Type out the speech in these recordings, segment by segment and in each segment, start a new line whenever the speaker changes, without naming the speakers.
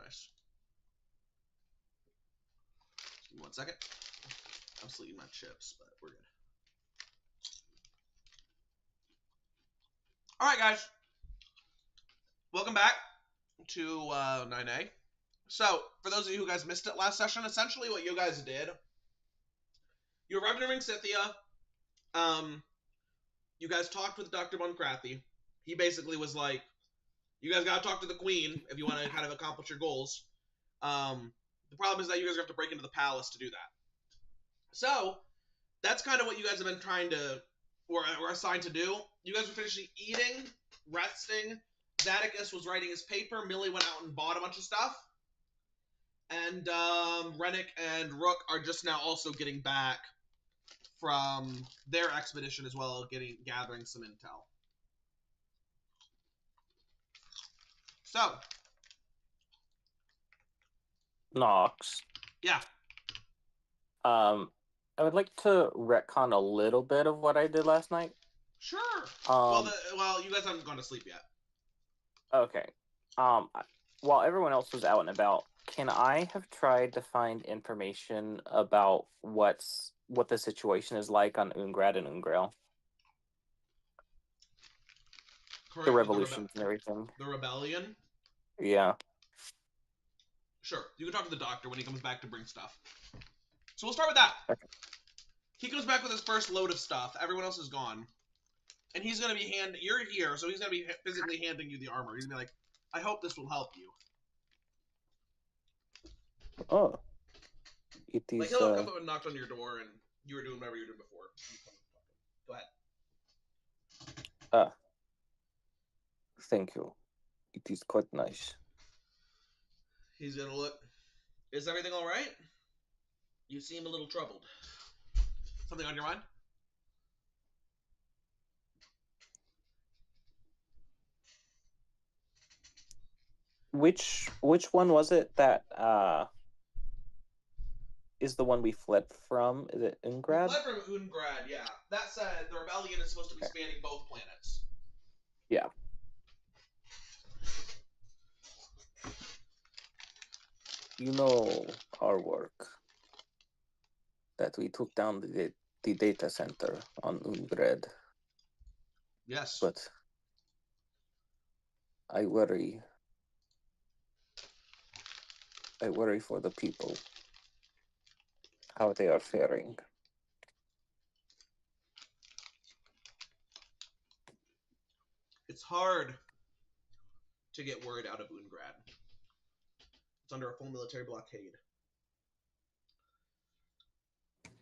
nice. Give me 1 second. I'm still eating my chips, but we're good. All right, guys. Welcome back to 9A. So, for those of you who guys missed it last session, essentially what you guys did, you arrived in Ring Scythia. You guys talked with Dr. Moncrathi. He basically was like, you guys got to talk to the queen if you want to kind of accomplish your goals. The problem is that you guys have to break into the palace to do that. So, that's kind of what you guys have been trying to, or assigned to do. You guys were finishing eating, resting. Zaticus was writing his paper. Millie went out and bought a bunch of stuff. And Rennick and Rook are just now also getting back from their expedition as well, gathering some intel. So,
Nox.
Yeah.
I would like to retcon a little bit of what I did last night.
Sure. Well, you guys haven't gone to sleep yet.
Okay. While everyone else was out and about, can I have tried to find information about what the situation is like on Ungrad and Ungrail? The revolutions and everything.
The rebellion?
Yeah.
Sure. You can talk to the doctor when he comes back to bring stuff. So we'll start with that.
Okay.
He comes back with his first load of stuff. Everyone else is gone. And he's going to be you're here, so he's going to be physically handing you the armor. He's going to be like, I hope this will help you.
Oh. It is,
like, he'll come up and knock on your door, and you were doing whatever you were doing before. Go ahead.
Thank you. It is quite nice.
He's going to look. Is everything all right? You seem a little troubled. Something on your mind?
Which one was it that is the one we fled from? Is it Ungrad?
We fled from Ungrad, yeah. That said, the rebellion is supposed to be spanning both planets.
Yeah. You know our work. That we took down the data center on Ungrad.
Yes.
But I worry for the people, how they are faring.
It's hard to get word out of Ungrad. It's under a full military blockade.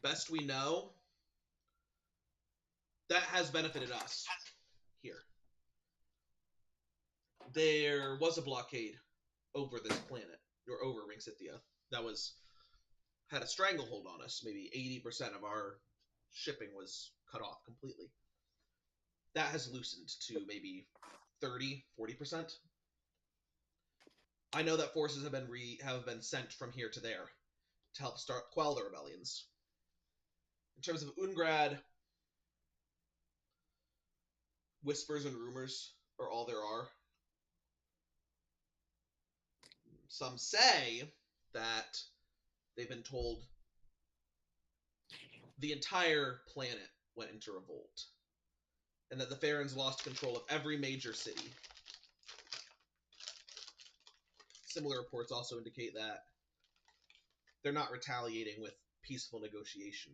Best we know, that has benefited us here. There was a blockade over this planet, or over Ring Scythia, that had a stranglehold on us. Maybe 80% of our shipping was cut off completely. That has loosened to maybe 30, 40%. I know that forces have been sent from here to there to help quell the rebellions. In terms of Ungrad, whispers and rumors are all there are. Some say that they've been told the entire planet went into revolt, and that the Farrens lost control of every major city. Similar reports also indicate that they're not retaliating with peaceful negotiation.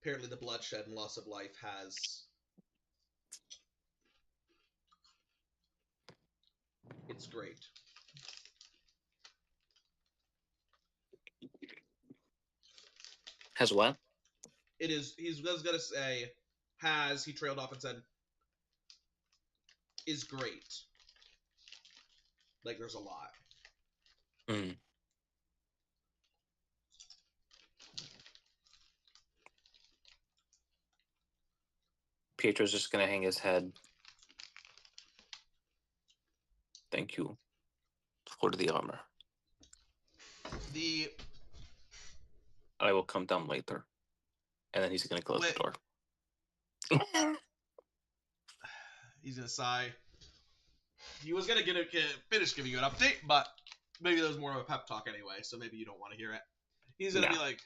Apparently the bloodshed and loss of life it's great.
Has what?
It is, he was going to say, he trailed off and said, is great. Like, there's a lot.
Mm. Pietro's just going to hang his head. Thank you for the armor. I will come down later. And then he's going to close the door.
He's going to sigh. he was gonna finish giving you an update, but maybe that was more of a pep talk anyway, so maybe you don't want to hear it. He's gonna be like,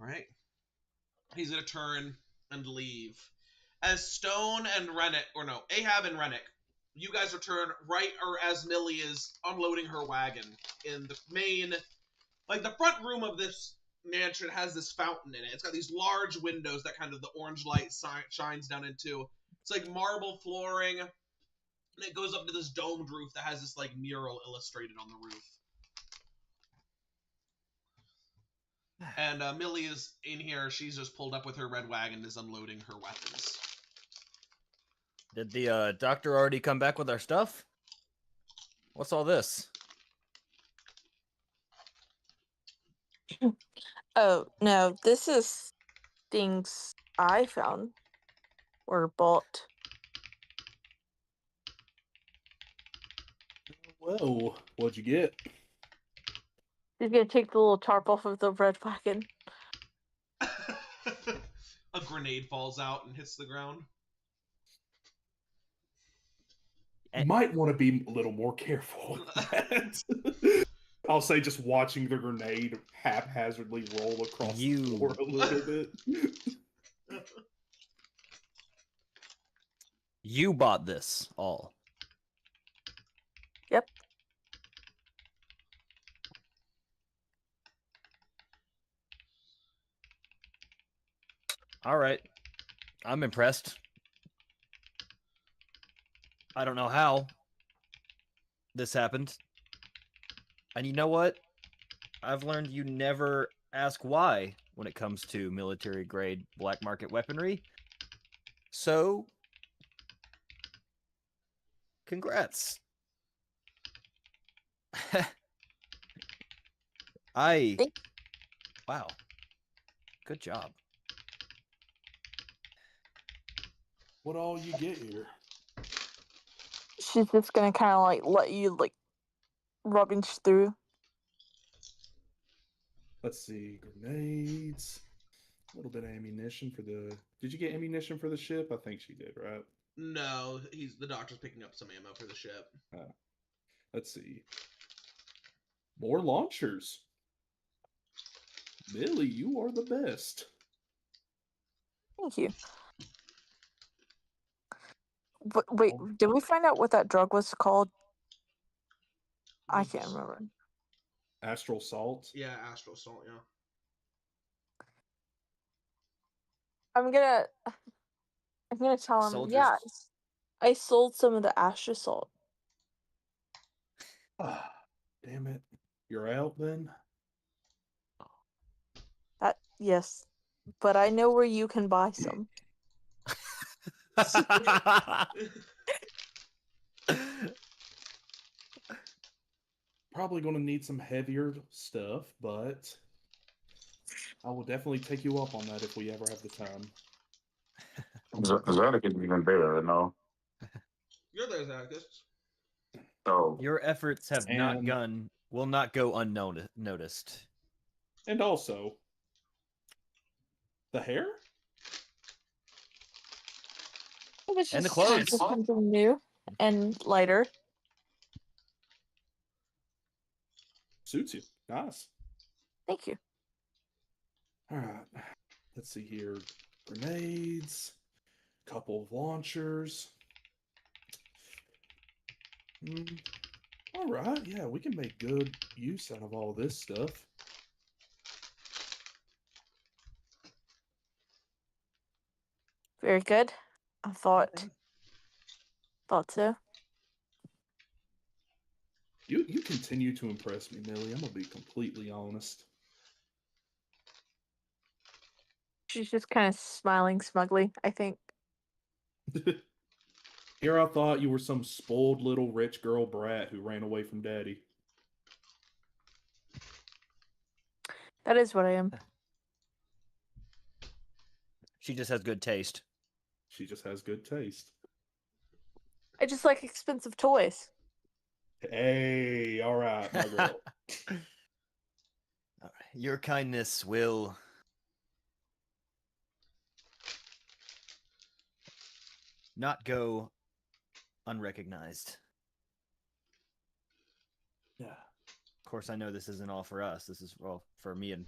all right. He's gonna turn and leave. As Stone and Rennick, or no, Ahab and Rennick, you guys return right or as Millie is unloading her wagon in the main, like the front room of this mansion has this fountain in it. It's got these large windows that kind of the orange light shines down into. It's like marble flooring, and it goes up to this domed roof that has this like mural illustrated on the roof. And Millie is in here. She's just pulled up with her red wagon, is unloading her weapons.
Did the doctor already come back with our stuff? What's all this?
Oh, no, this is things I found or bought.
Whoa, what'd you get?
He's gonna take the little tarp off of the red wagon.
A grenade falls out and hits the ground.
You might want to be a little more careful with that. I'll say just watching the grenade haphazardly roll across the floor a little bit.
You bought this all.
Yep.
All right. I'm impressed. I don't know how this happened. And you know what? I've learned you never ask why when it comes to military grade black market weaponry. So, congrats. Wow. Good job.
What all you get here?
She's just gonna kind of like let you like rummage through.
Let's see, grenades. A little bit of ammunition for the. Did you get ammunition for the ship? I think she did, right?
No, the doctor's picking up some ammo for the ship.
Let's see. More launchers. Millie, you are the best.
Thank you. But wait, did we find out what that drug was called? I can't remember.
Astral salt.
Yeah, astral salt. Yeah.
I'm gonna tell him.
Soldiers.
Yeah, I sold some of the astral salt.
Ah, damn it. You're out then?
Yes, but I know where you can buy some.
Probably going to need some heavier stuff, but I will definitely take you up on that if we ever have the time.
Zanik isn't even there, no.
You're there, Zacchus.
So
Your efforts have will not go unnoticed.
And also, the hair?
It was
And the
just
clothes.
something new and lighter.
Suits you. Nice.
Thank you.
All right. Let's see here. Grenades. Couple of launchers. All right. Yeah, we can make good use out of all this stuff.
Very good. I thought so.
You continue to impress me, Millie. I'm gonna be completely honest.
She's just kind of smiling smugly, I think.
Here I thought you were some spoiled little rich girl brat who ran away from daddy.
That is what I am.
She just has good taste.
She just has good taste.
I just like expensive toys.
Hey, all right, my girl.
Your kindness will not go unrecognized.
Yeah.
Of course, I know this isn't all for us. This is, well, for me and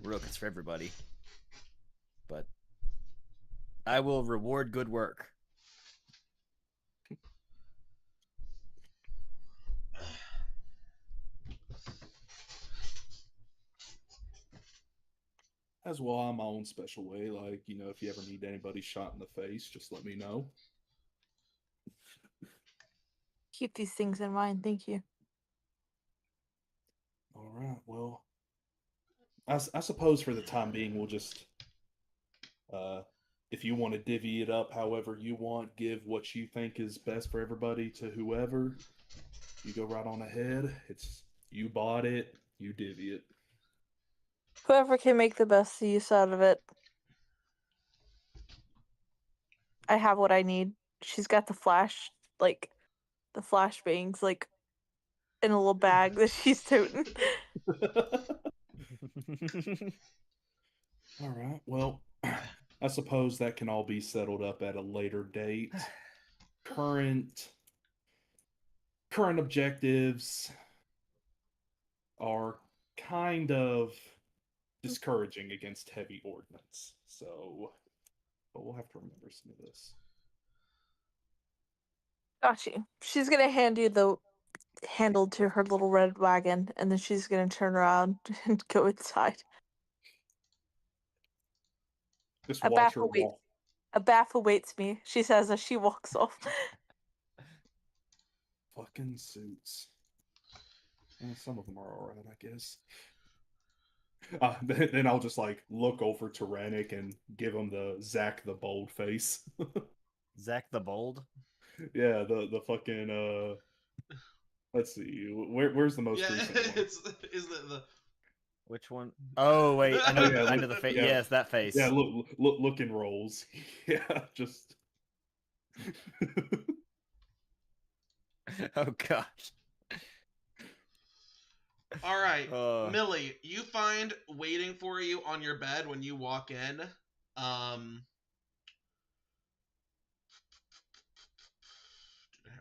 Rook. It's for everybody. But I will reward good work.
As well, I'm my own special way. Like, if you ever need anybody shot in the face, just let me know.
Keep these things in mind. Thank you.
All right. Well, I suppose for the time being, we'll just, if you want to divvy it up however you want, give what you think is best for everybody to whoever. You go right on ahead. You bought it. You divvy it.
Whoever can make the best use out of it. I have what I need. She's got the flash bangs, in a little bag that she's toting.
All right. Well, I suppose that can all be settled up at a later date. Current objectives are kind of discouraging against heavy ordnance. But we'll have to remember some of this.
Got you. She's gonna hand you the handle to her little red wagon, and then she's gonna turn around and go inside.
Just watch her walk.
A bath awaits me, she says as she walks off.
Fucking suits. Well, some of them are alright, I guess. Then I'll just look over to Rannick and give him the Zack the Bold face.
Zack the Bold?
Yeah, the fucking let's see, where's the most recent one?
Is the
Which one? Oh wait, I know. I know the face.
Yeah.
Yes, that face.
Yeah, look in rolls. Yeah, just.
Oh gosh.
All right, Millie, you find waiting for you on your bed when you walk in.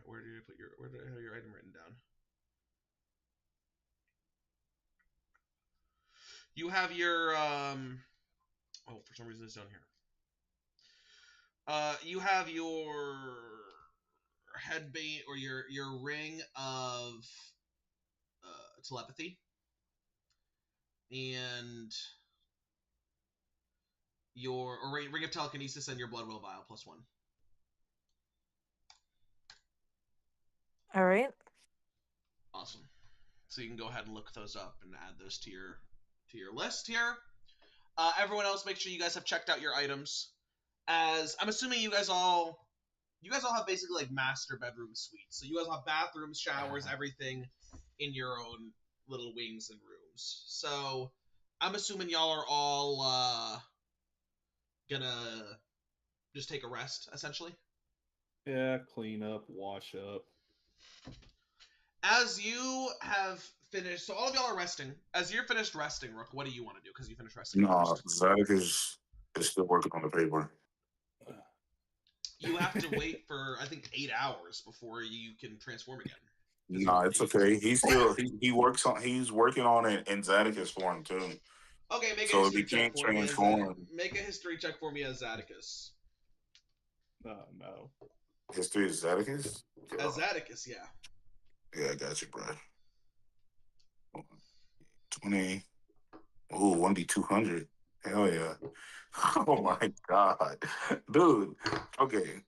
Where did you put where did I have your item written down? You have your oh, for some reason it's down here. You have your headband or your ring of telepathy and your ring of telekinesis and your blood will vial +1.
All right.
Awesome. So you can go ahead and look those up and add those to your list here. Everyone else, make sure you guys have checked out your items. As I'm assuming you guys all have basically master bedroom suites. So you guys have bathrooms, showers, everything in your own little wings and rooms. So I'm assuming y'all are all gonna just take a rest, essentially.
Yeah, clean up, wash up.
As you have finished, so all of y'all are resting. As you're finished resting, Rook, what do you want to do? Because you finished resting.
No, Zadok is still working on the paper.
You have to wait for, I think, 8 hours before you can transform again.
No, it's okay. He's still he's working on it in Zadocus form too.
Okay, make a
so if
history
he
check
can't
for me.
transform,
Make a history check for me as Zadocus.
No.
History is Zadocus?
As Zadocus, yeah.
Yeah, I got you, bro. 20. Ooh, 1d200. Hell yeah. Oh my god. Dude. Okay.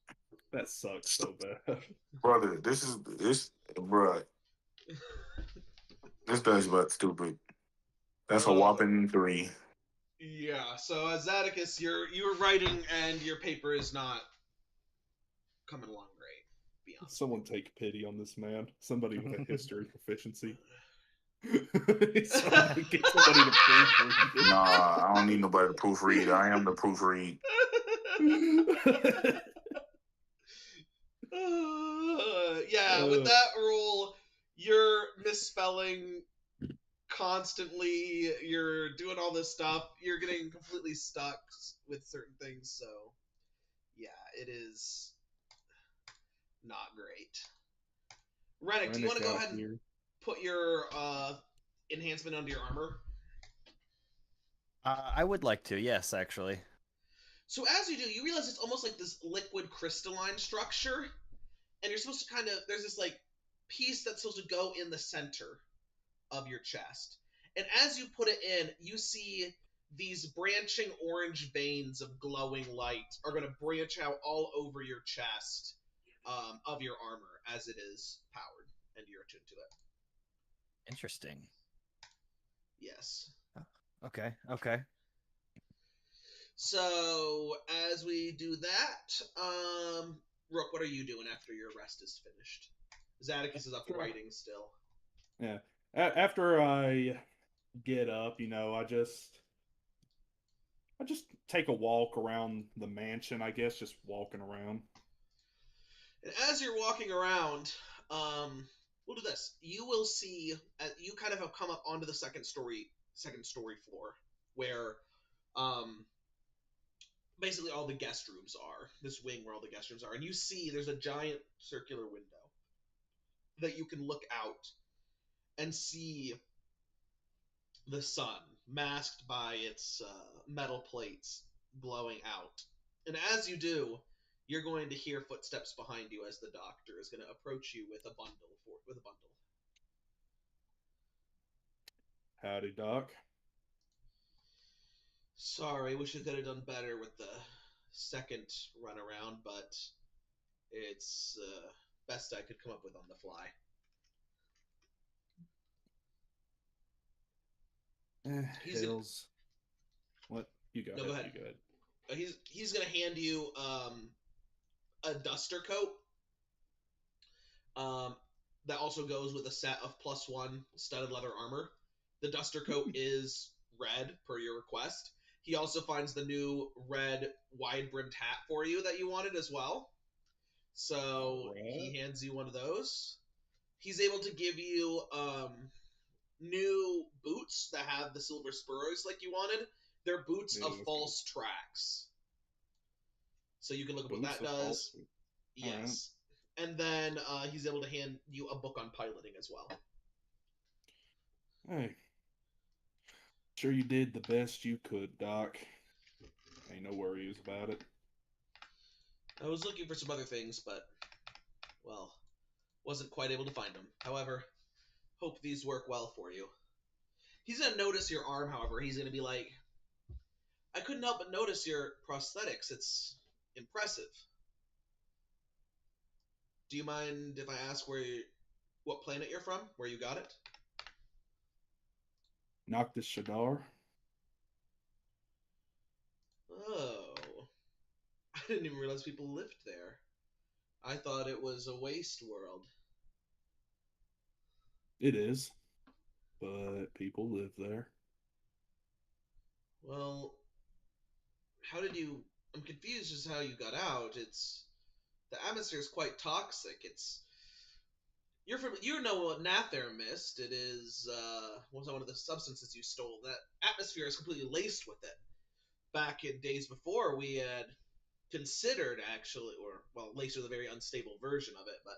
That sucks so bad.
Brother, this bruh. This does but stupid. That's a whopping 3.
Yeah, so as Zadocus, you're writing and your paper is not coming along great.
Someone take pity on this man. Somebody with a history proficiency. Get somebody to proofread.
Nah, I don't need nobody to proofread. I am the proofread.
Yeah, with that rule, you're misspelling constantly. You're doing all this stuff. You're getting completely stuck with certain things. So, yeah, it is not great. Rennick, do you want to go ahead and put your enhancement under your armor?
I would like to, yes, actually.
So as you do, you realize it's almost like this liquid crystalline structure, and you're supposed to there's this like piece that's supposed to go in the center of your chest. And as you put it in, you see these branching orange veins of glowing light are going to branch out all over your chest of your armor as it is powered, and you're attuned to it.
Interesting.
Yes.
Okay.
So, as we do that, Rook, what are you doing after your rest is finished? Zadicus is up writing still.
Yeah. After I get up, I just take a walk around the mansion, I guess, just walking around.
And as you're walking around, we'll do this. You will see, you kind of have come up onto the second story floor, where, basically all the guest rooms are. This wing where all the guest rooms are. And you see there's a giant circular window that you can look out and see the sun masked by its metal plates glowing out. And as you do, you're going to hear footsteps behind you as the doctor is going to approach you with a bundle.
Howdy, Doc.
Sorry, wish I could have done better with the second run around, but it's best I could come up with on the fly.
Hills. What? You go ahead.
Go ahead.
You go ahead.
He's gonna hand you a duster coat. That also goes with a set of +1 studded leather armor. The duster coat is red per your request. He also finds the new red wide-brimmed hat for you that you wanted as well. So he hands you one of those. He's able to give you new boots that have the silver spurs like you wanted. They're boots of false tracks. So you can look at what that does. Yes. Right. And then he's able to hand you a book on piloting as well.
Hey. Sure you did the best you could, Doc. Ain't no worries about it.
I was looking for some other things, but, well, wasn't quite able to find them. However, hope these work well for you. He's going to notice your arm, however. He's going to be like, I couldn't help but notice your prosthetics. It's impressive. Do you mind if I ask what planet you're from? Where you got it?
Noctis Shadar.
Oh. I didn't even realize people lived there. I thought it was a waste world.
It is. But people live there.
Well, how did you... I'm confused as how you got out. The atmosphere is quite toxic. You know what Nather mist. It is was one of the substances you stole. That atmosphere is completely laced with it. Back in days before, we had considered laced with a very unstable version of it, but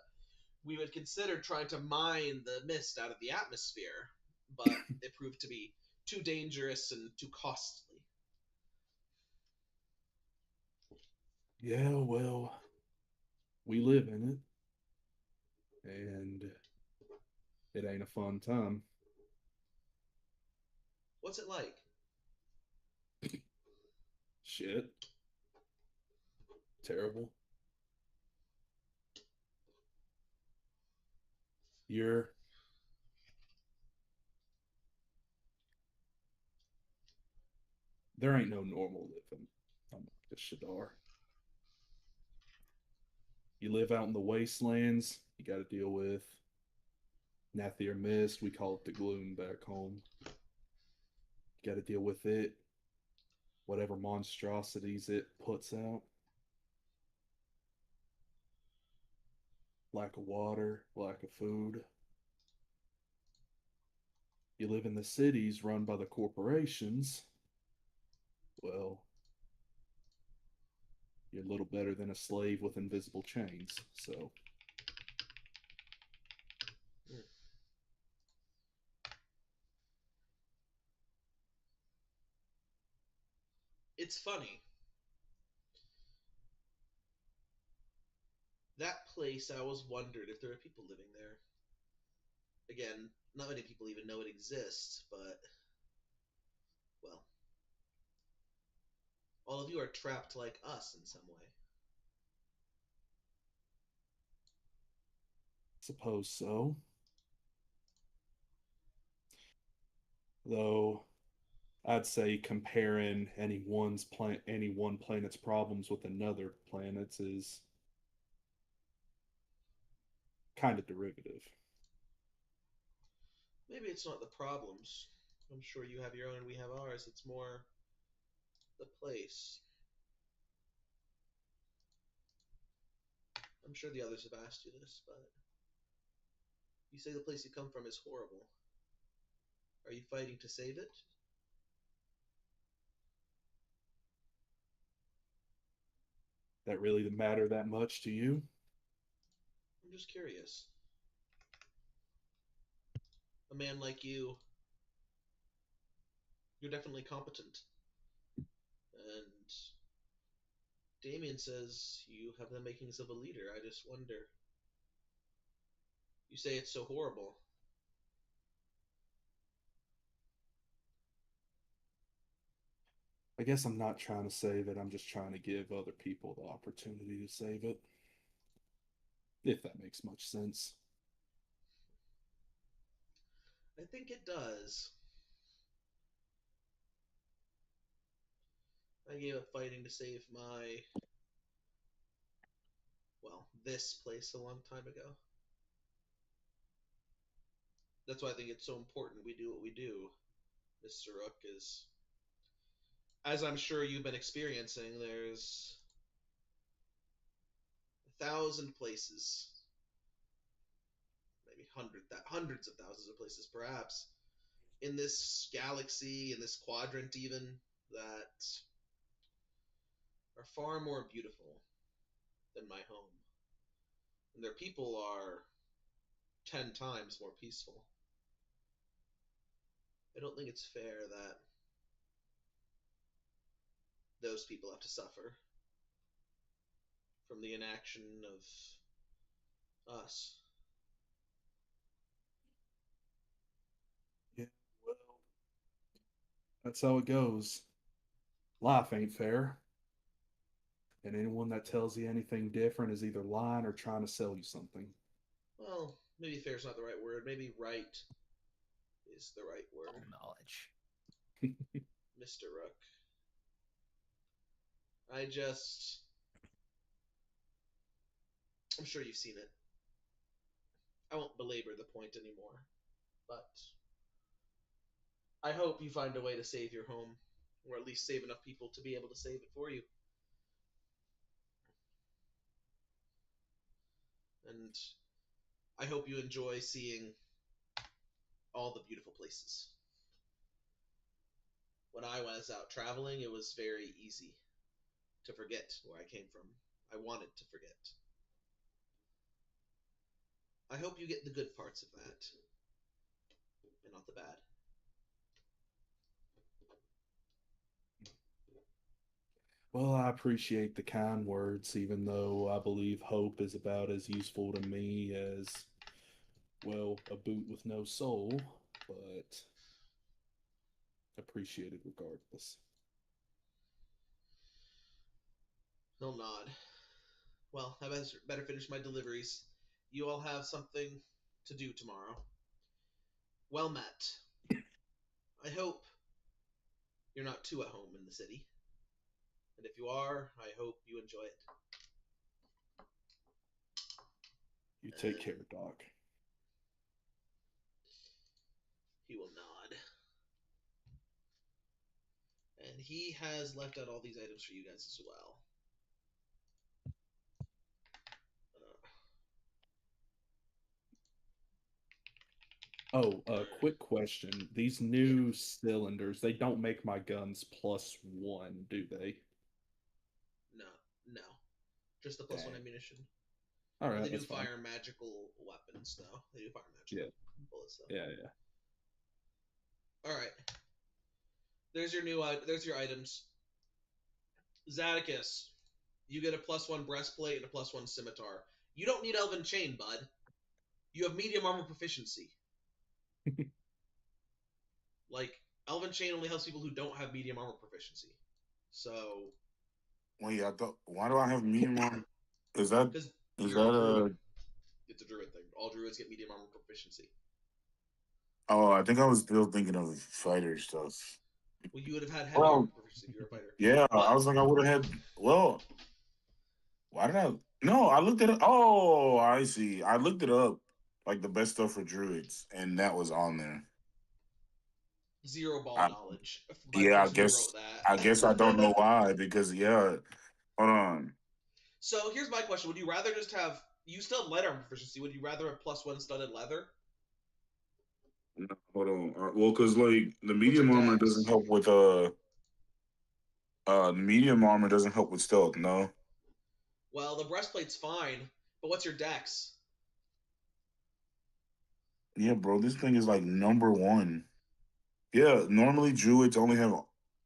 we would consider trying to mine the mist out of the atmosphere, but it proved to be too dangerous and too costly.
Yeah, well, we live in it. And it ain't a fun time.
What's it like?
Shit. Terrible. There ain't no normal living on the Shadar. You live out in the wastelands, you got to deal with Nathir Mist. We call it the gloom back home. You got to deal with it. Whatever monstrosities it puts out. Lack of water, lack of food. You live in the cities run by the corporations. Well, you're a little better than a slave with invisible chains, so
It's funny. That place, I always wondered if there are people living there. Again, not many people even know it exists, but, well, all of you are trapped like us in some way.
Suppose so. Though I'd say comparing any one planet's problems with another planet's is kind of derivative.
Maybe it's not the problems. I'm sure you have your own and we have ours. It's more the place. I'm sure the others have asked you this, but you say the place you come from is horrible. Are you fighting to save it?
That really matter that much to you?
I'm just curious. A man like you, you're definitely competent. And Damien says you have the makings of a leader. I just wonder. You say it's so horrible.
I guess I'm not trying to save it. I'm just trying to give other people the opportunity to save it. If that makes much sense.
I think it does. I gave up fighting to save this place a long time ago. That's why I think it's so important we do what we do, Mr. Rook, is, as I'm sure you've been experiencing, there's 1,000 places, maybe hundreds of thousands of places, perhaps, in this galaxy, in this quadrant even, that are far more beautiful than my home. And their people are 10 times more peaceful. I don't think it's fair that those people have to suffer from the inaction of us.
Yeah, well, that's how it goes. Life ain't fair. And anyone that tells you anything different is either lying or trying to sell you something.
Well, maybe fair's not the right word. Maybe right is the right word,
Knowledge.
Mr. Rook. I'm sure you've seen it. I won't belabor the point anymore, but I hope you find a way to save your home, or at least save enough people to be able to save it for you. And I hope you enjoy seeing all the beautiful places. When I was out traveling, it was very easy to forget where I came from. I wanted to forget. I hope you get the good parts of that, and not the bad.
Well, I appreciate the kind words, even though I believe hope is about as useful to me as, well, a boot with no soul, but appreciated regardless.
He'll nod. Well, I better finish my deliveries. You all have something to do tomorrow. Well met. I hope you're not too at home in the city. And if you are, I hope you enjoy it.
You take care, Doc.
He will nod. And he has left out all these items for you guys as well.
Oh, quick question. These new cylinders, they don't make my guns +1, do they?
No. Just the +1
Dang.
ammunition.
All
But
right,
they do
that's fine.
fire magical weapons, though. They do fire magical bullets, though.
Yeah.
All right. There's your items. Zadicus, you get a +1 breastplate and a +1 scimitar. You don't need Elven Chain, bud. You have medium armor proficiency. Like, Elven Chain only helps people who don't have medium armor proficiency. So,
Wait, I thought. Why do I have medium armor? Is that
because
is
you're
that
a
a?
druid. It's a druid thing. All druids get medium armor proficiency.
Oh, I think I was still thinking of fighter stuff.
Well, you would have had heavy
Well,
armor proficiency if you were a fighter.
Yeah, I
But
was like, I would have had. Well, why did I? No, I looked it up. Oh, I see. I looked it up, like the best stuff for druids, and that was on there.
zero ball
I,
knowledge by the
yeah,
person who wrote that.
I guess I don't know why because yeah. Hold on.
So here's my question: would you rather just have? You still have light armor proficiency. Would you rather have +1 studded leather?
No, hold on. Well, because like the
What's your
medium armor
dex?
doesn't help with the medium armor doesn't help with stealth. No.
Well, the breastplate's fine, but what's your dex?
Yeah, bro, this thing is like number 1. Yeah, normally druids only have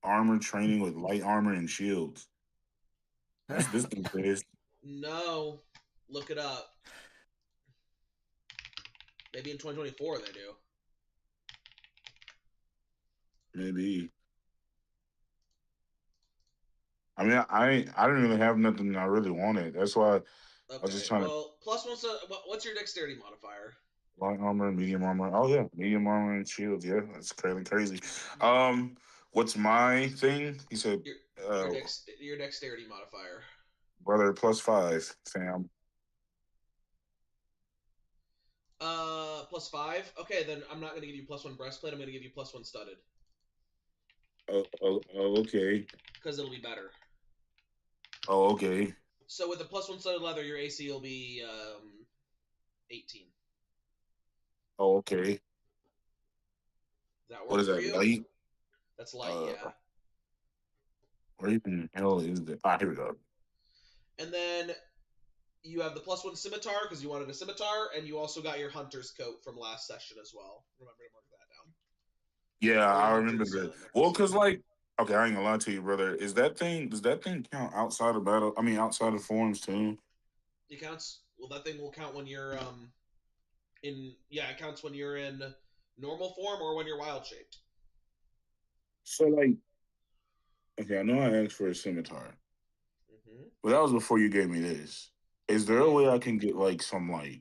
armor training with light armor and shields. That's this thing says.
No, look it up. Maybe in 2024 they do.
Maybe. I mean, I didn't really have nothing I really wanted. That's why I was
Okay.
just trying to
Well, +1. What's your dexterity modifier?
light armor, medium armor. Oh yeah, medium armor and shields. Yeah, that's crazy. What's my thing? He said, uh,
Your dexterity modifier.
brother +5, fam.
+5. Okay, then I'm not gonna give you +1 breastplate. I'm gonna give you +1 studded
Okay.
because it'll be better.
Oh, okay.
So with the +1 studded leather, your AC will be 18.
Oh, okay.
Does that
What
work
is
for
that?
you?
Light?
That's light,
Uh,
yeah.
where even the hell is it? Ah, here we go.
And then you have the +1 scimitar because you wanted a scimitar, and you also got your hunter's coat from last session as well. Remember to mark that down.
Yeah,
Or
I
your
remember
hunter's
that.
necklace.
Well, cause like, okay, I ain't gonna lie to you, brother. Does that thing count outside of battle? I mean, outside of forms too.
It counts. Well, that thing will count when you're it counts when you're in normal form or when you're wild shaped.
So like, okay, I know I asked for a scimitar,
Mm-hmm.
but that was before you gave me this. Is there a way I can get like some like?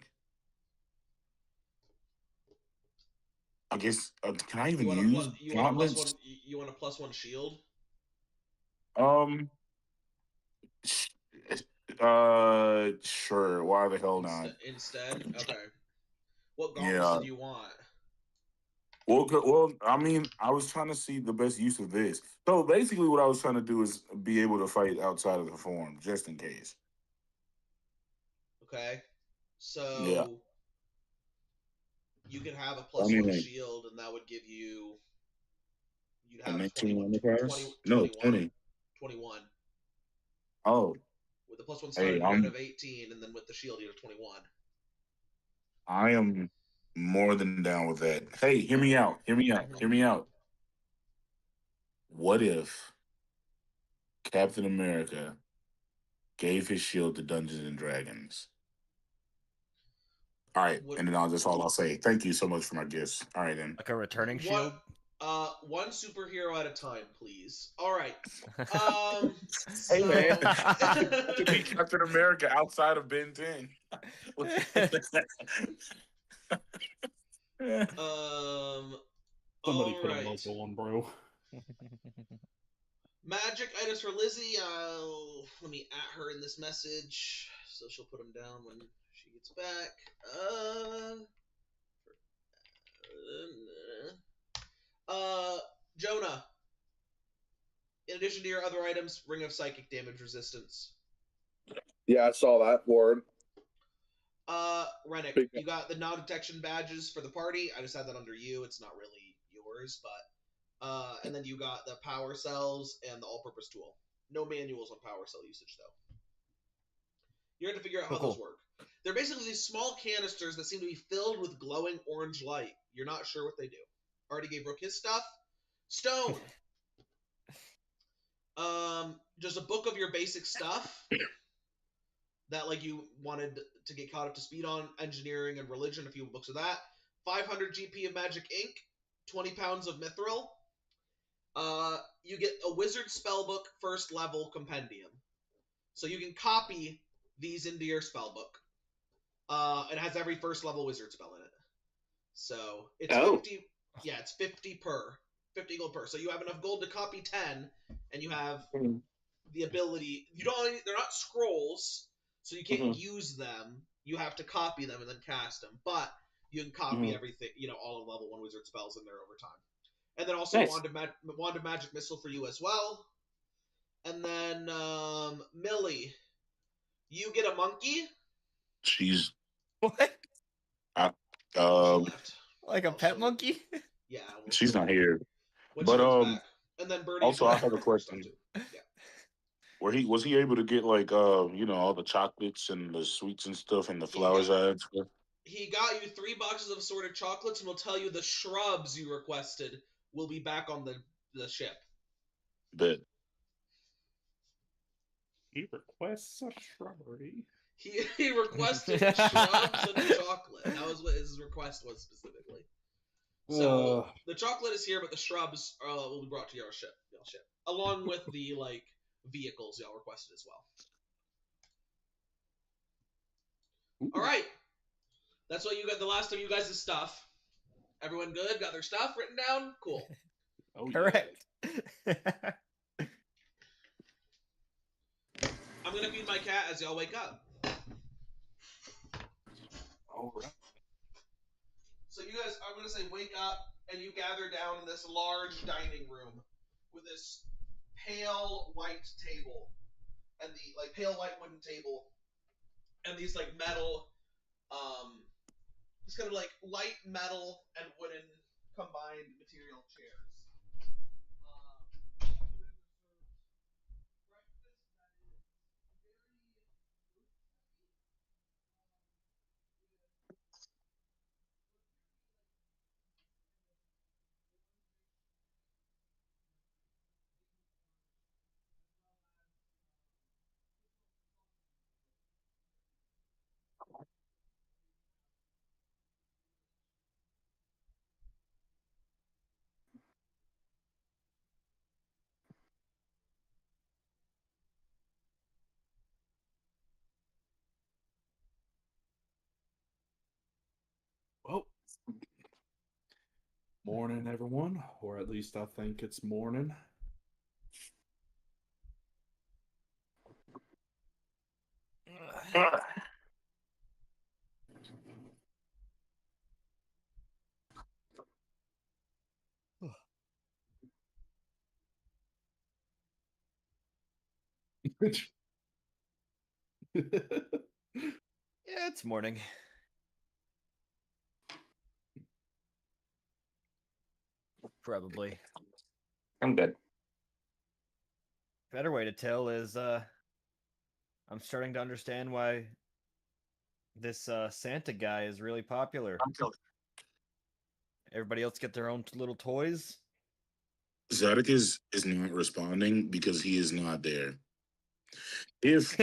I guess can I even use gauntlets?
You want a +1 shield?
Um, sh- sure. Why the hell not?
Instead? Okay. What gauntlets
Yeah.
did you want?
Well, I mean, I was trying to see the best use of this. So basically, what I was trying to do is be able to fight outside of the form, just in case.
Okay.
Yeah.
So you can have a
I mean,
+1
like
shield, and that would give you you'd
a
have
19 on the
20,
pass? No, 20.
21.
Oh,
With the +1
hey,
studded, you'd have 18, and then with the shield, you'd have 21.
I am more than down with that. Hey, hear me out. Hear me out.
Mhm.
Hear me out. What if Captain America gave his shield to Dungeons and Dragons? All right,
Would
and then that's all I'll say. Thank you so much for my gifts. All right, then.
Like a returning shield?
One superhero at a time, please. All right.
Hey, man.
So
I could be Captain America outside of Ben 10.
Somebody
all
put a
right.
muzzle on, bro.
Magic items for Lizzie. Let me at her in this message, so she'll put them down when she gets back. Jonah. In addition to your other items, Ring of Psychic Damage Resistance.
Yeah, I saw that word.
Rennick, you got the non-detection badges for the party. I just had that under you. It's not really yours, but and then you got the power cells and the all-purpose tool. No manuals on power cell usage though. You're going to figure out how those work. They're basically these small canisters that seem to be filled with glowing orange light. You're not sure what they do. Already gave Rook his stuff. Stone. Just a book of your basic stuff that like you wanted to get caught up to speed on, engineering and religion, a few books of that. 500 GP of magic ink, 20 pounds of mithril. You get a wizard spellbook first level compendium. So you can copy these into your spellbook. It has every first level wizard spell in it. So it's 50. Yeah, it's 50 gold per. So you have enough gold to copy 10, and you have the ability. They're not scrolls, so you can't use them. You have to copy them and then cast them. But you can copy everything. All of level 1 wizard spells in there over time. And then also
Nice.
Wand of Magic Missile for you as well. And then Millie, you get a monkey.
She's
What?
She left.
Like a pet monkey?
Yeah.
she's not here.
When
But
she comes back. And then Birdie.
also I have a question.
Yeah.
Was he able to get like all the chocolates and the sweets and stuff and the flowers I had?
He got you 3 boxes of assorted chocolates and will tell you the shrubs you requested will be back on the ship.
Bet.
He requests a shrubbery.
He requested shrubs and chocolate. That was what his request was specifically. So the chocolate is here, but the shrubs will be brought to your ship, along with the vehicles y'all requested as well.
Ooh.
All right, that's what you got. The last of you guys' stuff. Everyone good? Got their stuff written down? Cool.
Oh, yeah.
Correct.
I'm gonna feed my cat as y'all wake up.
All right.
So you guys, I'm gonna say wake up, and you gather down in this large dining room with this pale white table, and the pale white wooden table, and these metal, this kind of light metal and wooden combined material chairs.
Well, morning, everyone, or at least I think it's morning.
Yeah, it's morning. Probably.
I'm good.
Better way to tell is I'm starting to understand why this Santa guy is really popular. Everybody else get their own little toys.
Zadok is not responding because he is not there. If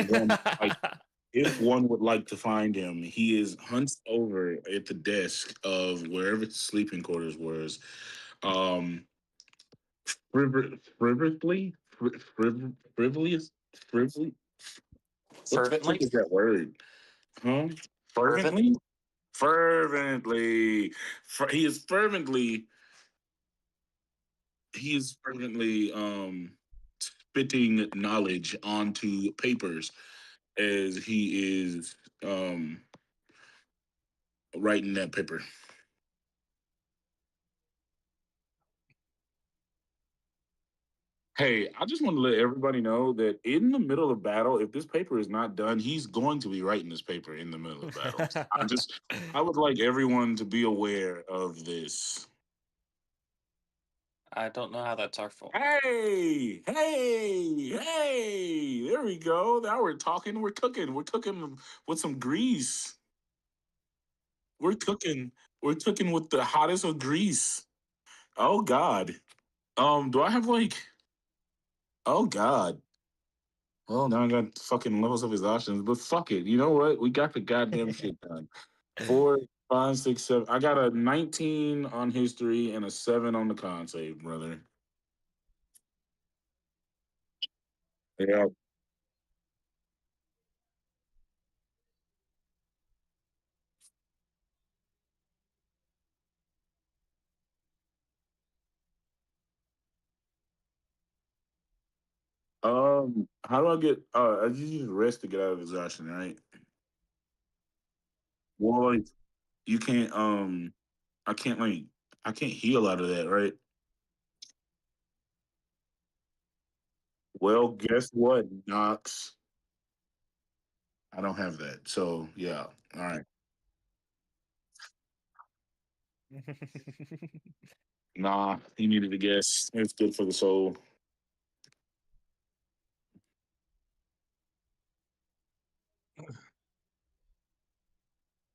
one would like to find him, he is hunched over at the desk of wherever his sleeping quarters was. Frivolous. What the fuck is that word? Huh? Fervently. He is fervently spitting knowledge onto papers as he is writing that paper. Hey, I just want to let everybody know that in the middle of battle, if this paper is not done, he's going to be writing this paper in the middle of battle. I would like everyone to be aware of this.
I don't know how that's our fault.
Hey! There we go. Now we're talking. We're cooking. We're cooking with some grease. We're cooking with the hottest of grease. Oh God. Do I have Oh God. Well, now I got fucking levels of exhaustion, but fuck it. You know what? We got the goddamn shit done. 4, 5, 6, 7. I got a 19 on history and a 7 on the con save, brother. Yeah. How do I get? I just use rest to get out of exhaustion, right? Well, like, you can't. I can't like. I can't heal out of that, right? Well, guess what, Knox? I don't have that. So yeah. All right. Nah, he needed to guess. It's good for the soul.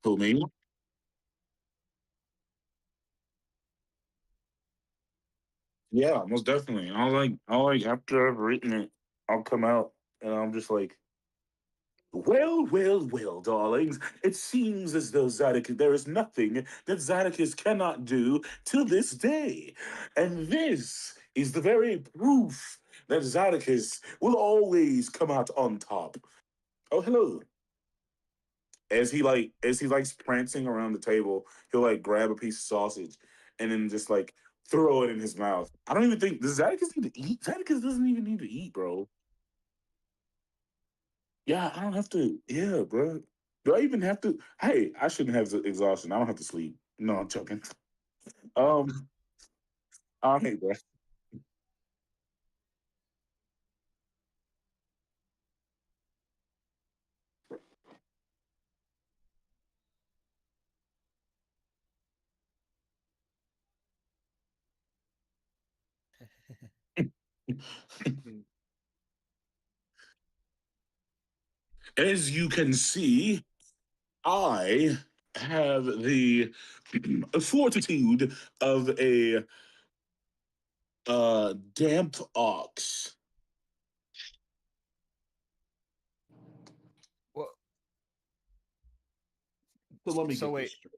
Who me? Yeah, most definitely. I'll like after I've written it, I'll come out and I'm just like, well, well, well, darlings. It seems as though there is nothing that Zyticus cannot do to this day. And this is the very proof that Zyticus will always come out on top. Oh, hello. As he likes prancing around the table, he'll like grab a piece of sausage and then just like throw it in his mouth. I don't even think does Zyticus need to eat? Zyticus doesn't even need to eat, bro. Yeah, I don't have to. Yeah, bro. Do I even have to? Hey, I shouldn't have the exhaustion. I don't have to sleep. No, I'm joking. Um, all right, bro. As you can see, I have the fortitude of a damp ox.
Well,
So let me
so
get
wait,
this straight.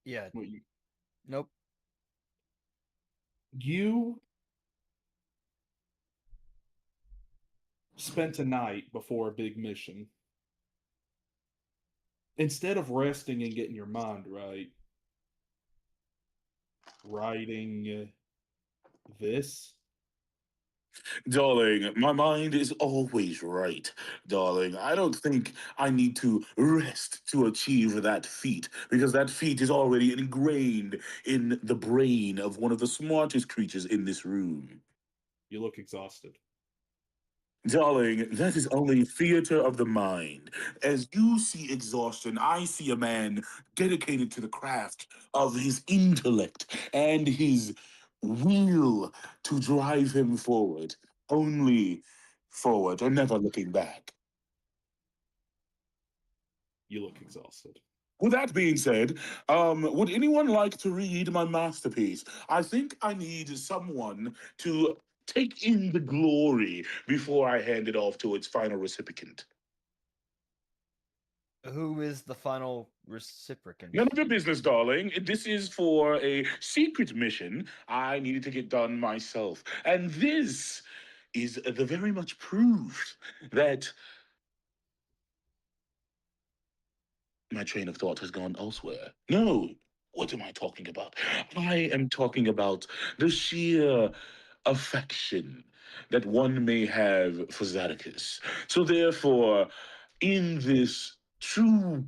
yeah,
What,
nope.
you spent a night before a big mission. Instead of resting and getting your mind right, writing this.
Darling, my mind is always right, darling. I don't think I need to rest to achieve that feat because that feat is already ingrained in the brain of one of the smartest creatures in this room.
You look exhausted.
Darling, that is only theater of the mind. As you see exhaustion, I see a man dedicated to the craft of his intellect and his will to drive him forward, only forward and never looking back.
You look exhausted.
With that being said, would anyone like to read my masterpiece? I think I need someone to take in the glory before I hand it off to its final recipient.
Who is the final reciprocant?
None of your business, darling. This is for a secret mission I needed to get done myself. And this is the very much proof that my train of thought has gone elsewhere. No, what am I talking about? I am talking about the sheer affection that one may have for Zaticus. So, therefore, in this true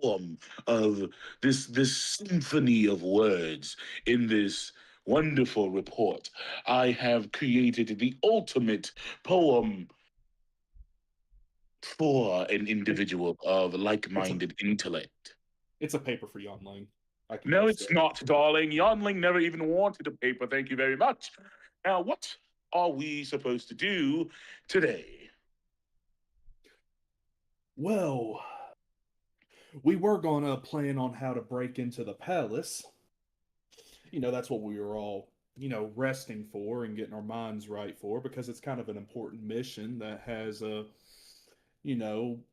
form of this symphony of words, in this wonderful report, I have created the ultimate poem for an individual of like-minded intellect.
It's a paper for Yonling. I can
No,
guess
it's
that.
not, darling. Yonling never even wanted a paper. Thank you very much. Now, what are we supposed to do today?
Well, we were gonna plan on how to break into the palace. That's what we were all resting for and getting our minds right for, because it's kind of an important mission that has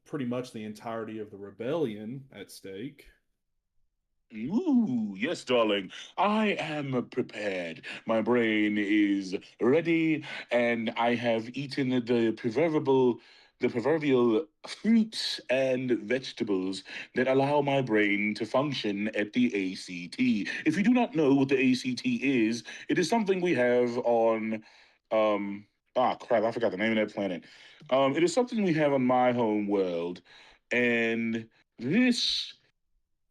pretty much the entirety of the rebellion at stake.
Ooh, yes, darling. I am prepared. My brain is ready, and I have eaten the proverbial fruits and vegetables that allow my brain to function at the ACT. If you do not know what the ACT is, it is something we have on crap, I forgot the name of that planet. It is something we have on my home world, and this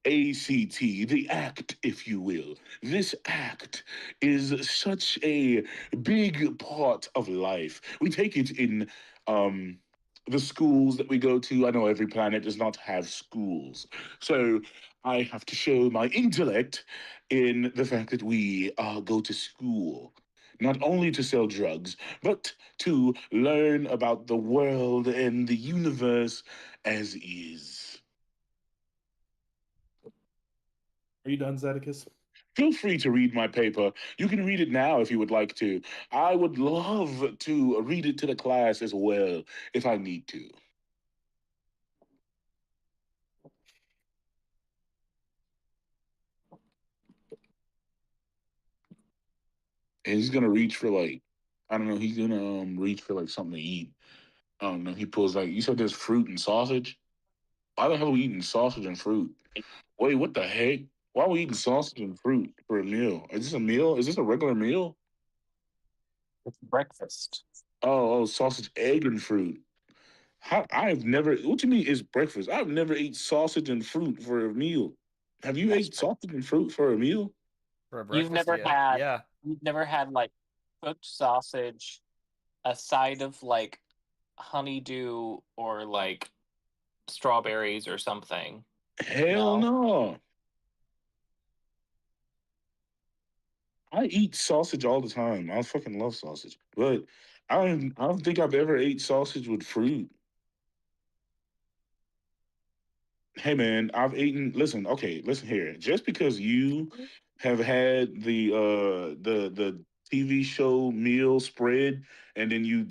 ACT, the act, if you will. This act is such a big part of life. We take it in the schools that we go to. I know every planet does not have schools. So I have to show my intellect in the fact that we go to school. Not only to sell drugs, but to learn about the world and the universe as is.
Are you done, Zedekus?
Feel free to read my paper. You can read it now if you would like to. I would love to read it to the class as well if I need to. And he's gonna reach for like, I don't know. He's gonna reach for like something to eat. I don't know. He pulls like, you said there's fruit and sausage. Why the hell are we eating sausage and fruit? Wait, what the heck? Why are we eating sausage and fruit for a meal? Is this a meal? Is this a regular meal?
It's breakfast.
Oh, sausage, egg, and fruit. I've never. What do you mean is breakfast? I've never ate sausage and fruit for a meal. Have you ate sausage and fruit for a meal?
For a
You've
breakfast,
never
yeah.
had
Yeah.
you've never had like cooked sausage, a side of like honeydew or like strawberries or something.
Hell no. I eat sausage all the time. I fucking love sausage, but I don't think I've ever ate sausage with fruit. Hey man, I've eaten. Listen, okay, listen here. Just because you have had the TV show meal spread, and then you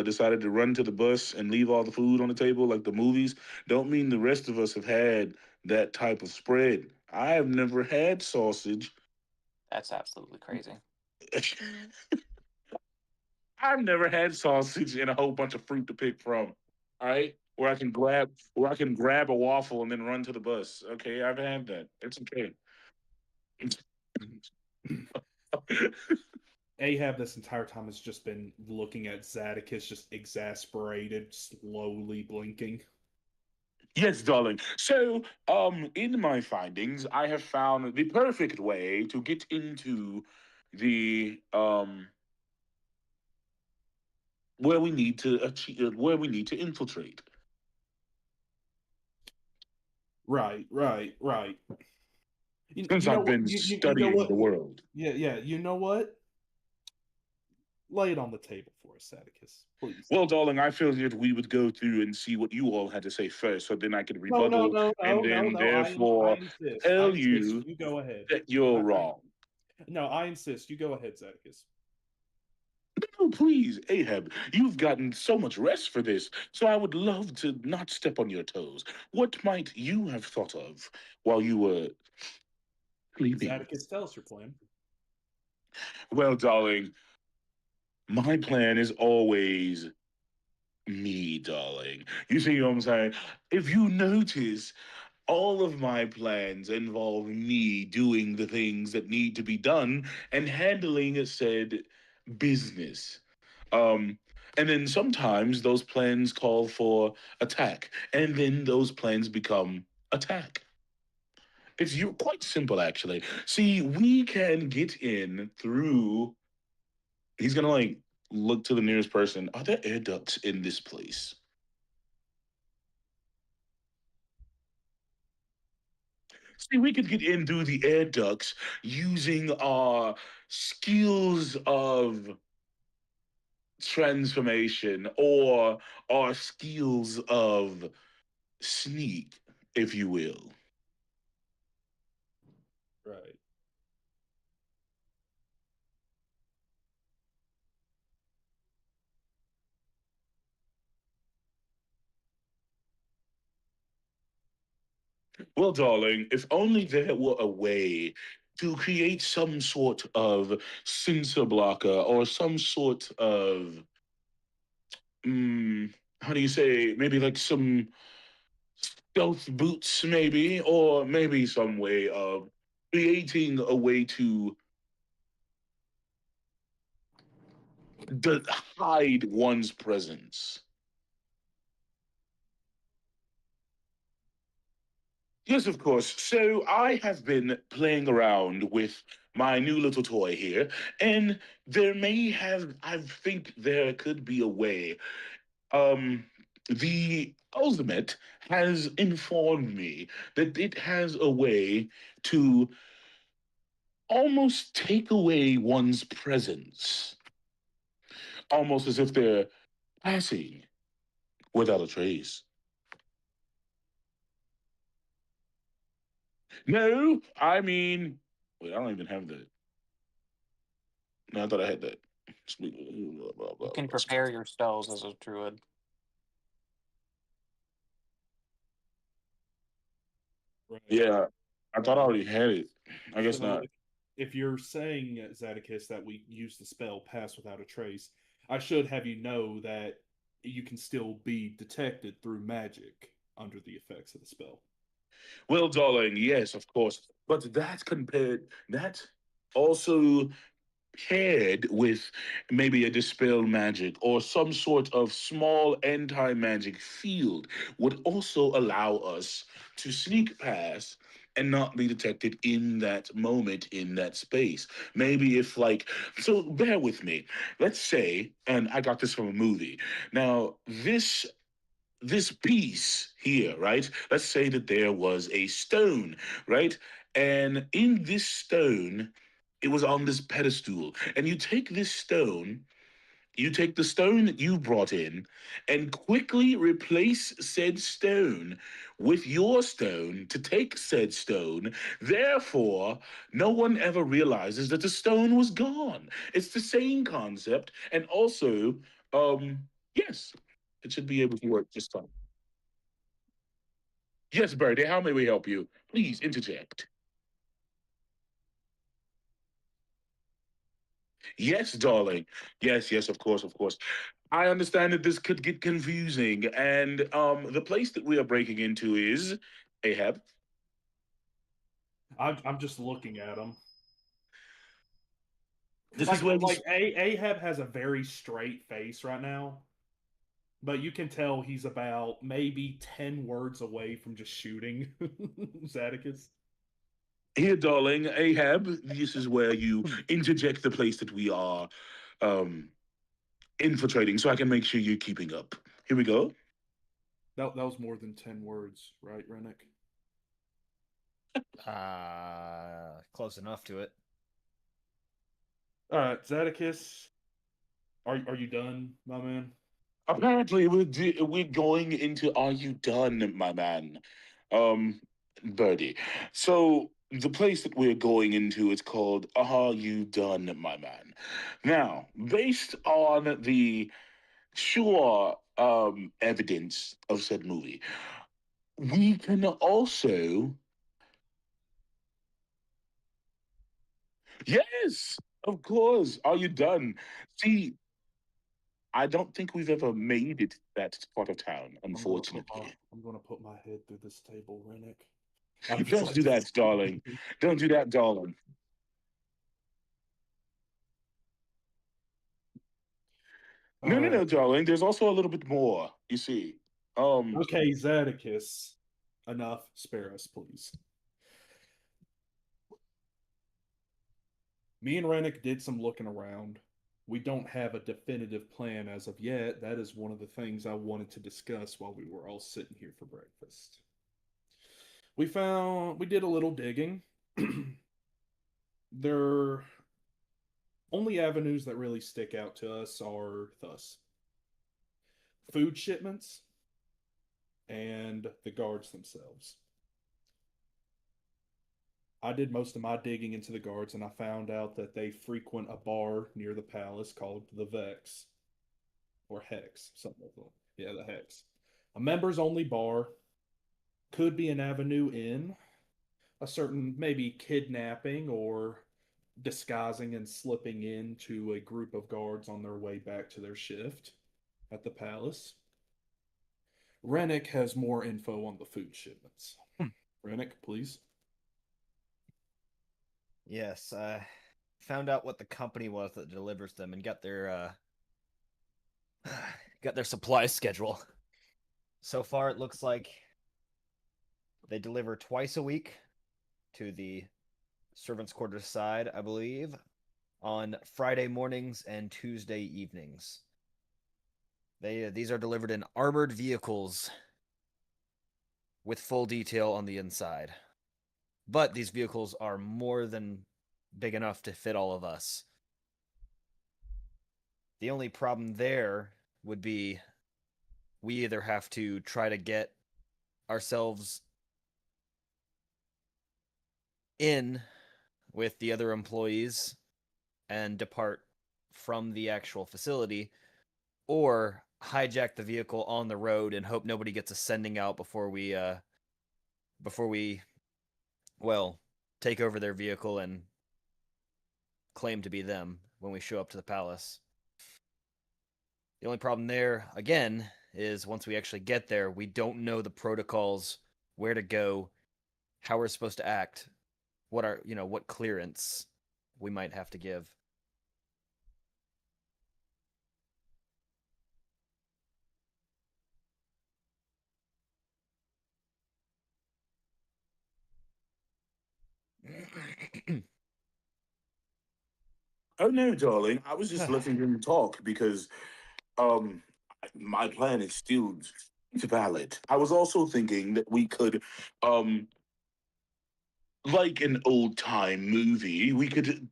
decided to run to the bus and leave all the food on the table like the movies, don't mean the rest of us have had that type of spread. I have never had sausage.
That's absolutely crazy.
I've never had sausage and a whole bunch of fruit to pick from. All right, where I can grab a waffle and then run to the bus. Okay, I've had that. It's okay.
Ahab this entire time has just been looking at Zedekus, just exasperated, slowly blinking.
Yes, darling. So, in my findings, I have found the perfect way to get into the where we need to infiltrate.
Right, right, right.
Since I've been studying the world.
Yeah. You know what? Lay it on the table for us, Zedekus, please.
Well, darling, I feel that we would go through and see what you all had to say first, so then I could
No,
rebuttal and then
no.
therefore
I insist. I
tell
insist.
you
You go ahead.
that you're wrong.
No, I insist. You go ahead, Zedekus.
No, please, Ahab, you've gotten so much rest for this, so I would love to not step on your toes. What might you have thought of while you were sleeping?
Zedekus, tell us your plan.
Well, darling, my plan is always me, darling. You see what I'm saying? If you notice, all of my plans involve me doing the things that need to be done and handling said business. Um, and then sometimes those plans call for attack, and then those plans become attack. It's quite simple, actually. See, we can get in through. He's gonna like look to the nearest person. Are there air ducts in this place? See, we could get in through the air ducts using our skills of transformation or our skills of sneak, if you will.
Right.
Well, darling, if only there were a way to create some sort of sensor blocker or some sort of, how do you say, maybe like some stealth boots, maybe, or maybe some way of creating a way to hide one's presence. Yes, of course. So I have been playing around with my new little toy here, and I think there could be a way. Um, the Ultimate has informed me that it has a way to almost take away one's presence, almost as if they're passing without a trace. No, I mean, wait, I don't even have that. No, I thought I had that.
You can prepare your spells as a druid.
Right.
Yeah, I thought I already had it. I guess
So
not.
if you're saying, Zadicus, that we use the spell Pass Without a Trace, I should have you know that you can still be detected through magic under the effects of the spell.
Well, darling, yes, of course. But that also paired with maybe a dispel magic or some sort of small anti-magic field would also allow us to sneak past and not be detected in that moment, in that space. Maybe if like, so bear with me. Let's say, and I got this from a movie. Now, this piece here, right? Let's say that there was a stone, right? And in this stone, it was on this pedestal. And you take this stone, you take the stone that you brought in, and quickly replace said stone with your stone to take said stone. Therefore, no one ever realizes that the stone was gone. It's the same concept. And also, yes, it should be able to work just fine. Yes, Birdie, how may we help you? Please interject. Yes, darling. Yes, yes, of course, of course. I understand that this could get confusing, and the place that we are breaking into is Ahab.
I'm just looking at him.
This is where
Ahab has a very straight face right now, but you can tell he's about maybe 10 words away from just shooting Zadicus.
here, darling, Ahab. This is where you interject the place that we are um infiltrating, so I can make sure you're keeping up. Here we go.
That was more than 10 words, right, Rennick?
Close enough to it.
All right, Zadicus, are you done, my man?
Apparently, we're going into Are You Done, my man? Um, Birdie. So the place that we're going into is called Are You Done, my man? Now, based on the sure evidence of said movie, we can also yes, of course. Are you done? See, I don't think we've ever made it that part of town, unfortunately.
I'm gonna put my head through this table, Rennick.
Don't do that, darling. Don't do that, darling. No, no, no, darling. There's also a little bit more. You see.
Okay, Zadicus. Enough. Spare us, please. Me and Rennick did some looking around. We don't have a definitive plan as of yet. That is one of the things I wanted to discuss while we were all sitting here for breakfast. We did a little digging. There only avenues that really stick out to us are thus food shipments and the guards themselves. I did most of my digging into the guards, and I found out that they frequent a bar near the palace called the Vex, or Hex, something like that. Yeah, the Hex. A members only bar. could be an avenue in a certain maybe kidnapping or disguising and slipping into a group of guards on their way back to their shift at the palace. Rennick has more info on the food shipments. Rennick, please.
Yes, I found out what the company was that delivers them and got their supply schedule. So far, it looks like they deliver twice a week to the servants' quarters side, I believe, on Friday mornings and Tuesday evenings. These are delivered in armored vehicles with full detail on the inside. But these vehicles are more than big enough to fit all of us. The only problem there would be we either have to try to get ourselves in with the other employees and depart from the actual facility, or hijack the vehicle on the road and hope nobody gets a sending out before we take over their vehicle and claim to be them when we show up to the palace. The only problem there, again, is once we actually get there, we don't know the protocols, where to go, how we're supposed to act, what clearance we might have to give.
Oh no, darling. I was just letting him talk because my plan is still valid. I was also thinking that we could like an old time movie, we could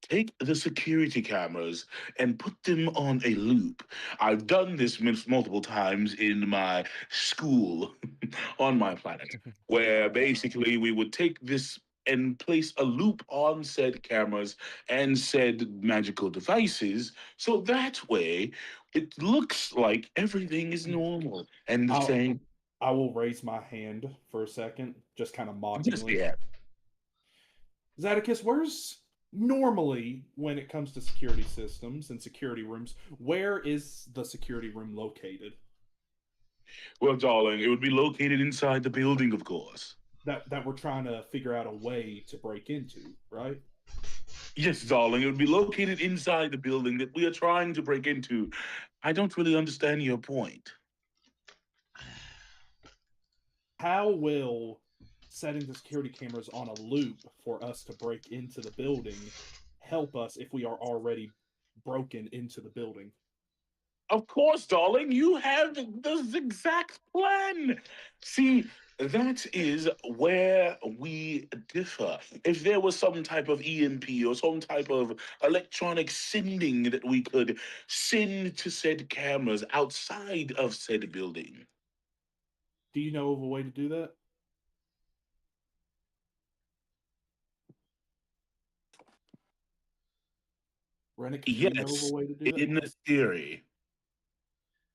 take the security cameras and put them on a loop. I've done this multiple times in my school on my planet, where basically we would take this and place a loop on said cameras and said magical devices, so that way it looks like everything is normal and the
I'll-
same.
I will raise my hand for a second, just kind of
Just
mockingly.
yeah.
Zaticus, where's normally when it comes to security systems and security rooms, where is the security room located?
Well, darling, it would be located inside the building, of course.
That we're trying to figure out a way to break into, right?
Yes, darling, it would be located inside the building that we are trying to break into. I don't really understand your point.
How will setting the security cameras on a loop for us to break into the building help us if we are already broken into the building?
Of course, darling, you have the exact plan. See, that is where we differ. If there was some type of EMP or some type of electronic sending that we could send to said cameras outside of said building.
Do you know of a way to do that? Rennick, do you know of a
Yes,
way to do that?
in theory.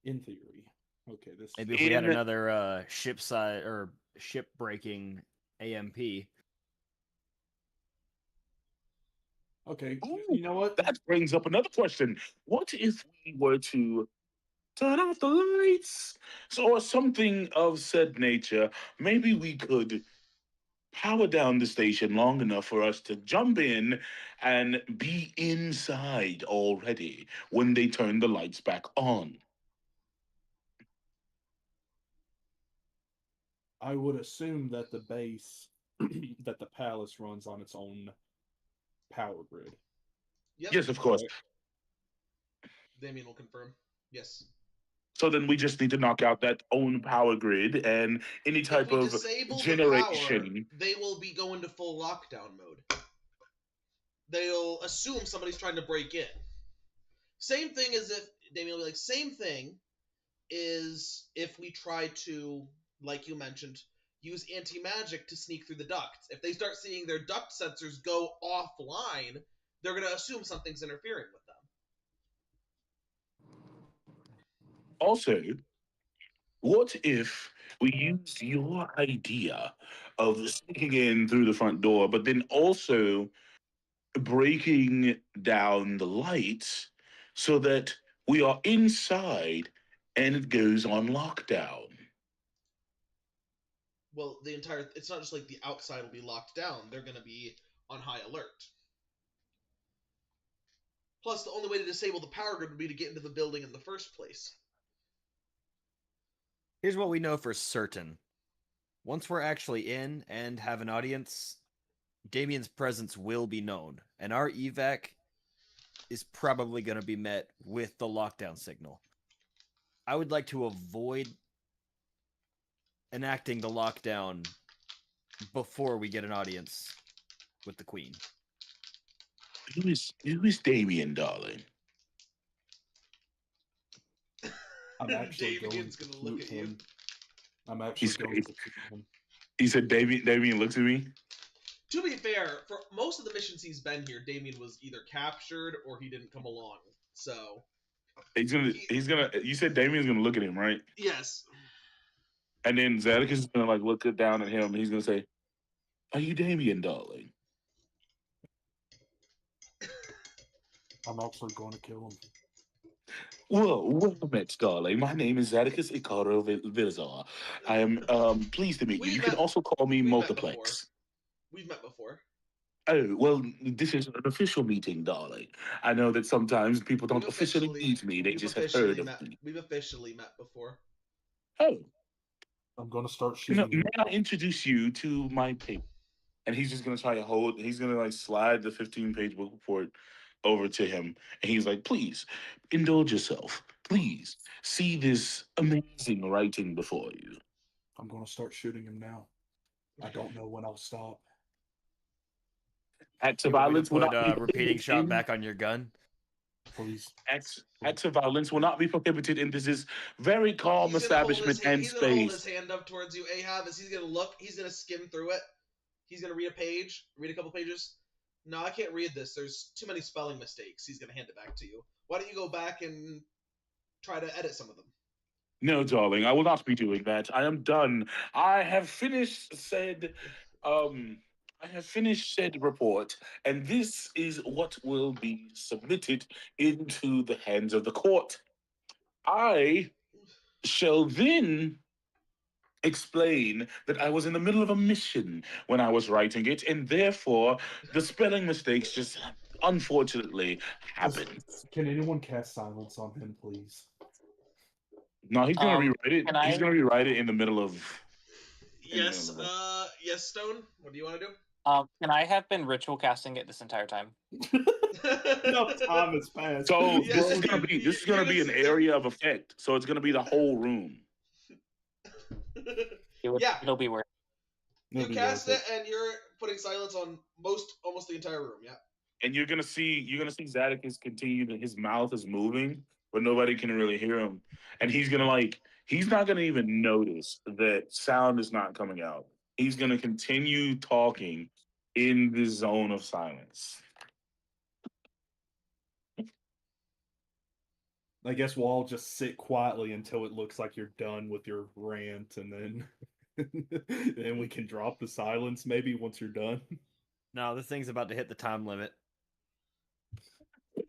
In theory. Okay, this
Maybe if we had
In-
another ship breaking AMP.
Okay,
Ooh,
you know what?
that brings up another question. What if we were to turn off the lights? So, or something of said nature. Maybe we could power down the station long enough for us to jump in and be inside already when they turn the lights back on.
I would assume that the base, that the palace runs on its own power grid.
Yep.
Yes, of course.
Damien will confirm. Yes.
So then we just need to knock out that own power grid and any type
If we
of
disable
generation.
the power, they will be going to full lockdown mode. They'll assume somebody's trying to break in. Same thing as if Damien will be like, same thing is if we try to, like you mentioned, use anti-magic to sneak through the ducts. If they start seeing their duct sensors go offline, they're going to assume something's interfering with them.
Also, what if we used your idea of sneaking in through the front door, but then also breaking down the lights so that we are inside and it goes on lockdown.
Well, it's not just like the outside will be locked down. They're going to be on high alert. Plus, the only way to disable the power grid would be to get into the building in the first place.
Here's what we know for certain. Once we're actually in and have an audience, Damien's presence will be known, and our evac is probably going to be met with the lockdown signal. I would like to avoid enacting the lockdown before we get an audience with the Queen.
Who is Damien, darling?
I'm actually
Damien's
going to
gonna look
shoot
at you.
him. I'm actually going to shoot him.
He said, Damien looks at me.
To be fair, for most of the missions he's been here, Damien was either captured or he didn't come along. So
You said Damien's gonna look at him, right?
yes.
And then Zadok is gonna like look down at him and he's gonna say, "Are you Damien, darling?"
I'm actually going to kill him.
Well met, darling. My name is Zadicus Icaro Vilzar. I am pleased to meet you. You can also call me Multiplex.
We've met before.
Oh, well, this is an official meeting, darling. I know that sometimes people don't officially meet me, they just have heard of me.
We've officially met before.
Oh.
I'm going to start shooting.
May I introduce you to my paper? And he's just going to he's going to like slide the 15-page book report over to him. And he's like, please, indulge yourself. Please, see this amazing writing before you.
I'm going to start shooting him now. I don't know when I'll stop.
Acts of violence will not be
repeating shot back on your gun.
Please.
Acts of violence will not be prohibited in this very calm establishment and
he's gonna hold
space.
his hand up towards you, Ahab, as he's gonna look. He's gonna skim through it. He's gonna read a couple pages. No, I can't read this. There's too many spelling mistakes. He's gonna hand it back to you. Why don't you go back and try to edit some of them?
No, darling, I will not be doing that. I am done. I have finished said report, and this is what will be submitted into the hands of the court. I shall then explain that I was in the middle of a mission when I was writing it, and therefore the spelling mistakes just unfortunately happened.
Can anyone cast silence on him, please?
No, he's gonna rewrite it. He's gonna rewrite it in the middle of.
Yes, yes, Stone. What do you want to do?
Can I have been ritual casting it this entire time?
Enough time has passed.
So this is gonna be an area of effect. So it's gonna be the whole room.
It'll be worth.
You cast it, and you're putting silence on almost the entire room. Yeah.
And you're gonna see Zadok is continuing. His mouth is moving, but nobody can really hear him. And he's not gonna even notice that sound is not coming out. He's gonna continue talking in the zone of silence.
I guess we'll all just sit quietly until it looks like you're done with your rant, and then we can drop the silence maybe once you're done.
No, this thing's about to hit the time limit.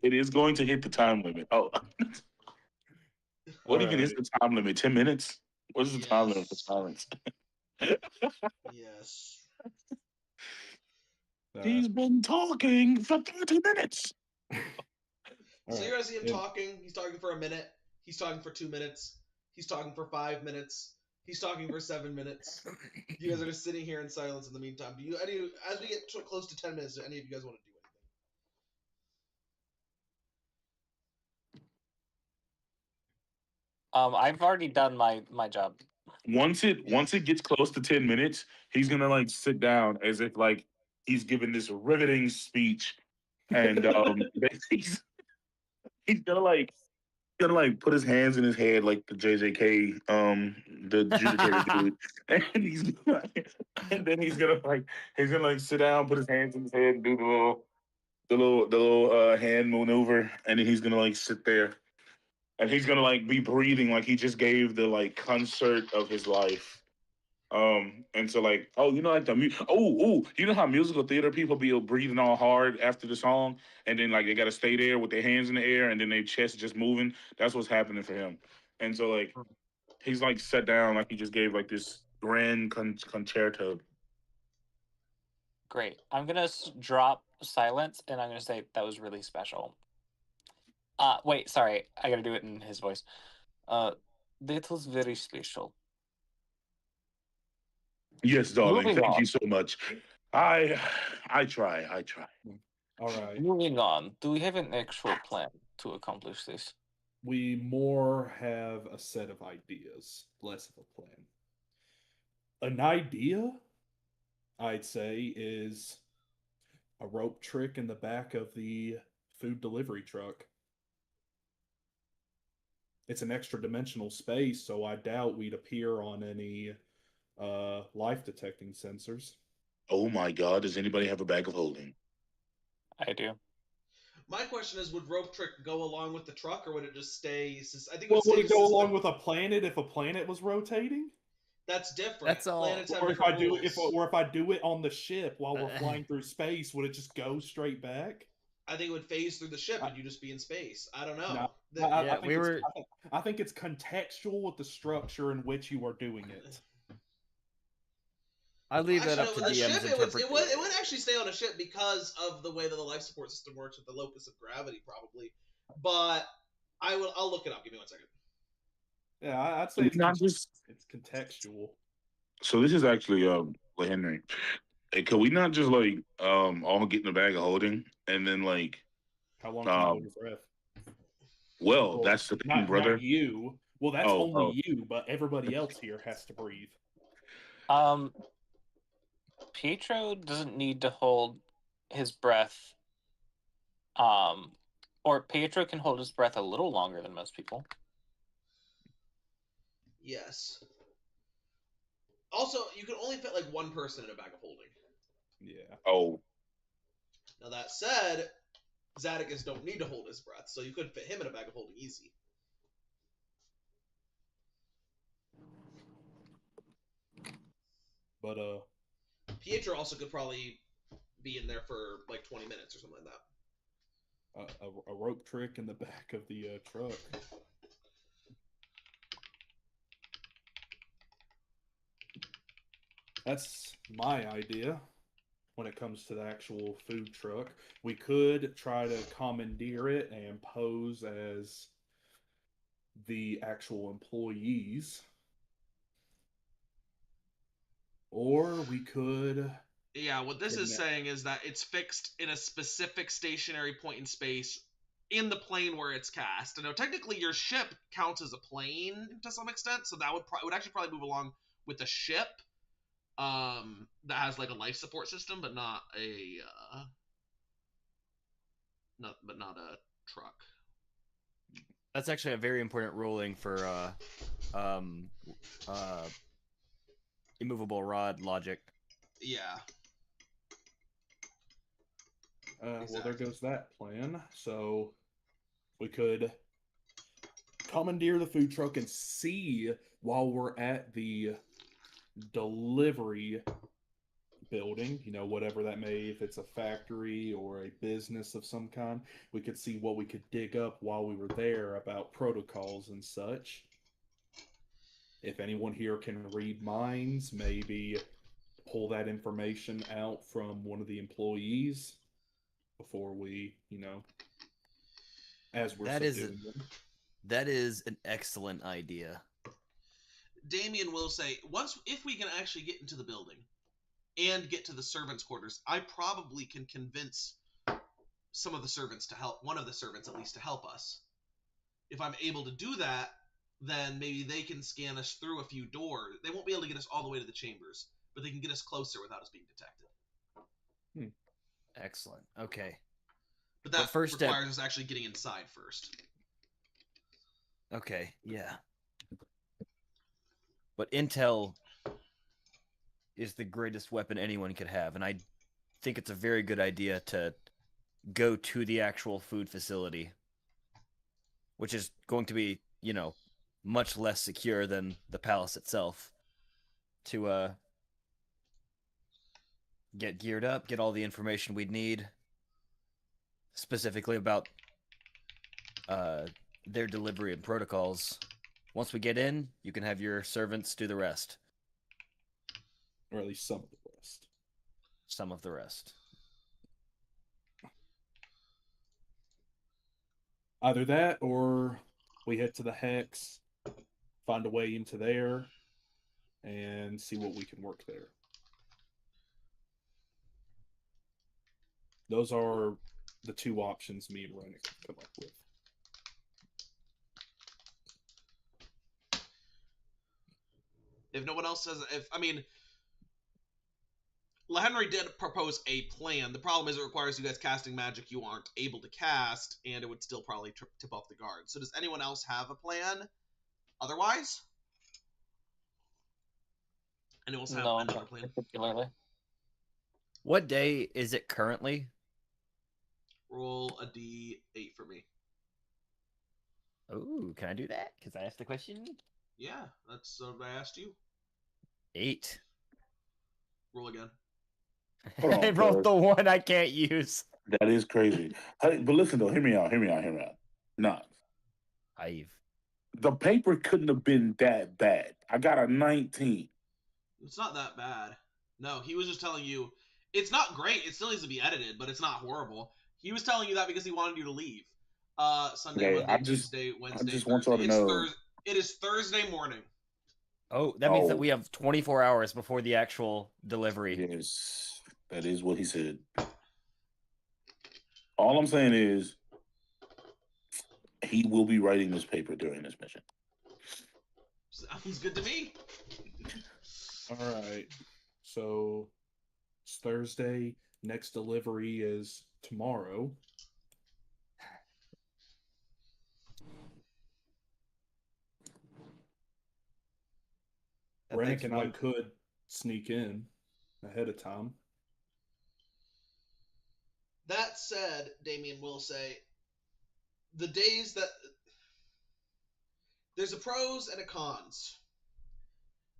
It is going to hit the time limit. Oh. What even is the time limit? 10 minutes? What is the time limit for silence?
Yes.
He's been talking for 30 minutes.
So you're gonna see him talking. He's talking for a minute. He's talking for 2 minutes. He's talking for 5 minutes. He's talking for 7 minutes. You guys are just sitting here in silence in the meantime. As we get close to 10 minutes, do any of you guys want to do anything?
I've already done my job.
Once it gets close to 10 minutes, he's gonna like sit down as if like he's giving this riveting speech, and he's gonna put his hands in his head like the JJK, the adjudicator dude, and then he's gonna sit down, put his hands in his head, and do the little hand maneuver, and then he's gonna like sit there, and he's gonna like be breathing like he just gave the like concert of his life. And so like, oh, you know, like you know how musical theater people be breathing all hard after the song, and then like they gotta stay there with their hands in the air, and then their chest just moving. That's what's happening for him. And so like, he's like set down like he just gave like this grand concerto.
Great. I'm gonna drop silence, and I'm gonna say that was really special. Wait, sorry, I gotta do it in his voice. That was very special.
Yes, darling.
Moving
Thank
on.
you so much. I try.
All right.
Moving on. Do we have an actual plan to accomplish this?
We more have a set of ideas, less of a plan. An idea, I'd say, is a rope trick in the back of the food delivery truck. It's an extra dimensional space, so I doubt we'd appear on any life detecting sensors.
Oh my God! Does anybody have a bag of holding?
I do.
My question is, would Rope Trick go along with the truck, or would it just stay? I think.
Well, would it go
consistent.
along with a planet if a planet was rotating?
That's different.
That's all.
Planets have
Or if I
different
do,
rules.
if I do it on the ship while we're flying through space, would it just go straight back?
I think it would phase through the ship, and you just be in space. I don't know.
No,
The-
I think it's contextual with the structure in which you are doing it.
I leave that up
Actually,
to
the
DM's
ship,
interpretation.
it would actually stay on a ship because of the way that the life support system works with the locus of gravity, probably. But I'll look it up. Give me 1 second.
Yeah, I'd say it's contextual.
So this is actually Henry. Hey, could we not just like all get in a bag of holding and then like
How long can you hold your breath?
Well, that's the thing, brother.
Not you. Well, that's
Oh,
only you, but everybody else here has to breathe.
Pietro doesn't need to hold his breath. Or Pietro can hold his breath a little longer than most people.
Yes. Also, you can only fit like one person in a bag of holding.
Yeah.
Oh,
Now that said, Zadicus don't need to hold his breath, so you could fit him in a bag of holding easy.
But
Pietro also could probably be in there for like 20 minutes or something like that.
a rope trick in the back of the truck. That's my idea when it comes to the actual food truck. We could try to commandeer it and pose as the actual employees. Or we could...
Yeah, what this is saying is that it's fixed in a specific stationary point in space in the plane where it's cast. Now, technically, your ship counts as a plane to some extent, so that would actually probably move along with the ship that has like a life support system, but not a not a truck.
That's actually a very important ruling for immovable rod logic.
Yeah.
Well, there goes that plan. So we could commandeer the food truck and see while we're at the delivery building, you know, whatever that may, if it's a factory or a business of some kind, we could see what we could dig up while we were there about protocols and such. If anyone here can read minds, maybe pull that information out from one of the employees before we, you know, as we're subduing them.
That is an excellent idea.
Damien will say, if we can actually get into the building and get to the servants' quarters, I probably can convince some of the servants to help, one of the servants at least, to help us. If I'm able to do that, then maybe they can scan us through a few doors. They won't be able to get us all the way to the chambers, but they can get us closer without us being detected.
Excellent. Okay.
But that
first
requires us actually getting inside first.
Okay, yeah. But intel is the greatest weapon anyone could have, and I think it's a very good idea to go to the actual food facility. which is going to be, much less secure than the palace itself, to get geared up, get all the information we'd need, specifically about their delivery and protocols. Once we get in, you can have your servants do the rest.
Or at least some of the rest.
Some of the rest.
Either that, or we head to the Hex, find a way into there, and see what we can work there. Those are the two options me and Ronan can come up with.
If no one else says, LaHenry did propose a plan. The problem is it requires you guys casting magic you aren't able to cast, and it would still probably tip off the guard. So does anyone else have a plan otherwise? Anyone else have
No,
another
not
plan?
particularly.
What day is it currently?
Roll a d8 for me.
Oh, can I do that? Because I asked the question.
Yeah, that's what I asked you.
8.
Roll again.
Hold on,
I rolled
Chris.
the one I can't use.
That is crazy. Hey, but listen though, hear me out. Nah, the paper couldn't have been that bad. I got a 19.
It's not that bad. No, he was just telling you it's not great. It still needs to be edited, but it's not horrible. He was telling you that because he wanted you to leave. Sunday,
Okay,
Monday, Tuesday, Wednesday,
just
Thursday.
want y'all to know.
It is Thursday morning.
Oh, that means that
Oh.
we have 24 hours before the actual delivery.
Yes, that is what he said. All I'm saying is he will be writing this paper during this mission.
Sounds good to me.
All right. So it's Thursday. Next delivery is tomorrow. Rennick and I could sneak in ahead of time.
That said, Damien will say, the days that... There's a pros and a cons.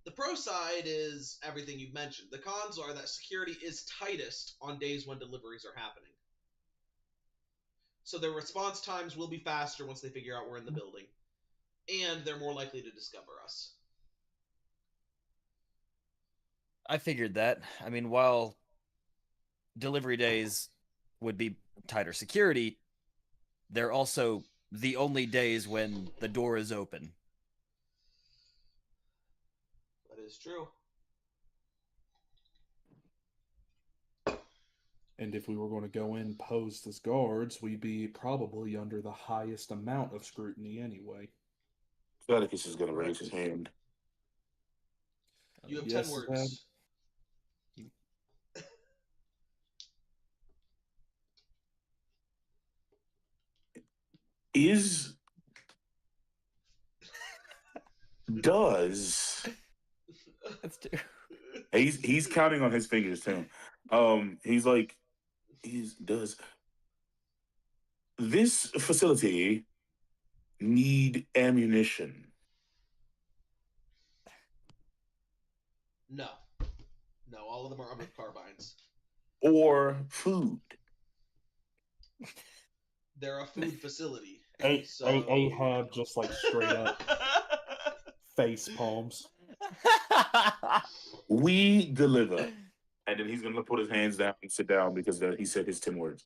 The pro side is everything you've mentioned. The cons are that security is tightest on days when deliveries are happening. So their response times will be faster once they figure out we're in the building. And they're more likely to discover us.
I figured that. I mean, while delivery days would be tighter security, they're also the only days when the door is open.
That is true.
And if we were going to go in posed as guards, we'd be probably under the highest amount of scrutiny anyway.
Atticus is going to raise his hand.
You have
Yes,
10 words.
Does
That's too.
he's counting on his fingers too. Does this facility need ammunition?
No. No, all of them are armored carbines.
Or food?
They're a food facility.
Ahab just like straight up face palms.
We deliver. And then he's going to put his hands down and sit down because he said his 10 words.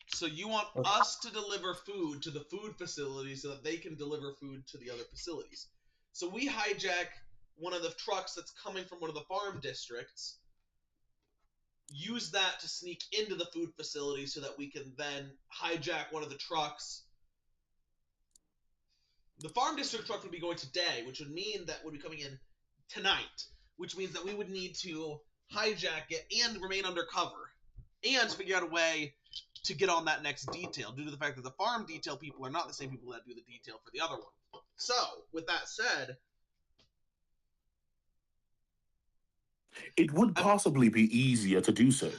So you want us to deliver food to the food facility so that they can deliver food to the other facilities. So we hijack one of the trucks that's coming from one of the farm districts, use that to sneak into the food facility so that we can then hijack one of the trucks. The farm district truck would be going today, which would mean that would be coming in tonight, which means that we would need to hijack it and remain undercover and figure out a way to get on that next detail due to the fact that the farm detail people are not the same people that do the detail for the other one. So, with that said,
it would possibly be easier to do so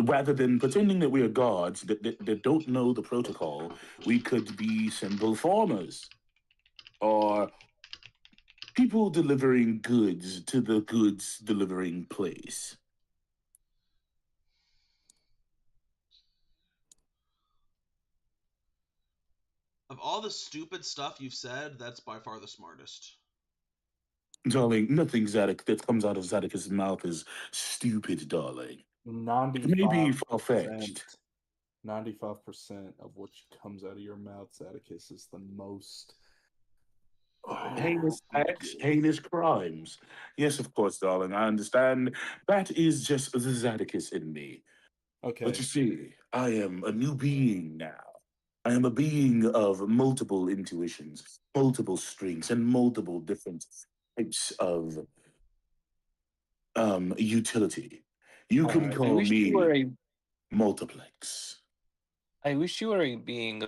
rather than pretending that we are guards that don't know the protocol, we could be simple farmers or people delivering goods to the goods delivering place.
Of all the stupid stuff you've said, that's by far the smartest.
Darling, nothing that comes out of Zadok's mouth is stupid, darling.
95%,
far-fetched.
95% of what comes out of your mouth, Zadokis, is the most
Heinous acts, heinous crimes. Yes, of course, darling. I understand. That is just the Zadokis in me.
Okay.
But you see, I am a new being now. I am a being of multiple intuitions, multiple strengths, and multiple different types of utility. You can
I
call
wish
me
you were a
multiplex.
I wish you were a being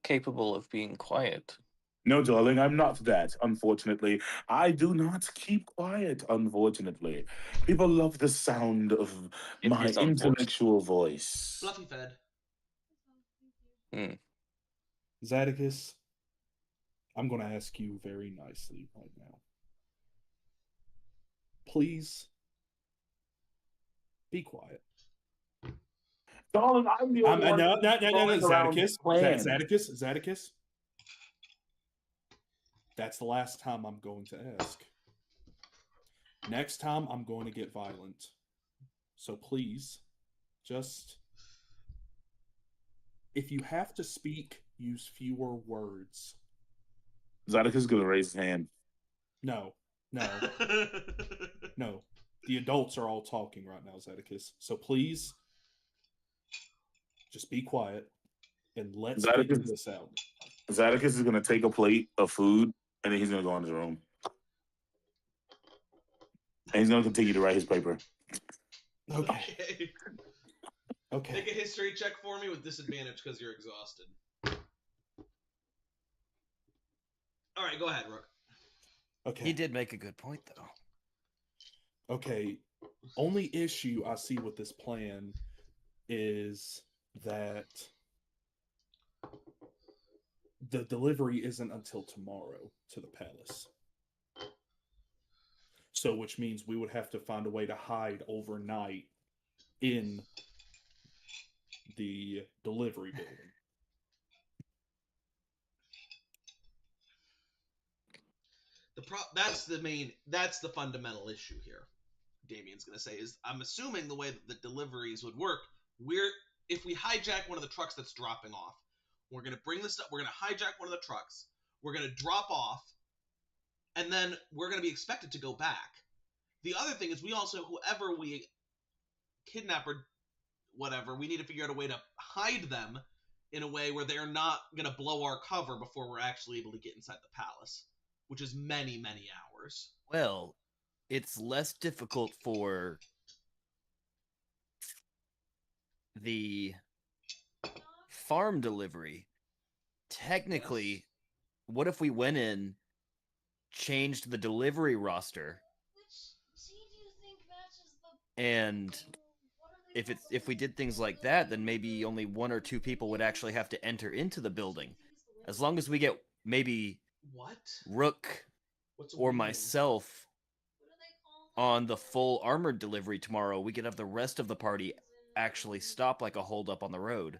capable of being quiet.
No, darling, I'm not that, unfortunately. I do not keep quiet, unfortunately. People love the sound of
It
my
is unfortunate.
intellectual voice.
Fluffy fed.
Zadokis, I'm going to ask you very nicely right now. Please be quiet.
Darling, I'm the only one.
No,
going around
Zadokis. Zadokis. That's the last time I'm going to ask. Next time, I'm going to get violent. So please, just... if you have to speak, use fewer words.
Zadokis is going to raise his hand.
No. No. The adults are all talking right now, Zadokis. So please, just be quiet and let's figure this out.
Zadokis is going to take a plate of food and then he's going to go in his room. And he's going to continue to write his paper.
Okay.
Make a history check for me with disadvantage because you're exhausted. All right, go ahead, Rook.
Okay.
He did make a good point, though.
Okay. Only issue I see with this plan is that the delivery isn't until tomorrow to the palace. So, which means we would have to find a way to hide overnight in the delivery building.
That's the fundamental issue here. Damien's gonna say is, I'm assuming the way that the deliveries would work, if we hijack one of the trucks that's dropping off, we're gonna bring this up. We're gonna hijack one of the trucks. We're gonna drop off, and then we're gonna be expected to go back. The other thing is, whoever we kidnap or whatever, we need to figure out a way to hide them in a way where they're not gonna blow our cover before we're actually able to get inside the palace, which is many, many hours.
Well, it's less difficult for the farm delivery. Technically, what if we went in, changed the delivery roster, and if we did things like that, then maybe only one or two people would actually have to enter into the building. As long as we get maybe Rook or myself on the full armored delivery tomorrow, we could have the rest of the party actually stop like a holdup on the road.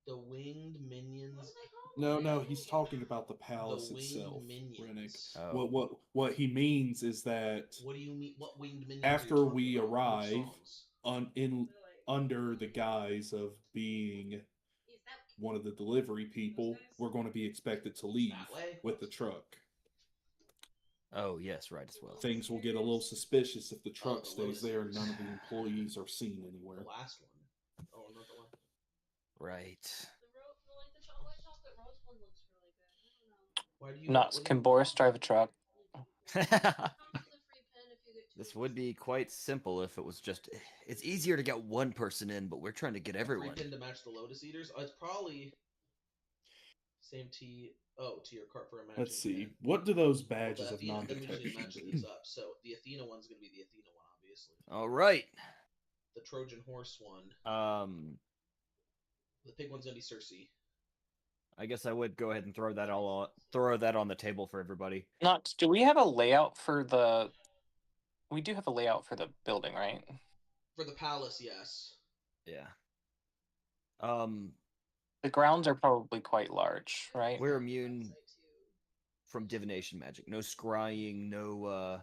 The winged minions.
No, he's talking about the palace itself, Rennick.
Oh.
What he means is that
what do you mean? What winged minions?
After we arrive under the guise of being one of the delivery people, we're going to be expected to leave with the truck.
Oh, yes, right as well.
Things will get a little suspicious if the truck stays there and none of the employees are seen anywhere.
The last one. Oh, not the one.
Right.
Nuts. Can Boris drive a truck?
This would be quite simple if it was just... It's easier to get one person in, but we're trying to get everyone.
Free pin to match the Lotus Eaters? Oh, it's probably... Same T... Oh, to your cart for a match.
Let's see. What do those badges of non-detection
match
do?
these up. So the Athena one's going to be the Athena one, obviously.
All right.
The Trojan horse one. The pig one's gonna be Cersei.
I guess I would go ahead and throw that on the table for everybody.
Not. Do we have a layout for the? We do have a layout for the building, right?
For the palace, yes.
Yeah.
The grounds are probably quite large, right?
We're immune from divination magic. No scrying, no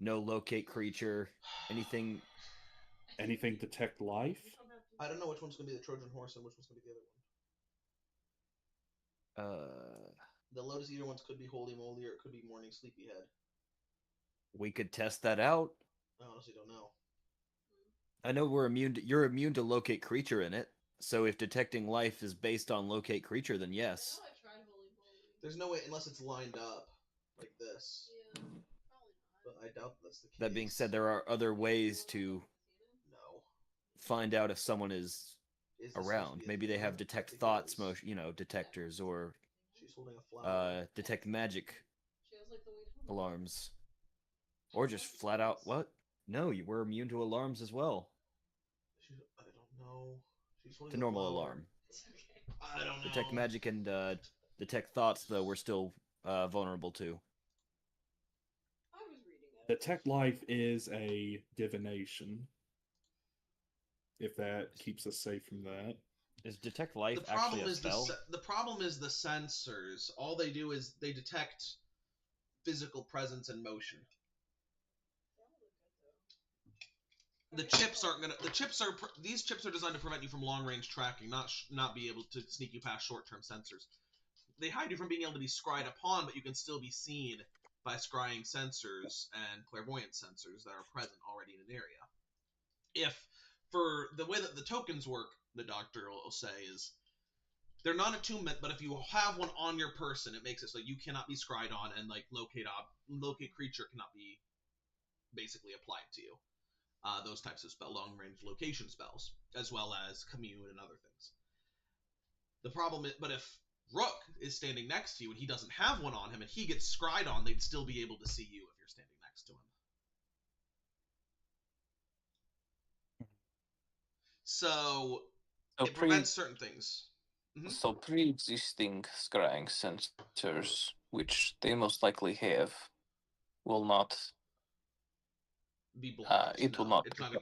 locate creature, anything.
Anything detect life?
I don't know which one's gonna be the Trojan horse and which one's gonna be the other one. The Lotus Eater ones could be Holy Moly or it could be Morning Sleepyhead.
We could test that out.
I honestly don't know.
I know you're immune to locate creature in it. So if detecting life is based on locate creature, then yes.
There's no way unless it's lined up like this. But I doubt that's the case.
That being said, there are other ways to
No.
find out if someone is
Is this
around.
supposed to be
Maybe
a
they have
thing?
detect
I think it
thoughts,
is.
detectors, or
She's holding a flower.
detect magic alarms, or just flat out what? No, you were immune to alarms as well.
I don't know. She's holding
The
a
normal
flower.
alarm.
I don't know.
Detect magic and detect thoughts, though, we're still vulnerable to.
Detect life is a divination. If that keeps us safe from that.
Is detect life
The problem
actually a
is
spell?
the problem is the sensors. All they do is they detect physical presence and motion. The chips aren't gonna. These chips are designed to prevent you from long range tracking, not be able to sneak you past short term sensors. They hide you from being able to be scryed upon, but you can still be seen by scrying sensors and clairvoyant sensors that are present already in an area. If for the way that the tokens work, the doctor will say is they're not attunement, but if you have one on your person, it makes it so you cannot be scryed on, and like locate creature cannot be basically applied to you. Those types of long-range location spells, as well as commune and other things. The problem is, but if Rook is standing next to you and he doesn't have one on him and he gets scryed on, they'd still be able to see you if you're standing next to him. So it prevents certain things. Mm-hmm.
So pre-existing scrying sensors, which they most likely have, will not
be blocked.
It
No,
will not.
It's not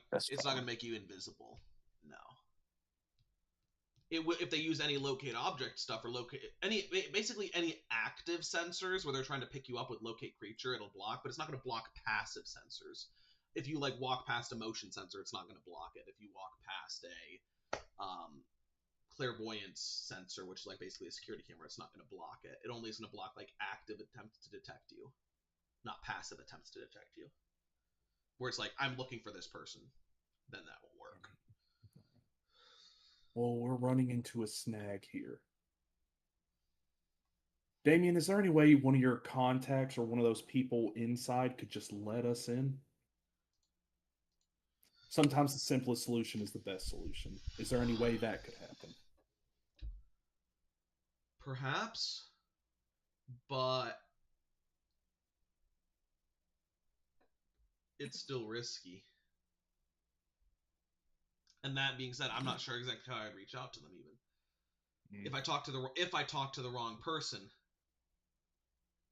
going to make you invisible. No. If they use any locate object stuff or basically any active sensors where they're trying to pick you up with locate creature, it'll block, but it's not going to block passive sensors. If you like walk past a motion sensor, it's not going to block it. If you walk past a clairvoyance sensor, which is like basically a security camera, it's not going to block it. It only is going to block like active attempts to detect you, not passive attempts to detect you. Where it's like, I'm looking for this person, then that won't work.
Well, we're running into a snag here. Damien, is there any way one of your contacts or one of those people inside could just let us in? Sometimes the simplest solution is the best solution. Is there any way that could happen?
Perhaps, but it's still risky. And that being said, I'm not sure exactly how I'd reach out to them even. If I talk to the wrong person.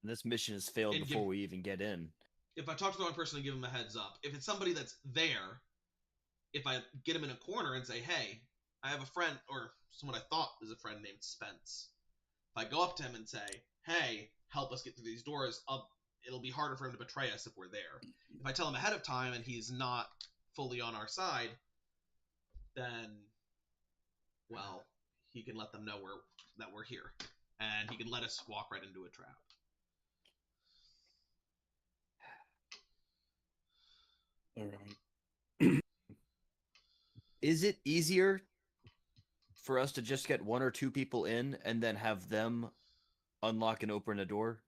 And this mission has failed before we even get in.
If I talk to the wrong person and give them a heads up, if it's somebody that's there, if I get them in a corner and say, "Hey, I have a friend," or someone I thought was a friend named Spence. If I go up to him and say, "Hey, help us get through these doors," it'll be harder for him to betray us if we're there. If I tell him ahead of time and he's not fully on our side, then, well, he can let them know that we're here, and he can let us walk right into a trap.
All right.
Is it easier for us to just get one or two people in and then have them unlock and open a door?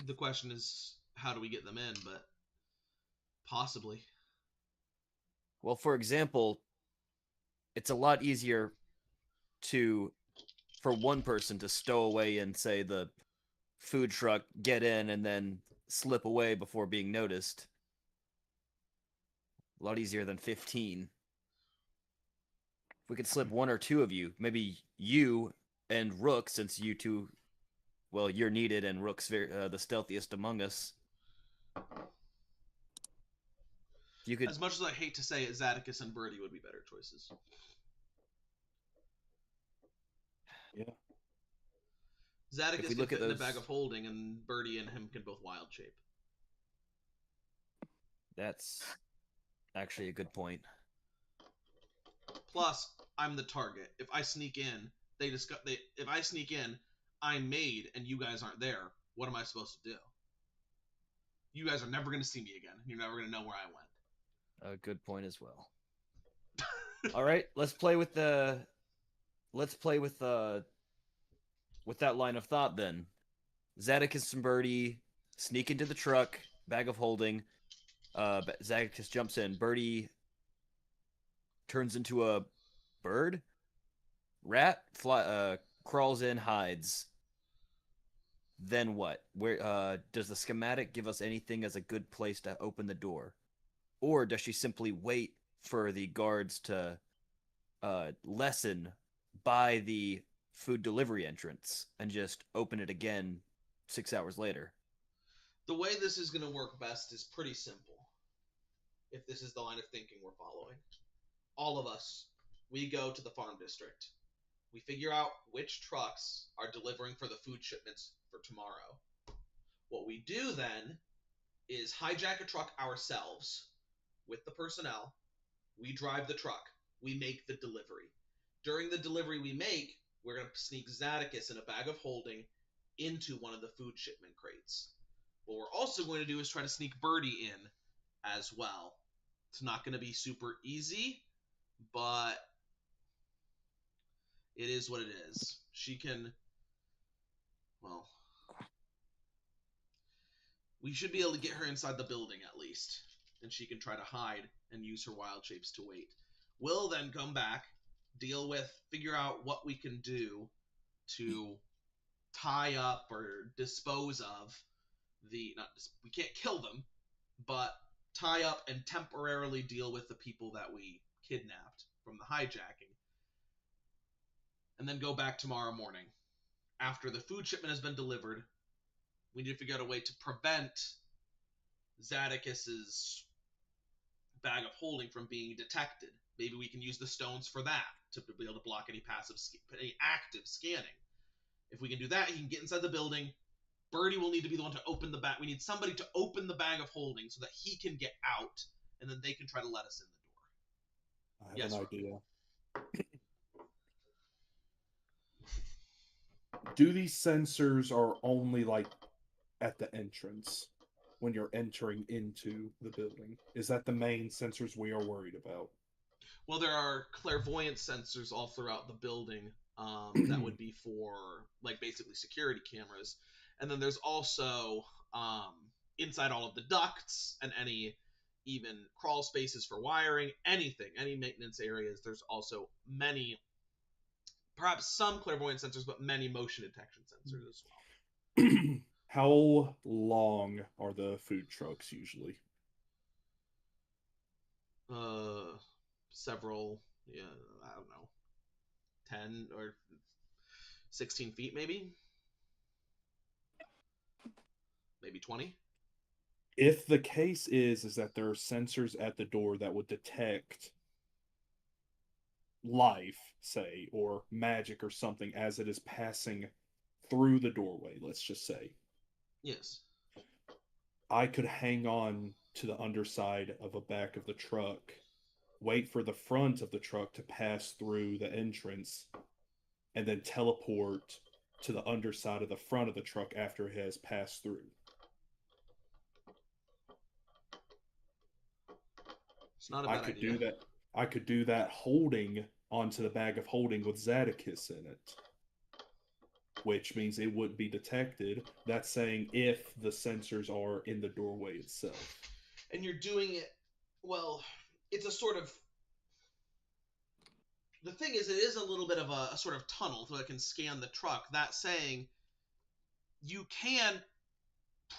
The question is, how do we get them in? But possibly.
Well, for example, it's a lot easier for one person to stow away in, say, the food truck, get in, and then slip away before being noticed. A lot easier than 15. If we could slip one or two of you, maybe you and Rook, since you two, well, you're needed and Rook's the stealthiest among us. You could.
As much as I hate to say it, Zadicus and Birdie would be better choices.
Yeah.
Zadicus can
look
fit
at
in a
those-
bag of holding, and Birdie and him can both wild shape.
That's actually a good point.
Plus, I'm the target. If I sneak in, if I sneak in, I'm made, and you guys aren't there. What am I supposed to do? You guys are never going to see me again. You're never going to know where I went.
A good point as well. All right, let's play with that line of thought then. Zadicus and Birdie sneak into the truck, bag of holding. Zadicus jumps in. Birdie turns into a bird. Rat crawls in, hides. Then what? Where does the schematic give us anything as a good place to open the door? Or does she simply wait for the guards to lessen by the food delivery entrance and just open it again 6 hours later?
The way this is going to work best is pretty simple. If this is the line of thinking we're following. All of us, we go to the farm district. We figure out which trucks are delivering for the food shipments for tomorrow. What we do then is hijack a truck ourselves with the personnel. We drive the truck. We make the delivery. During the delivery we make, we're going to sneak Zadicus in a bag of holding into one of the food shipment crates. What we're also going to do is try to sneak Birdie in as well. It's not going to be super easy, but it is what it is. She can, well, we should be able to get her inside the building at least, and she can try to hide and use her wild shapes to wait. We'll then come back, figure out what we can do to tie up or dispose of we can't kill them, but tie up and temporarily deal with the people that we kidnapped from the hijacking. And then go back tomorrow morning. After the food shipment has been delivered, we need to figure out a way to prevent Zadicus's bag of holding from being detected. Maybe we can use the stones for that, to be able to block any active scanning. If we can do that, he can get inside the building. Birdie will need to be the one to open the bag. We need somebody to open the bag of holding so that he can get out, and then they can try to let us in the door.
I have an idea. Do these sensors are only like at the entrance when you're entering into the building? Is that the main sensors we are worried about?
Well, there are clairvoyant sensors all throughout the building that would be for like basically security cameras. And then there's also inside all of the ducts and any even crawl spaces for wiring, any maintenance areas. There's also many, perhaps some clairvoyant sensors, but many motion detection sensors as well.
How long are the food trucks usually?
Several, I don't know, 10 or 16 feet maybe 20.
If the case is that there are sensors at the door that would detect life, say, or magic or something as it is passing through the doorway, let's just say.
Yes.
I could hang on to the underside of a back of the truck, wait for the front of the truck to pass through the entrance, and then teleport to the underside of the front of the truck after it has passed through.
It's not a bad idea.
I could do that holding onto the bag of holding with Zadicus in it, which means it wouldn't be detected. That's saying if the sensors are in the doorway itself.
And you're doing it, well, it's a sort of, the thing is, it is a little bit of a sort of tunnel so it can scan the truck. That saying, you can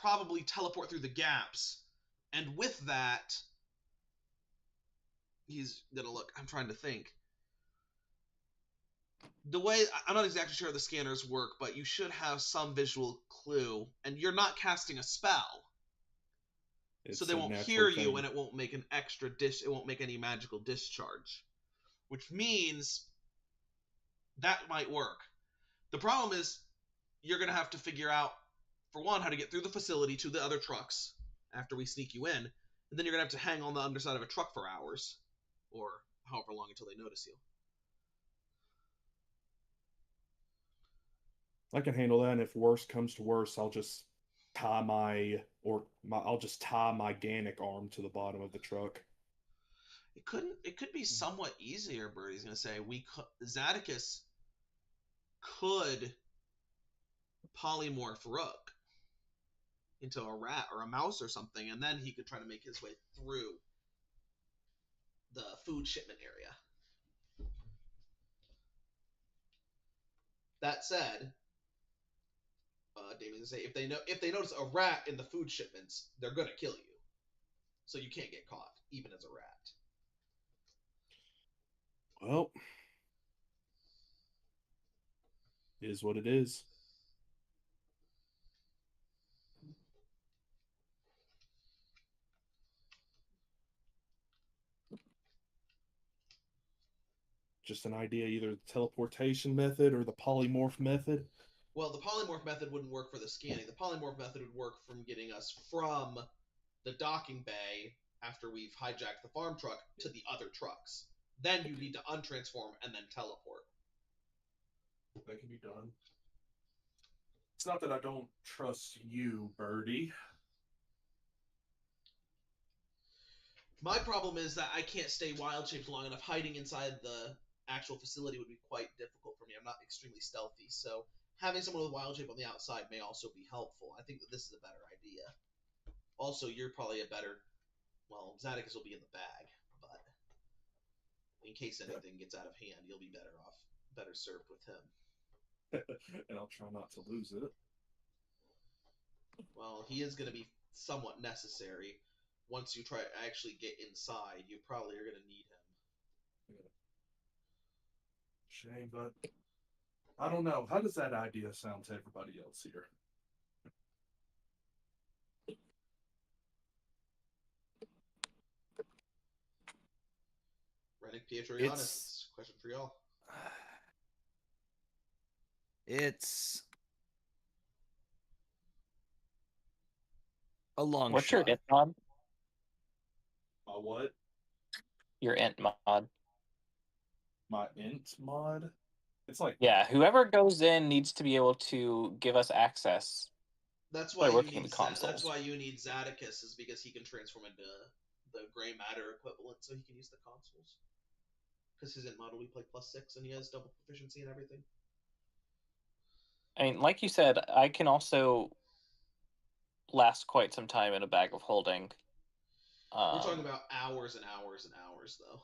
probably teleport through the gaps, and with that, he's gonna look. I'm trying to think. The way I'm not exactly sure how the scanners work, but you should have some visual clue, and you're not casting a spell,
It's
so they
a
won't
natural
hear you,
thing.
and it won't make an extra it won't make any magical discharge, which means that might work. The problem is you're gonna have to figure out, for one, how to get through the facility to the other trucks after we sneak you in, and then you're gonna have to hang on the underside of a truck for hours, or however long until they notice you.
I can handle that, and if worse comes to worse, I'll just tie my Ganic arm to the bottom of the truck.
It could be somewhat easier. Birdie's gonna say Zadicus could polymorph Rook into a rat or a mouse or something, and then he could try to make his way through the food shipment area. That said, Damien's gonna say if they notice a rat in the food shipments, they're gonna kill you. So you can't get caught, even as a rat.
Well, is what it is. Just an idea, either the teleportation method or the polymorph method.
Well, the polymorph method wouldn't work for the scanning. The polymorph method would work from getting us from the docking bay after we've hijacked the farm truck to the other trucks. Then you need to untransform and then teleport.
That can be done. It's not that I don't trust you, Birdie.
My problem is that I can't stay wild shaped long enough. Hiding inside the actual facility would be quite difficult for me. I'm not extremely stealthy, so having someone with wild shape on the outside may also be helpful. I think that this is a better idea. Also, you're probably a better... Well, Zadicus will be in the bag, but in case anything gets out of hand, you'll be better served with him.
And I'll try not to lose it.
Well, he is going to be somewhat necessary. Once you try to actually get inside, you probably are going to need him.
Shame, but I don't know. How does that idea sound to everybody else here?
Rennick, Pietro, Giannis, question for y'all.
It's a long
What's
shot.
your int mod?
My what?
Your int mod.
My int mod? It's like...
Yeah, whoever goes in needs to be able to give us access.
That's why
By
you
working
need
the consoles.
That's why you need Zadicus, is because he can transform into the gray matter equivalent, so he can use the consoles. Because his int mod will be like +6, and he has double proficiency and everything.
I mean, like you said, I can also last quite some time in a bag of holding.
We're talking about hours and hours and hours, though.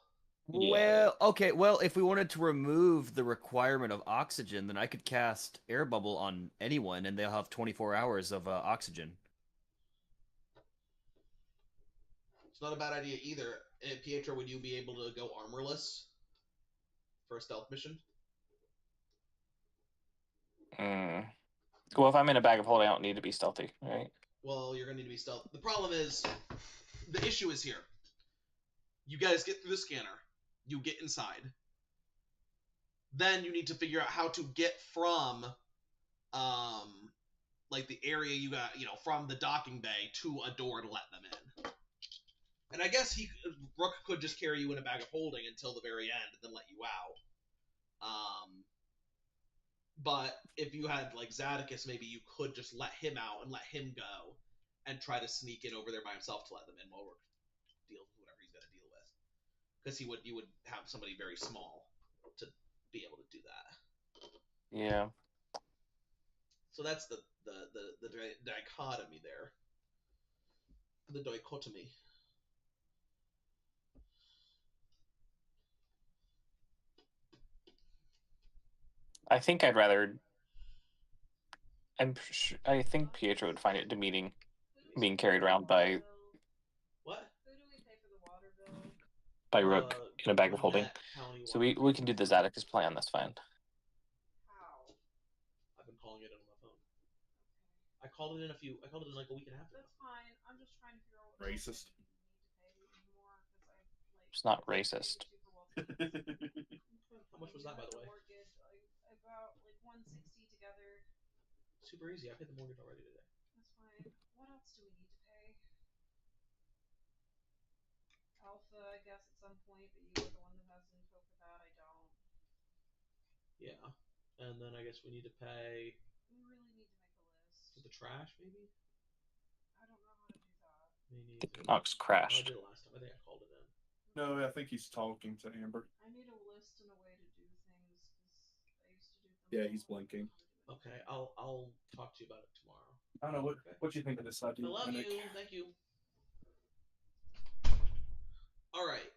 Yeah.
Well, okay. Well, if we wanted to remove the requirement of oxygen, then I could cast air bubble on anyone, and they'll have 24 hours of oxygen.
It's not a bad idea either. And Pietro, would you be able to go armorless for a stealth mission?
Well, if I'm in a bag of holding, I don't need to be stealthy, right?
Well, you're going to need to be stealth. The problem is, the issue is here. You guys get through the scanner. You get inside. Then you need to figure out how to get from, like the area you got, from the docking bay to a door to let them in. And I guess Rook could just carry you in a bag of holding until the very end and then let you out. But if you had, like, Zadicus, maybe you could just let him out and let him go and try to sneak in over there by himself to let them in while Rook deals with whatever he's got to deal with. Because you would have somebody very small to be able to do that.
Yeah.
So that's the dichotomy there. The dichotomy.
I think I'd rather I think Pietro would find it demeaning being carried around by
What?
Rook in a bag of holding.
Net, how many
So
water
we can do the Zadicus plan. That's fine.
I've been calling it in on my phone. I called it in like a week and a half ago.
That's fine. I'm just trying to figure out what
Racist.
It's not racist.
How much was that, by the way?
Mortgage, about like 160 together.
Super easy. I paid the mortgage already today.
That's fine. What else do we need to pay? Alpha, I guess, at some point, but you're the one that has info for that. I don't.
Yeah. And then I guess we need to pay
We really need to make a list.
for the trash, maybe?
I don't know how to do that.
We need
The
to...
Knox
Oh, I
crashed.
did it last time. I think I called it in.
No, I think he's talking to Amber.
I need a list and a way to do things because I used to do them.
Yeah, he's blinking.
Okay, I'll talk to you about it tomorrow.
I don't know what you think of this idea.
I love
Nick?
you. Thank you. All right.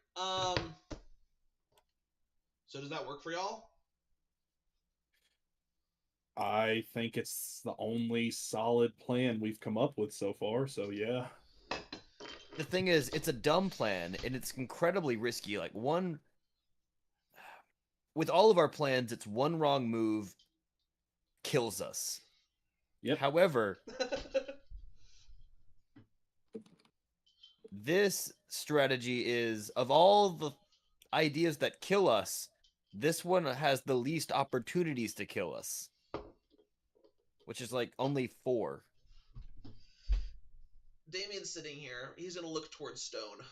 So does that work for y'all?
I think it's the only solid plan we've come up with so far. So yeah.
The thing is, it's a dumb plan, and it's incredibly risky. Like, with all of our plans, it's one wrong move kills us.
Yep.
However, this strategy is, of all the ideas that kill us, this one has the least opportunities to kill us. Which is like only 4.
Damien's sitting here. He's going to look towards Stone.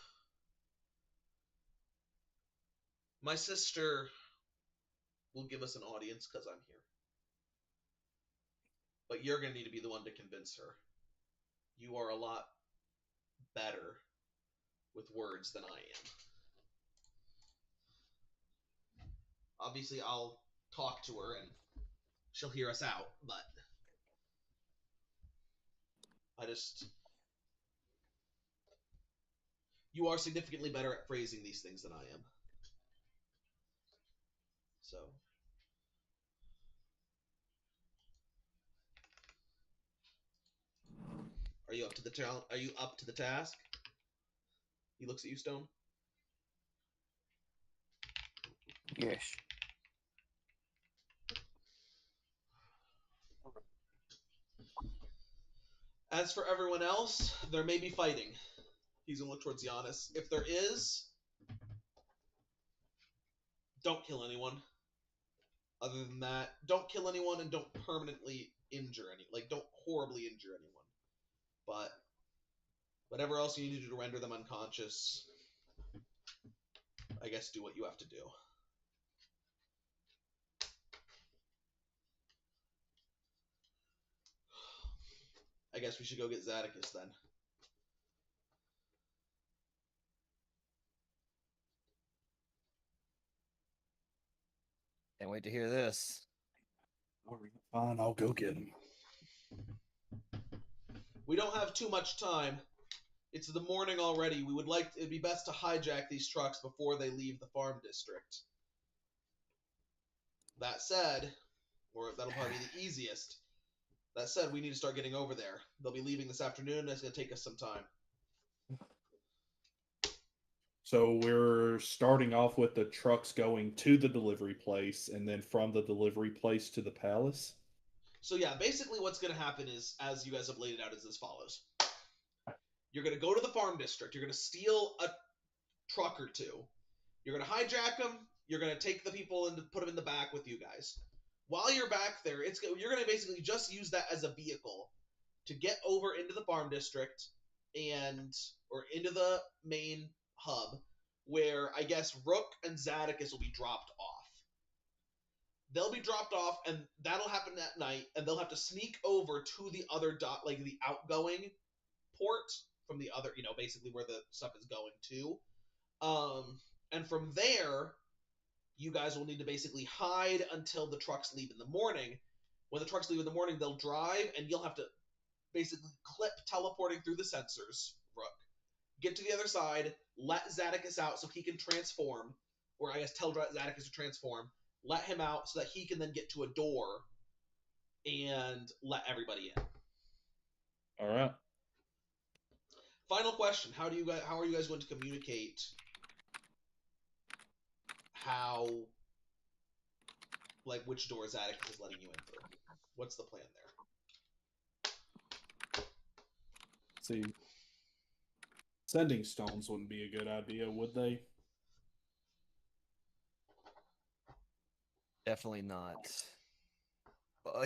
My sister will give us an audience because I'm here. But you're going to need to be the one to convince her. You are a lot better with words than I am. Obviously, I'll talk to her and she'll hear us out, but you are significantly better at phrasing these things than I am. So. Are you up to the challenge? Are you up to the task? He looks at you, Stone.
Yes.
As for everyone else, there may be fighting. He's gonna look towards Giannis. If there is, don't kill anyone. Other than that, don't kill anyone and don't permanently injure don't horribly injure anyone. But whatever else you need to do to render them unconscious, I guess do what you have to do. I guess we should go get Zadicus then.
Can't wait to hear this.
Fine, I'll go get him.
We don't have too much time. It's the morning already. It'd be best to hijack these trucks before they leave the farm district. That said, or that'll probably be the easiest. That said, we need to start getting over there. They'll be leaving this afternoon, and it's going to take us some time.
So we're starting off with the trucks going to the delivery place, and then from the delivery place to the palace?
So yeah, basically what's going to happen is, as you guys have laid it out, is as follows. You're going to go to the farm district. You're going to steal a truck or two. You're going to hijack them. You're going to take the people and put them in the back with you guys. While you're back there, you're going to basically just use that as a vehicle to get over into the farm district or into the main hub, where I guess Rook and Zadicus will be dropped off. They'll be dropped off, and that'll happen that night, and they'll have to sneak over to the other the outgoing port from the other, basically where the stuff is going to. And from there, you guys will need to basically hide until the trucks leave in the morning. When the trucks leave in the morning, they'll drive, and you'll have to basically clip teleporting through the sensors, Rook. Get to the other side, let Zadicus out so he can transform, or I guess tell Zadicus to transform, let him out so that he can then get to a door and let everybody in.
All right.
Final question: How are you guys going to communicate how, like, which doors Atticus is letting you in through? What's the plan there?
See, sending stones wouldn't be a good idea, would they?
Definitely not.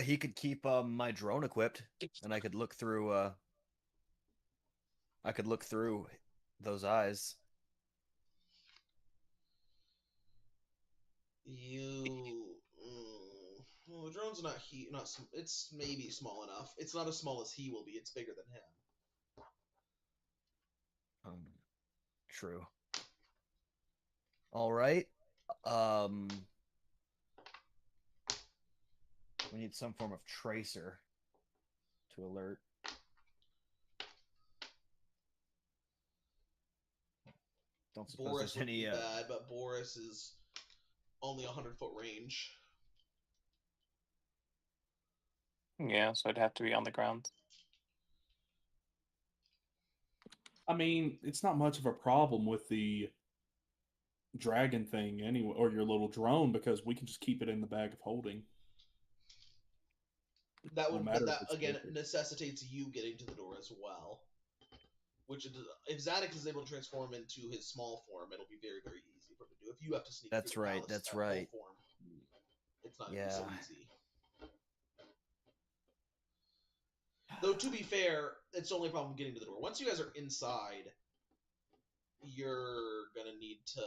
He could keep my drone equipped, and I could look through. I could look through those eyes.
Well, the drone's not it's maybe small enough. It's not as small as he will be. It's bigger than him.
True. All right. We need some form of tracer to alert. Don't suppose
Boris
there's
would
any.
be bad, but Boris is only 100-foot range.
Yeah, so it'd have to be on the ground.
I mean, it's not much of a problem with the dragon thing anyway, or your little drone, because we can just keep it in the bag of holding.
That
No
would,
matter
but
if
that
it's
again
bigger.
necessitates you getting to the door as well. Which, if Zadok is able to transform into his small form, it'll be very, very easy for him to do. If you have to sneak
That's
through the
right,
palace
that's
at full
right.
form, it's not going to be so
Yeah.
easy. Though, to be fair, it's only a problem getting to the door. Once you guys are inside, you're going to need to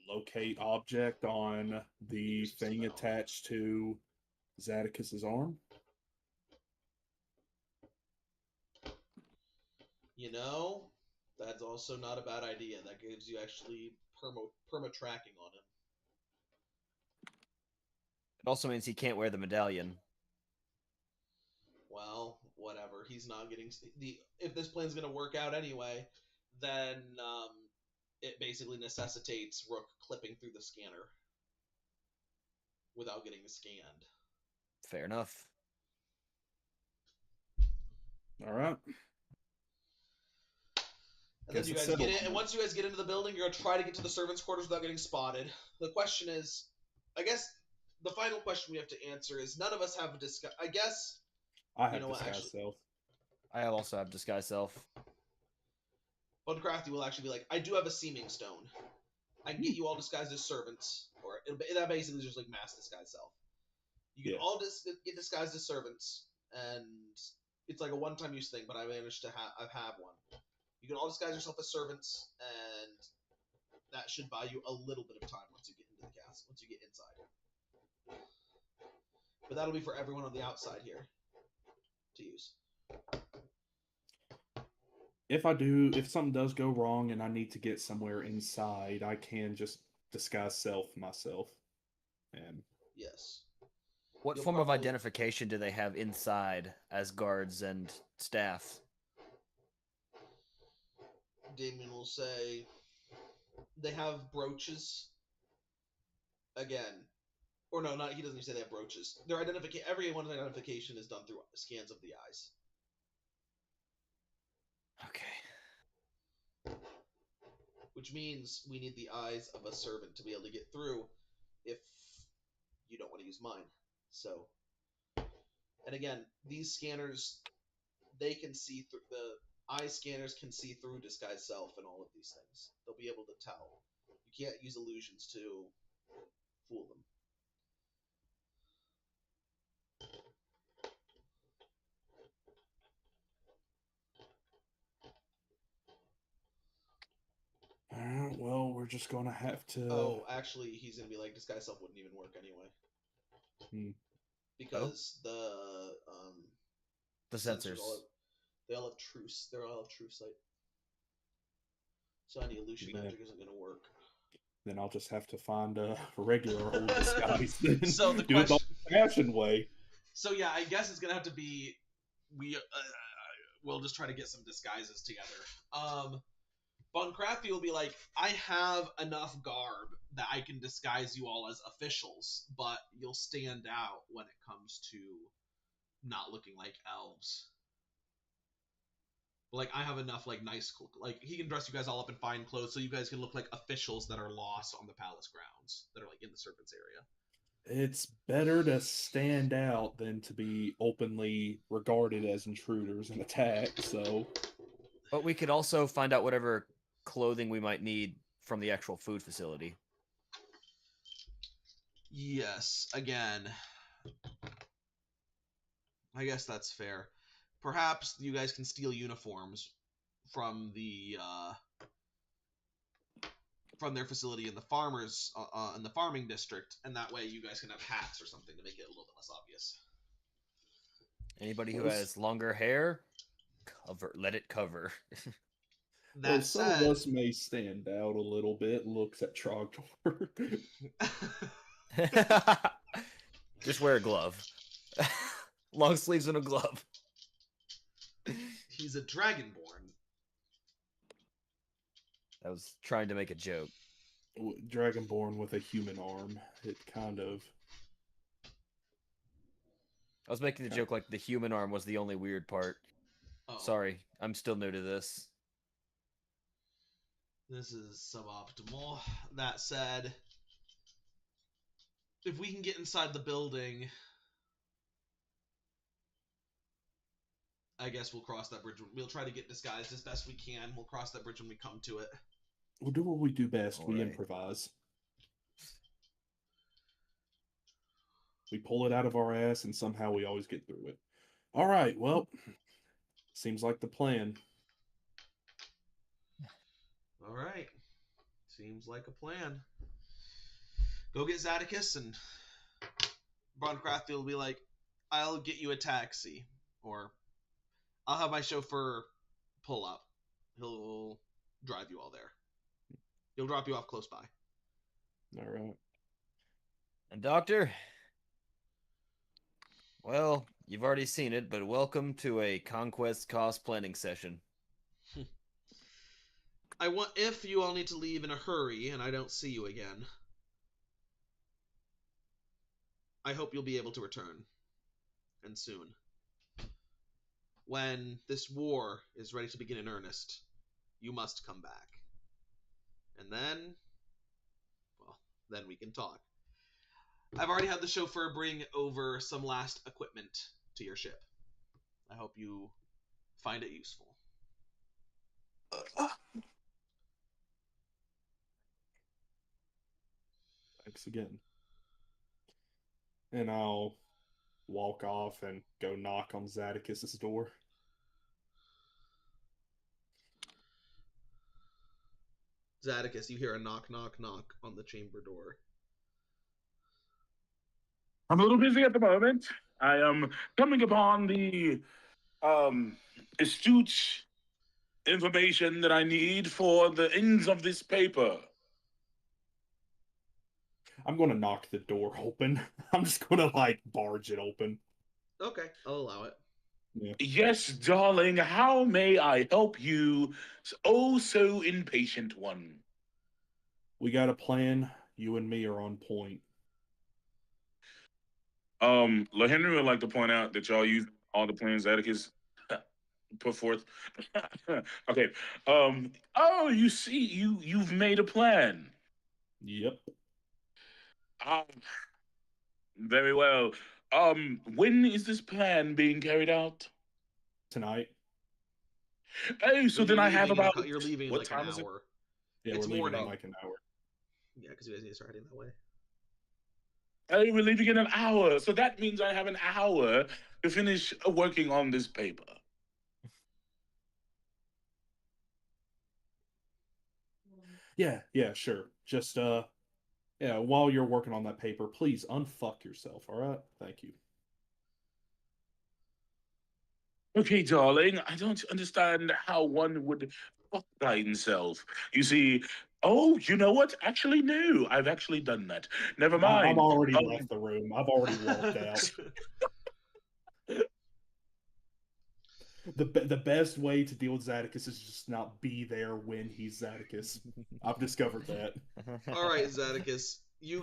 Locate object on the
Figure some
thing
stuff out.
attached to Zadokis's arm.
You know, that's also not a bad idea. That gives you actually perma tracking on him.
It also means he can't wear the medallion.
Well, whatever. He's not getting if this plan's going to work out anyway, then it basically necessitates Rook clipping through the scanner without getting scanned.
Fair enough.
All right.
And then
Guess
you
it's
guys get
settled.
in, and once you guys get into the building, you're gonna try to get to the servants' quarters without getting spotted. The question is, I guess, the final question we have to answer is: none of us have a disguise. I guess
I have
you know what,
disguise
actually-
self.
I also have disguise self.
Von Crafty will actually be like, I do have a seeming stone. I can get you all disguised as servants, or that basically is just like mass disguise self. You can
Yeah.
all get disguised as servants, and it's like a one-time use thing. But I managed to have one. You can all disguise yourself as servants, and that should buy you a little bit of time once you get into the castle, once you get inside. But that'll be for everyone on the outside here to use.
If something does go wrong and I need to get somewhere inside, I can just disguise self myself. And
Yes.
What
You'll
form of
probably-
identification do they have inside as guards and staff?
Damien will say they have brooches. Again, or no, not he doesn't say they have brooches. Their everyone's identification is done through scans of the eyes.
Okay.
Which means we need the eyes of a servant to be able to get through if you don't want to use mine. So, and again, these scanners, they can see through, the eye scanners can see through disguise self and all of these things. They'll be able to tell. You can't use illusions to fool them.
well, we're just gonna have to.
Oh, actually, he's gonna be like, disguise self wouldn't even work anyway.
Hmm.
Because the
sensors.
they all have truce. They all have true sight. So any illusion
Yeah.
magic isn't gonna work.
Then I'll just have to find a regular old disguise. Then
So the
do it the
question-
old-fashioned way.
So yeah, I guess it's gonna have to be we'll just try to get some disguises together. Von Crafty will be like, I have enough garb that I can disguise you all as officials, but you'll stand out when it comes to not looking like elves. Like, I have enough, like, nice, like, he can dress you guys all up in fine clothes so you guys can look like officials that are lost on the palace grounds, that are, like, in the Serpent's area.
It's better to stand out than to be openly regarded as intruders and attacked, so...
But we could also find out whatever clothing we might need from the actual food facility.
Yes, again. I guess that's fair. Perhaps you guys can steal uniforms from their facility in the farmers in the farming district, and that way you guys can have hats or something to make it a little bit less obvious.
Anybody who has longer hair, let it cover.
Well, some of us may stand out a little bit. Looks at Trogdor.
Just wear a glove. Long sleeves and a glove.
He's a dragonborn.
I was trying to make a joke.
Dragonborn with a human arm. It kind of...
I was making the joke like the human arm was the only weird part.
Oh.
Sorry, I'm still new to this.
This is suboptimal. That said, if we can get inside the building, I guess we'll cross that bridge. We'll try to get disguised as best we can. We'll cross that bridge when we come to it.
We'll do what we do best.
All
we
right.
improvise. We pull it out of our ass, and somehow we always get through it. All right, well, seems like the plan.
All right. Seems like a plan. Go get Zadicus, and Von Crafty will be like, I'll get you a taxi, or I'll have my chauffeur pull up. He'll drive you all there. He'll drop you off close by.
All right.
And Doctor, well, you've already seen it, but welcome to a Conquest cost planning session.
If you all need to leave in a hurry and I don't see you again, I hope you'll be able to return. And soon. When this war is ready to begin in earnest, you must come back. And then, well, then we can talk. I've already had the chauffeur bring over some last equipment to your ship. I hope you find it useful.
Thanks again. And I'll walk off and go knock on Zadicus's door.
Zadicus, you hear a knock, knock, knock on the chamber door.
I'm a little busy at the moment. I am coming upon the astute information that I need for the ends of this paper.
I'm going to knock the door open. I'm just going to, like, barge it open.
Okay, I'll allow it.
Yeah.
Yes, darling, how may I help you, oh so impatient one?
We got a plan. You and me are on point.
LaHenry would like to point out that y'all use all the plans Atticus put forth. Okay. Oh, you see, you've made a plan.
Yep.
Very well. When is this plan being carried out?
Tonight.
Oh, so then I have about...
You're leaving in
what
like
time
an
is it?
hour.
Yeah,
It's
we're leaving
morning.
in like an hour.
Yeah, because you guys need to start heading that way.
Oh, we're leaving in an hour. So that means I have an hour to finish working on this paper.
Yeah, sure. Just, yeah, while you're working on that paper, please unfuck yourself, all right? Thank you.
Okay, darling, I don't understand how one would fuck by himself. You see, oh, you know what? Actually, no, I've actually done that. Never mind.
I've already left the room. I've already walked out. the best way to deal with Zadicus is just not be there when he's Zadicus. I've discovered that.
All right, Zadicus, you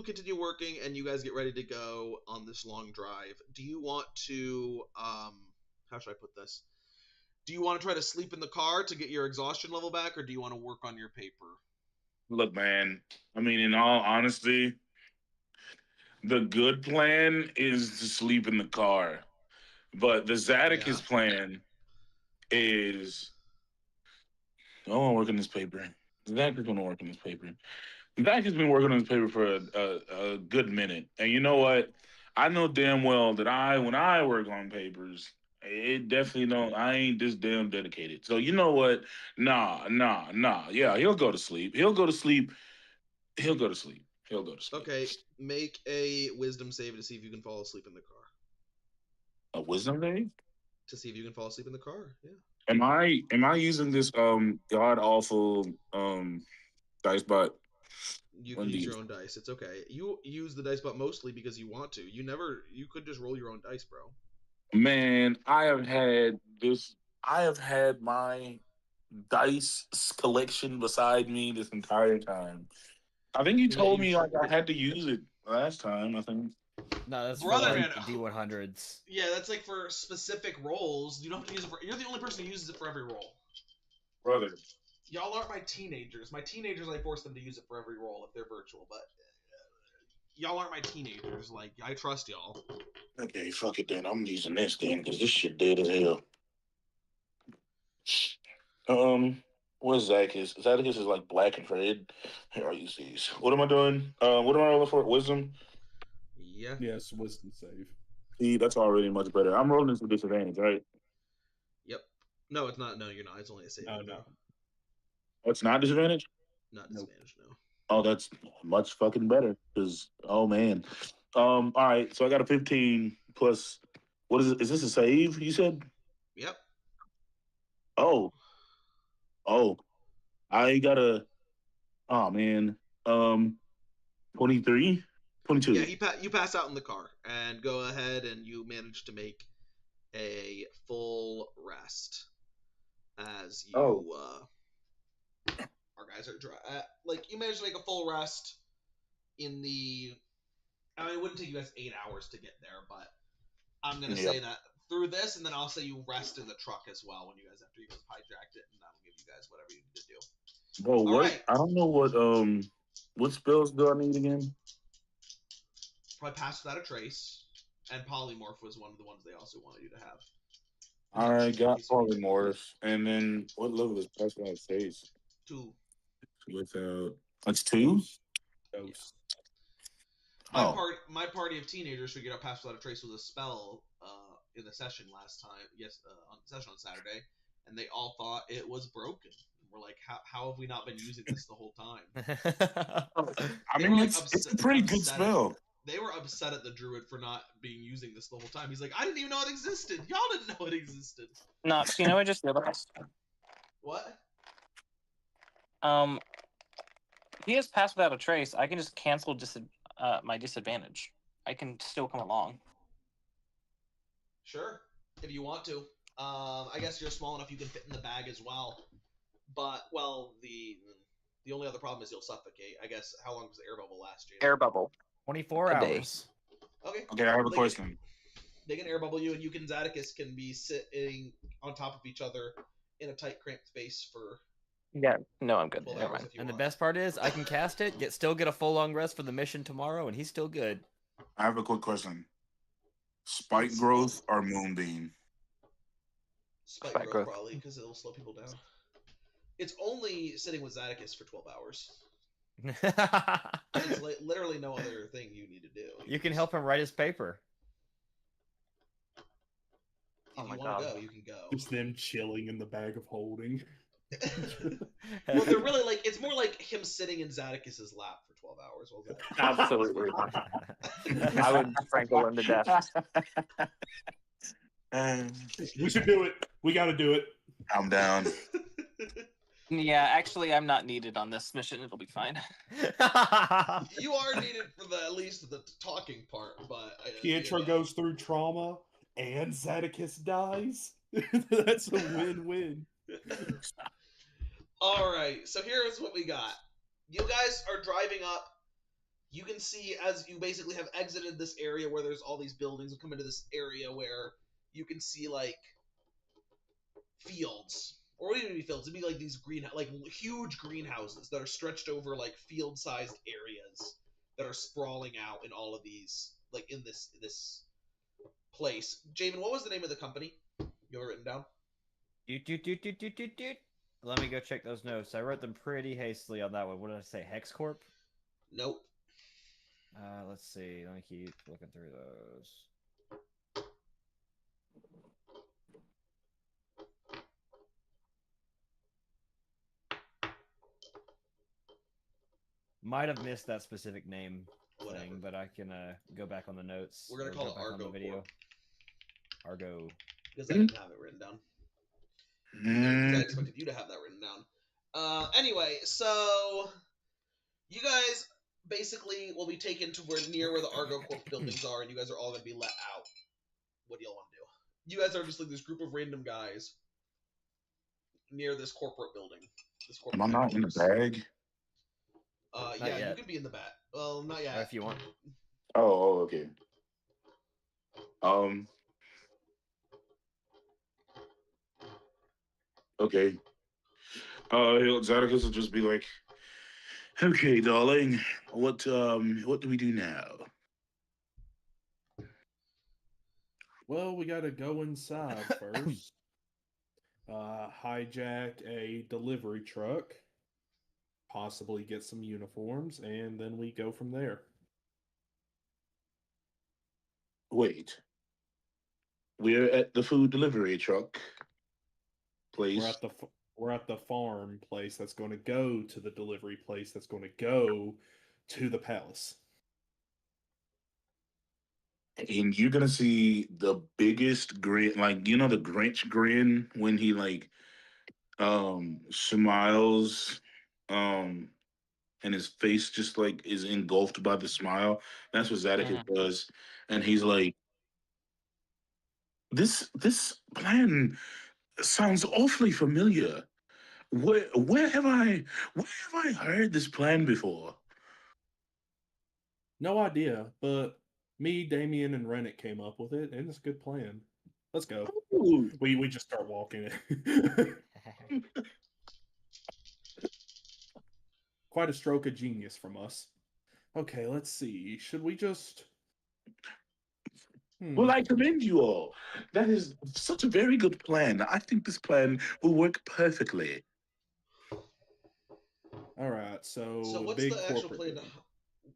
continue working, and you guys get ready to go on this long drive. Do you want to how should I put this? Do you want to try to sleep in the car to get your exhaustion level back, or do you want to work on your paper?
Look, man. I mean, in all honesty, the good plan is to sleep in the car, but the Zadicus plan is. I want to work on this paper. Zach is going to work on this paper. Zach has been working on this paper for a good minute. And you know what? I know damn well that when I work on papers, it definitely don't. I ain't this damn dedicated. So you know what? Nah. Yeah, he'll go to sleep. He'll go to sleep.
Okay, make a wisdom save to see if you can fall asleep in the car.
A wisdom save?
To see if you can fall asleep in the car. Yeah.
Am I using this god awful dice bot?
You can use your own dice. It's okay. You use the dice bot mostly because you want to. You could just roll your own dice, bro.
Man, I have had my dice collection beside me this entire time. I think you told me like I had to use it last time, I think.
No, that's
Brother,
for
man.
like D100s.
Yeah, that's like for specific rolls. You don't have to use it for. You're the only person who uses it for every roll.
Brother.
Y'all aren't my teenagers. My teenagers, I force them to use it for every roll if they're virtual, but y'all aren't my teenagers. Like, I trust y'all.
Okay, fuck it then. I'm using this then because this shit dead as hell. Where's Zacchaeus? Zacchaeus is like black and red. Here, I'll use these. What am I doing? What am I rolling for? Wisdom?
Yeah.
Yes, wisdom save.
See, that's already much better. I'm rolling into disadvantage, right?
Yep. No, it's not. No, you're not. It's only a save.
Oh, no.
Oh, it's not disadvantage?
Not disadvantage, no.
Oh, that's much fucking better. Because, oh man. All right, so I got a 15 plus. What is it? Is this a save? You said?
Yep.
Oh, I got a. Oh man. 23, 22.
Yeah, you pass out in the car and go ahead, and you manage to make a full rest as you our guys are dry. Like you managed to make a full rest in the. I mean, it wouldn't take you guys 8 hours to get there, but I'm gonna say that through this, and then I'll say you rest in the truck as well when you guys after you guys hijacked it, and that'll give you guys whatever you need to do.
Bro,
All
what?
right.
I don't know what spells do I need again?
Probably Pass Without a Trace, and Polymorph was one of the ones they also wanted you to have.
I got Polymorph, and then what level is Pass Without a Trace?
2.
That's 2?
Ghost.
My party of teenagers figured out Pass Without a Trace was a spell in the session last time. Yes, on the session on Saturday, and they all thought it was broken. We're like, how have we not been using this the whole time?
I mean, it's a pretty good spell.
They were upset at the druid for not being using this the whole time. He's like, I didn't even know it existed. Y'all didn't know it existed.
No, you know, I just realized.
What?
He has Pass Without a Trace. I can just cancel my disadvantage. I can still come along.
Sure, if you want to. I guess you're small enough you can fit in the bag as well. But the only other problem is you'll suffocate. I guess how long does the air bubble last, Jaden?
Air bubble.
24 hours.
Okay, I have a question.
They can air bubble you, and you can Zadicus can be sitting on top of each other in a tight, cramped space for.
Yeah, no, I'm good.
Never mind.
And the best part is, I can cast it, still get a full long rest for the mission tomorrow, and he's still good.
I have a quick question. Spike growth or moonbeam?
Spike growth, probably, because it'll slow people down. It's only sitting with Zadicus for 12 hours. It's literally no other thing you need to do.
You can help him write his paper.
If you want to go, you can go.
Just them chilling in the bag of holding.
Well, they're really like, it's more like him sitting in Zadicus's lap for 12 hours. Well,
absolutely. I would strangle him to death.
We should do it. We got to do it.
I'm down.
Yeah, actually, I'm not needed on this mission. It'll be fine.
You are needed for at least the talking part, but
Pietro goes through trauma and Zadicus dies. That's a win-win.
All right, so here's what we got. You guys are driving up. You can see as you basically have exited this area where there's all these buildings and come into this area where you can see like fields, or what even be fields? It'd be like these like huge greenhouses that are stretched over like field-sized areas that are sprawling out in all of these, like in this place. Javen, what was the name of the company you have it written down?
Let me go check those notes. I wrote them pretty hastily on that one. What did I say? Hex Corp?
Nope.
Let's see. Let me keep looking through those. Might have missed that specific name
Whatever.
thing, but I can go back on the notes.
We're gonna
or
call
go
it
back on
Argo
the video.
Corp.
Argo.
Because I didn't have it written down. Because I expected you to have that written down. Anyway, so you guys basically will be taken to near where the Argo Corp buildings are, and you guys are all going to be let out. What do y'all want to do? You guys are just like this group of random guys near this corporate building. This corporate
Am I not in the bag?
Yeah,
yet.
you could be in the bat. Well, not yet.
If you want.
Oh, okay. Okay. Zadicus will just be like, "Okay, darling, what do we do now?"
Well, we gotta go inside first. Hijack a delivery truck, possibly get some uniforms, and then we go from there.
Wait. We're at the food delivery truck place.
We're at the farm place that's going to go to the delivery place that's going to go to the palace.
And you're gonna see the biggest grin, like you know the Grinch grin when he like smiles, and his face just like is engulfed by the smile. That's what Zadicus does, and he's like, "This plan sounds awfully familiar. Where have I heard this plan before?"
No idea, but me, Damien, and Rennick came up with it, and it's a good plan. Let's go.
Ooh.
We just start walking. Quite a stroke of genius from us. Okay, let's see. Should we just...
Well, I commend you all. That is such a very good plan. I think this plan will work perfectly.
All right, so
what's
big
the actual
corporate
plan?
building.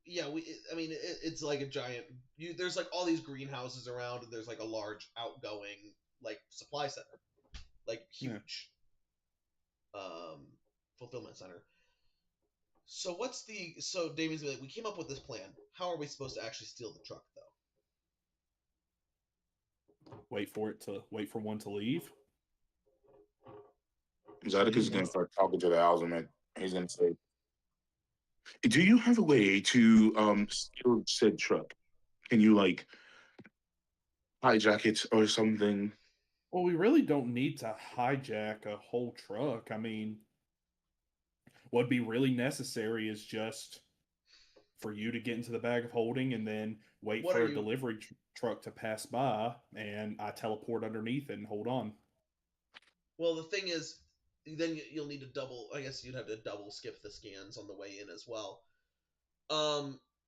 Yeah, it's like a giant. There's like all these greenhouses around, and there's like a large outgoing like supply center, like huge, fulfillment center. So so Damien's like, we came up with this plan. How are we supposed to actually steal the truck though?
Wait for one to leave.
Zadicus is gonna start talking to the Alzheimer. He's gonna say, "Do you have a way to steal said truck? Can you like hijack it or something?"
Well, we really don't need to hijack a whole truck. I mean, what'd be really necessary is just for you to get into the bag of holding and then wait for a delivery truck to pass by, and I teleport underneath it and hold on.
Well, the thing is, then you'll need to double. I guess you'd have to double skip the scans on the way in as well.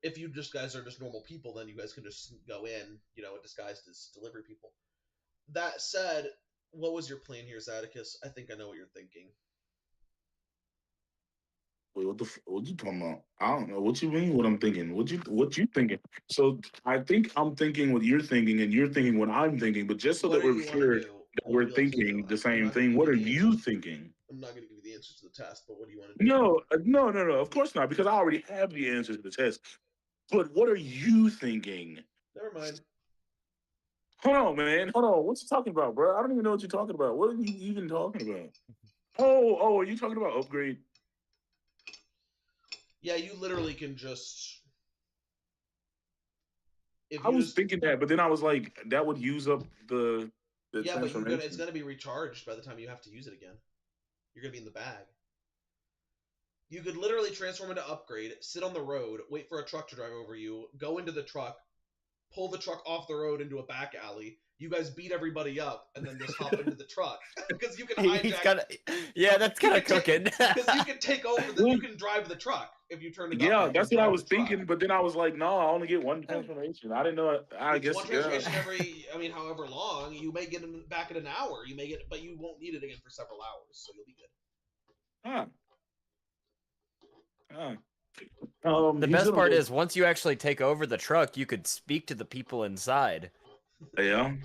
If you guys are just normal people, then you guys can just go in, disguised as delivery people. That said, what was your plan here, Zadicus? I think I know what you're thinking.
Wait, what you talking about? I don't know. What you mean? What I'm thinking? What you thinking? So I think I'm thinking what you're thinking, and you're thinking what I'm thinking. But just so that we're sure that we're thinking the same thing, what are you thinking?
I'm not going to give you the answers to the test, but what do you want to do?
No. Of course not, because I already have the answers to the test. But what are you thinking?
Never mind.
Hold on, man. Hold on. What you talking about, bro? I don't even know what you're talking about. What are you even talking about? Oh, are you talking about upgrade?
Yeah, you literally can just.
I was thinking that, but then I was like, that would use up the the
Yeah, but it's
transformation.
gonna be recharged by the time you have to use it again. You're gonna be in the bag. You could literally transform into upgrade, sit on the road, wait for a truck to drive over you, go into the truck, pull the truck off the road into a back alley. You guys beat everybody up, and then just hop into the truck because you can
He's
hijack.
kind of, yeah, that's
You
kind of
can take-
cooking.
Because you can take over the. You can drive the truck if you turn it.
Yeah,
upgrade,
that's
you
what I
drive
was
the truck.
thinking, but then I was like, no, I only get one transformation. I didn't know. I
It's
guess
one transformation every. I mean, however long you may get it back in an hour. You may get, but you won't need it again for several hours, so you'll be good.
Huh. Huh.
The
he's
best
gonna
part
go-
is once you actually take over the truck, you could speak to the people inside,
yeah.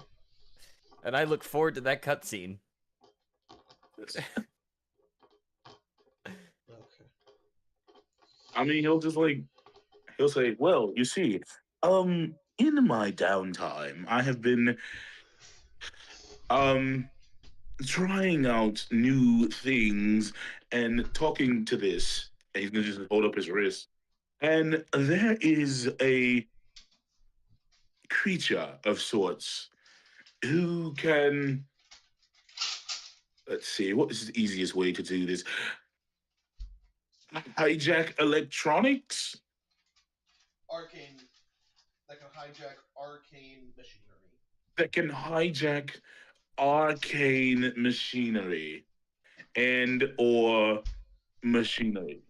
and I look forward to that cutscene.
Okay.
I mean, he'll say, well, you see, in my downtime, I have been trying out new things and talking to this. And he's gonna just hold up his wrist. And there is a creature of sorts who can, let's see, what is the easiest way to do this? Hijack electronics?
Arcane, that can hijack arcane machinery.
That can hijack arcane machinery and or machinery.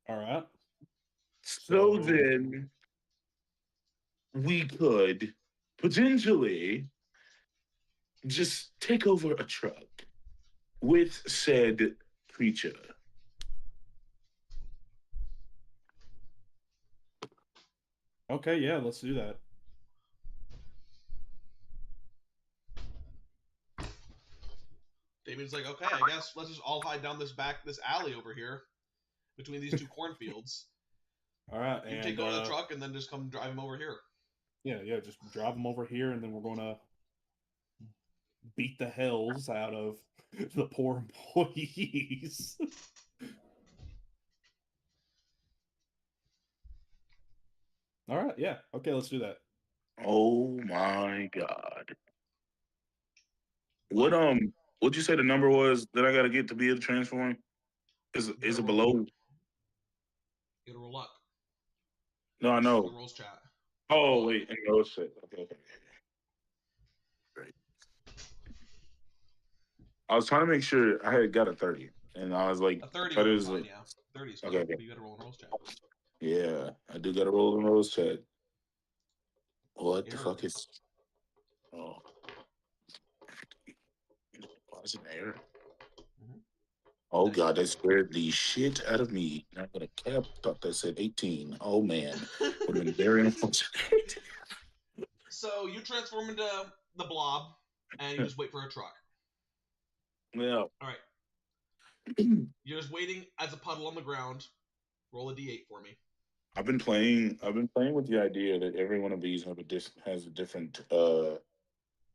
All right.
So then we could potentially just take over a truck with said creature.
Okay, yeah, let's do that.
Damien's like, okay, I guess let's just all hide down this alley over here, between these two cornfields.
All right,
You
and
take over the truck and then just come drive him over here.
yeah, just drive them over here, and then we're gonna beat the hells out of the poor employees. All right, yeah, okay, let's do that.
Oh my god. What'd you say the number was that I gotta get to be able to transform? Is it below?
You gotta roll luck.
No, I know.
The rolls chat.
Oh wait, and no shit. Okay. Great. I was trying to make sure I had got a 30, and I was like,
A 30
but it
would
was
be fine,
like,
yeah. 30 is fine,
okay.
but you gotta roll in rolls chat.
Yeah, I do gotta roll in rose chat. What the
Error.
fuck is? Oh, why is it an error?
Mhm.
Oh god, that scared the shit out of me. I'm gonna cap. Thought that said 18. Oh man, would have been very unfortunate.
So you transform into the blob, and you just wait for a truck.
Yeah.
All right. You're just waiting as a puddle on the ground. Roll a d8 for me.
I've been playing with the idea that every one of these has a different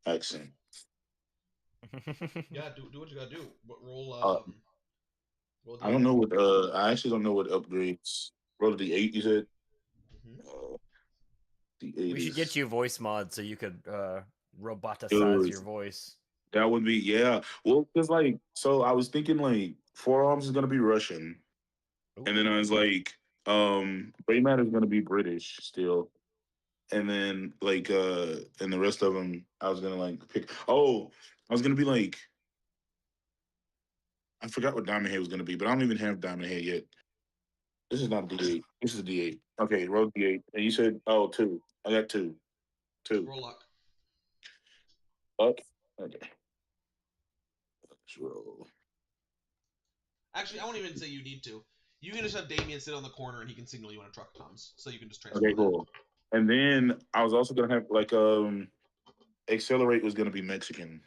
accent.
Yeah, do what you gotta do. Roll. Roll
I don't know what. I actually don't know what upgrades. Roll the 8. You said.
Mhm.
The 8.
We should get you voice mod so you could roboticize
Dude.
your voice.
That would be, yeah. Well, because like, so I was thinking like Forearms is gonna be Russian, and then I was like, Baymatter is gonna be British still, and then like, and the rest of them, I was gonna like pick. Oh, I was gonna be like, I forgot what Diamond Head was gonna be, but I don't even have Diamond Head yet. This is not D8. This is D8. Okay, roll D8, and you said, oh, 2. I got 2. 2.
Roll luck.
Up. Okay. Let's roll.
Actually, I won't even say you need to. You can just have Damien sit on the corner and he can signal you when a truck comes, so you can just transfer.
Okay, cool. And then I was also gonna have like Accelerate was gonna be Mexican,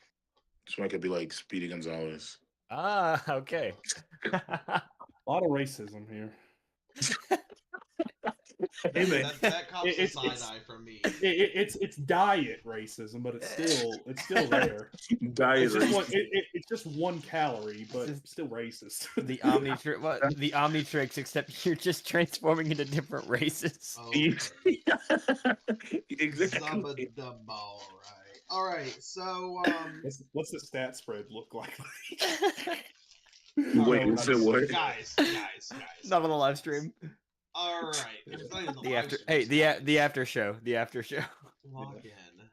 so I could be like Speedy Gonzalez.
Ah, okay.
A lot of racism here.
Hey, man.
That cops the
It's-
side
it's-
eye from me.
It's diet racism, but it's still there.
Diet
It's just one.
racism.
It's just 1 calorie, but
Just-
still racist.
The Omnitrix, what? The Omnitrix, except you're just transforming into different races.
Oh,
Exactly.
All right. So
What's the stat spread look like?
Wait,
No,
so what?
guys.
Not on the live stream.
All right. It's not even the
The
live
after,
stream,
hey,
it's
the after show. The after show.
log in.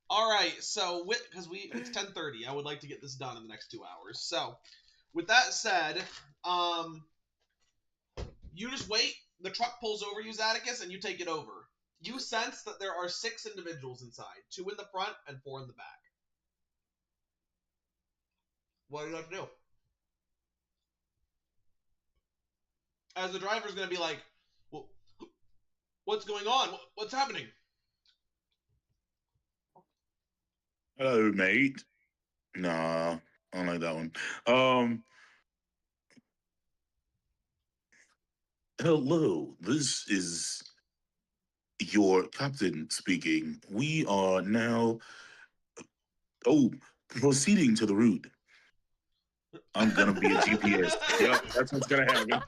All right. So because it's 10:30, I would like to get this done in the next 2 hours. So with that said, you just wait. The truck pulls over you, Zaticus, and you take it over. You sense that there are 6 individuals inside, 2 in the front and 4 in the back. What do you have to do? As the driver's going to be like, well, what's going on? What's happening?
Hello, mate. Nah, I don't like that one. Hello, this is your captain speaking. We are now, proceeding to the route. I'm gonna be a GPS. Yep, that's what's gonna happen.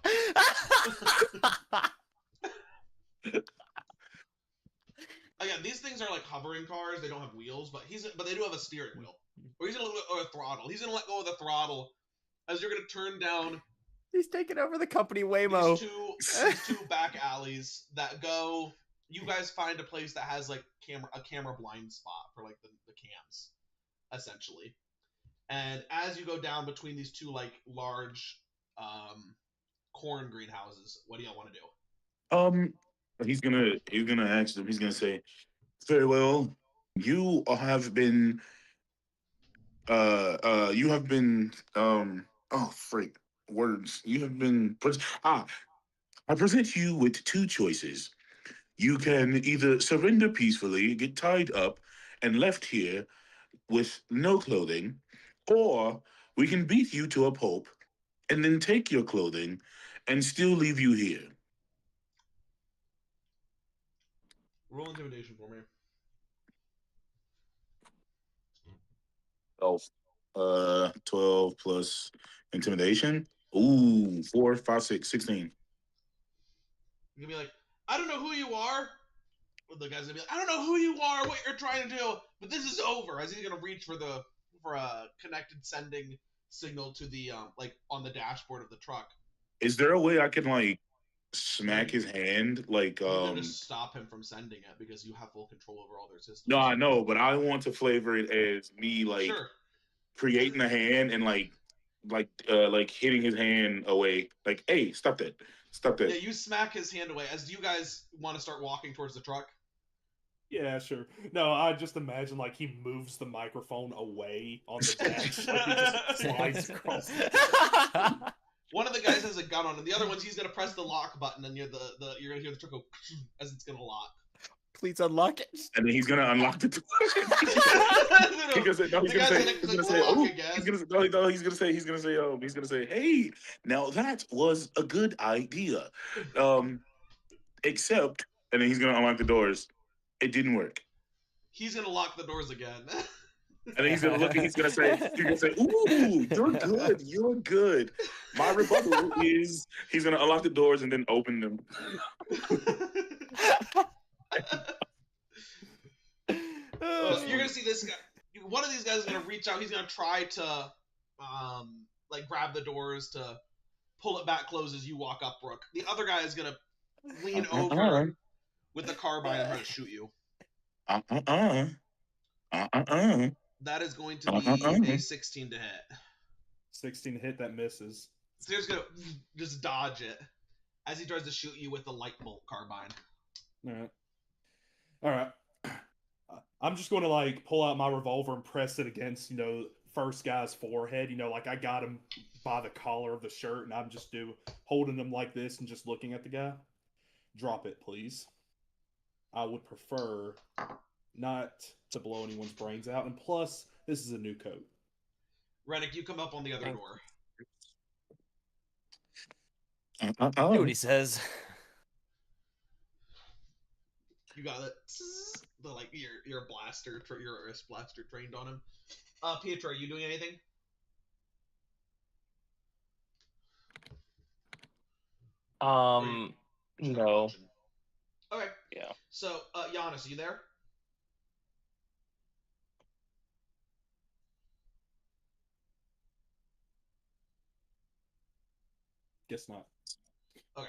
Again, these things are like hovering cars. They don't have wheels, but they do have a steering wheel. Or he's gonna or a throttle. He's gonna let go of the throttle as you're gonna turn down
He's taking over the company Waymo.
these two back alleys that go. You guys find a place that has like a camera blind spot for like the cams, essentially. And as you go down between these two like large corn greenhouses, what do y'all want to do?
He's gonna ask them. He's gonna say, "Very well, you have been, oh freak, words. You have been I present you with 2 choices. You can either surrender peacefully, get tied up, and left here with no clothing, or we can beat you to a pulp and then take your clothing and still leave you here."
Roll intimidation for me.
12 plus intimidation. Ooh, 4, 5, 6, 16.
You're gonna be like, I don't know who you are. Well, the guy's gonna be like, I don't know who you are, what you're trying to do, but this is over. As he's gonna reach for a connected sending signal to the like on the dashboard of the truck.
Is there a way I can like smack his hand? Like
You can just stop him from sending it because you have full control over all their systems.
No, I know, but I want to flavor it as me like
Sure.
creating a hand and like hitting his hand away. Like, hey, stop that. Stop that.
Yeah, you smack his hand away. As you guys want to start walking towards the truck.
Yeah, sure. No, I just imagine like he moves the microphone away on the dash, like he just slides across.
One of the guys has a gun on him. The other one's he's gonna press the lock button, and you're gonna hear the truck go as it's gonna lock.
Please unlock it.
And then he's gonna unlock the door. He's gonna say, hey, now that was a good idea. Except, and then he's gonna unlock the doors. It didn't work.
He's gonna lock the doors again.
And then he's gonna look and he's gonna say, ooh, you're good, you're good. My rebuttal is he's gonna unlock the doors and then open them.
You're gonna see this guy. One of these guys is gonna reach out. He's gonna try to, like grab the doors to pull it back closed as you walk up, Brooke. The other guy is gonna lean over with the carbine and try to shoot you. That is going to be a 16 to hit.
16 to hit, that misses.
So you're just gonna just dodge it as he tries to shoot you with the light bolt carbine.
All right. I'm just going to like pull out my revolver and press it against, first guy's forehead. Like I got him by the collar of the shirt, and I'm just holding him like this and just looking at the guy. Drop it, please. I would prefer not to blow anyone's brains out, and plus, this is a new coat.
Rennick, you come up on the other door.
See what he says.
You got it. The like your blaster, your wrist blaster trained on him. Pietro, are you doing anything?
No.
Okay.
Yeah.
So, Giannis, are you there?
Guess not.
Okay.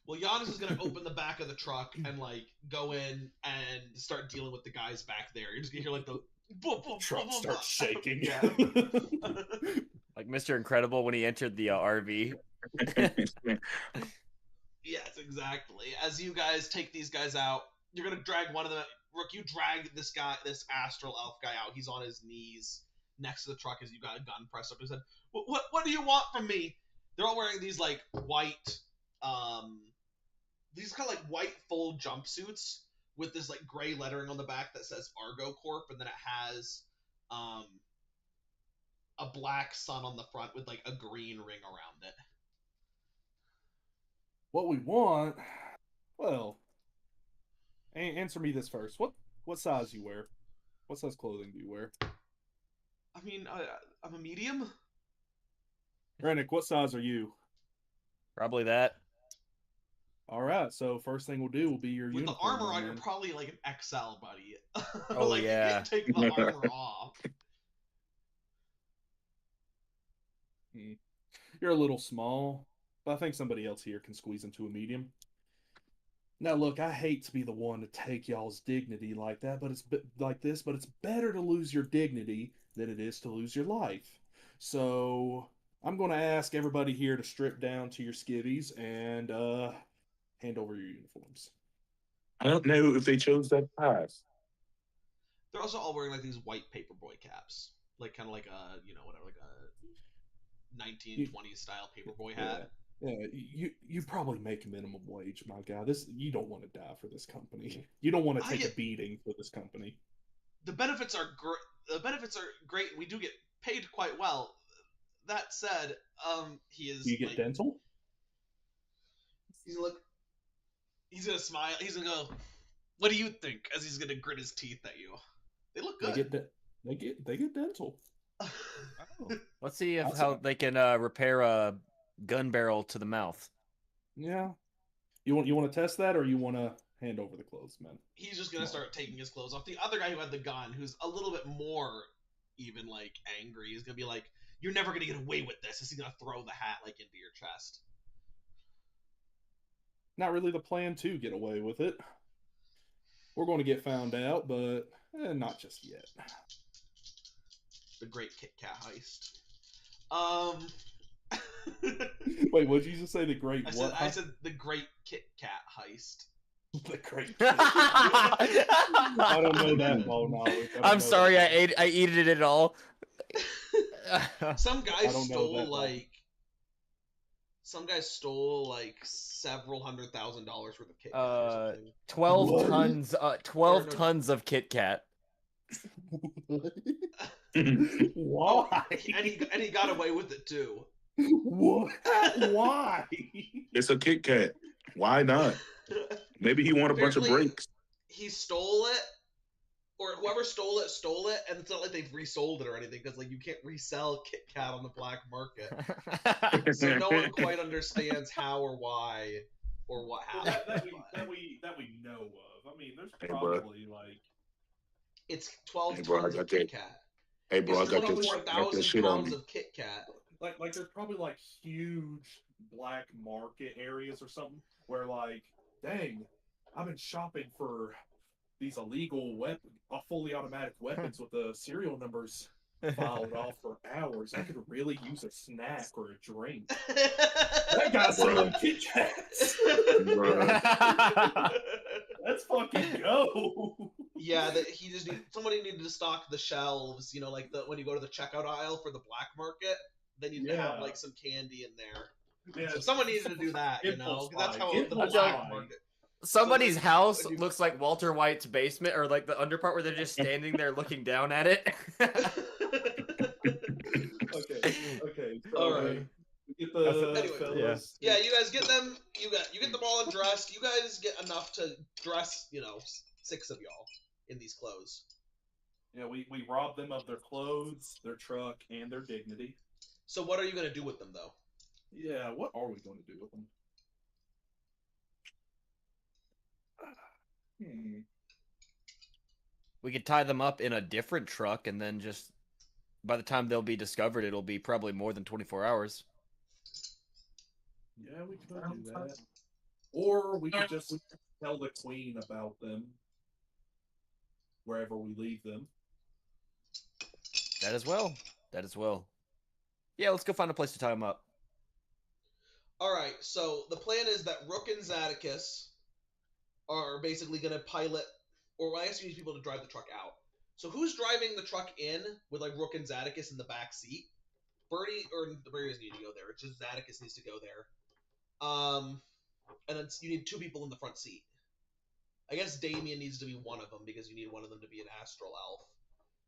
Well, Giannis is gonna open the back of the truck and like go in and start dealing with the guys back there. You're just gonna hear like the
Truck starts shaking.
Yeah.
Like Mr. Incredible when he entered the RV.
Yes, exactly. As you guys take these guys out, you're gonna drag one of them. Rook, you drag this guy, this astral elf guy out. He's on his knees next to the truck as you got a gun pressed up to his head. What do you want from me? They're all wearing these like white, these kind of like white full jumpsuits with this like gray lettering on the back that says Argo Corp, and then it has a black sun on the front with like a green ring around it.
What we want? Well, answer me this first. What size you wear? What size clothing do you wear?
I mean, I'm a medium.
Rennick, what size are you?
Probably that.
All right, so first thing we'll do will be your
With the
uniform.
armor on,
then.
you're probably like an XL, buddy.
Oh,
like,
yeah.
You can't take the armor off.
You're a little small, but I think somebody else here can squeeze into a medium. Now, look, I hate to be the one to take y'all's dignity like that, but it's but it's better to lose your dignity than it is to lose your life. So I'm going to ask everybody here to strip down to your skivvies and hand over your uniforms.
I don't know if they chose that path.
They're also all wearing like these white paperboy caps, like kind of like a whatever, like a 1920s style paperboy hat.
Yeah, you probably make minimum wage, my guy. You don't want to die for this company. You don't want to take a beating for this company.
The benefits are great. The benefits are great. We do get paid quite well. That said, he is.
Do you get
like,
dental?
He's gonna smile. He's gonna go. What do you think? As he's gonna grit his teeth at you. They look good.
They get dental.
Let's see how they can repair a gun barrel to the mouth.
Yeah. You want to test that, or you want to hand over the clothes, man?
He's just gonna start taking his clothes off. The other guy who had the gun, who's a little bit more even like angry, is gonna be like, "You're never gonna get away with this." Is he gonna throw the hat like into your chest?
Not really the plan to get away with it. We're going to get found out, but not just yet.
The Great Kit Kat heist.
Wait, what did you just say? The Great what?
I said the Great Kit Kat heist.
The Great Kit I don't know that ball knowledge.
I'm sorry, I ate it all.
Some guy stole like several $100,000 worth of Kit Kat or something.
12
What?
tons 12 tons of Kit Kat.
Why?
And he got away with it too.
What? Why?
It's a Kit Kat. Why not? Maybe he won a bunch of breaks.
He stole it, or whoever stole it, and it's not like they've resold it or anything, because like you can't resell Kit Kat on the black market. So no one quite understands how or why or what happened.
That we know of. I mean, there's
Hey,
probably like
it's 12
Hey, bro,
tons
I
of
got
Kit
that.
Kat.
Hey, bro, I
It's
got this
24,000
shit on
pounds
me.
of Kit Kat.
like there's probably like huge black market areas or something where like, dang, I've been shopping for these illegal fully automatic weapons with the serial numbers filed off for hours. I could really use a snack or a drink. That guy's selling Kit Kats. Let's fucking go.
Yeah, somebody needed to stock the shelves. You know, like when you go to the checkout aisle for the black market, they need to have like some candy in there.
Yeah,
So someone needed to do that. You know, 'cause that's how the
Impulse
black
buy.
market.
Somebody's
So,
house
when you-
looks like Walter White's basement, or like the under part where they're just standing there looking down at it.
Okay. So,
All right.
Get the
Anyway,
fellas.
Yeah, you guys get them. You get them all undressed. You guys get enough to dress, 6 of y'all in these clothes.
Yeah, we rob them of their clothes, their truck, and their dignity.
So what are you gonna do with them, though?
Yeah, what are we going to do with them?
We could tie them up in a different truck, and then just by the time they'll be discovered, it'll be probably more than 24 hours.
Yeah, we could do that. Or we could just tell the queen about them wherever we leave them.
That as well. That as well. Yeah, let's go find a place to tie them up.
All right. So the plan is that Rook and Zadicus are basically gonna pilot, or I guess you need people to drive the truck out. So who's driving the truck in with like Rook and Zadicus in the back seat? Birdie doesn't need to go there. It's just Zadicus needs to go there. And then you need 2 people in the front seat. I guess Damien needs to be one of them because you need one of them to be an astral elf.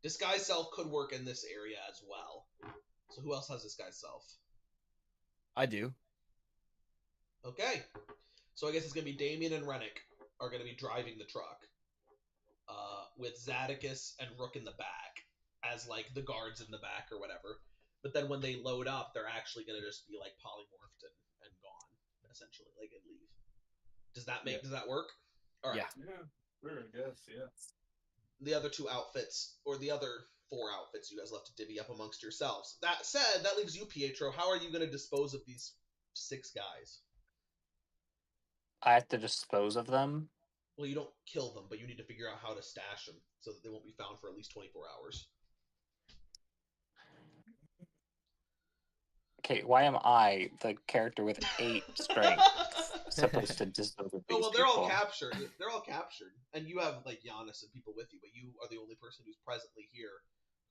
Disguise self could work in this area as well. So who else has disguise self?
I do.
Okay. So I guess it's gonna be Damien and Rennick are gonna be driving the truck. With Zadicus and Rook in the back as like the guards in the back or whatever. But then when they load up, they're actually gonna just be like polymorphed and gone, essentially, like and leave. Does that work? All right.
Yeah.
Yeah, sure, I guess, yeah.
The other 2 outfits, or the other 4 outfits you guys left to divvy up amongst yourselves. That said, that leaves you, Pietro. How are you going to dispose of these 6 guys?
I have to dispose of them.
Well, you don't kill them, but you need to figure out how to stash them so that they won't be found for at least 24 hours.
Okay, why am I, the character with 8 strength, supposed to dispose of these
Oh, well, they're all
people?
captured. They're all captured. And you have, like, Giannis and people with you, but you are the only person who's presently here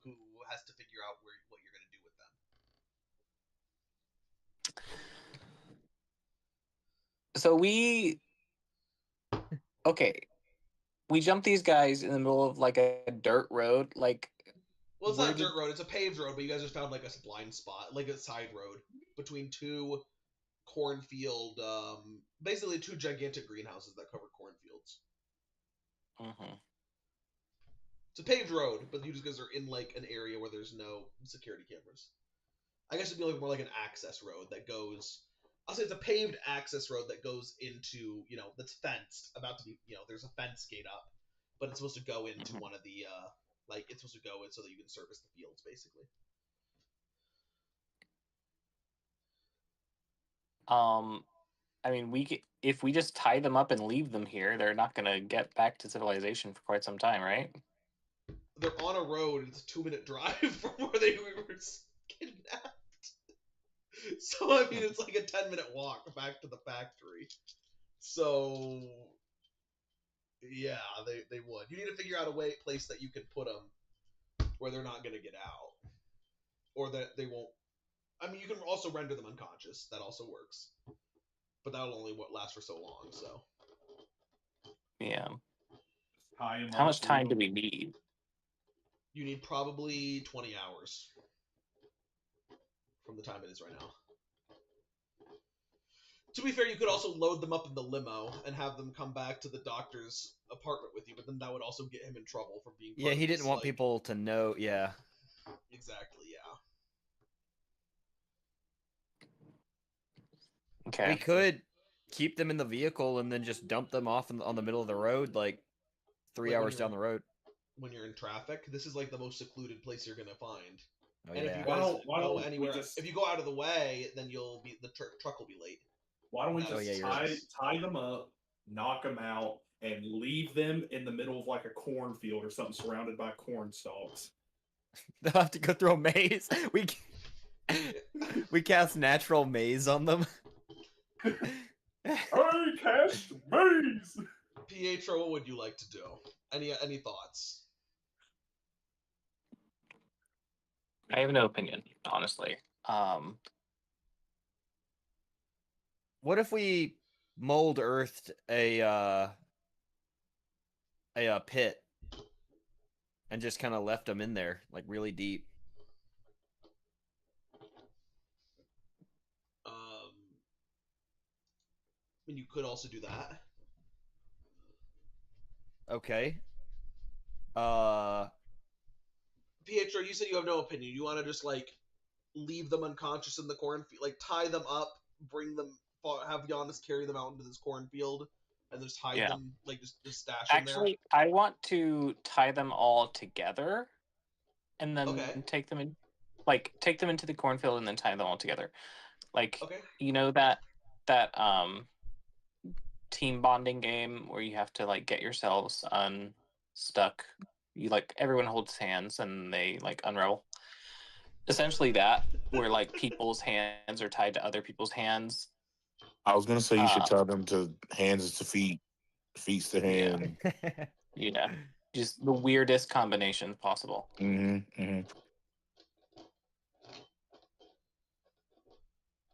who has to figure out what you're going to do with them.
So we jump these guys in the middle of like a dirt road, like.
Well, it's not a dirt road; it's a paved road. But you guys just found like a blind spot, like a side road between 2 cornfield, basically 2 gigantic greenhouses that cover cornfields.
Mm-hmm.
It's a paved road, but you guys are in like an area where there's no security cameras. I guess it'd be like more like an access road that goes. I'll say it's a paved access road that goes into, that's fenced, about to be, there's a fence gate up, but it's supposed to go into one of the, it's supposed to go in so that you can service the fields, basically.
I mean, if we just tie them up and leave them here, they're not gonna get back to civilization for quite some time, right?
They're on a road. It's a 2-minute drive from where they were kidnapped. So, I mean, it's like a 10-minute walk back to the factory. So, yeah, they would. You need to figure out a place that you can put them where they're not going to get out. Or that they won't. I mean, you can also render them unconscious. That also works. But that'll only last for so long, so.
Yeah.
How
much time do we need?
You need probably 20 hours. From the time it is right now. To be fair, you could also load them up in the limo and have them come back to the doctor's apartment with you, but then that would also get him in trouble for being.
Yeah, he didn't want people to know. Yeah.
Exactly. Yeah.
Okay.
We could keep them in the vehicle and then just dump them off on the middle of the road, like 3 hours down the road.
When you're in traffic, this is like the most secluded place you're gonna find.
Oh,
and
yeah.
if you guys go anywhere, if you go out of the way, then the truck will be late.
Why don't we just tie them up, knock them out, and leave them in the middle of like a cornfield or something surrounded by corn stalks?
They'll have to go through a maze. We cast natural maze on them.
I cast maze.
Pietro, what would you like to do? Any thoughts?
I have no opinion, honestly.
What if we mold earthed a pit and just kind of left them in there, like really deep?
mean, you could also do that.
Okay.
Pietro, you said you have no opinion. You want to just like leave them unconscious in the cornfield, like tie them up, bring them, have Giannis carry them out into this cornfield, and just hide
Yeah.
them, like just stash them
Actually, I want to tie them all together, and then
Okay.
take them into the cornfield and then tie them all together. Like,
there. Okay.
you know that team bonding game where you have to like get yourselves unstuck. You like everyone holds hands and they like unravel. Essentially that, where like people's hands are tied to other people's hands.
I was gonna say you should tell them to hands to feet, feet to
Yeah.
hand.
Yeah. Just the weirdest combinations possible.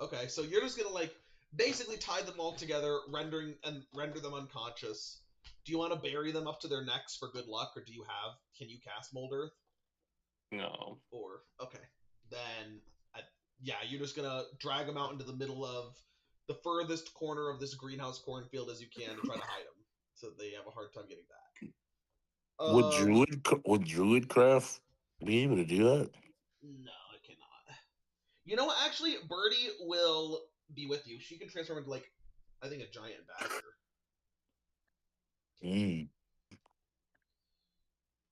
Okay, so you're just gonna like basically tie them all together, render them unconscious. Do you want to bury them up to their necks for good luck, or can you cast Mold Earth?
No.
Or okay, then yeah, you're just gonna drag them out into the middle of the furthest corner of this greenhouse cornfield as you can to try to hide them, so they have a hard time getting back.
Would Druidcraft be able to do that?
No, it cannot. You know what? Actually, Birdie will be with you. She can transform into like, I think, a giant badger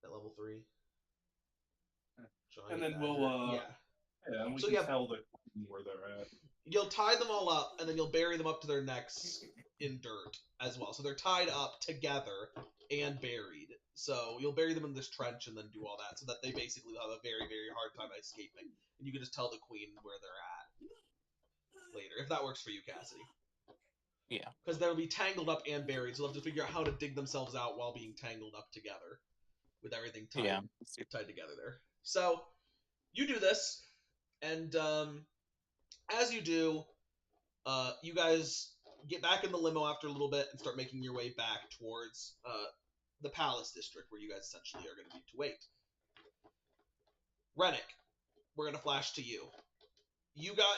at level 3. Giant
And then
badger.
we'll
yeah.
Yeah, and we
So,
can
yeah.
tell the where they're at.
You'll tie them all up, and then you'll bury them up to their necks in dirt as well. So they're tied up together and buried. So you'll bury them in this trench and then do all that, so that they basically have a very, very hard time escaping. And you can just tell the queen where they're at later, if that works for you, Cassidy.
Yeah.
Because they'll be tangled up and buried, so they'll have to figure out how to dig themselves out while being tangled up together, with everything tied together there. So you do this, and as you do, you guys get back in the limo after a little bit and start making your way back towards the Palace District, where you guys essentially are going to need to wait. Rennick, we're going to flash to you. You got,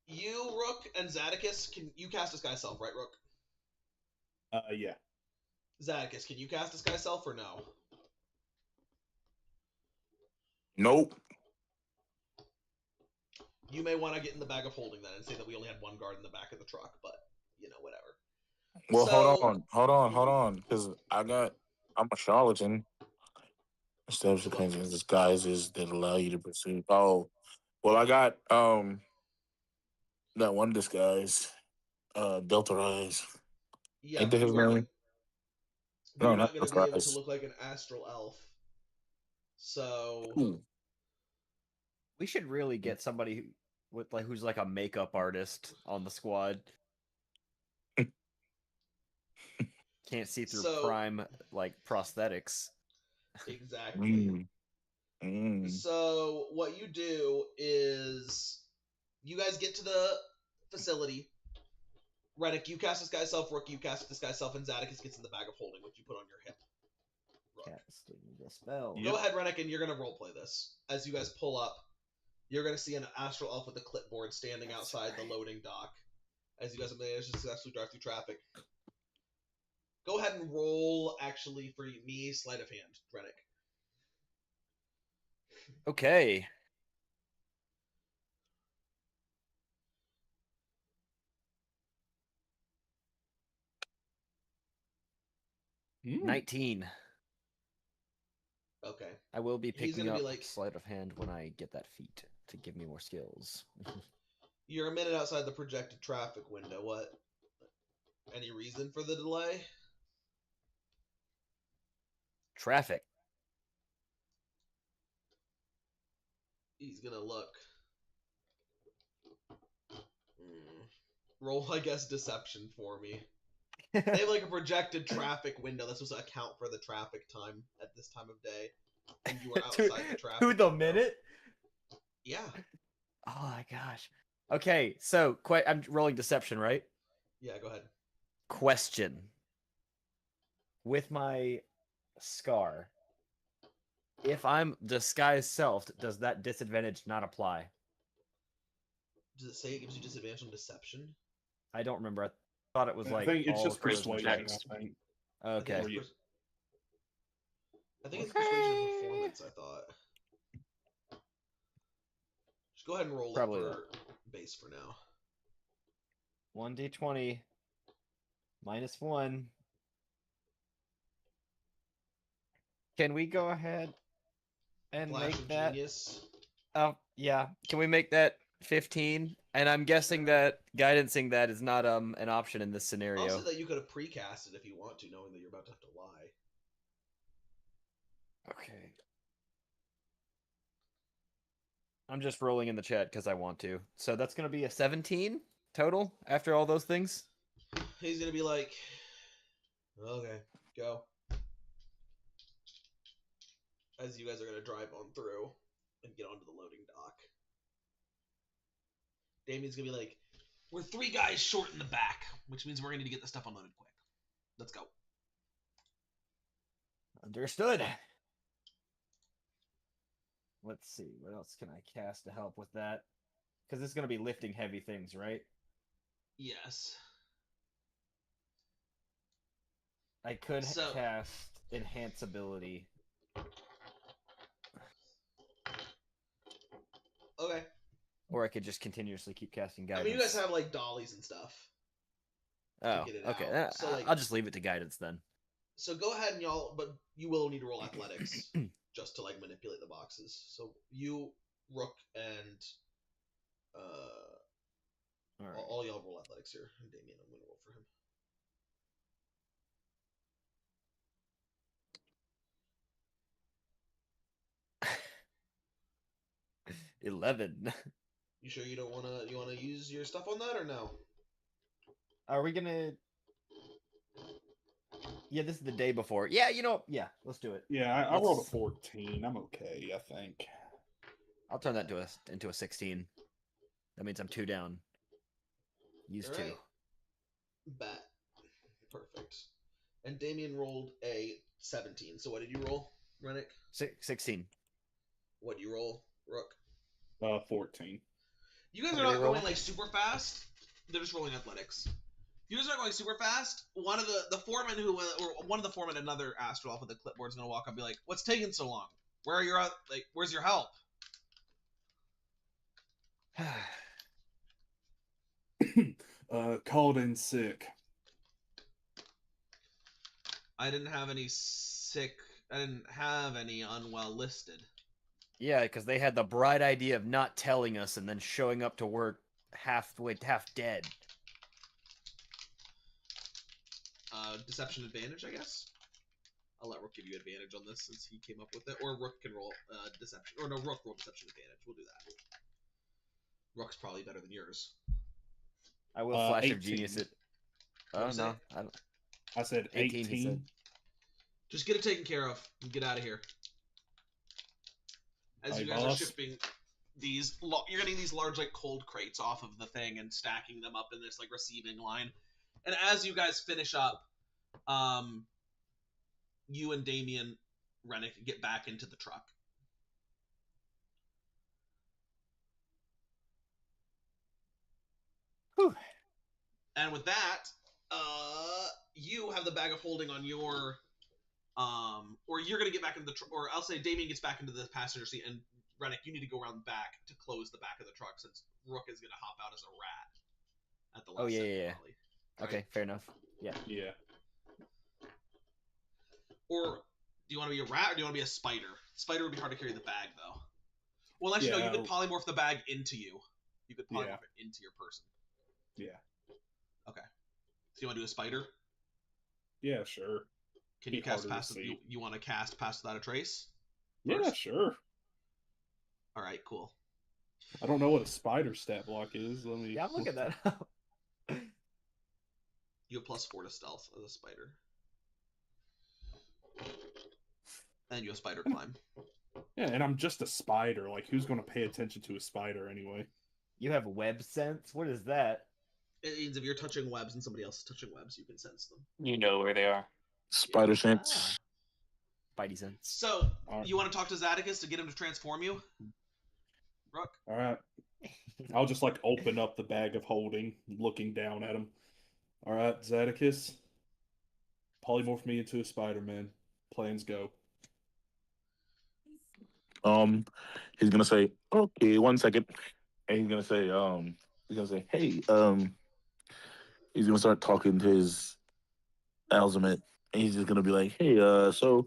you, Rook, and Zadicus, can you cast Disguise Self, right, Rook?
Yeah.
Zadicus, can you cast Disguise Self or no?
Nope.
You may want to get in the bag of holding then and say that we only had one guard in the back of the truck, but, you know, whatever.
Well,
So-
hold on, because I'm a charlatan. Establish the kinds of disguises that allow you to pursue. Oh, well, I got that one disguise, Delta Rise.
Yeah,
Ain't
but
that his
you are,
name?
but
No,
you're
not
not going to be able
Rise.
to look like an astral elf. So...
Ooh.
We should really get somebody who's like a makeup artist on the squad. Can't see through
So-
prime like prosthetics.
Exactly. So what you do is you guys get to the facility. Rennick, you cast Disguise Self, Rook, you cast Disguise Self, and Zadicus gets in the bag of holding, which you put on your hip. Rook.
Casting the spell.
Yep.
Go ahead, Rennick, and you're going to roleplay this. As you guys pull up, you're going to see an astral elf with a clipboard standing outside the loading dock. As you guys have managed to successfully drive through traffic. Go ahead and roll, actually, for me, sleight of hand, Rennick.
Okay.
Mm.
19.
Okay.
I will be
He's
picking
gonna
up
be like-
sleight of hand when I get that feat to give me more skills.
You're a minute outside the projected traffic window. What? Any reason for the delay?
Traffic.
He's gonna look. Roll, I guess, deception for me. They have like a projected traffic window that's supposed to account for the traffic time at this time of day. And you are outside the traffic
to the
window.
minute?
Yeah.
Oh my gosh. Okay, so I'm rolling deception, right?
Yeah, go ahead.
Question. With my scar, if I'm disguised self, does that disadvantage not apply?
Does it say it gives you disadvantage on deception?
I don't remember. I thought it was like
I think it's
all
just
charisma
persuasion.
checks.
I think.
Okay.
Or you-
I think it's persuasion and performance. I thought. Just go ahead and roll
Probably
it for base for now.
1d20 -1. Can we go ahead and
Flash
make
of
that?
genius.
Oh, yeah. Can we make that 15? And I'm guessing that guidancing that is not an option in this scenario.
Also, that you could have precasted if you want to, knowing that you're about to have to lie.
Okay. I'm just rolling in the chat because I want to. So that's going to be a 17 total after all those things.
He's gonna be like, okay, go. As you guys are gonna drive on through and get onto the loading dock. Damien's gonna be like, we're 3 guys short in the back, which means we're gonna need to get the stuff unloaded quick. Let's go.
Understood. Let's see. What else can I cast to help with that? Because it's going to be lifting heavy things, right?
Yes.
I could
So-
cast Enhance Ability.
Okay.
Or I could just continuously keep casting
I
guidance.
mean, you guys have like dollies and stuff.
Oh,
get it
okay.
out. So, like-
I'll just leave it to guidance then.
So go ahead and y'all, but you will need to roll athletics just to like manipulate the boxes. So you, Rook, and
All right.
all y'all roll athletics here. And Damien, I'm gonna roll for him.
11.
You sure you don't wanna use your stuff on that or no?
Are we gonna? Yeah, this is the day before. Yeah, yeah, let's do it.
Yeah, I rolled a
Let's-
14. I'm okay, I think.
I'll turn that into a 16. That means I'm 2 down. Use 2.
Alright. Bet. Perfect. And Damien rolled a 17. So what did you roll, Rennick?
16.
What did you roll, Rook?
14.
You guys
What
are
are
not
they rolling?
going like super fast. They're just rolling athletics. You guys are not going super fast. One of the foremen or one of the foremen, another Astral Elf with a clipboard, is gonna walk up and be like, "What's taking so long? Where's your help?"
Called in sick.
I didn't have any sick. I didn't have any unwell listed.
Yeah, because they had the bright idea of not telling us and then showing up to work half dead.
Deception advantage, I guess. I'll let Rook give you advantage on this since he came up with it, or Rook can roll deception. Or no, Rook roll deception advantage. We'll do that. Rook's probably better than yours.
I will flash
18.
of genius it. Oh
What'd you
no,
say?
I don't.
I said
18, he
18.
said.
Just get it taken care of and get out of here. As
Hey,
you guys are
boss.
shipping these, you're getting these large like cold crates off of the thing and stacking them up in this like receiving line. And as you guys finish up, you and Damien Rennick get back into the truck.
Whew.
And with that, you have the bag of holding on your, or you're gonna get back into the truck, or I'll say Damien gets back into the passenger seat, and Rennick, you need to go around back to close the back of the truck since Rook is gonna hop out as a rat at the last
Oh, yeah,
second,
yeah, yeah.
probably. Right?
Okay, fair enough. Yeah.
Yeah.
Or do you want to be a rat or do you want to be a spider? Spider would be hard to carry the bag though. Well, actually, no. You
Yeah.
could polymorph the bag into you. You could polymorph
Yeah.
it into your person.
Yeah.
So you want to do a spider?
Yeah, sure.
Can
Be
you cast
harder to
pass?
see.
You want to cast pass without a trace?
Yeah,
First?
sure.
All right, cool.
I don't know what a spider stat block is. Let me.
Yeah, I'm looking that up.
You have +4 to stealth as a spider, and you have spider climb.
Yeah, and I'm just a spider. Like, who's going to pay attention to a spider anyway?
You have web sense? What is that?
It means if you're touching webs and somebody else is touching webs, you can sense them.
You know where they are.
Spider sense.
Spidey sense.
So
All right.
you want to talk to Zadicus to get him to transform you, Rook?
All right. I'll just like open up the bag of holding, looking down at him. All right, Zadicus. Polymorph me into a Spider-Man. Plans go.
He's gonna say, okay, 1 second. And he's gonna say, hey, he's gonna start talking to his Alzamate. And he's just gonna be like, hey, so,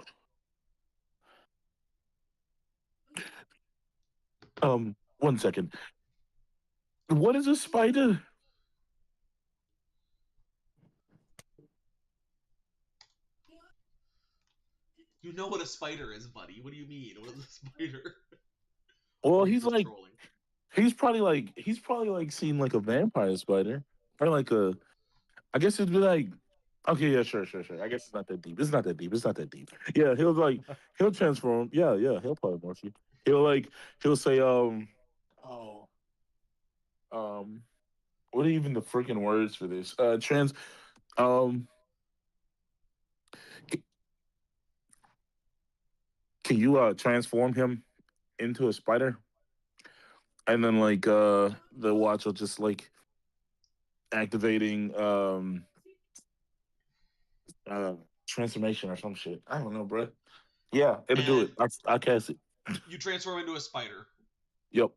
1 second. What is a spider?
You know what a spider is, buddy. What do you mean? What is a spider?
Well,
Or
he's
just
like,
trolling.
he's probably like seen like a vampire spider. Or like I guess it'd be like, okay, yeah, sure. I guess it's not that deep. It's not that deep. Yeah, he'll transform. Yeah, he'll polymorph you. He'll say, oh, what are even the freaking words for this? Um, c- can you transform him into a spider? And then like the watch will just like activating uh transformation or some shit. I don't know, bro. Yeah, it'll do it. I cast it.
You transform into a spider.
Yep.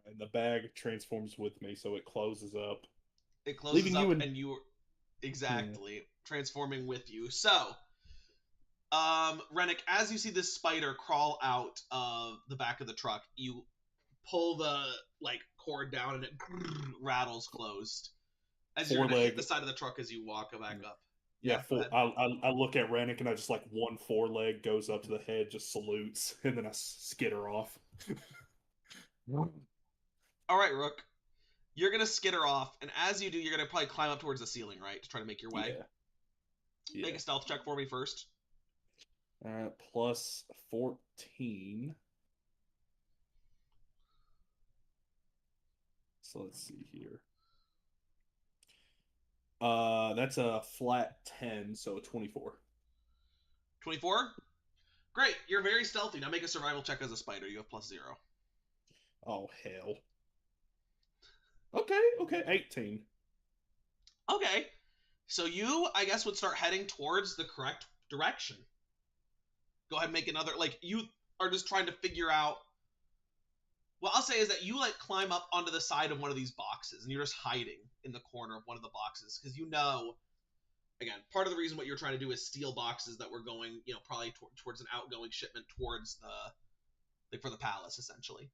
And the bag transforms with me, so it closes up.
It closes
Leaving
up,
you in-
and you exactly transforming with you. So, Rennick, as you see this spider crawl out of the back of the truck, you pull the like cord down, and it rattles closed. As you're gonna hit the side of the truck as you walk back up.
Yeah,
go ahead.
I look at Rennick and I just like one foreleg goes up to the head, just salutes, and then I skitter off.
All right, Rook. You're gonna skitter off, and as you do, you're gonna probably climb up towards the ceiling, right, to try to make your way.
Yeah.
Make a stealth check for me first.
Plus 14. So let's see here. That's a flat 10, so a 24.
24? Great, you're very stealthy. Now make a survival check as a spider. You have +0.
Oh, hell. Okay, 18.
Okay. So you, I guess, would start heading towards the correct direction. Go ahead and make another, like, you are just trying to figure out. What I'll say is that you, like, climb up onto the side of one of these boxes, and you're just hiding in the corner of one of the boxes, because you know, again, part of the reason what you're trying to do is steal boxes that were going, you know, probably towards an outgoing shipment towards the, like, for the palace, essentially.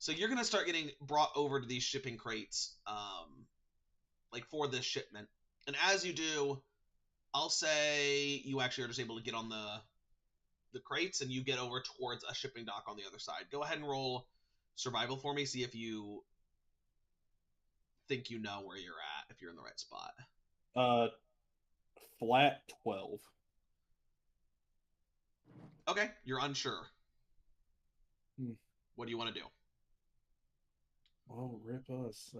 So you're going to start getting brought over to these shipping crates, like, for this shipment. And as you do, I'll say you actually are just able to get on the crates, and you get over towards a shipping dock on the other side. Go ahead and roll survival for me. See if you think you know where you're at, if you're in the right spot.
Flat 12.
Okay, you're unsure.
Hmm.
What do you want to do?
Oh, rip us.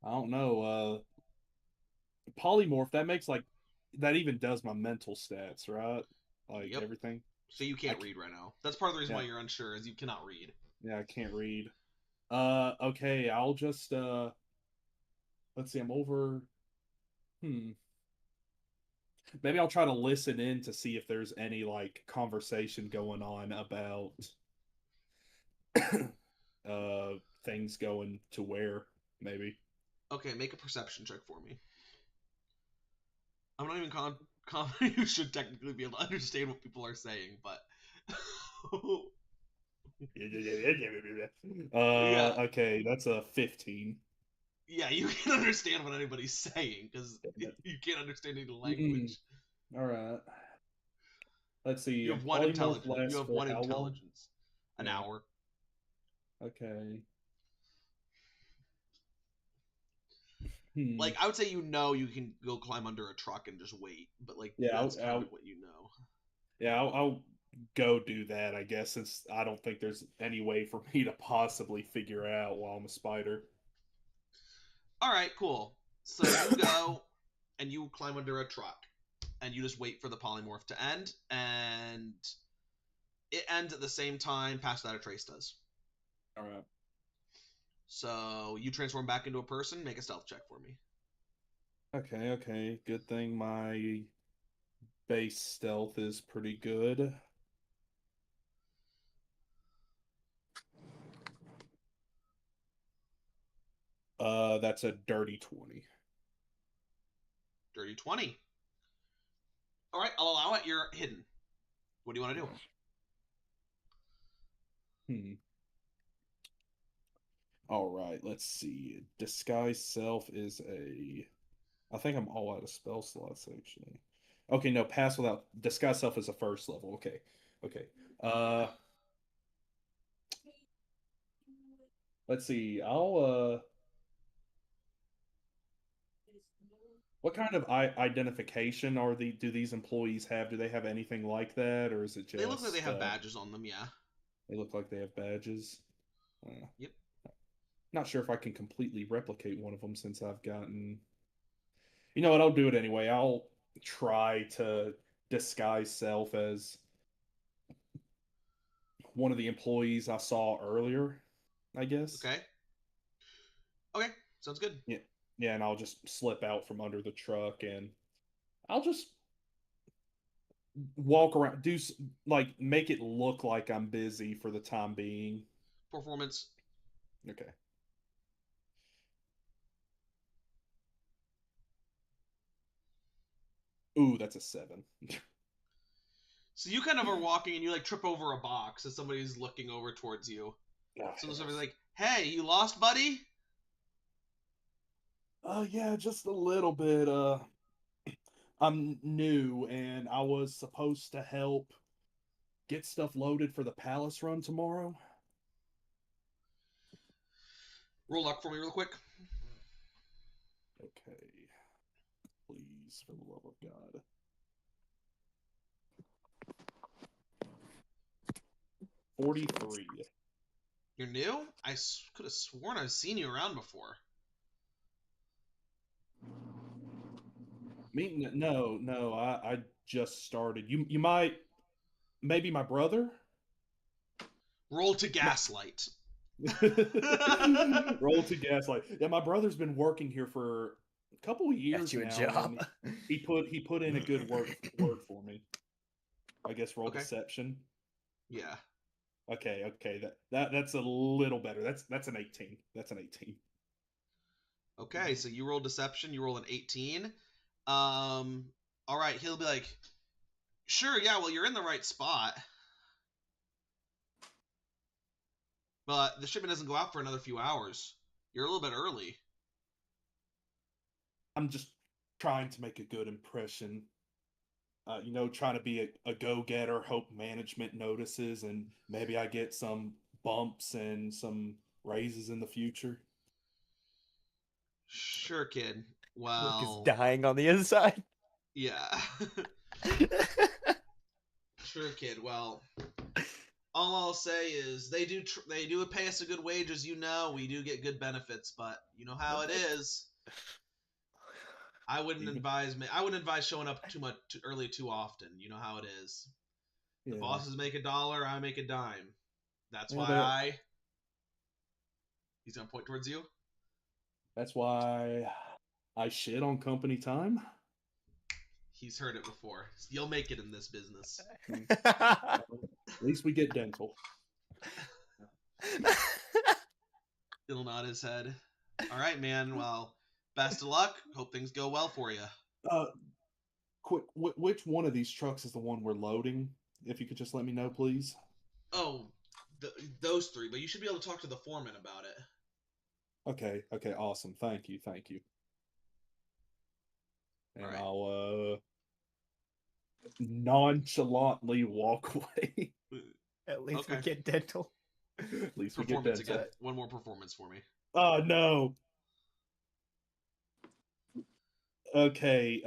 I don't know. Polymorph, that makes like that even does my mental stats, right? Like
Yep.
everything.
So you can't read right now. That's part of the reason why you're unsure, is you cannot read.
Yeah, I can't read. Okay, I'll just let's see, I'm over. Maybe I'll try to listen in to see if there's any like conversation going on about things going to where, maybe.
Okay, make a perception check for me. I'm not even confident you should technically be able to understand what people are saying, but Yeah.
Okay, that's a 15.
yeah, you can understand what anybody's saying, because you can't understand any language.
All right. Let's see.
You have one
polymorph
intelligence.
lasts
You have
for
one
how long?
intelligence. An
Yeah.
hour.
Okay.
Like, I would say you can go climb under a truck and just wait, but like
Yeah,
that's kind of what you know.
Yeah, I'll go do that, I guess, since I don't think there's any way for me to possibly figure out while I'm a spider.
All right, cool. So you go and you climb under a truck, and you just wait for the polymorph to end, and it ends at the same time Pass Without a Trace does.
All right.
So you transform back into a person. Make a stealth check for me.
Okay. Good thing my base stealth is pretty good. That's a dirty 20.
Dirty 20. All right, I'll allow it. You're hidden. What do you want to do?
All right, let's see. Disguise self is a. I think I'm all out of spell slots actually. Okay, no, pass without disguise self is a first level. Okay. Let's see. What kind of identification do these employees have? Do they have anything like that, or is it just?
They look like they have badges on them. Yeah.
They look like they have badges.
Yep.
Not sure if I can completely replicate one of them since I've gotten. You know what? I'll do it anyway. I'll try to disguise self as one of the employees I saw earlier, I guess.
Okay, sounds good.
Yeah, and I'll just slip out from under the truck and I'll just walk around, make it look like I'm busy for the time being.
Performance.
Okay. Ooh, that's a 7.
So you kind of are walking and you like trip over a box as somebody's looking over towards you. So somebody's like, "Hey, you lost, buddy?"
Yeah, just a little bit. I'm new and I was supposed to help get stuff loaded for the palace run tomorrow.
Roll luck for me real quick.
Okay. Please, for the love of God. $43.
You're new? I could have sworn I've seen you around before.
No, I just started. You might, maybe my brother?
Roll to gaslight.
Roll to gaslight. Yeah, my brother's been working here for a couple of years
Got you a
now.
job.
He put in a good word for me. I guess roll deception.
Yeah.
Okay. That's a little better. That's an 18. That's an 18.
Okay, so you roll deception, you roll an 18. All right, he'll be like, "Sure, yeah, well, you're in the right spot. But the shipment doesn't go out for another few hours. You're a little bit early."
I'm just trying to make a good impression. Trying to be a go-getter, hope management notices, and maybe I get some bumps and some raises in the future.
Sure, kid.
Luke
Well,
is dying on the inside.
yeah. Sure, kid. Well, all I'll say is they do pay us a good wage, as you know. We do get good benefits, but you know how it is. I wouldn't advise showing up too early too often. You know how it is. The bosses make $1, I make a dime. That's why he's gonna point towards you.
That's why I shit on company time.
He's heard it before. You'll make it in this business.
At least we get dental.
He'll nod his head. All right, man. Well, best of luck. Hope things go well for you.
Quick, which one of these trucks is the one we're loading? If you could just let me know, please.
Oh, those 3. But you should be able to talk to the foreman about it.
Okay, awesome. Thank you. And
right.
I'll nonchalantly walk away.
At least we get dental.
At least we get
Performance
dental.
again. One more performance for me.
Oh no. Okay,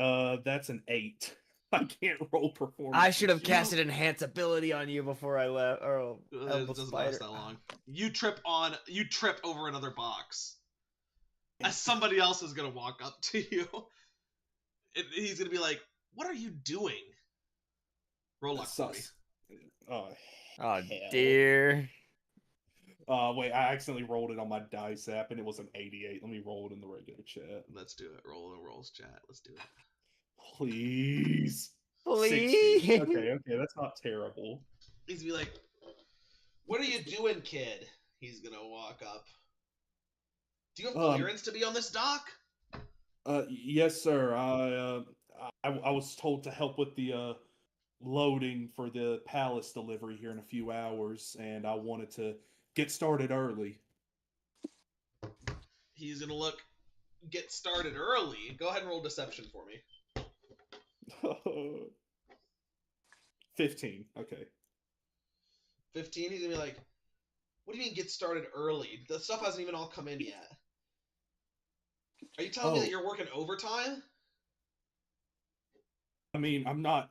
that's an 8. I can't roll performance.
I should have casted enhance ability on you before I left. Or
it doesn't last that long. You trip over another box. As somebody else is gonna walk up to you. He's gonna be like, "What are you doing?" Roll luck for me.
Oh dear.
Wait, I accidentally rolled it on my dice app and it was an 88. Let me roll it in the regular chat.
Let's do it. Roll the rolls, chat. Let's do it.
Please.
Please.
60. Okay, that's not terrible.
He's gonna be like, "What are you doing, kid?" He's gonna walk up. Do you have clearance to be on this dock?
Yes, sir. I was told to help with the loading for the palace delivery here in a few hours, and I wanted to get started early.
He's gonna get started early. Go ahead and roll deception for me.
15. Okay.
15. He's gonna be like, "What do you mean get started early? The stuff hasn't even all come in yet. Are you telling me that you're working overtime?"
I mean, I'm not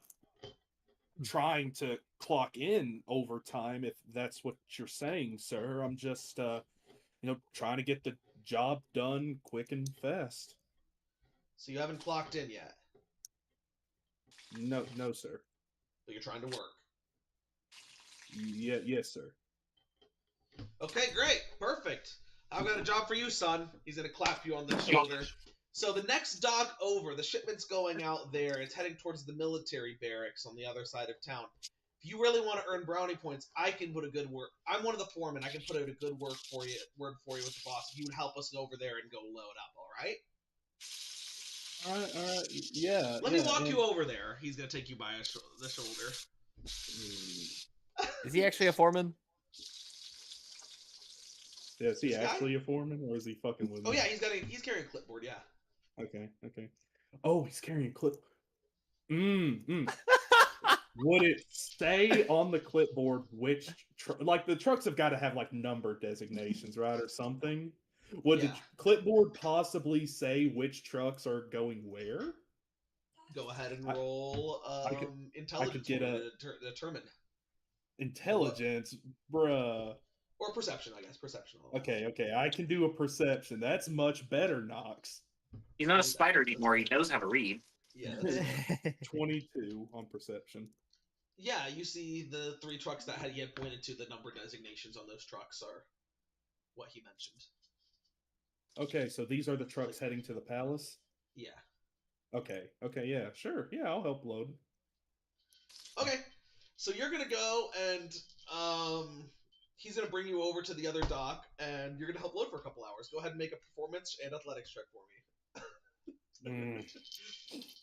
trying to clock in overtime if that's what you're saying, sir. I'm just trying to get the job done quick and fast.
So you haven't clocked in yet,
No, sir.
but you're trying to work.
Yes, sir.
Okay, great. Perfect. I've got a job for you, son. He's going to clap you on the shoulder. So the next dock over, the shipment's going out there. It's heading towards the military barracks on the other side of town. If you really want to earn brownie points, I can put a good word. I'm one of the foremen. I can put out a good word for you with the boss. If you would help us go over there and go load up, all right?
All right. Yeah.
Let me walk you over there. He's going to take you by the shoulder.
Is he actually a foreman?
Yeah, is he
This guy?
actually a foreman, or is he fucking with me?
Oh yeah, he's carrying a clipboard. Yeah.
Okay. Oh, he's carrying a clip. Would it say on the clipboard which like the trucks have got to have like number designations, right, or something? Would the clipboard possibly say which trucks are going where?
Go ahead and roll intelligence to determine.
Intelligence, bruh.
Or perception, I guess. Perception.
Okay. I can do a perception. That's much better, Knox.
He's not a spider anymore. He knows how to read.
Yeah.
22 on perception.
Yeah, you see the 3 trucks that he had pointed to. The number designations on those trucks are what he mentioned.
Okay, so these are the trucks heading to the palace?
Yeah.
Okay, yeah, sure. Yeah, I'll help load.
Okay, so you're going to go and he's going to bring you over to the other dock, and you're going to help load for a couple hours. Go ahead and make a performance and athletics check for me.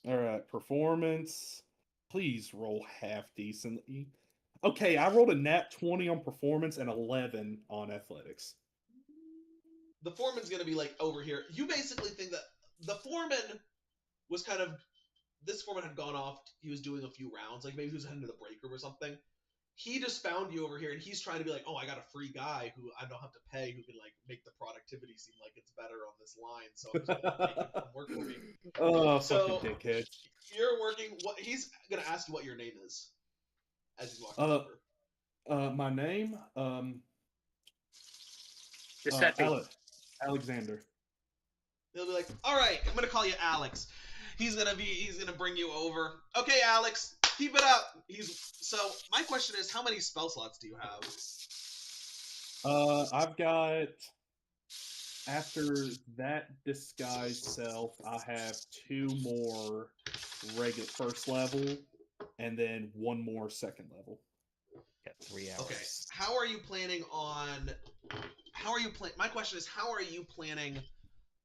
All right, performance. Please roll half decently. Okay, I rolled a nat 20 on performance and 11 on athletics.
The foreman's going to be like over here. You basically think that the foreman was kind of, this foreman had gone off. He was doing a few rounds, like maybe he was heading to the break room or something. He just found you over here, and he's trying to be like, "Oh, I got a free guy who I don't have to pay, who can like make the productivity seem like it's better on this line." So I'm just gonna make him come work for me.
Oh,
so
fucking dickhead!
You're working. What he's gonna ask you what your name is as he's walking over.
My name, Alexander.
He'll be like, "All right, I'm gonna call you Alex." He's gonna bring you over. Okay, Alex, keep it up. So my question is, how many spell slots do you have?
I've got, after that disguise self, I have 2 more regular first level, and then 1 more second level.
Got 3 hours.
Okay, how are you planning on? My question is, how are you planning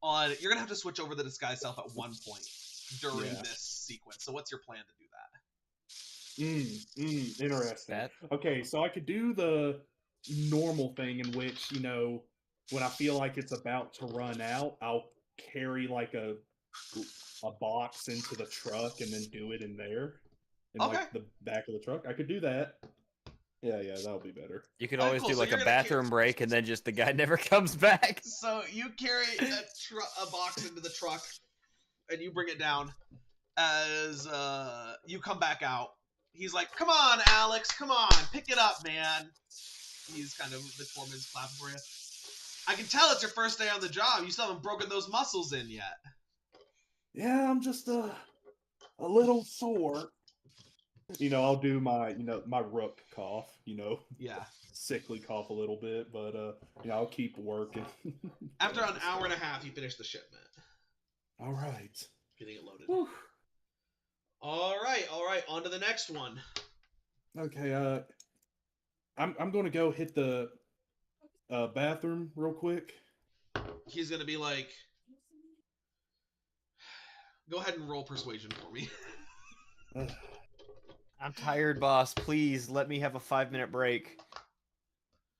on? You're gonna have to switch over the disguise self at one point during this sequence. So what's your plan to do that?
Interesting. Okay, so I could do the normal thing in which, when I feel like it's about to run out, I'll carry like a box into the truck and then do it in there. In like the back of the truck. I could do that. Yeah, that'll be better.
You could always do like a bathroom break and then just the guy never comes back.
So you carry a box into the truck and you bring it down. As you come back out, he's like, "Come on, Alex, come on, pick it up, man." He's kind of the foreman's clapping for you. I can tell it's your first day on the job. You still haven't broken those muscles in yet.
Yeah, I'm just a little sore. I'll do my my rook cough.
Yeah.
Sickly cough a little bit, but I'll keep working.
After an hour and a half, you finish the shipment.
All right.
Getting it loaded.
Whew.
All right. On to the next one.
Okay. I'm going to go hit the bathroom real quick.
He's gonna be like, go ahead and roll persuasion for me.
I'm tired, boss. Please let me have a 5-minute break.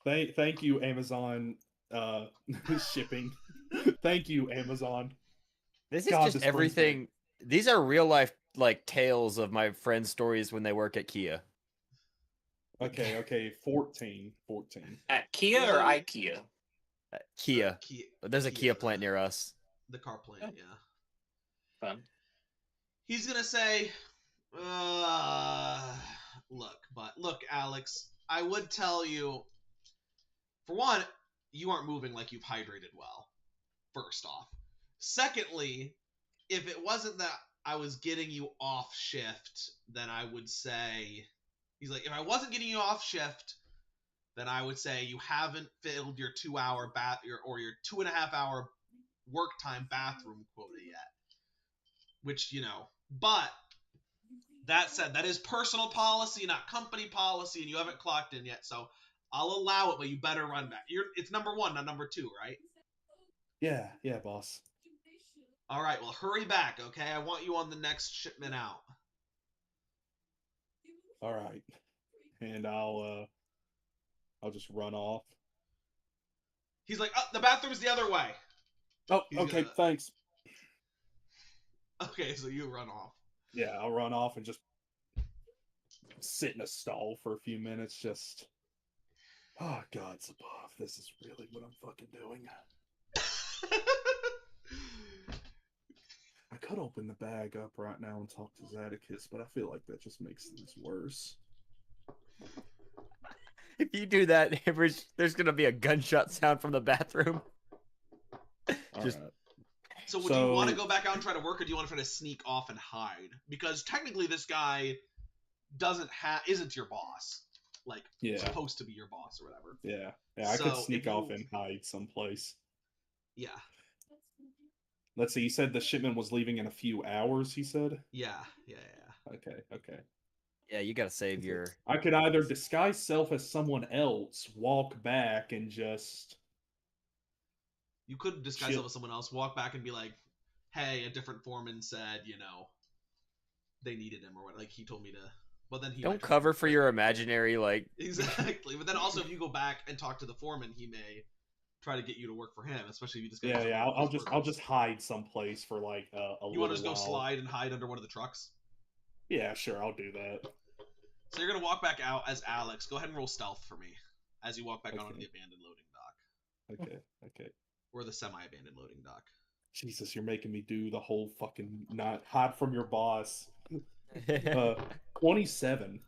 Thank you, Amazon shipping. Thank you, Amazon.
This is
God,
just
this brings
everything. These are real life tales of my friends' stories when they work at Kia.
Okay, 14.
At Kia or
Yeah.
IKEA?
Kia. There's a Kia
the-
plant near us.
The car plant, yeah.
Fun.
He's gonna say, look, Alex, I would tell you, for one, you aren't moving like you've hydrated well, first off. Secondly, if it wasn't that I was getting you off shift, then I would say, he's like, if I wasn't getting you off shift, then I would say you haven't filled your 2-hour or your 2.5-hour work time bathroom quota yet. Which, but that said, that is personal policy, not company policy, and you haven't clocked in yet, so I'll allow it, but you better run back. It's number 1, not number 2, right?
Yeah, boss.
All right, well, hurry back, okay? I want you on the next shipment out.
All right. And I'll just run off.
He's like, the bathroom's the other way.
Oh,
He's
okay,
gonna-
thanks.
Okay, so you run off.
Yeah, I'll run off and just sit in a stall for a few minutes, just... Oh, God's above. This is really what I'm fucking doing. I could open the bag up right now and talk to Zadicus, but I feel like that just makes things worse.
If you do that, there's gonna be a gunshot sound from the bathroom. Just-
Alright.
So would you want to go back out and try to work, or do you want to try to sneak off and hide? Because technically this guy isn't your boss. Like,
Yeah.
supposed to be your boss or whatever.
Yeah, I could
So,
sneak
if you-
off and hide someplace.
Yeah.
Let's see, you said the shipment was leaving in a few hours, he said?
Yeah.
Okay.
Yeah, you gotta save your.
I could either disguise self as someone else, walk back, and just...
You could disguise
Shit.
yourself as someone else, walk back and be like, hey, a different foreman said, they needed him or what. Like, he told me to. But then he
Don't
might try
cover
to-
for your imaginary
Exactly. But then also, if you go back and talk to the foreman, he may try to get you to work for him, especially if you disguise yourself
Yeah,
as
I'll
his
just
workers.
hide someplace for like a
You
little
want to just go
while.
slide and hide under one of the trucks?
Yeah, sure, I'll do that.
So you're gonna walk back out as Alex. Go ahead and roll stealth for me as you walk back onto
Okay.
the abandoned loading dock,
Okay.
or the semi-abandoned loading dock.
Jesus, you're making me do the whole fucking not hide from your boss. 27.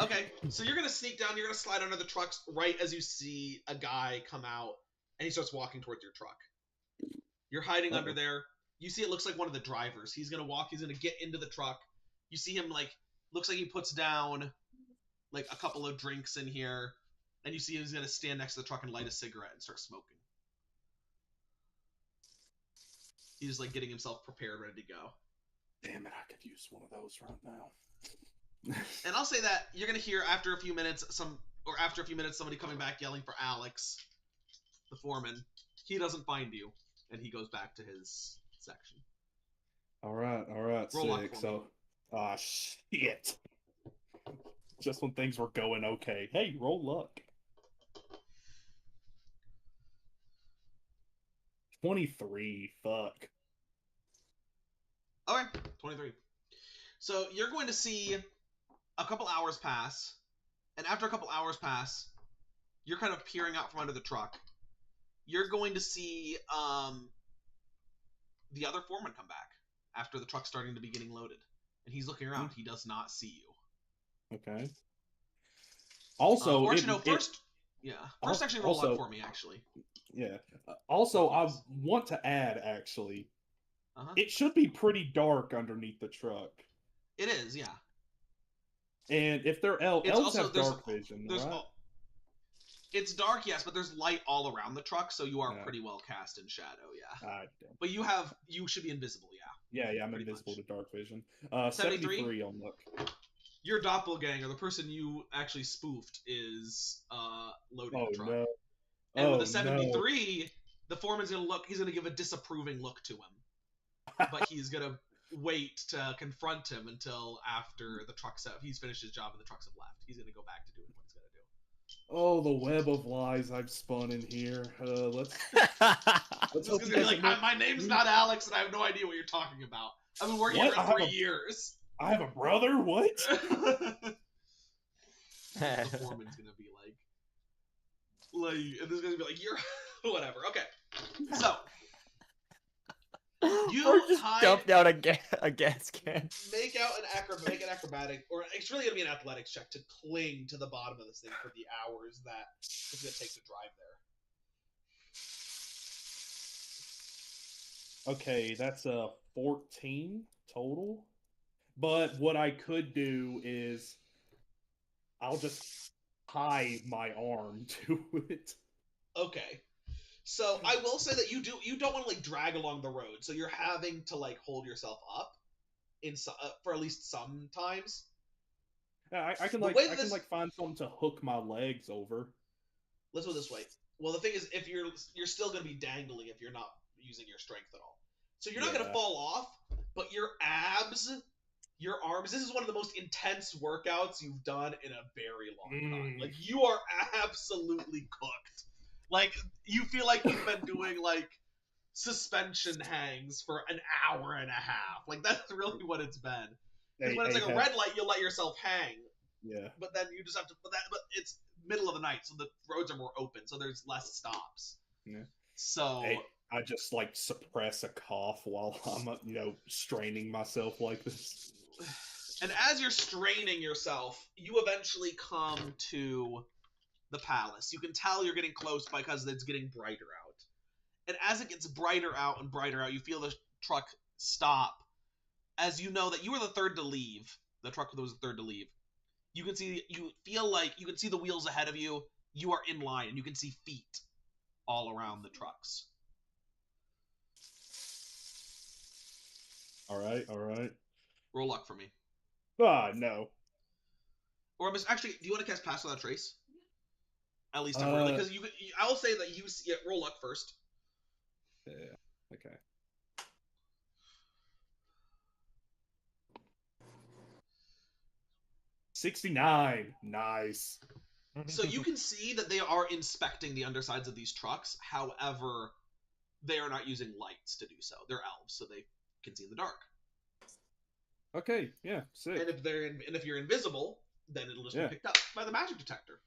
Okay, so you're gonna sneak down. You're gonna slide under the trucks right as you see a guy come out, and he starts walking towards your truck. You're hiding under
Uh-oh.
there. You see, it looks like one of the drivers. He's gonna walk. He's gonna get into the truck. You see him looks like he puts down like a couple of drinks in here, and you see he's gonna stand next to the truck and light a cigarette and start smoking. He's just getting himself prepared, ready to go.
Damn it, I could use one of those right now.
And I'll say that you're gonna hear after a few minutes somebody coming back yelling for Alex, the foreman. He doesn't find you, and he goes back to his section.
All right,
Roll luck
sick.
for
So, shit. Just when things were going okay. Hey, roll luck. 23. Fuck.
Okay, 23. So you're going to see a couple hours pass, and after a couple hours pass, you're kind of peering out from under the truck. You're going to see the other foreman come back after the truck's starting to be getting loaded, and he's looking around. He does not see you.
Okay. Also,
first actually roll
also-
luck for me, actually.
yeah. Also, I want to add, actually,
Uh-huh.
it should be pretty dark underneath the truck.
It is, yeah.
And if they're elves
also
have dark vision, right?
It's dark, yes, but there's light all around the truck, so you are
Yeah.
pretty well cast in shadow, yeah.
Damn.
But you should be invisible, yeah.
Yeah, I'm
Pretty
invisible
much.
to dark vision.
73?
73 on luck.
Your doppelganger, the person you actually spoofed, is loading the truck.
No.
And with a 73, the foreman's he's gonna give a disapproving look to him. But he's gonna wait to confront him until after he's finished his job and the trucks have left. He's gonna go back to doing what he's gonna do.
Oh, the web of lies I've spun in here. Let's
This is gonna be like, my name's not Alex, and I have no idea what you're talking about. I've been working here for 3 years.
I have a brother? What?
The foreman's gonna be like, and this guy's gonna be like, you're whatever. Okay, so you
Or just dumped out a gas can.
make an acrobatic, or it's really gonna be an athletics check to cling to the bottom of this thing for the hours that it's gonna take to drive there.
Okay, that's a 14 total. But what I could do is I'll just tie my arm to it.
Okay. So I will say that you don't want to like drag along the road, so you're having to like hold yourself up for at least sometimes.
Yeah, I can find something to hook my legs over.
Let's put it this way. Well, the thing is, if you're still going to be dangling if you're not using your strength at all. So you're not going to fall off, but your abs, your arms. This is one of the most intense workouts you've done in a very long time. Like you are absolutely cooked. Like you feel like you've been doing like suspension hangs for an hour and a half. Like that's really what it's been. Because when it's like a red light, you'll let yourself hang.
Yeah.
But then you just have to. But it's middle of the night, so the roads are more open, so there's less stops.
Yeah.
So
I just like suppress a cough while I'm straining myself like this.
And as you're straining yourself, you eventually come to the palace. You can tell you're getting close because it's getting brighter out. And as it gets brighter out and brighter out, you feel the truck stop. As you know that you were the third to leave. The truck was the third to leave. You can see the wheels ahead of you. You are in line, and you can see feet all around the trucks.
All right.
Roll luck for me.
No.
Or actually, do you want to cast Pass Without Trace? At least temporarily, because I will say that roll luck first.
Yeah. Okay. $69. Nice.
So you can see that they are inspecting the undersides of these trucks. However, they are not using lights to do so. They're elves, so they can see in the dark.
Okay, yeah, sick.
And if you're invisible, then it'll just be picked up by the magic detector.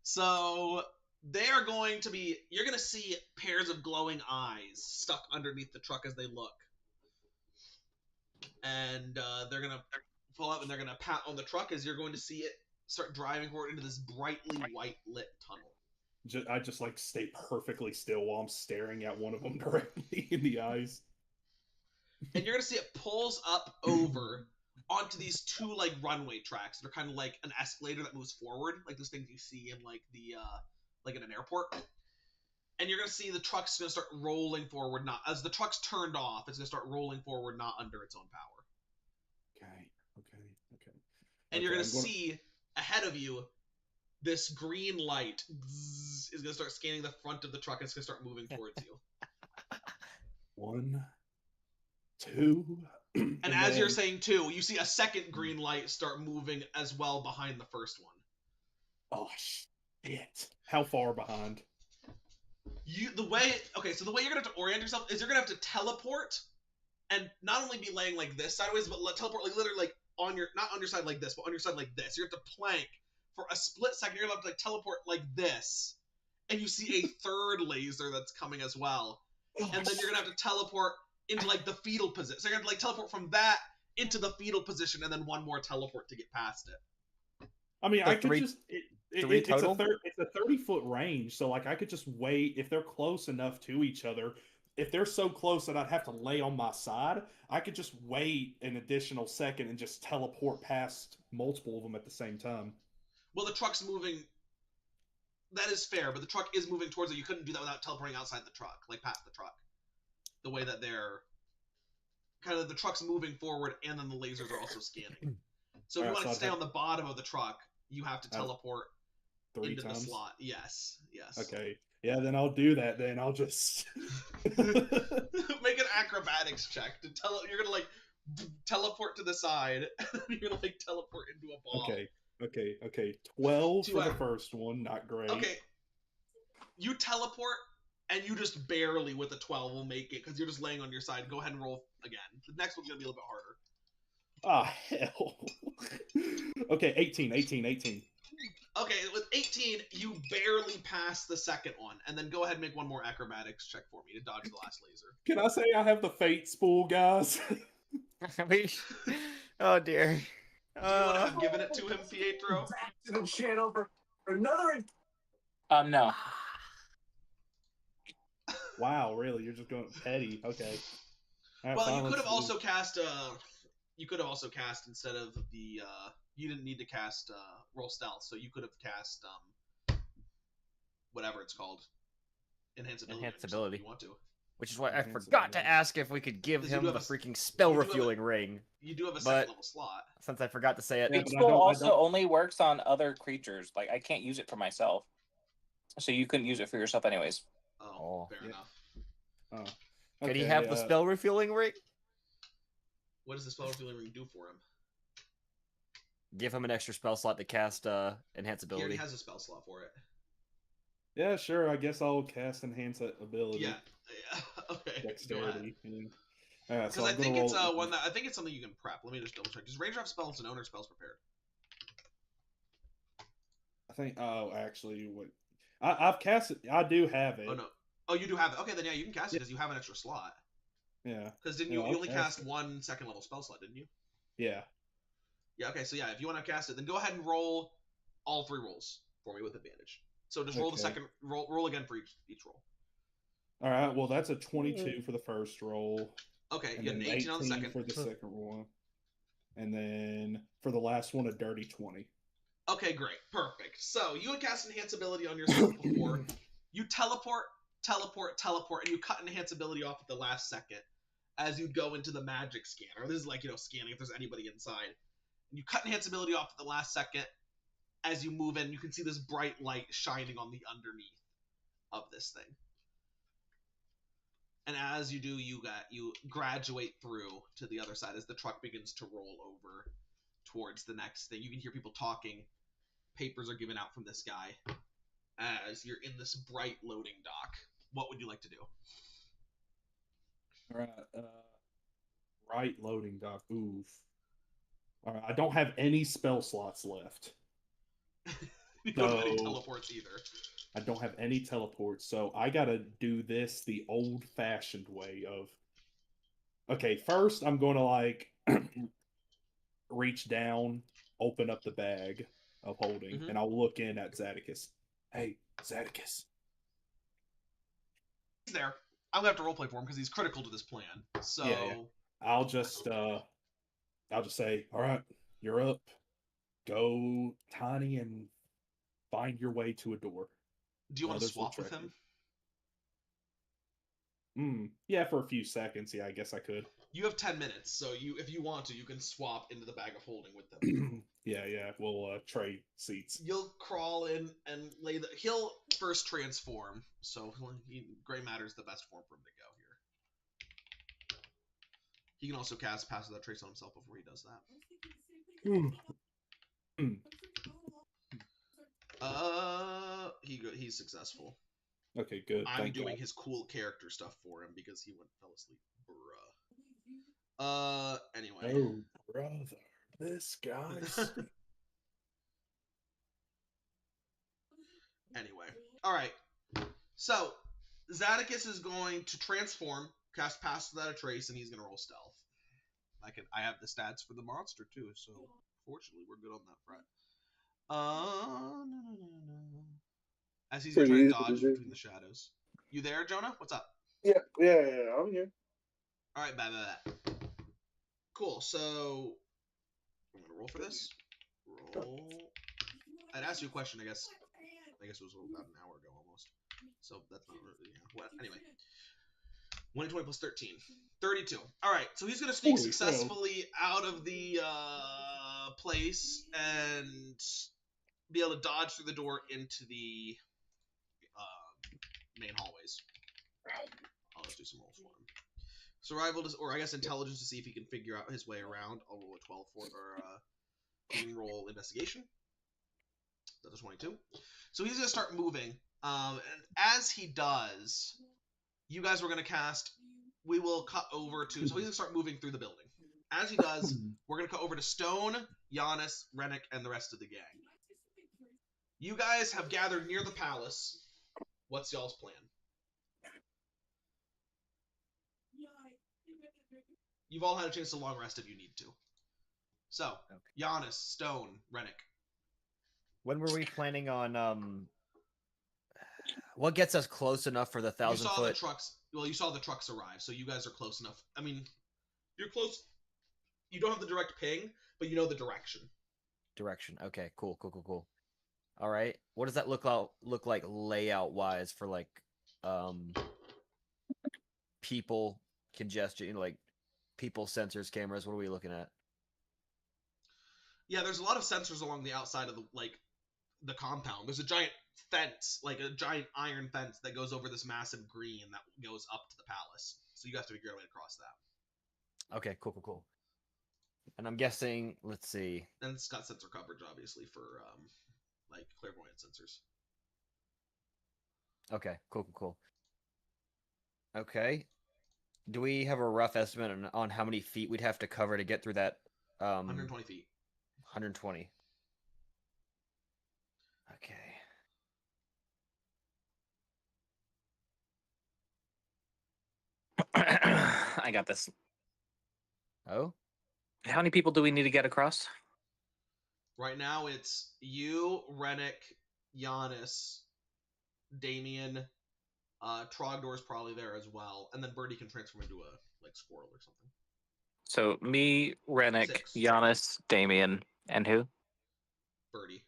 So you're going to see pairs of glowing eyes stuck underneath the truck as they look. And they're going to pull up and they're going to pat on the truck as you're going to see it start driving forward into this brightly white lit tunnel.
I just like stay perfectly still while I'm staring at one of them directly in the eyes.
And you're going to see it pulls up over onto these two like runway tracks. They're kind of like an escalator that moves forward, like those things you see in like the like in an airport. And you're going to see the truck's going to start rolling forward. Not as the truck's turned off, it's going to start rolling forward, not under its own power.
Okay.
And you're going to see ahead of you this green light is going to start scanning the front of the truck. And it's going to start moving towards you.
1, 2.
And as you're saying 2, you see a second green light start moving as well behind the first one.
Oh shit! How far behind?
The way you're gonna have to orient yourself is you're gonna have to teleport, and not only be laying like this sideways, but teleport like literally like not on your side like this, but on your side like this. You have to plank for a split second. You're gonna have to like teleport like this, and you see a third laser that's coming as well, and then you're gonna have to teleport into like the fetal position. So you're gonna have to like teleport from that into the fetal position, and then one more teleport to get past it.
I mean,
So
I could
three-
just it's
total?
a 30-foot range, so like I could just wait if they're close enough to each other. if they're so close that I'd have to lay on my side, I could just wait an additional second and just teleport past multiple of them at the same time.
Well, the truck's moving. That is fair, but the truck is moving towards it. You couldn't do that without teleporting outside the truck, like past the truck. The way that they're kind of the truck's moving forward, and then the lasers are also scanning. So if you
Alright,
want
so
to
I'd
stay
have-
on the bottom of the truck, you have to teleport
3
into
times.
the slot. Yes.
Okay. Yeah, then I'll do that. Then I'll just.
Make an acrobatics check to tell. You're gonna like teleport to the side, and then you're gonna like teleport into a ball.
Okay. 12
Two
for the
out.
first one. Not great.
Okay. You teleport, and you just barely with a 12 will make it because you're just laying on your side. Go ahead and roll again. The next one's gonna be a little bit harder.
Ah, hell. Okay, 18.
Okay, with 18, you barely pass the second one, and then go ahead and make one more acrobatics check for me to dodge the last laser.
Can I say I have the fate spool, guys?
Oh dear.
Do you want to have given it to him, Pietro?
To the channel for another.
No.
Wow, really? You're just going petty. Okay. All right,
Well,
fine,
you could
let's
have
do-
also cast. You could have also cast instead of the. You didn't need to cast roll stealth, so you could have cast whatever it's called, enhanceability. on yourself
Enhanceability.
If you want to.
Which is why I
Enhanceability.
forgot to ask if we could give
'Cause you
him
do
the
have a-
freaking spell
you do have a-
refueling ring.
You do have a
But-
second level slot.
Since I forgot to say it.
Yeah,
Fate
but I
Spool
don't- I
also
don't-
only works on other creatures. Like I can't use it for myself, so you couldn't use it for yourself anyways.
Oh,
Oh.
fair
Yeah.
enough.
Oh.
Could he
Okay,
have the spell refueling ring?
What does the spell refueling ring do for him?
Give him an extra spell slot to cast
He already
enhanceability.
has a spell slot for it.
Yeah, sure. I guess I'll cast enhance that ability.
Yeah. Okay. Go ahead.
Dexterity. Alright,
Because
so
I
I'm
think
gonna
it's
roll-
one that I think it's something you can prep. Let me just double check. Does Ranger have spells and owner spells prepared?
I think. Oh, actually, what? I've cast it. I do have it.
Oh no. Oh, you do have it. Okay, then yeah, you can cast it because you have an extra slot.
Yeah.
Because didn't
Yeah,
you?
I'll
You only
cast
cast one second level spell slot, didn't you?
Yeah.
Yeah. Okay. So yeah, if you want to cast it, then go ahead and roll all 3 rolls for me with advantage. So just roll the
Okay.
second. Roll again for each roll.
All right. Well, that's a 22 for the first roll,
Okay.
and
You had
then
an 18 on the second.
for the second one, and then for the last one, a dirty 20.
Okay, great. Perfect. So you had cast enhanceability on yourself before. You teleport, and you cut enhanceability off at the last second as you go into the magic scanner. This is like, scanning if there's anybody inside. You cut enhanceability off at the last second as you move in. You can see this bright light shining on the underneath of this thing. And as you do, you graduate through to the other side as the truck begins to roll over towards the next thing. You can hear people talking. Papers are given out from this guy as you're in this bright loading dock. What would you like to do?
All right. Right loading dock. Oof. All right. I don't have any spell slots left.
You don't have any
So-
teleports either.
I don't have any teleports, so I gotta do this the old-fashioned way of. Okay, first I'm gonna like reach down, open up the bag of holding,
Mhm.
and I'll look in at Zadicus. Hey, Zadicus.
He's there. I'm gonna have to roleplay for him because he's critical to this plan. So
Yeah. I'll just say, all right, you're up. Go tiny and find your way to a door.
do you want to
Others will
swap with
track
him?
Yeah, for a few seconds. Yeah, I guess I could.
You have 10 minutes, so if you want to, you can swap into the bag of holding with them.
Yeah, we'll trade seats.
You'll crawl in and he'll first transform, so Gray Matter's the best form for him to go here. He can also cast Pass Without Trace on himself before he does that. He's successful.
Okay, good.
I'm
Thank
doing
God.
his cool character stuff for him because he fell asleep. Anyway.
Oh, brother, this guy's.
Anyway. Alright. So, Zadicus is going to transform, cast Pass Without a Trace, and he's going to roll stealth. I have the stats for the monster, too, so fortunately we're good on that front. No. As he's going to try
Pretty
to
easy,
dodge
dude.
between the shadows. You there, Jonah? What's up?
Yeah, I'm here.
All right, bad. Cool. So I'm gonna roll for this. Roll. I'd ask you a question. I guess it was about an hour ago almost. So that's not really. Yeah. What? Anyway. 120 plus 13. 32. All right. So he's gonna sneak
Holy crow.
successfully out of the place and be able to dodge through the door into the main hallways. I'll just do some rolls for him. Survival, or I guess intelligence to see if he can figure out his way around. I'll roll a 12 for, or you can roll investigation. That's a 22. So he's gonna start moving. And as he does, you guys were gonna cast. We will cut over to. So he's gonna start moving through the building. As he does, we're gonna cut over to Stone, Giannis, Rennick, and the rest of the gang. You guys have gathered near the palace. What's y'all's plan? You've all had a chance to long rest if you need to. So, Giannis, Stone, Rennick.
When were we planning on what gets us close enough for the 1,000
You saw
foot?
the trucks. Well, you saw the trucks arrive, so you guys are close enough. I mean, you're close. You don't have the direct ping, but you know the direction.
Okay, cool. All right. What does that look like layout wise for like people congestion, like people sensors, cameras? What are we looking at?
Yeah, there's a lot of sensors along the outside of the compound. There's a giant fence, like a giant iron fence that goes over this massive green that goes up to the palace. So you have to figure out a way to cross that.
Okay, cool. And I'm guessing, let's see.
And it's got sensor coverage, obviously, for like clairvoyant sensors.
Okay, cool. Okay. Do we have a rough estimate on how many feet we'd have to cover to get through that?
120 feet.
120. Okay.
I got this.
Oh?
How many people do we need to get across?
Right now, it's you, Rennick, Giannis, Damien, Trogdor's probably there as well, and then Birdie can transform into a squirrel or something.
So me, Rennick,
6.
Giannis, Damien, and who?
Birdie.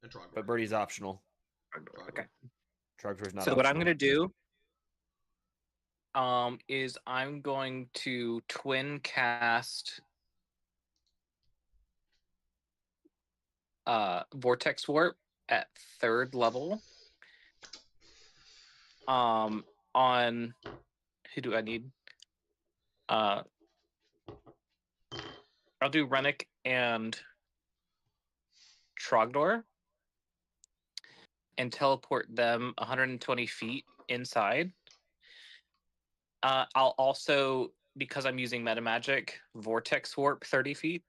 And Trogdor.
But Birdie's optional.
Okay.
Trogdor's not
So
optional.
what I'm going to do is I'm going to twin cast Vortex Warp at 3rd level. On who do I need? I'll do Rennick and Trogdor and teleport them 120 feet inside. I'll also, because I'm using metamagic, Vortex Warp 30 feet.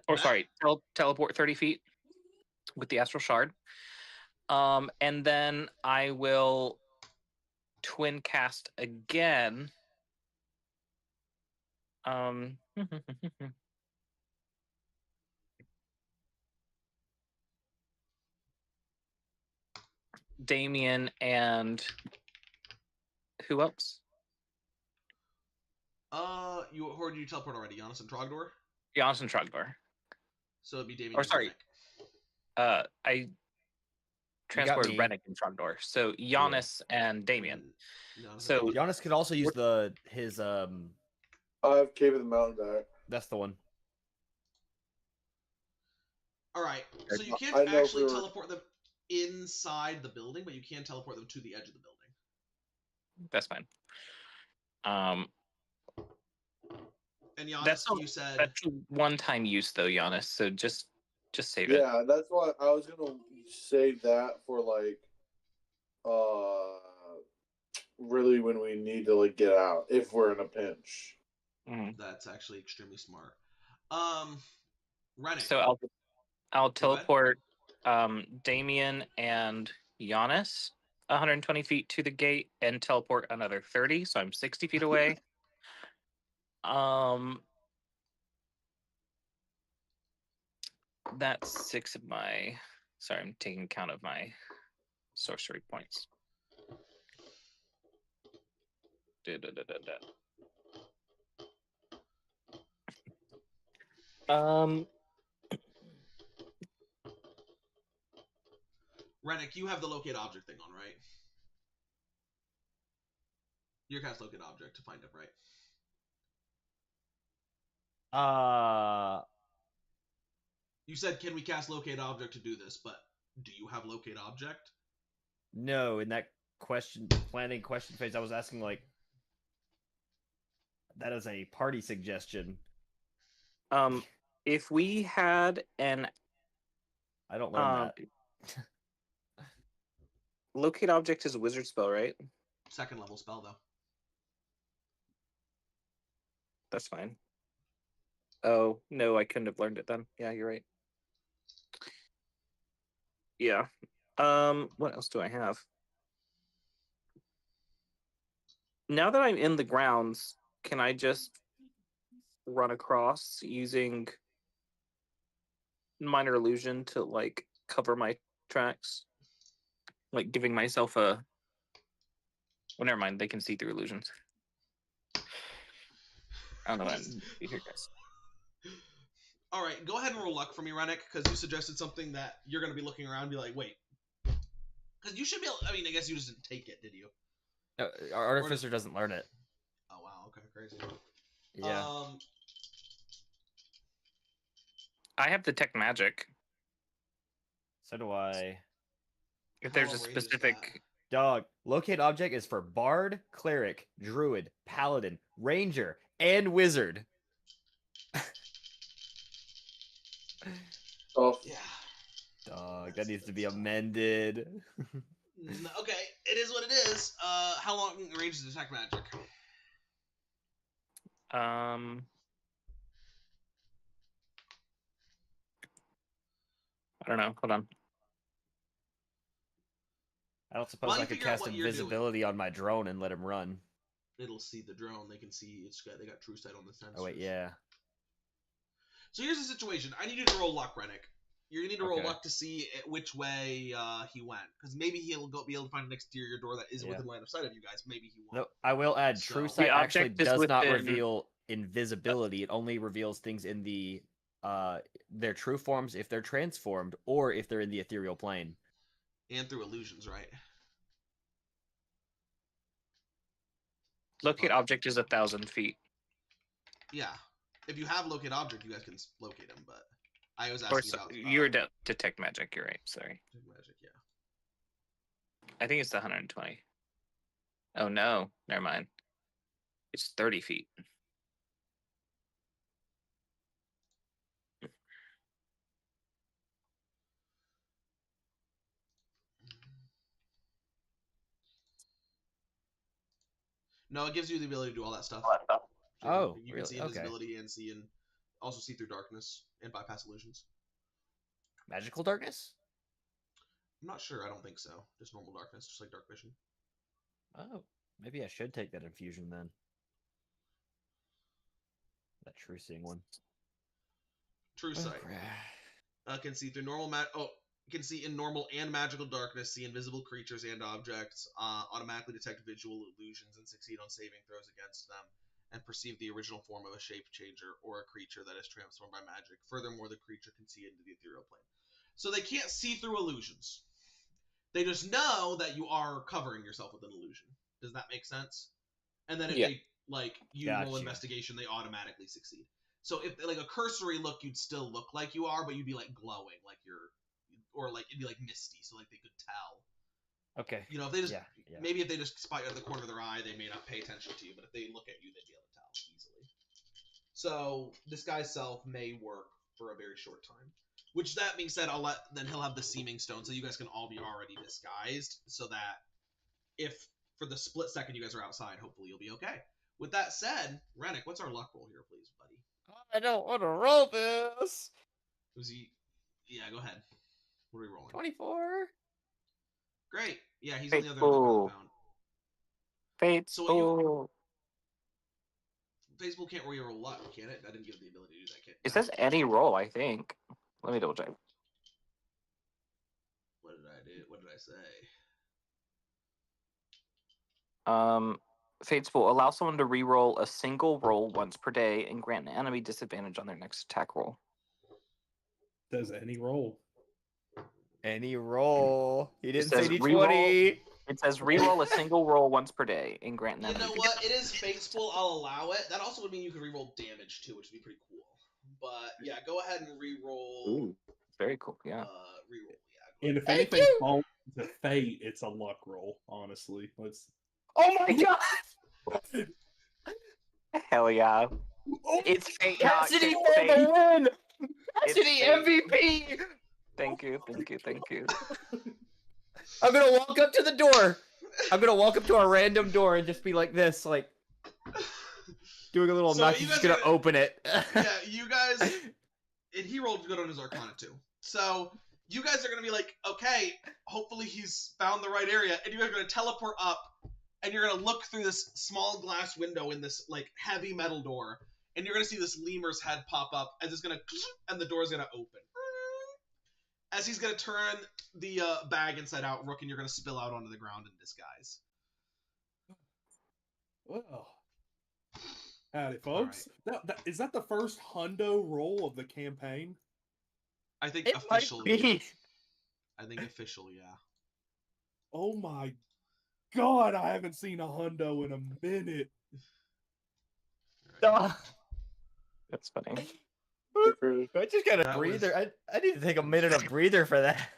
Or sorry, teleport 30 feet with the Astral Shard. And then I will twin cast again. Damien and who else?
Who did you teleport already? Giannis and Trogdor?
Giannis and Trogdor.
So it'd be Damien
Or
and
sorry.
Rennick.
I transported Rennick and Trogdor. So Giannis and Damien. So
Giannis could also use his
I have Cave of the Mountain back.
That's the one.
All right. So you can't actually teleport them inside the building, but you can teleport them to the edge of the building.
That's fine.
And Giannis, you said
that's a one-time use though, Giannis. So just save it.
Yeah, that's why I was gonna save that for really when we need to get out if we're in a pinch.
Mm-hmm.
That's actually extremely smart. Rennick.
So I'll teleport Damien and Giannis 120 feet to the gate and teleport another 30, so I'm 60 feet away. That's 6 of my. Sorry, I'm taking count of my sorcery points. Um,
Rennick, you have the locate object thing on, right? Your cast locate object to find him, right? You said, can we cast locate object to do this, but do you have locate object?
No, in that planning question phase, I was asking, like, that is a party suggestion.
if we had an
I don't learn that.
locate object is a wizard spell, right?
Second level spell, though.
That's fine. Oh, no, I couldn't have learned it then. Yeah, you're right. Yeah. What else do I have? Now that I'm in the grounds, can I just run across using minor illusion to, like, cover my tracks? Like, giving myself a... Well, never mind. They can see through illusions. I don't know what I'm here, guys.
All right, go ahead and roll luck for me, Rennick, because you suggested something that you're going to be looking around and be like, wait. Because you should be able... I mean, I guess you just didn't take it, did you?
No, our Artificer doesn't learn it.
Oh, wow. Okay, crazy.
Yeah.
I have detect magic.
So do I.
If
How
there's a
long range is
specific...
Dog. Locate object is for Bard, Cleric, Druid, Paladin, Ranger, and Wizard.
Oh,
Yeah.
Dog, that needs to be amended.
Okay, it is what it is. How long range is detect magic?
I don't know. Hold on.
I don't suppose
While you
I could
figure out
cast
what you're
invisibility on my drone and let him run.
It'll see the drone. They can see they got true sight on the sensors.
Oh wait, yeah.
So here's the situation. I need you to roll luck, Rennick. You're gonna need to roll
Okay.
luck to see which way he went, because maybe he'll be able to find an exterior door that is within line of sight of you guys. Maybe he won't.
No, I will add, True
So-
Sight
The
actually
object is
does not
within-
reveal invisibility. It only reveals things in the their true forms if they're transformed or if they're in the ethereal plane.
And through illusions, right?
Locate object is 1,000 feet.
Yeah. If you have locate object, you guys can locate him. But I was
Or
asking about
you're detect magic. You're right. Sorry.
magic. Yeah.
I think it's the 120. Oh no, never mind. It's 30 feet.
No, it gives you the ability to do all that stuff. So
Oh,
you can
really?
see
Okay.
invisibility and also see through darkness and bypass illusions.
Magical darkness?
I'm not sure. I don't think so. Just normal darkness, just like dark vision.
Oh, maybe I should take that infusion then. That true seeing one.
True sight. Can see through normal can see in normal and magical darkness, see invisible creatures and objects, automatically detect visual illusions and succeed on saving throws against them, and perceive the original form of a shape changer or a creature that is transformed by magic. Furthermore, the creature can see into the ethereal plane. So they can't see through illusions. They just know that you are covering yourself with an illusion. Does that make sense? And then if they roll investigation, they automatically succeed. So if like a cursory look, you'd still look like you are, but you'd be like glowing, like you're, or like it'd be like misty, so like they could tell.
Okay.
You know, if they just
Yeah.
maybe if they just spy out of the corner of their eye, they may not pay attention to you, but if they look at you, they'd be able to tell easily. So disguise self may work for a very short time. Which that being said, then he'll have the seeming stone, so you guys can all be already disguised, so that if for the split second you guys are outside, hopefully you'll be okay. With that said, Rennick, what's our luck roll here, please, buddy?
I don't want to roll this.
Yeah, go ahead. What are we rolling?
24.
Great. Yeah, he's on the other end of the compound.
Fateful.
Facebook can't re-roll luck, can it? I didn't give it the ability to do that.
It says any roll, I think. Let me double check.
What did I do? What did I say?
Fates will allow someone to re-roll a single roll once per day and grant an enemy disadvantage on their next attack roll.
Does any roll?
Any roll. He didn't
says
say
re-roll.
D20.
It says re-roll a single roll once per day and grant an
You
enemy
know what? It is Fateful. I'll allow it. That also would mean you could reroll damage too, which would be pretty cool. But yeah, go ahead and reroll.
Ooh, very cool. Yeah.
Reroll. Yeah.
And if anything falls to fate, it's a luck roll. Honestly, let's.
Oh my god! Hell yeah! It's fate.
Cassidy
not
for the win!
It's
Cassidy
fate.
MVP!
Thank you, thank you, thank you.
I'm gonna walk up to the door. I'm gonna walk up to a random door and just be like this, like doing a little
So
knock.
you
He's just
guys
gonna open it.
Yeah, you guys. And he rolled good on his Arcana too. So you guys are gonna be like, okay, hopefully he's found the right area, and you guys are gonna teleport up, and you're gonna look through this small glass window in this like heavy metal door, and you're gonna see this lemur's head pop up as it's gonna, and the door's gonna open. As he's gonna turn the bag inside out, Rook, and you're gonna spill out onto the ground in disguise.
Well, howdy, folks. Is that the first hundo roll of the campaign?
I think
It might
officially.
be.
I think officially, yeah.
Oh my god, I haven't seen a hundo in a minute.
That's funny.
I just got a
That
breather.
was-
I need to take a minute of breather for that.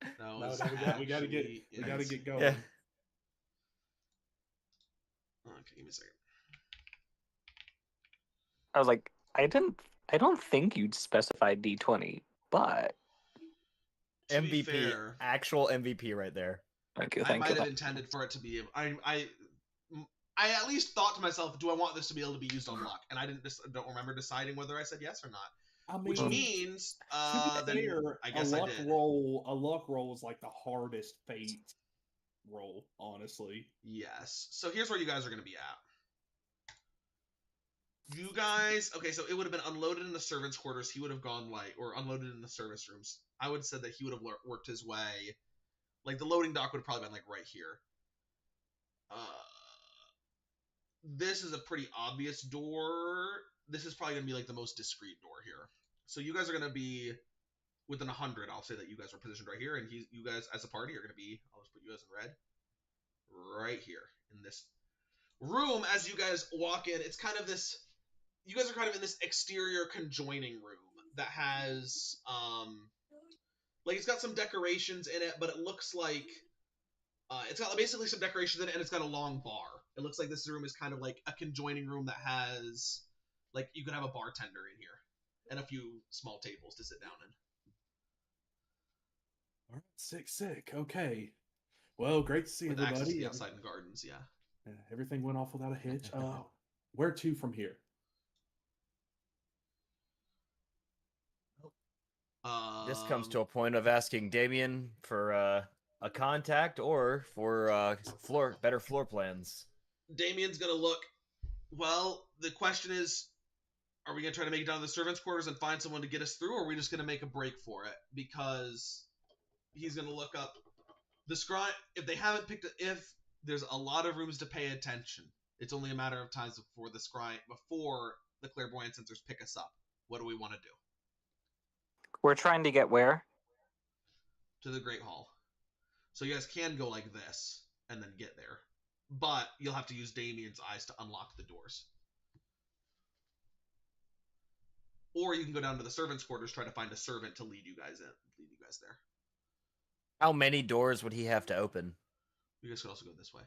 That
No,
was
we gotta get
actually-
going.
Yeah.
Okay, give me a second.
I was like, I don't think you'd specify D20, but
To be
MVP,
fair,
actual MVP right there.
thank you,
I
thank
might
you.
have intended for it to be. I at least thought to myself, do I want this to be able to be used on luck? And I don't remember deciding whether I said yes or not.
I mean,
Which means,
to be
then
fair,
I guess
a
I
luck
did.
roll is like the hardest fate roll, honestly.
Yes. So here's where you guys are going to be at. You guys, okay, so it would have been unloaded in the servants' quarters. He would have gone like, or unloaded in the service rooms. I would have said that he would have worked his way. Like the loading dock would have probably been like right here. This is a pretty obvious door. This is probably going to be like the most discreet door here. So you guys are going to be within 100. I'll say that you guys are positioned right here, and you guys as a party are going to be, I'll just put you guys in red, right here in this room. As you guys walk in, it's kind of this, you guys are kind of in this exterior conjoining room that has, like it's got some decorations in it, but it looks like, it's got basically some decorations in it, and it's got a long bar. It looks like this room is kind of like a conjoining room that has, like, you could have a bartender in here and a few small tables to sit down in.
All right, sick. Okay. Well, great to see
With access to
everybody.
the outside and gardens, yeah.
Everything went off without a hitch. Where to from here?
This comes to a point of asking Damien for a contact or for better floor plans.
Damien's gonna look. Well, the question is, are we gonna try to make it down to the servants' quarters and find someone to get us through, or are we just gonna make a break for it? Because he's gonna look up the scry. If they haven't picked it, if there's a lot of rooms to pay attention, it's only a matter of time before before the clairvoyant sensors pick us up. What do we want to do?
We're trying to get where?
To the Great Hall. So you guys can go like this and then get there. But you'll have to use Damien's eyes to unlock the doors. Or you can go down to the servants' quarters, try to find a servant to lead you guys there.
How many doors would he have to open?
You guys could also go this way.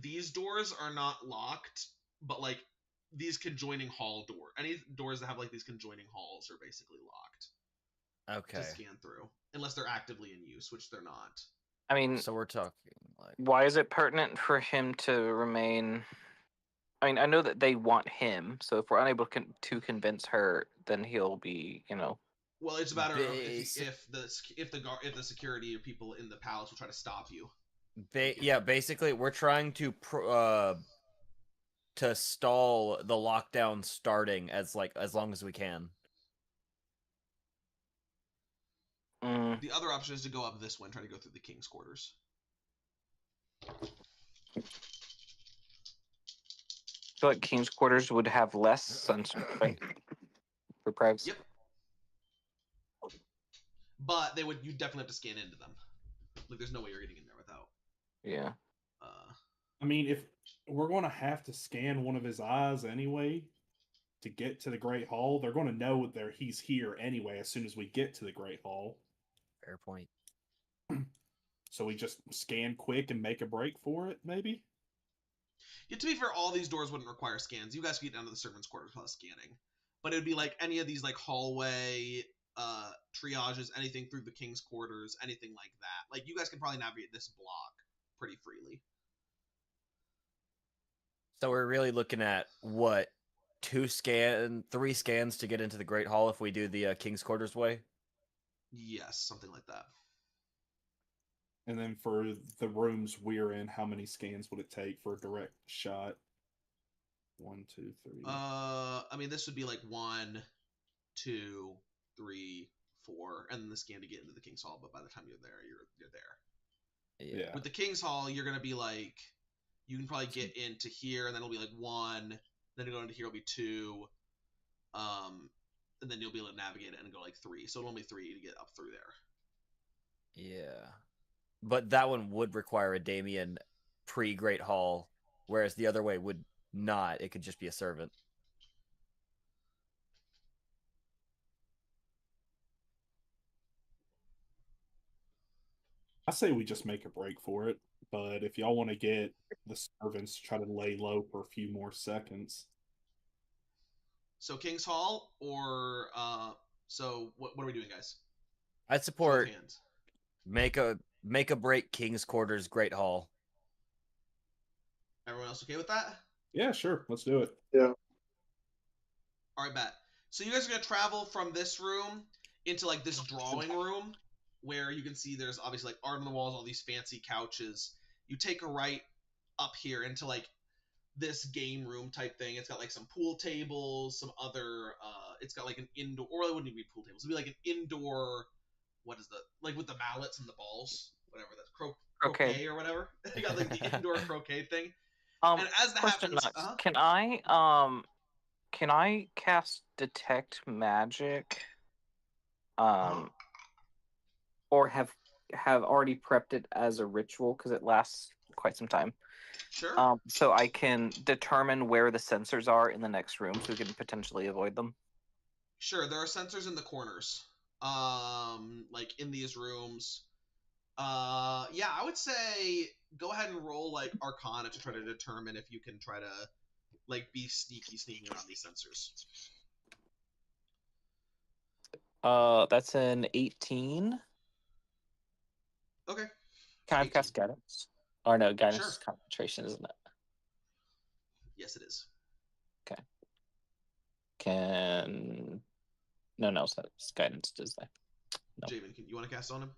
These doors are not locked, but like these conjoining hall any doors that have like these conjoining halls are basically locked.
Okay.
To scan through, unless they're actively in use, which they're not.
I mean,
So we're talking like,
why is it pertinent for him to remain? I mean, I know that they want him, so if we're unable to convince her, then he'll be,
Well, it's a matter of
Basi-
if the security people in the palace will try to stop you.
basically, we're trying to stall the lockdown starting as long as we can.
The other option is to go up this one, try to go through the king's quarters.
I feel like King's Quarters would have less sensors, right? For privacy.
Yep. But you definitely have to scan into them. Like, there's no way you're getting in there without.
Yeah.
I mean, if we're going to have to scan one of his eyes anyway to get to the Great Hall, they're going to know that he's here anyway as soon as we get to the Great Hall.
Fair point.
So we just scan quick and make a break for it, maybe?
Yeah, to be fair, all these doors wouldn't require scans. You guys could get down to the servants' quarters without scanning. But it would be like any of these like hallway triages, anything through the king's quarters, anything like that. Like, you guys can probably navigate this block pretty freely.
So we're really looking at what, 3 scans to get into the Great Hall if we do the King's Quarters way?
Yes, something like that.
And then for the rooms we're in, how many scans would it take for a direct shot? 1, 2, 3.
I mean, this would be like 1, 2, 3, 4, and then the scan to get into the King's Hall. But by the time you're there, you're there.
Yeah.
With the King's Hall, you're gonna be like, you can probably get into here, and then it'll be like 1. Then to go into here will be 2. And then you'll be able to navigate it and go like 3. So it'll only be 3 to get up through there.
Yeah. But that one would require a Damien pre-Great Hall, whereas the other way would not. It could just be a servant.
I say we just make a break for it, but if y'all want to get the servants to try to lay low for a few more seconds.
So King's Hall, or so what are we doing, guys?
I'd support make a break King's Quarters Great Hall.
Everyone else okay with that?
Yeah, sure. Let's do it.
Yeah.
All right, bet. So you guys are gonna travel from this room into like this drawing room, where you can see there's obviously like art on the walls, all these fancy couches. You take a right up here into like this game room type thing. It's got like some pool tables, some other it's got like an indoor, or it wouldn't even be pool tables. It'd be like an indoor, what is the, like with the mallets and the balls, whatever that's croquet or whatever. You got like the indoor croquet thing. And as that happens,
can I cast Detect Magic? Or have already prepped it as a ritual because it lasts quite some time.
Sure.
So I can determine where the sensors are in the next room, so we can potentially avoid them.
Sure, there are sensors in the corners, like in these rooms. Yeah, I would say go ahead and roll like Arcana to try to determine if you can try to like be sneaking around these sensors.
That's an 18.
Okay.
Can I cast guidance? Or no, guidance
Sure.
is concentration, isn't it?
Yes, it is.
Okay. No, so it's guidance, does that? No.
Javen, you want to cast on him?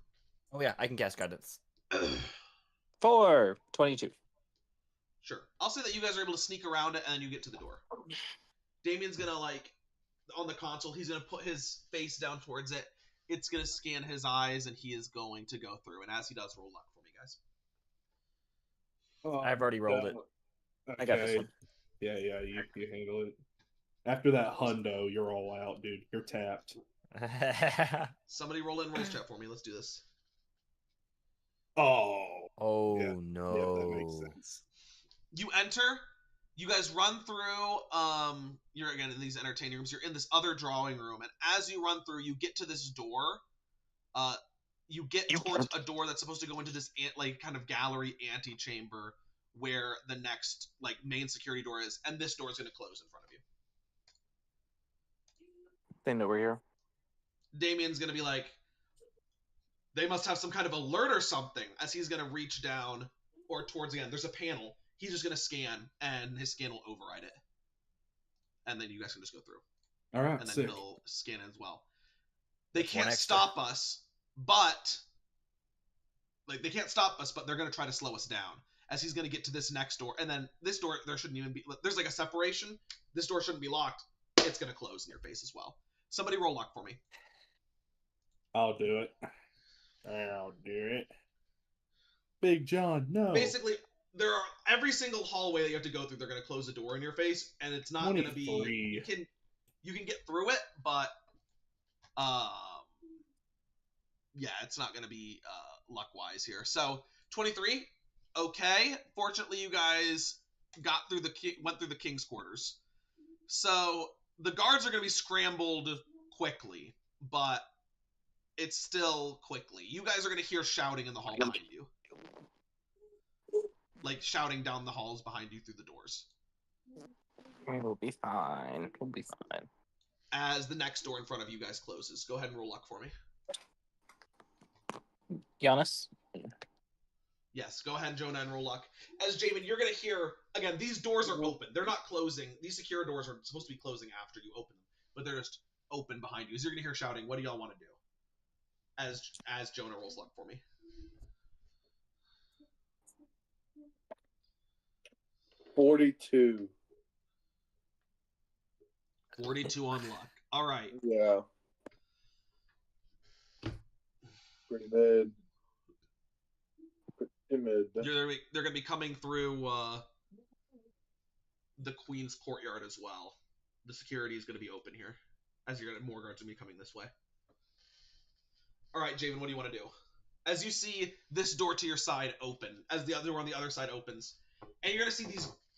Oh yeah, I can cast guidance.
4, 22.
Sure. I'll say that you guys are able to sneak around it and then you get to the door. Damien's gonna like on the console, he's gonna put his face down towards it. It's gonna scan his eyes and he is going to go through. And as he does, roll luck for me, guys.
I've already rolled it.
Okay.
I got this one.
Yeah, you handle it. After that hundo, you're all out, dude. You're tapped.
Somebody roll in rolls chat for me. Let's do this.
Oh.
Oh
Yeah.
no.
Yeah, that makes sense.
You enter. You guys run through. You're again in these entertaining rooms. You're in this other drawing room, and as you run through, you get to this door. You get towards a door that's supposed to go into this like kind of gallery antechamber where the next like main security door is, and this door is going to close in front of you.
They know we're here.
Damien's going to be like, they must have some kind of alert or something, as he's going to reach down or towards the end. There's a panel. He's just going to scan, and his scan will override it. And then you guys can just go through.
All right,
And then
sick.
he'll scan it as well. They
That's one
can't
extra.
stop us, but... Like, they can't stop us, but they're going to try to slow us down. As he's going to get to this next door. And then this door, there shouldn't even be... There's like a separation. This door shouldn't be locked. It's going to close in your face as well. Somebody roll luck for me.
I'll do it. I'll do it. Big John, no.
Basically, there are every single hallway that you have to go through. They're going to close a door in your face, and it's not going to be.
23.
You can get through it, but yeah, it's not going to be luck wise here. So 23, okay. Fortunately, you guys went through the king's quarters. So the guards are going to be scrambled quickly, but it's still quickly. You guys are going to hear shouting in the hall behind you. Like shouting down the halls behind you through the doors.
We'll be fine. We'll be fine.
As the next door in front of you guys closes. Go ahead and roll luck for me.
Giannis?
Yes, go ahead, Jonah, and roll luck. As Jamin, you're going to hear, again, these doors are open. They're not closing. These secure doors are supposed to be closing after you open them, but they're just open behind you. So you're going to hear shouting. What do y'all want to do? As Jonah rolls luck for me.
42.
42 on luck. All right.
Yeah. Pretty mid. Pretty mid.
They're going to be coming through the Queen's courtyard as well. The security is going to be open here, as more guards are going to be coming this way. All right, Javen, what do you want to do? As you see this door to your side open, as the other door on the other side opens, and you're going to see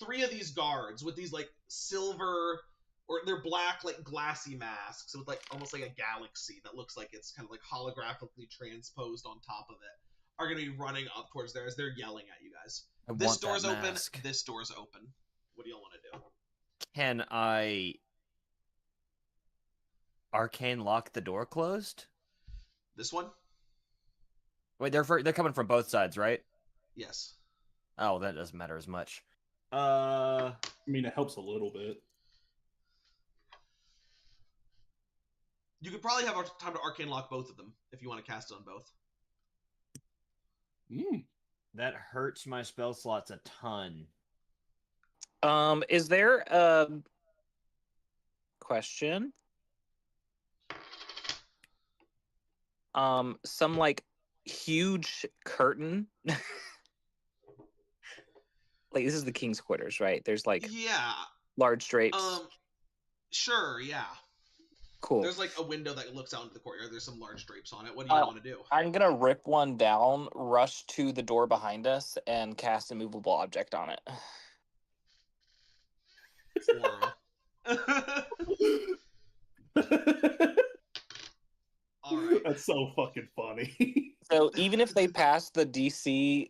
three of these guards with these like silver, or they're black, like glassy masks with like almost like a galaxy that looks like it's kind of like holographically transposed on top of it, are going to be running up towards there as they're yelling at you guys. This door's open. This door's open. What do y'all want to do?
Can I arcane lock the door closed?
This one?
Wait, they're coming from both sides, right?
Yes.
Oh, that doesn't matter as much.
I mean, it helps a little bit.
You could probably have time to arcane lock both of them if you want to cast it on both.
That hurts my spell slots a ton.
Is there a question? Some like huge curtain. Like this is the king's quarters, right? There's like large drapes.
Sure, yeah.
Cool.
There's like a window that looks out into the courtyard. There's some large drapes on it. What do you want to do?
I'm gonna rip one down, rush to the door behind us, and cast a movable object on it.
All right.
That's so fucking funny.
So even if they pass the DC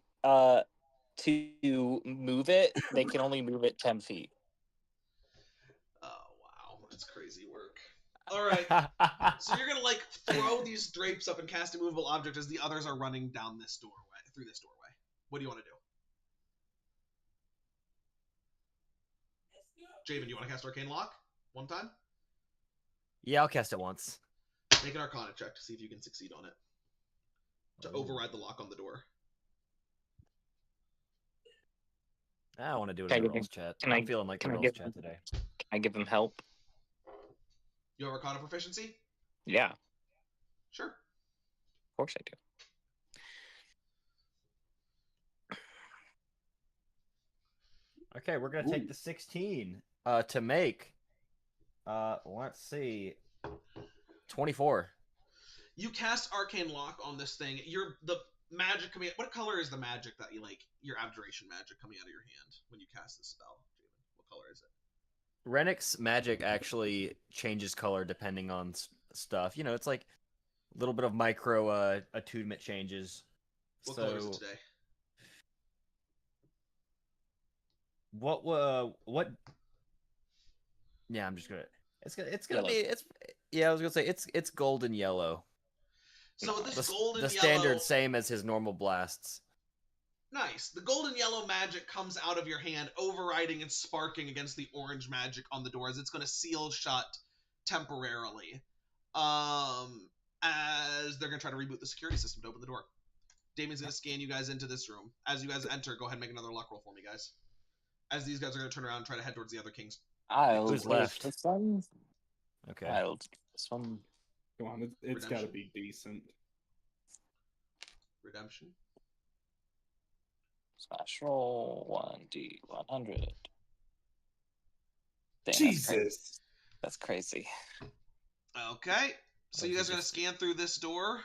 to move it, they can only move it 10 feet.
Oh, wow. That's crazy work. All right. So you're going to, like, throw these drapes up and cast a movable object as the others are running down this doorway, through this doorway. What do you want to do? Javen, do you want to cast Arcane Lock? One time?
Yeah, I'll cast it once.
Make an Arcana check to see if you can succeed on it. To override the lock on the door.
I want to do it in the Rolls chat. I'm feeling like the Rolls chat today.
Can I give them help?
You have Arcana proficiency?
Yeah.
Sure.
Of course I do.
Okay, we're gonna take the 16 to make. Let's see, 24.
You cast Arcane Lock on this thing. The magic coming. What color is the magic that you like? Your abjuration magic coming out of your hand when you cast this spell. What color is it?
Rennick's magic actually changes color depending on stuff. You know, it's like a little bit of micro attunement changes.
What color is it today?
What? Yeah, I'm just gonna. It's gonna be. I was gonna say it's golden yellow.
So this golden
the
yellow,
standard same as his normal blasts.
Nice. The golden yellow magic comes out of your hand, overriding and sparking against the orange magic on the doors. It's going to seal shut temporarily, as they're going to try to reboot the security system to open the door. Damien's going to scan you guys into this room. As you guys enter, go ahead and make another luck roll for me, guys. As these guys are going to turn around and try to head towards the other kings.
Who's left?
This one.
Okay.
I'll this one.
Come on, it's got to
Redemption?
be decent.
Redemption.
Smash roll 1d100. Dang,
Jesus.
That's crazy.
Okay. So
Or
you
is it
guys are gonna
just-
scan through this door.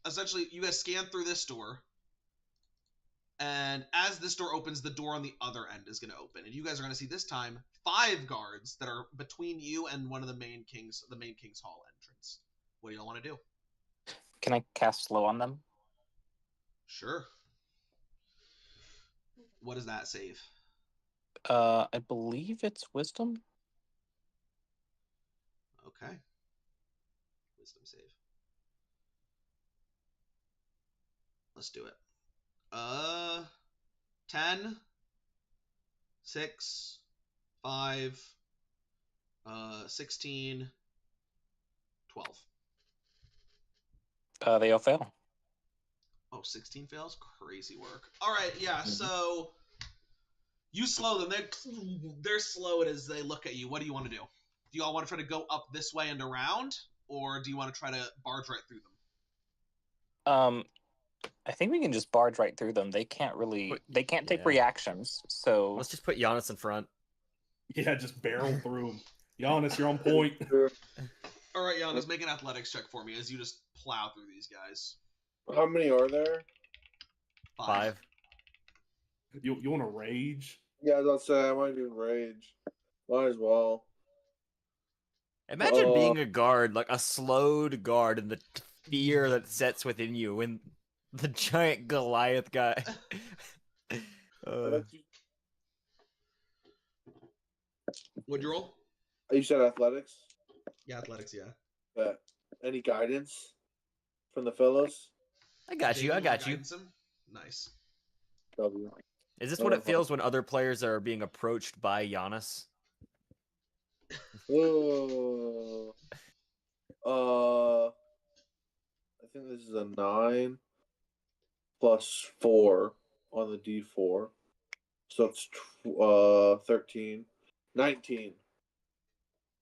Essentially, you guys scan through this door, and as this door opens, the door on the other end is gonna open, and you guys are gonna see this time 5 guards that are between you and one of the main king's hall entrance. What do y'all want to do?
Can I cast slow on them?
Sure. What does that save?
I believe it's wisdom.
Okay. Wisdom save. Let's do it. 10, 6, 5, 16, 12.
They all fail.
Oh, 16 fails? Crazy work. All right, yeah, so you slow them. They're slow as they look at you. What do you want to do? Do you all want to try to go up this way and around, or do you want to try to barge right through them?
I think we can just barge right through them. They can't take
Yeah.
reactions. So
Let's just put Giannis in front.
Yeah, just barrel through him. Giannis, you're on point.
All right, Giannis, make an athletics check for me as you just plow through these guys.
How many are there?
5.
You want to rage?
Yeah, I was about to say I might do rage. Might as well.
Imagine being a guard, like a slowed guard, and the fear that sets within you when the giant Goliath guy.
What'd you roll?
You said athletics?
Yeah, athletics, yeah.
Any guidance from the fellows?
I got you.
Jamie,
I
wanna
got you.
guidance him? Nice.
W.
Is this what it feels when other players are being approached by Giannis?
Oh. I think this is a 9 plus 4 on the D4. So it's 13. 19.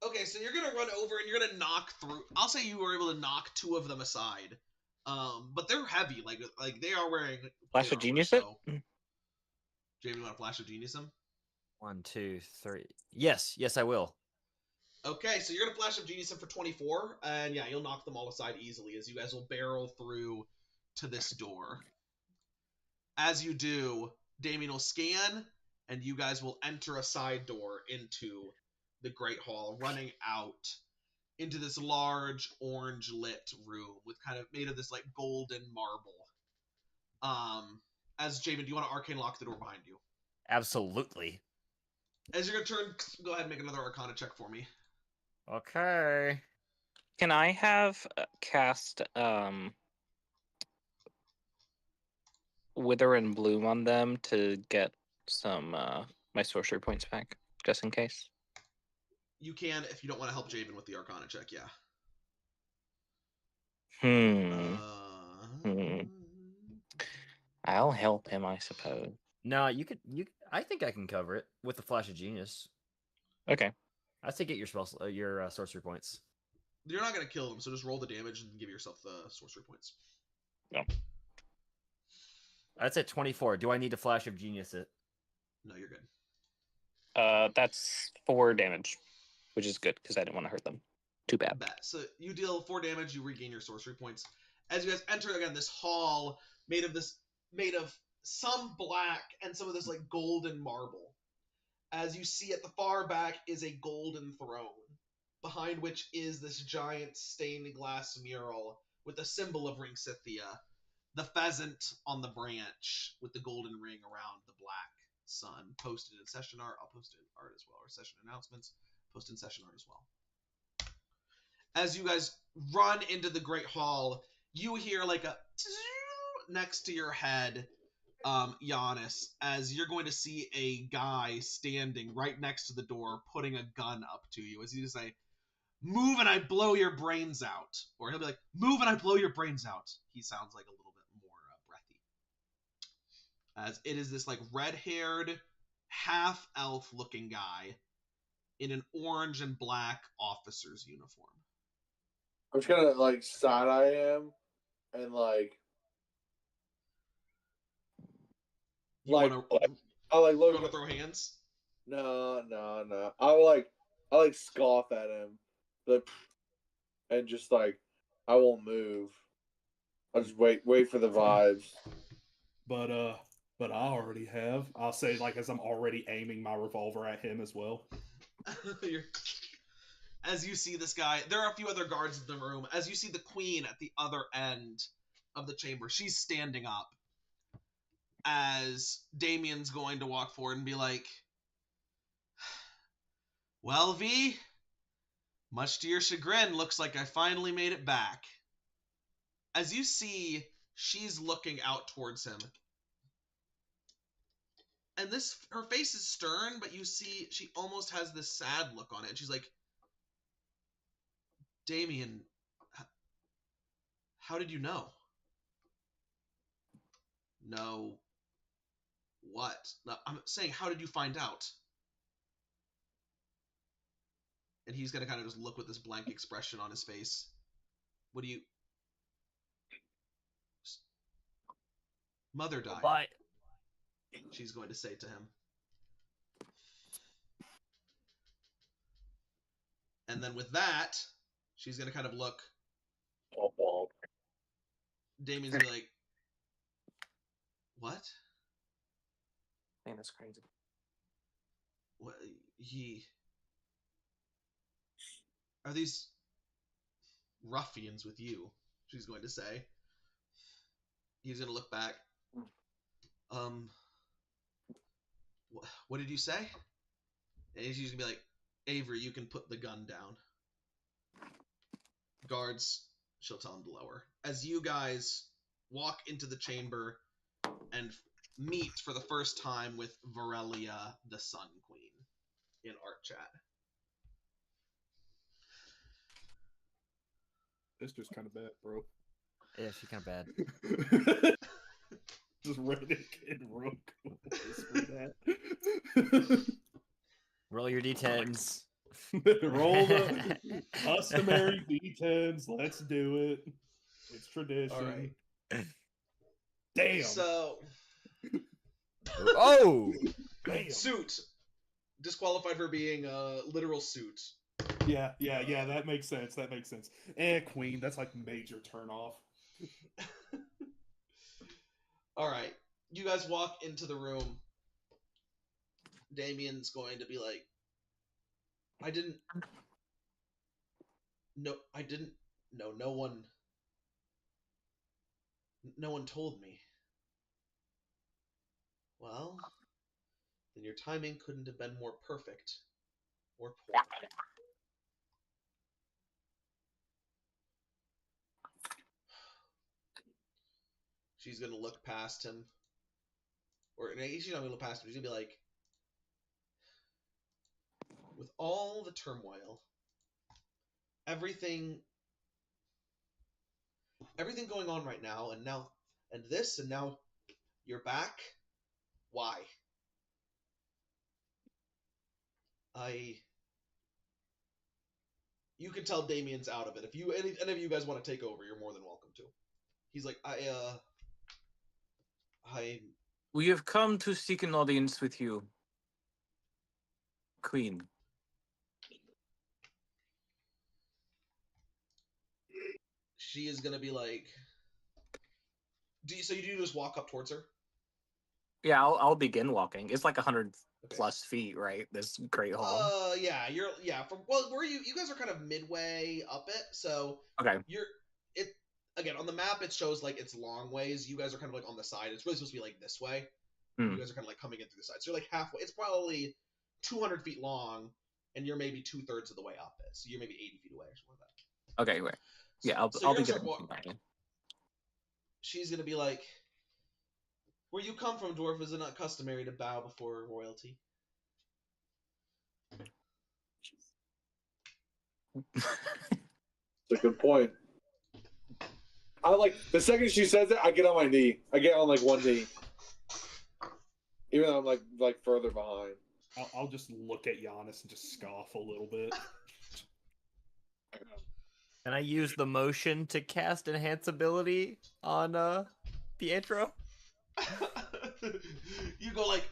Okay, so you're gonna run over and you're gonna knock through. I'll say you were able to knock 2 of them aside. But they're heavy, like they are wearing
Flash
plate
of
armor,
Genius
so...
it?
Jamie, you want to Flash of Genius him?
1, 2, 3. Yes, I will.
Okay, so you're gonna Flash of Genius him for 24, and yeah, you'll knock them all aside easily as you guys will barrel through to this door. As you do, Damien will scan, and you guys will enter a side door into the Great Hall, running out into this large orange lit room with kind of made of this like golden marble. As Jamin, do you want to arcane lock the door behind you?
Absolutely.
As you're gonna turn, go ahead and make another Arcana check for me.
Okay.
Can I have cast Wither and Bloom on them to get some my sorcery points back, just in case?
You can if you don't want to help Javen with the Arcana check, yeah.
I'll help him, I suppose.
No, you could. I think I can cover it with the Flash of Genius.
Okay.
I say get your your sorcery points.
You're not gonna kill them, so just roll the damage and give yourself the sorcery points.
No.
That's at 24. Do I need to Flash of Genius it?
No, you're good.
That's 4 damage, which is good because I didn't want to hurt them. Too bad.
So you deal 4 damage, you regain your sorcery points. As you guys enter again this hall made of some black and some of this like golden marble. As you see at the far back is a golden throne, behind which is this giant stained glass mural with a symbol of Ring Scythia, the pheasant on the branch with the golden ring around the black sun, posted in session art. I'll post it in art as well, or session announcements, post in session art as well. As you guys run into the Great Hall, you hear like a next to your head, Giannis, as you're going to see a guy standing right next to the door, putting a gun up to you. As you just say, "Move and I blow your brains out," or he'll be like, "Move and I blow your brains out." He sounds like a little bit more breathy. As it is this like red-haired, half-elf looking guy, in an orange and black officer's uniform.
I'm just gonna like side eye him and like
You
like
want
I like
to
look.
throw hands?
No. I like scoff at him, but and just like I won't move. I'll just wait for the vibes.
But I already have. I'll say like as I'm already aiming my revolver at him as well.
As you see this guy, there are a few other guards in the room. As you see the queen at the other end of the chamber, she's standing up. As Damien's going to walk forward and be like, "Well, V, much to your chagrin, looks like I finally made it back." As you see, she's looking out towards him. And her face is stern, but you see she almost has this sad look on it. And she's like, "Damien, how did you know?" "No. What?" "No, I'm saying, how did you find out?" And he's going to kind of just look with this blank expression on his face. "What do you... Mother died."
Bye.
She's going to say to him. And then with that, she's going to kind of look. Damien's going to be like, "What?"
Man, that's crazy.
"What? Are these ruffians with you?" She's going to say. He's going to look back. What did you say?" And he's going to be like, "Avery, you can put the gun down." Guards, she'll tell him to lower. As you guys walk into the chamber and meet for the first time with Varelia, the Sun Queen, in art chat.
This just kind of bad, bro.
Yeah, she's kind of bad.
Just Reddick and Rook. That.
Roll your d10s.
Roll the customary d10s. Let's do it. It's tradition.
All right.
Damn.
So,
Oh!
Damn.
suit. Disqualified for being a literal suit.
Yeah. That makes sense. And Queen, that's like major turn off.
All right. You guys walk into the room. Damien's going to be like, no one told me." "Well, then your timing couldn't have been more perfect or poor." She's going to look past him. Or she's not going to look past him. She's going to be like, "With all the turmoil, everything going on right now, and now you're back. Why? You can tell Damien's out of it. If any of you guys want to take over, you're more than welcome to." He's like,
We have come to seek an audience with you, Queen."
She is gonna be like, so you do just walk up towards her?
Yeah, I'll begin walking. It's like 100 plus feet, right? This great hall.
Where you guys are kind of midway up it, so
Okay.
Again, on the map it shows like it's long ways. You guys are kind of like on the side. It's really supposed to be like this way. You guys are kind of like coming in through the side. So you're like halfway. It's probably 200 feet long, and you're maybe 2/3 of the way up it. So you're maybe 80 feet away or something like that.
Okay, wait. Yeah, I'll
you're
be
gonna
good.
start She's gonna be like, "Where you come from, dwarf, is it not customary to bow before royalty?"
That's a good point. I like the second she says it, I get on my knee. I get on like one knee, even though I'm like further behind.
I'll just look at Giannis and just scoff a little bit.
Can I use the motion to cast enhance ability on Pietro?
You go like.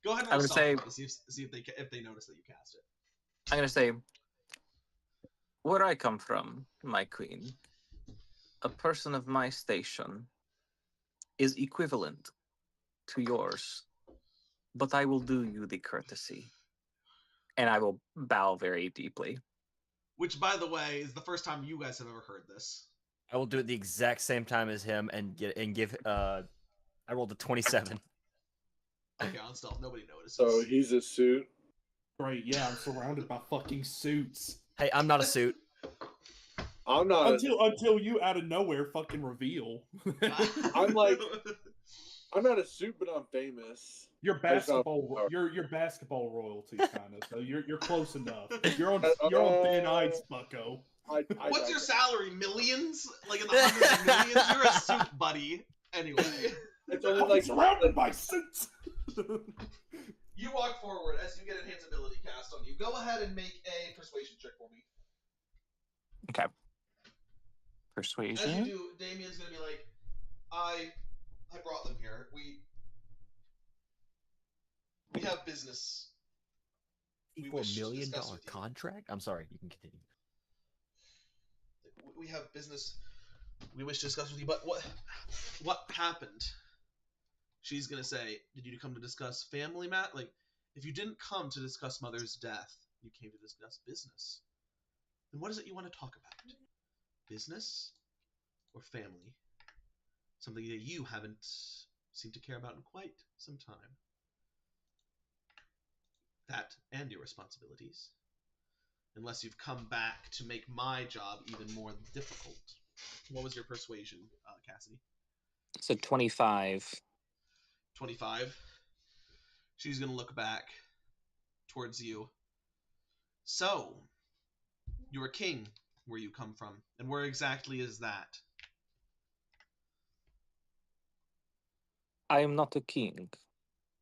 Go ahead and
I
roll
would
stealth
say-
to see if they notice that you cast it.
I'm gonna say, where I come from, my queen, a person of my station is equivalent to yours, but I will do you the courtesy, and I will bow very deeply.
Which, by the way, is the first time you guys have ever heard this.
I will do it the exact same time as him and give. I rolled a 27.
Okay, on stealth, nobody notices.
So he's a suit.
Great, yeah, I'm surrounded by fucking suits.
Hey, I'm not a suit.
I'm not.
Until you out of nowhere fucking reveal.
I'm like, I'm not a suit, but I'm famous.
You're
That's not-
basketball. You're basketball royalty, kind of. So you're close enough. You're on thin ice, Bucko.
What's your salary? Millions? Like in the hundreds of millions? You're a suit, buddy. Anyway.
It's only
I'm
like
surrounded by suits.
You walk forward as you get enhance ability cast on you. Go ahead and make a persuasion check for me.
Okay.
As you
Persuasion.
do, Damien's gonna be like, I brought them here. We have business.
Equal
wish to
$1 million
discuss with you.
contract? I'm sorry, you can continue.
We have business we wish to discuss with you, but what happened? She's gonna say, did you come to discuss family, Matt? Like, if you didn't come to discuss Mother's death, you came to discuss business. Then what is it you want to talk about? Business or family? Something that you haven't seemed to care about in quite some time. That and your responsibilities. Unless you've come back to make my job even more difficult. What was your persuasion, Cassidy?
So 25.
25. She's going to look back towards you. So, you're a king where you come from. And where exactly is that?
I am not a king.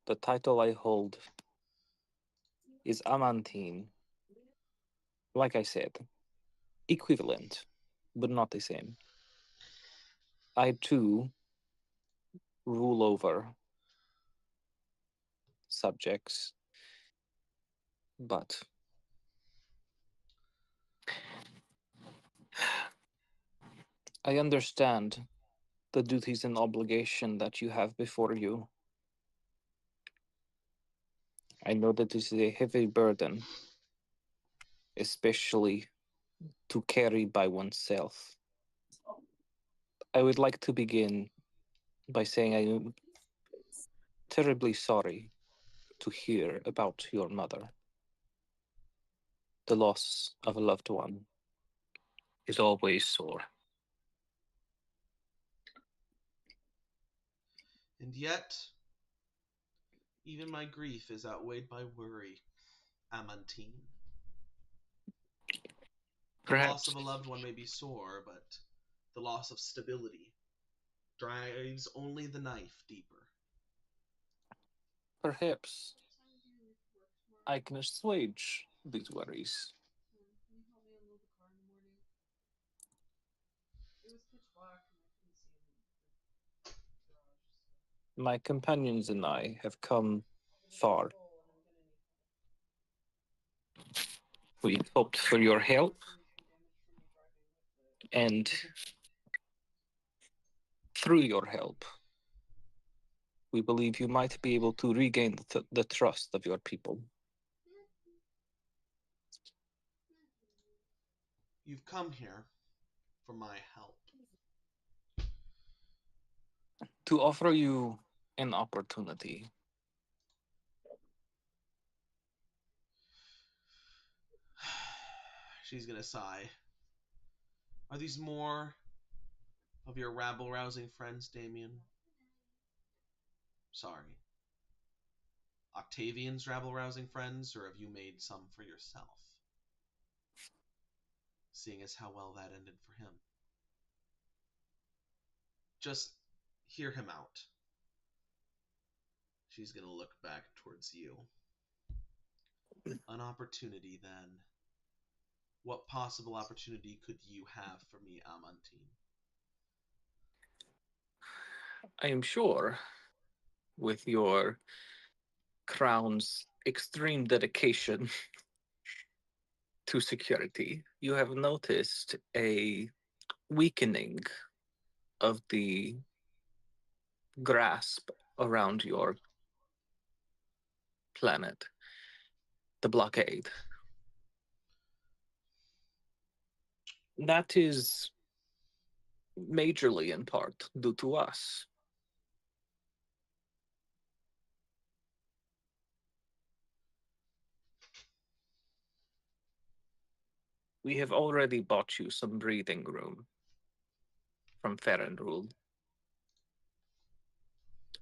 The title I hold is Amantine. Like I said, equivalent, but not the same. I too rule over subjects, but I understand the duties and obligation that you have before you. I know that this is a heavy burden, especially to carry by oneself. I would like to begin by saying I am terribly sorry to hear about your mother. The loss of a loved one is always sore.
And yet, even my grief is outweighed by worry, Amantine. The loss
Perhaps
of a loved one may be sore, but the loss of stability drives only the knife deeper.
Perhaps I can assuage these worries.
Can you help me unload the car in the morning? It was pitch black and I couldn't see in the garage.
My companions and I have come far. We hoped for your help, and through your help, we believe you might be able to regain the trust of your people.
You've come here for my help.
To offer you an opportunity.
She's gonna sigh. Are these more of your rabble-rousing friends, Damien? Sorry. Octavian's rabble-rousing friends, or have you made some for yourself? Seeing as how well that ended for him. Just hear him out. She's gonna look back towards you. An opportunity, then. What possible opportunity could you have for me, Amantine?
I am sure, with your crown's extreme dedication to security, you have noticed a weakening of the grasp around your planet, the blockade. That is majorly in part due to us. We have already bought you some breathing room from Farron Rule.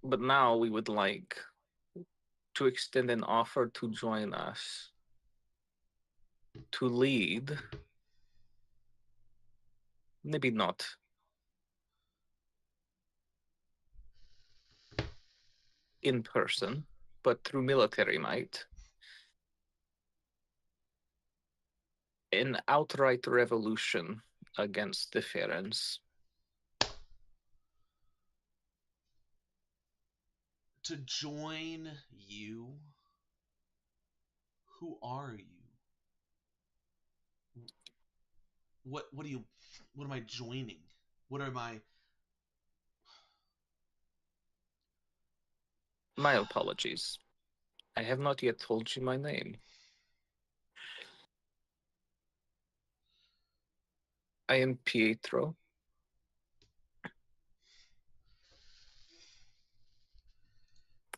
But now we would like to extend an offer to join us to lead, maybe not in person, but through military might, an outright revolution against the Farrens.
To join you? Who are you? What am I joining? What are my...
My apologies. I have not yet told you my name. I am Pietro.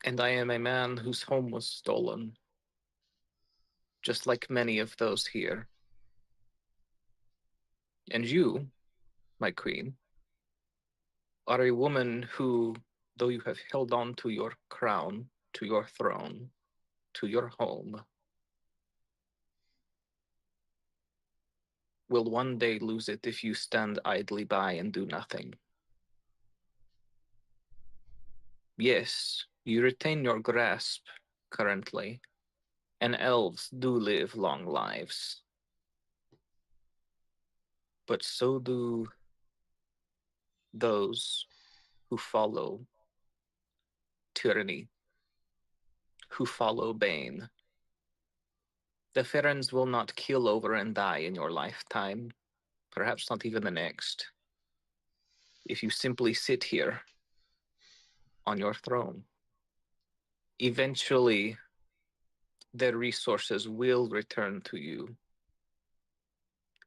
And I am a man whose home was stolen, just like many of those here. And you, my queen, are a woman who, though you have held on to your crown, to your throne, to your home, will one day lose it if you stand idly by and do nothing. Yes, you retain your grasp currently, and elves do live long lives. But so do those who follow tyranny, who follow Bane. The Ferens will not kill over and die in your lifetime, perhaps not even the next, if you simply sit here on your throne. Eventually, their resources will return to you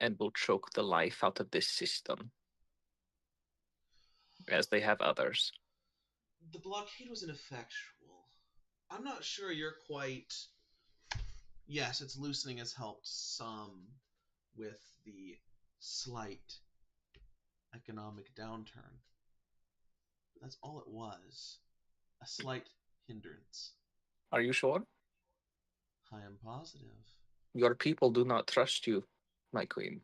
and will choke the life out of this system, as they have others.
The blockade was ineffectual. I'm not sure you're quite... Yes, its loosening has helped some with the slight economic downturn. But that's all it was. A slight hindrance.
Are you sure?
I am positive.
Your people do not trust you, my queen.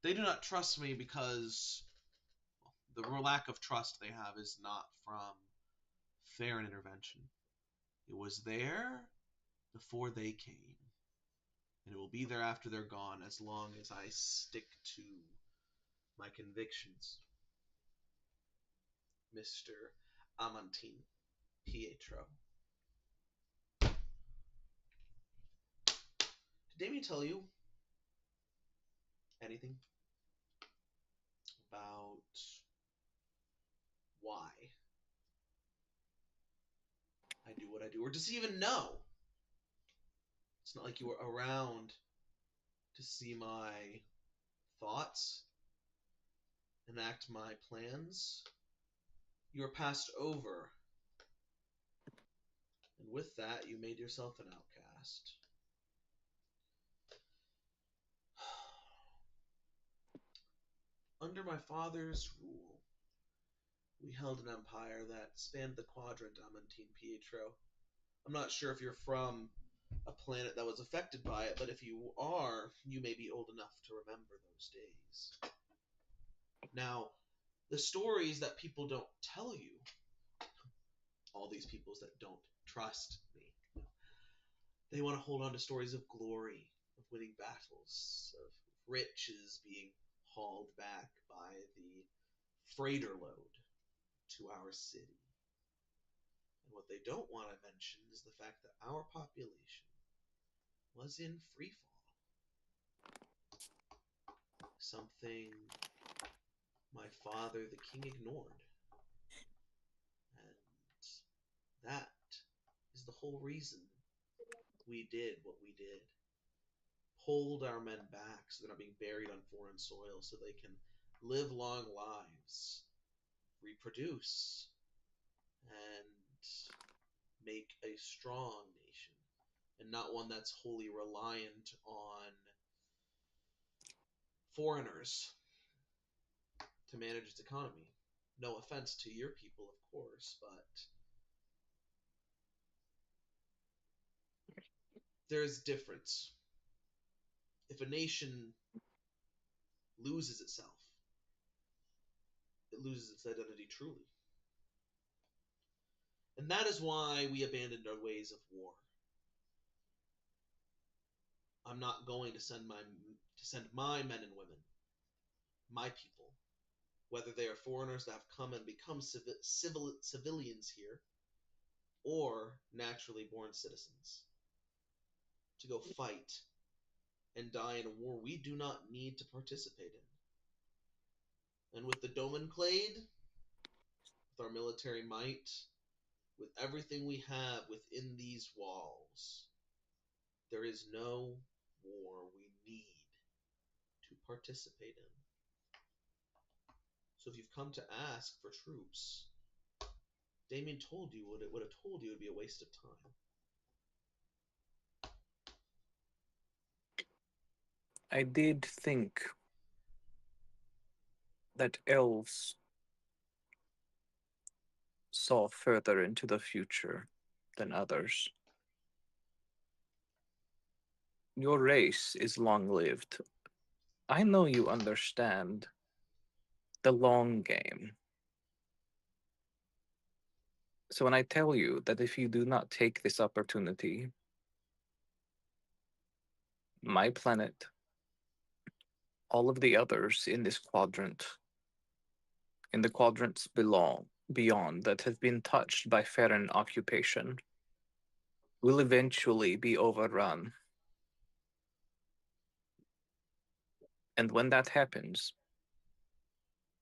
They do not trust me because the lack of trust they have is not from fair intervention. It was there before they came, and it will be there after they're gone as long as I stick to my convictions. Mr. Amantine Pietro. Did Damien tell you anything about why I do what I do? Or does he even know? It's not like you were around to see my thoughts, enact my plans. You were passed over. And with that, you made yourself an outcast. Under my father's rule, we held an empire that spanned the quadrant, Amantine Pietro. I'm not sure if you're from a planet that was affected by it, but if you are, you may be old enough to remember those days. Now, the stories that people don't tell you all these peoples that don't trust me. They want to hold on to stories of glory, of winning battles, of riches being hauled back by the freighter load to our city. And what they don't want to mention is the fact that our population was in free fall. Something my father, the king, ignored. And that is the whole reason we did what we did. Hold our men back so they're not being buried on foreign soil, so they can live long lives, reproduce, and make a strong nation, and not one that's wholly reliant on foreigners to manage its economy. No offense to your people, of course, but there's difference. If a nation loses itself, it loses its identity truly. And that is why we abandoned our ways of war. I'm not going to send my men and women, my people, whether they are foreigners that have come and become civilians here, or naturally born citizens, to go fight and die in a war we do not need to participate in. And with the Domenclade, with our military might, with everything we have within these walls, there is no war we need to participate in. So if you've come to ask for troops, Damien told you what it would have told you would be a waste of time.
I did think that elves saw further into the future than others. Your race is long-lived. I know you understand the long game. So when I tell you that if you do not take this opportunity, my planet, all of the others in this quadrant, in the quadrants beyond that have been touched by Farron occupation, will eventually be overrun. And when that happens,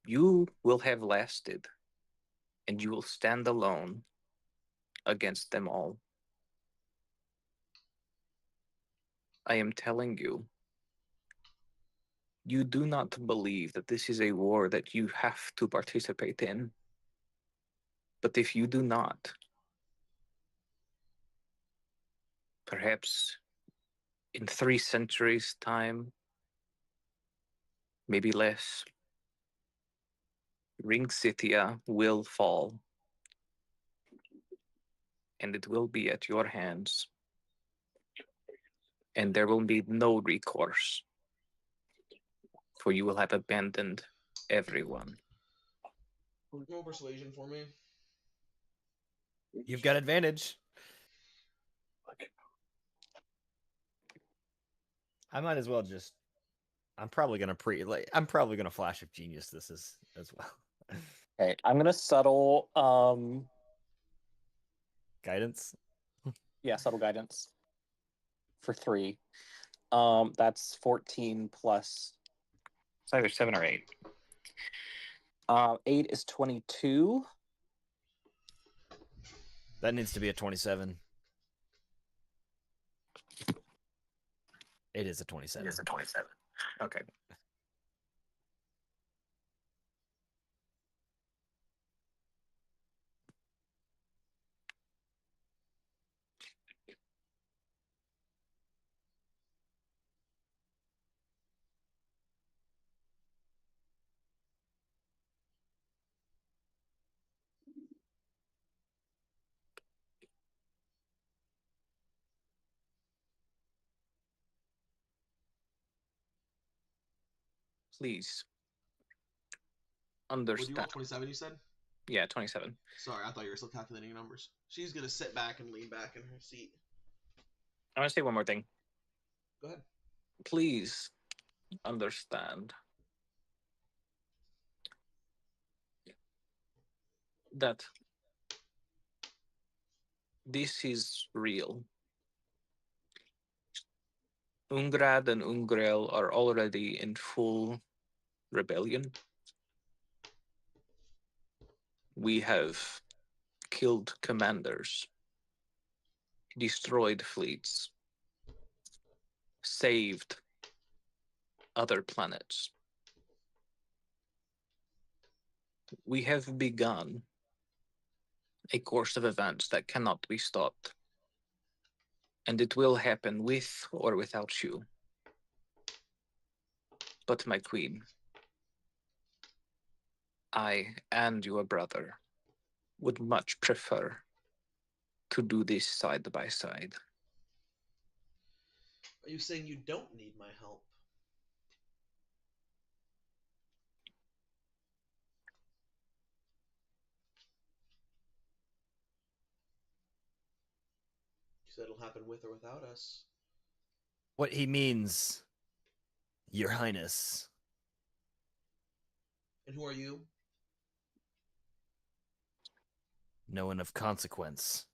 you will have lasted, and you will stand alone against them all. I am telling you, you do not believe that this is a war that you have to participate in. But if you do not, perhaps in 3 centuries' time, maybe less, Ring Cithia will fall, and it will be at your hands, and there will be no recourse, for you will have abandoned everyone.
Roll persuasion for me.
You've got advantage. I might as well just. I'm probably gonna flash of genius this as well.
Okay, I'm gonna subtle
Guidance.
subtle guidance for 3. That's 14 plus. It's either 7 or 8. 8 is 22.
That needs to be a 27. It is a 27.
It is a 27. Okay. Please
Would you roll
understand.
27, you said?
Yeah, 27.
Sorry, I thought you were still calculating your numbers. She's gonna sit back and lean back in her seat.
I want to say one more thing.
Go ahead.
Please understand that this is real. Ungrad and Ungrel are already in full rebellion. We have killed commanders, destroyed fleets, saved other planets. We have begun a course of events that cannot be stopped. And it will happen with or without you. But my queen, I and your brother would much prefer to do this side by side.
Are you saying you don't need my help? You said it'll happen with or without us.
What he means, Your Highness.
And who are you?
No one of consequence.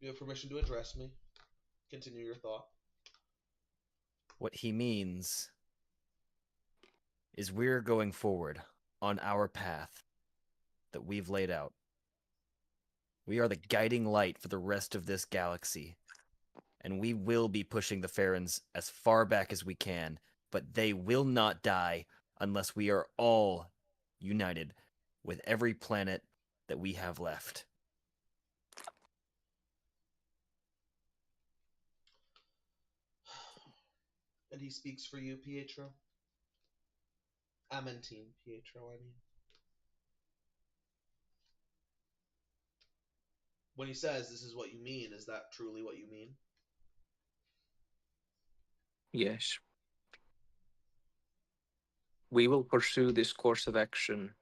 You have permission to address me. Continue your thought.
What he means is we're going forward on our path that we've laid out. We are the guiding light for the rest of this galaxy, and we will be pushing the Farrens as far back as we can, but they will not die unless we are all united with every planet that we have left.
And he speaks for you, Pietro? Amantine, Pietro, I mean. When he says this is what you mean, is that truly what you mean?
Yes. We will pursue this course of action,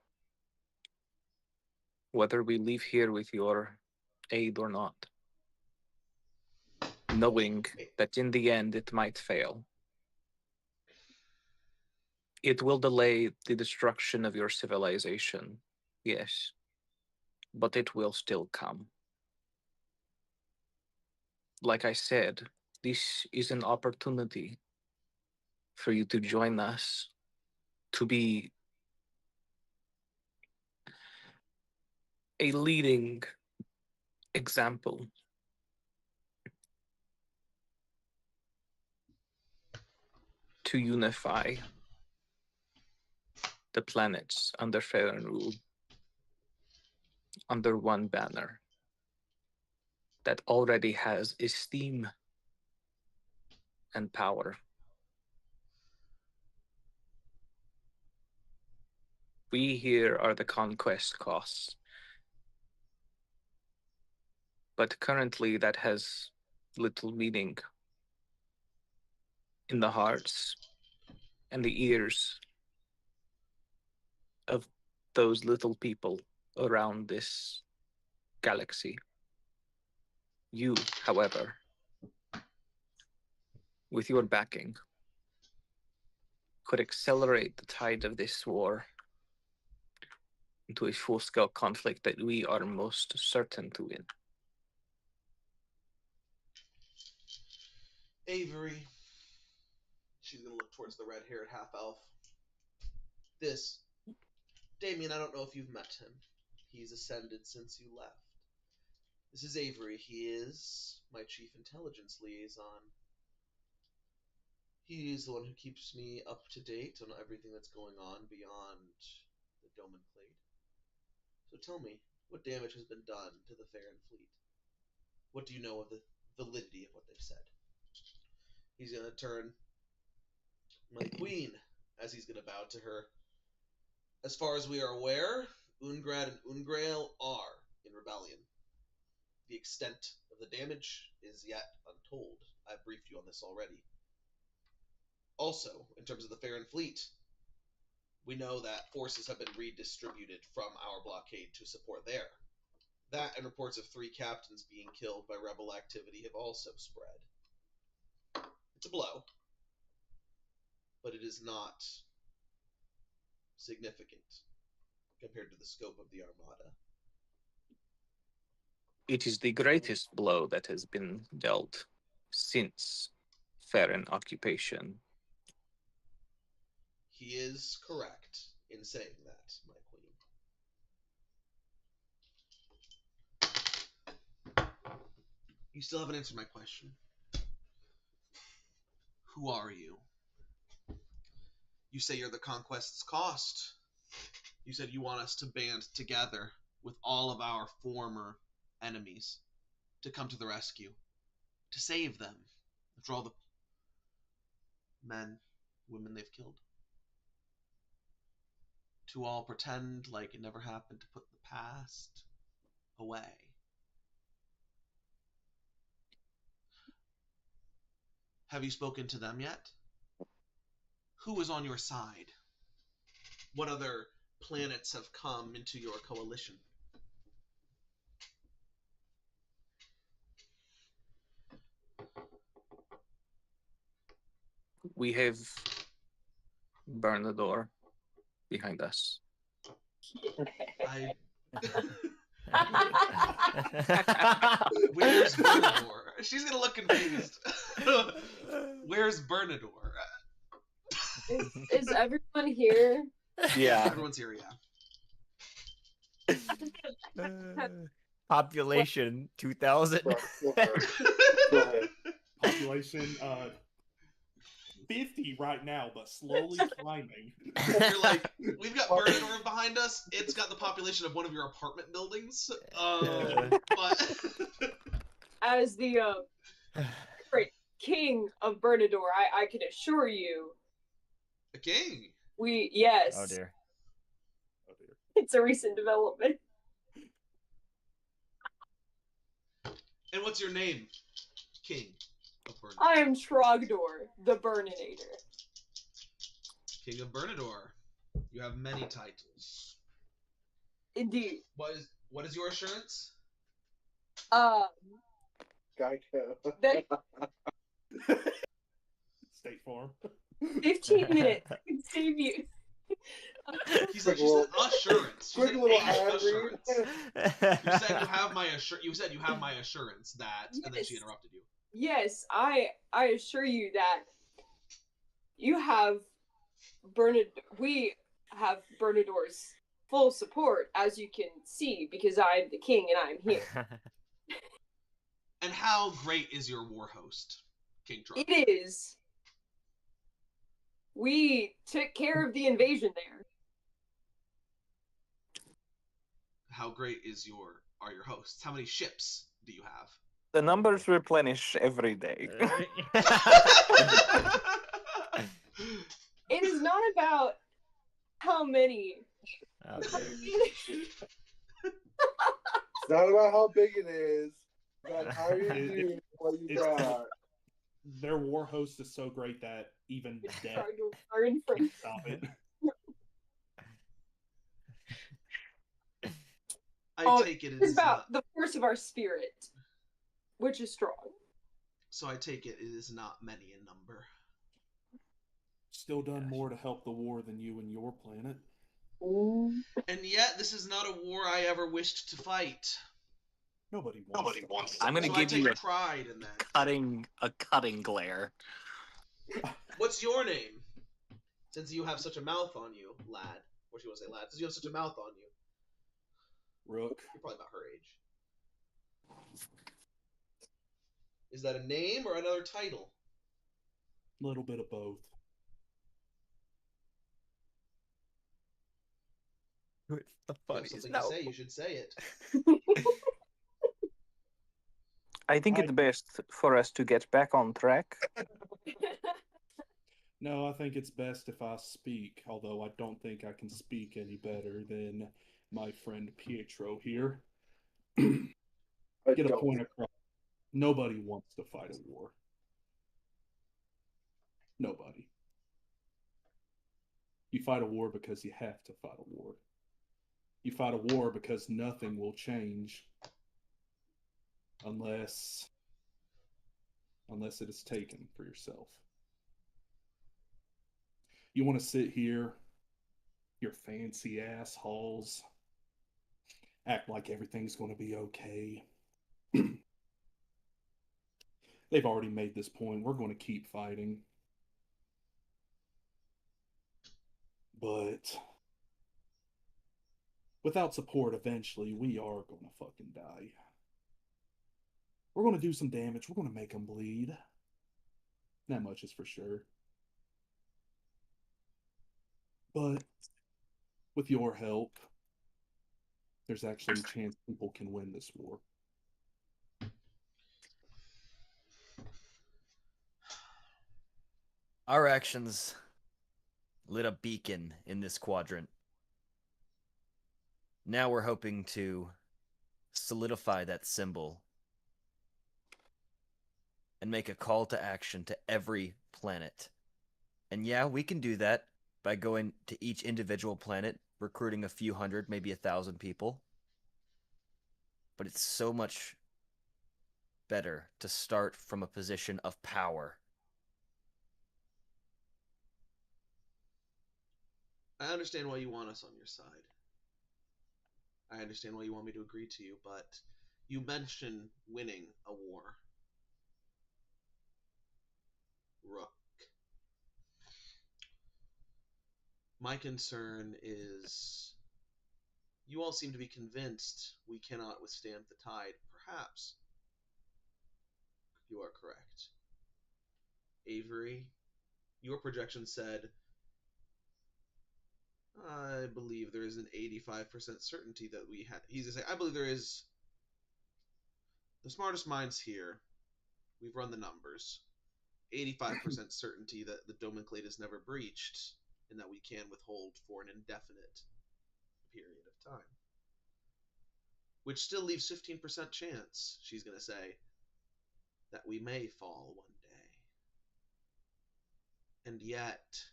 whether we leave here with your aid or not, knowing that in the end it might fail. It will delay the destruction of your civilization, yes, but it will still come. Like I said, this is an opportunity for you to join us, to be a leading example. To unify the planets under Farron rule, under one banner that already has esteem and power. We here are the conquest costs. But currently that has little meaning in the hearts and the ears of those little people around this galaxy. You, however, with your backing, could accelerate the tide of this war into a full-scale conflict that we are most certain to win.
Avery. She's gonna look towards the red-haired half-elf. This. Damien, I don't know if you've met him. He's ascended since you left. This is Avery. He is my chief intelligence liaison. He's the one who keeps me up to date on everything that's going on beyond the Doman Clade. So tell me, what damage has been done to the Farron fleet? What do you know of the validity of what they've said? He's gonna turn my queen, as he's gonna bow to her. As far as we are aware, Ungrad and Ungrail are in rebellion. The extent of the damage is yet untold. I've briefed you on this already. also, in terms of the Farron fleet, we know that forces have been redistributed from our blockade to support there. That and reports of 3 captains being killed by rebel activity have also spread. It's a blow, but it is not significant compared to the scope of the Armada.
It is the greatest blow that has been dealt since Farron occupation.
He is correct in saying that, my queen. You still haven't answered my question. Who are you? You say you're the Conquest's cost. You said you want us to band together with all of our former enemies to come to the rescue, to save them after all the men, women they've killed. To all pretend like it never happened, to put the past away. Have you spoken to them yet? Who is on your side? What other planets have come into your coalition?
We have Bernador behind us.
I... Where's Bernador? She's gonna look confused. Where's Bernador?
Is everyone here?
Yeah.
Everyone's here, yeah.
Population 2,000.
Population 50 right now, but slowly climbing.
You're like, we've got Bernador behind us. It's got the population of one of your apartment buildings. But
As the king of Bernador, I can assure you.
A king?
Yes.
Oh dear.
It's a recent development.
And what's your name, king of Bernador?
I am Trogdor, the Burninator.
King of Bernador. You have many titles.
Indeed.
What is your assurance?
Geico.
State Farm.
15 minutes could save you.
He's like, she said assurance. She
Quick
said
little
assurance.
ad
You said you have my assurance that, and then she interrupted you.
Yes, I assure you that you have we have Bernador's full support, as you can see, because I am the king and I'm here.
And how great is your war host, King Trump?
It is. We took care of the invasion there.
How great are your hosts? How many ships do you have?
The numbers replenish every day.
It is not about how many.
It's not about how big it is, but how you do what you got.
Their war host is so great that even death
can
stop it.
I take it
it's about the force of our spirit, which is strong.
So I take it is not many in number.
Still done more to help the war than you and your planet.
And yet, this is not a war I ever wished to fight.
Nobody wants.
I'm going to
So
give
I
you
take pride in that.
a cutting glare.
What's your name? Since you have such a mouth on you, lad. What do you want to say, lad? Since you have such a mouth on you.
Rook.
You're probably about her age. Is that a name or another title?
A little bit of both.
It's the
Funniest something to say, you should say it.
I think it's best for us to get back on track.
No, I think it's best if I speak, although I don't think I can speak any better than my friend Pietro here. Get a point across. Nobody wants to fight a war. Nobody. You fight a war because you have to fight a war. You fight a war because nothing will change unless it is taken for yourself. You want to sit here, your fancy ass halls, act like everything's going to be okay. They've already made this point. We're going to keep fighting. But without support, eventually, we are going to fucking die. We're going to do some damage. We're going to make them bleed. That much is for sure. But with your help, there's actually a chance people can win this war.
Our actions lit a beacon in this quadrant. Now we're hoping to solidify that symbol and make a call to action to every planet. And yeah, we can do that by going to each individual planet, recruiting a few hundred, maybe 1,000 people. But it's so much better to start from a position of power.
I understand why you want us on your side. I understand why you want me to agree to you, but you mentioned winning a war. Rook. My concern is you all seem to be convinced we cannot withstand the tide. Perhaps you are correct. Avery, your projection said, I believe there is an 85% certainty that we had. He's going to say, I believe there is. The smartest minds here, we've run the numbers. 85% certainty that the Domenclade is never breached, and that we can withhold for an indefinite period of time. Which still leaves 15% chance, she's going to say, that we may fall one day. And yet,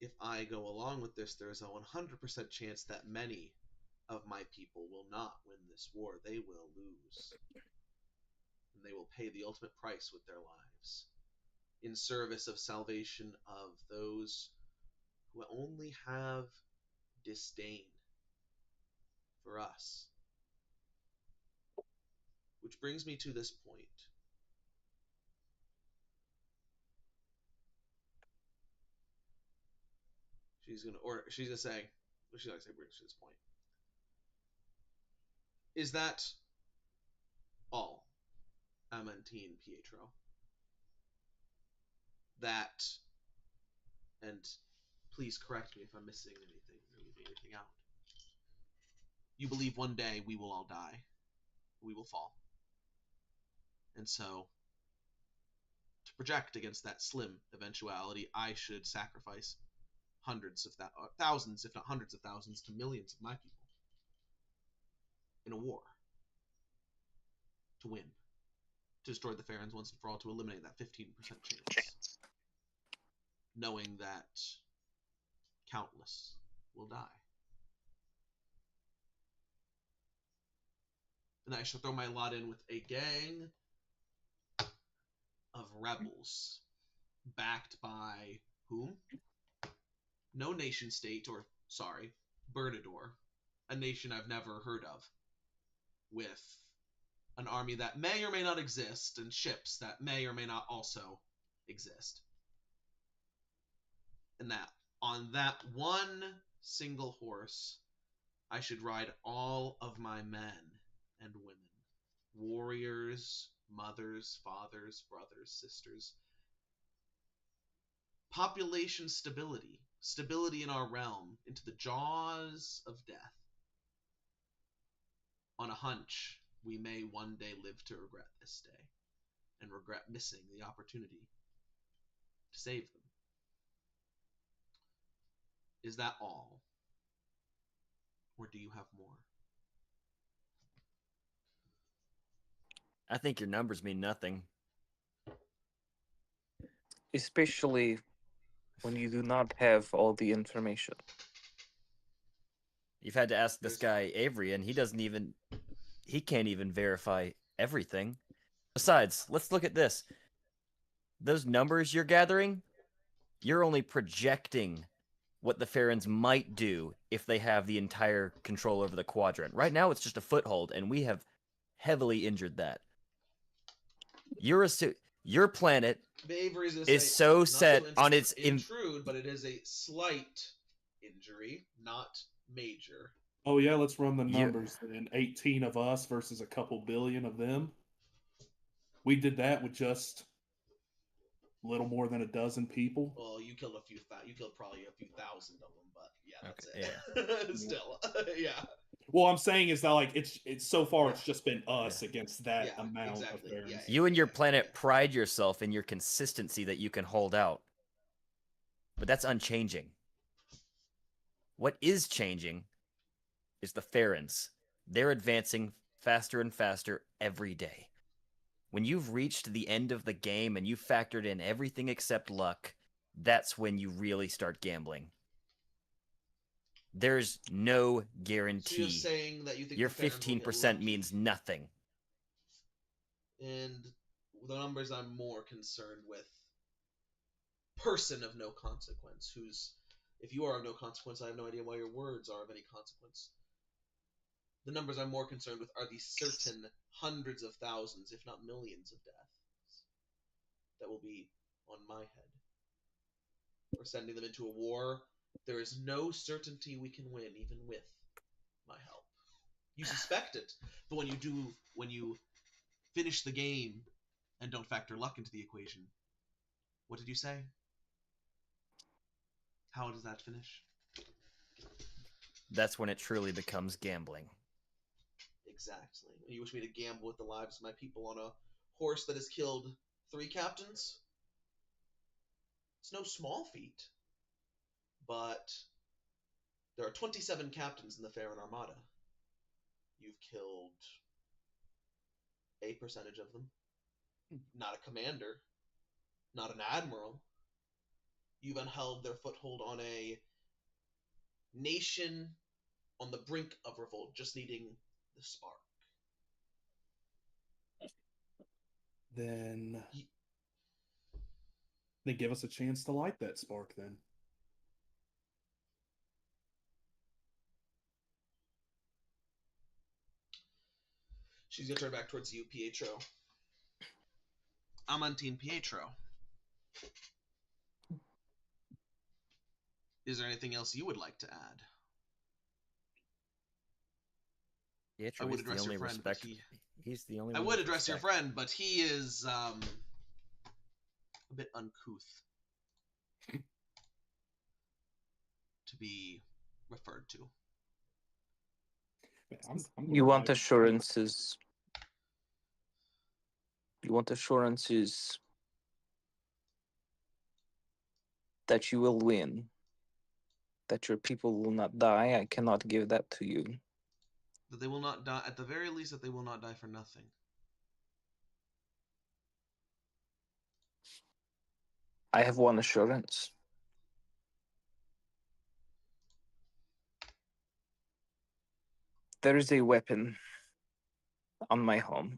if I go along with this, there is a 100% chance that many of my people will not win this war. They will lose. And they will pay the ultimate price with their lives in service of salvation of those who only have disdain for us. Which brings me to this point. She's gonna say, what she's gonna say brings to this point. Is that all, Amantine Pietro? That, and please correct me if I'm missing anything or leaving anything out. You believe one day we will all die, we will fall. And so, to project against that slim eventuality, I should sacrifice hundreds of thousands, if not hundreds of thousands, to millions of my people in a war to win, to destroy the Farrens once and for all, to eliminate that 15% chance, knowing that countless will die. And I shall throw my lot in with a gang of rebels, backed by whom? No nation state, or, sorry, Bernador, a nation I've never heard of, with an army that may or may not exist, and ships that may or may not also exist. And that, on that one single horse, I should ride all of my men and women, warriors, mothers, fathers, brothers, sisters. Population stability, stability in our realm, into the jaws of death. On a hunch, we may one day live to regret this day, and regret missing the opportunity to save them. Is that all? Or do you have more?
I think your numbers mean nothing.
Especially when you do not have all the information?
You've had to ask this guy Avery, and he can't even verify everything. Besides, let's look at this. Those numbers you're gathering, you're only projecting what the Farrens might do if they have the entire control over the quadrant. Right now, it's just a foothold, and we have heavily injured that. Your planet
Avery's gonna
is
say,
so
not
set
to
on its
intrude, but it is a slight injury, not major.
Oh yeah, let's run the
Yeah.
numbers then. 18 of us versus a couple billion of them. We did that with just a little more than a dozen people.
Well, you killed you killed probably a few thousand of them, but yeah, that's
Okay,
it. Still, yeah.
Well, I'm saying is that like it's so far it's just been us against that
Yeah,
amount
exactly.
of Barons.
Yeah,
You and your planet pride yourself in your consistency that you can hold out. But that's unchanging. What is changing is the Farrens. They're advancing faster and faster every day. When you've reached the end of the game and you've factored in everything except luck, that's when you really start gambling. There's no guarantee.
So you're saying that you think
your
the Farrens will get
15%
lucky?
means nothing.
And the numbers I'm more concerned with, person of no consequence, who's, if you are of no consequence, I have no idea why your words are of any consequence. The numbers I'm more concerned with are the certain hundreds of thousands, if not millions of deaths that will be on my head. We're sending them into a war. There is no certainty we can win, even with my help. You suspect it, but when you finish the game and don't factor luck into the equation, what did you say? How does that finish?
That's when it truly becomes gambling.
Exactly. You wish me to gamble with the lives of my people on a horse that has killed 3 captains? It's no small feat. But there are 27 captains in the Farron Armada. You've killed a percentage of them. Not a commander. Not an admiral. You've upheld their foothold on a nation on the brink of revolt, just needing the spark.
Then they give us a chance to light that spark then.
She's gonna turn back towards you, Pietro. I'm on Team Pietro. Is there anything else you would like to add?
Pietro
I would
is the
address
only
your friend, but
he's the only
I
one
would
with
address your
respect.
friend, but he is a bit uncouth to be referred to.
You want assurances. You want assurances that you will win, that your people will not die. I cannot give that to you.
That they will not die, at the very least, that they will not die for nothing.
I have one assurance. There is a weapon on my home.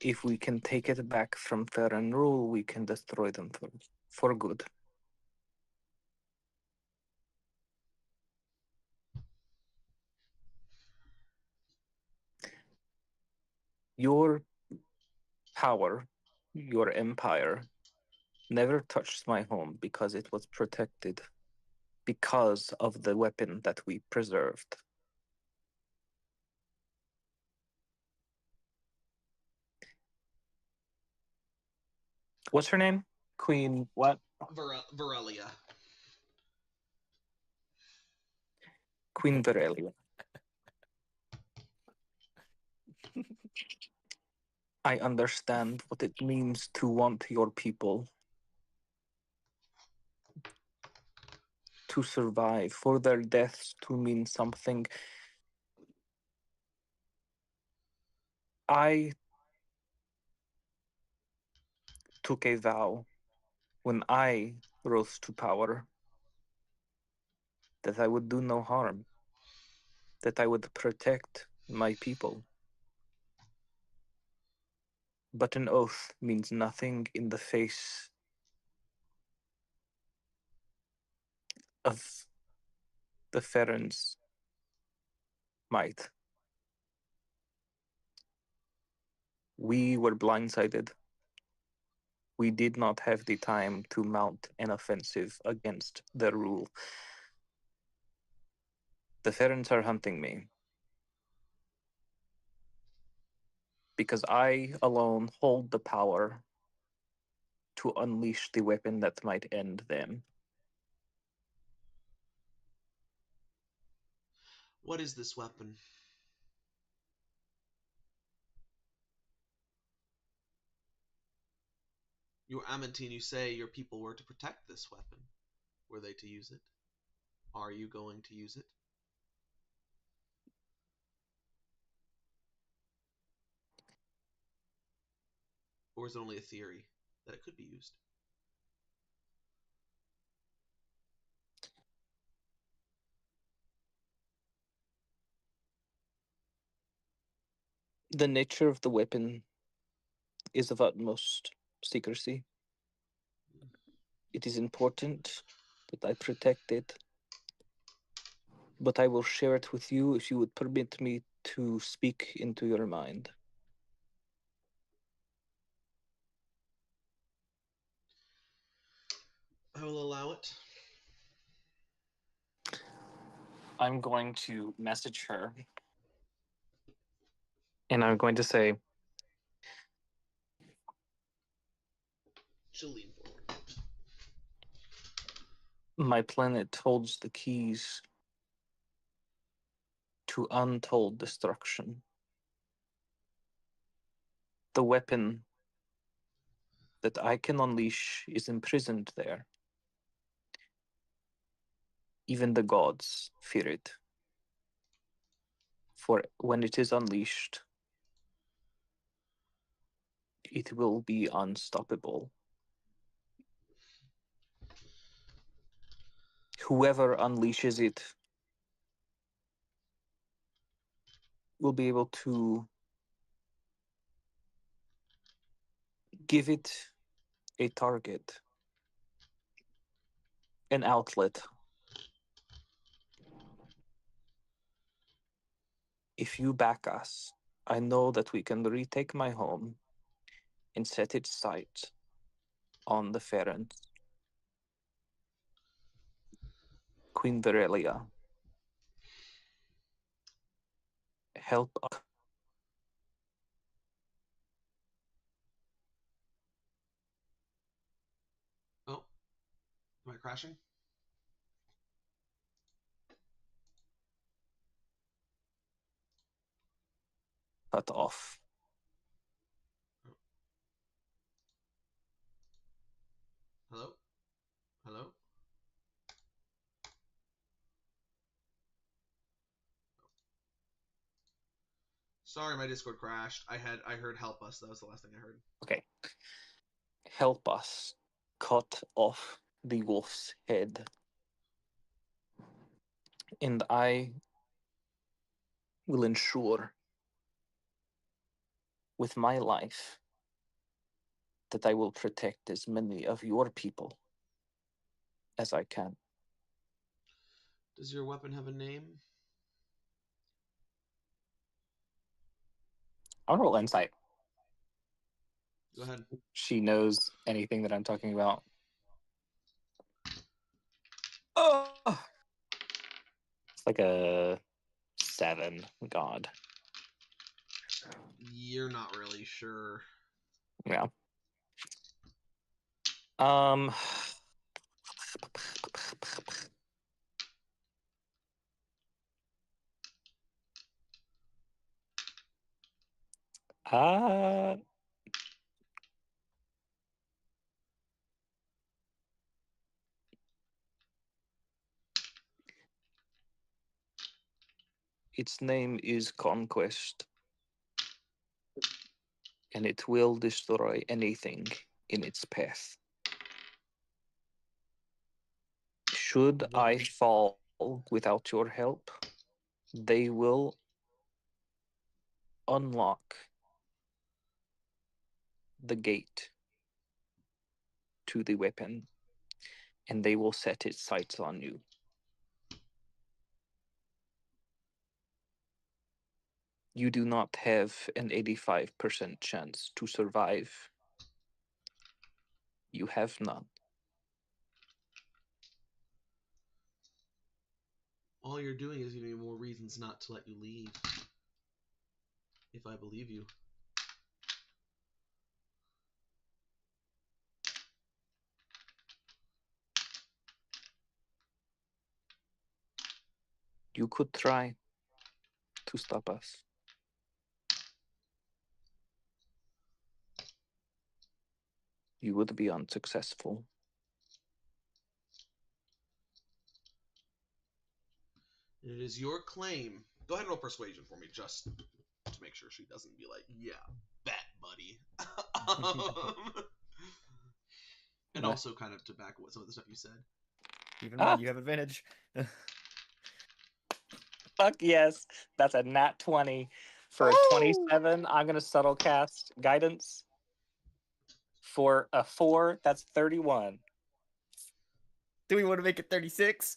If we can take it back from Farron rule, we can destroy them for good. Your power, your empire, never touched my home because it was protected because of the weapon that we preserved. What's her name? Queen what?
Varelia.
Queen Varelia. I understand what it means to want your people to survive, for their deaths to mean something. I took a vow when I rose to power, that I would do no harm, that I would protect my people. But an oath means nothing in the face of the Farron's might. We were blindsided. We did not have the time to mount an offensive against their rule. The Farrons are hunting me because I alone hold the power to unleash the weapon that might end them.
What is this weapon? You Amantine, you say your people were to protect this weapon. Were they to use it? Are you going to use it? Or is it only a theory that it could be used?
The nature of the weapon is of utmost secrecy. It is important that I protect it, but I will share it with you if you would permit me to speak into your mind.
I will allow it.
I'm going to message her. And I'm going to say,
She'll lean forward.
my planet holds the keys to untold destruction. The weapon that I can unleash is imprisoned there. Even the gods fear it. For when it is unleashed, it will be unstoppable. Whoever unleashes it will be able to give it a target, an outlet. If you back us, I know that we can retake my home and set its sights on the Farrons. Queen Verelia, help us.
Oh, am I crashing?
Cut off.
Hello? Hello? Sorry, my Discord crashed. I heard help us. That was the last thing I heard.
Okay. Help us cut off the wolf's head. And I will ensure with my life that I will protect as many of your people as I can.
Does your weapon have a name?
I'll roll insight.
Go ahead.
She knows anything that I'm talking about. Oh, it's like a 7. God.
You're not really sure.
Yeah. Um. Uh,
Its name is Conquest, and it will destroy anything in its path. Should I fall without your help, they will unlock the gate to the weapon, and they will set its sights on you. You do not have an 85% chance to survive. You have none.
All you're doing is giving me more reasons not to let you leave. If I believe you.
You could try to stop us. You would be unsuccessful.
It is your claim. Go ahead and roll persuasion for me, just to make sure she doesn't be like, yeah, bet, buddy. And also kind of to back what some of the stuff you said.
Keep in mind, you have advantage.
Fuck yes. That's a nat 20. For a 27, I'm going to subtle cast guidance. For a 4, that's 31.
Do we want to make it 36?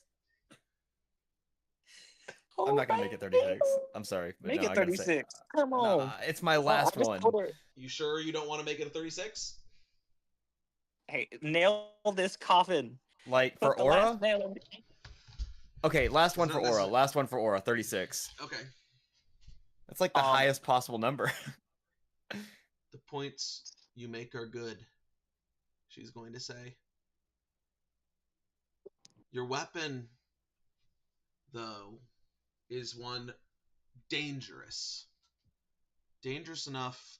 I'm not going to make it 36. I'm sorry. But
Make
no,
it
I gotta say-
36. Come on.
Nah, it's my last
I just
one.
told her,
You sure you don't want to make it a 36?
hey, nail this coffin.
Like,
Put
for
the
Aura?
last nail in it.
Okay, last one
It's
for
not
Aura.
necessary.
Last one for Aura, 36.
Okay.
That's like the highest possible number.
The points you make are good, she's going to say. Your weapon, though, is one dangerous. Dangerous enough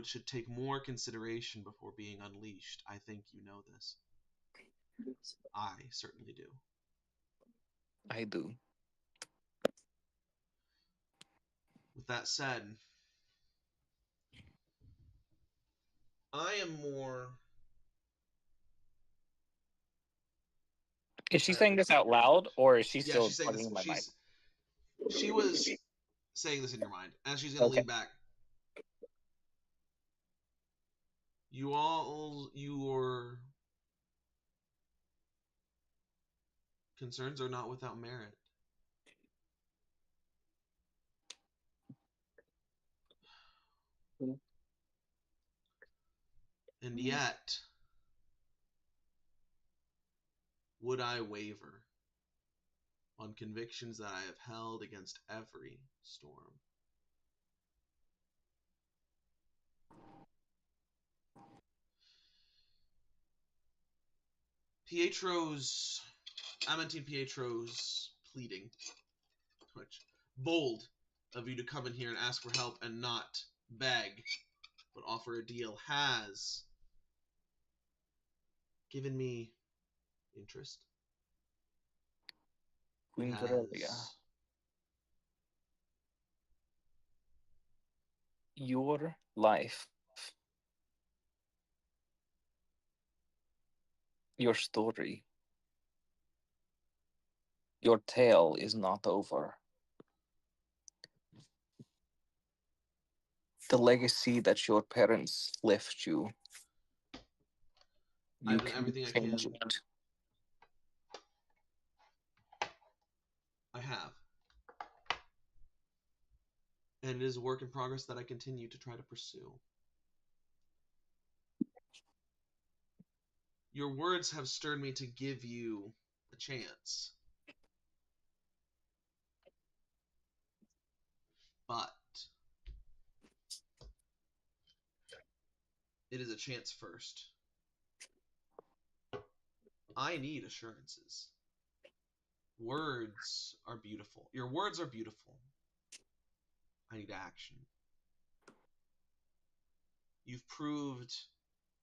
should take more consideration before being unleashed. I think you know this. I certainly do.
I do.
With that said, I am more...
Is she saying this out loud, or is she
Yeah,
still
she's saying
talking
this.
in my mind?
She was saying this in your mind. As she's going to
Okay.
lean back. Your concerns are not without merit. And yet, would I waver on convictions that I have held against every storm? Amantine Pietro's pleading, which bold of you to come in here and ask for help and not beg, but offer a deal, has given me interest.
Queen
Has
Corellia. Your life, your story, your tale is not over. The legacy that your parents left you, you
I've done
can
everything I
change
can.
it.
I have. And it is a work in progress that I continue to try to pursue. Your words have stirred me to give you a chance. But it is a chance first. I need assurances. Words are beautiful. Your words are beautiful. I need action. You've proved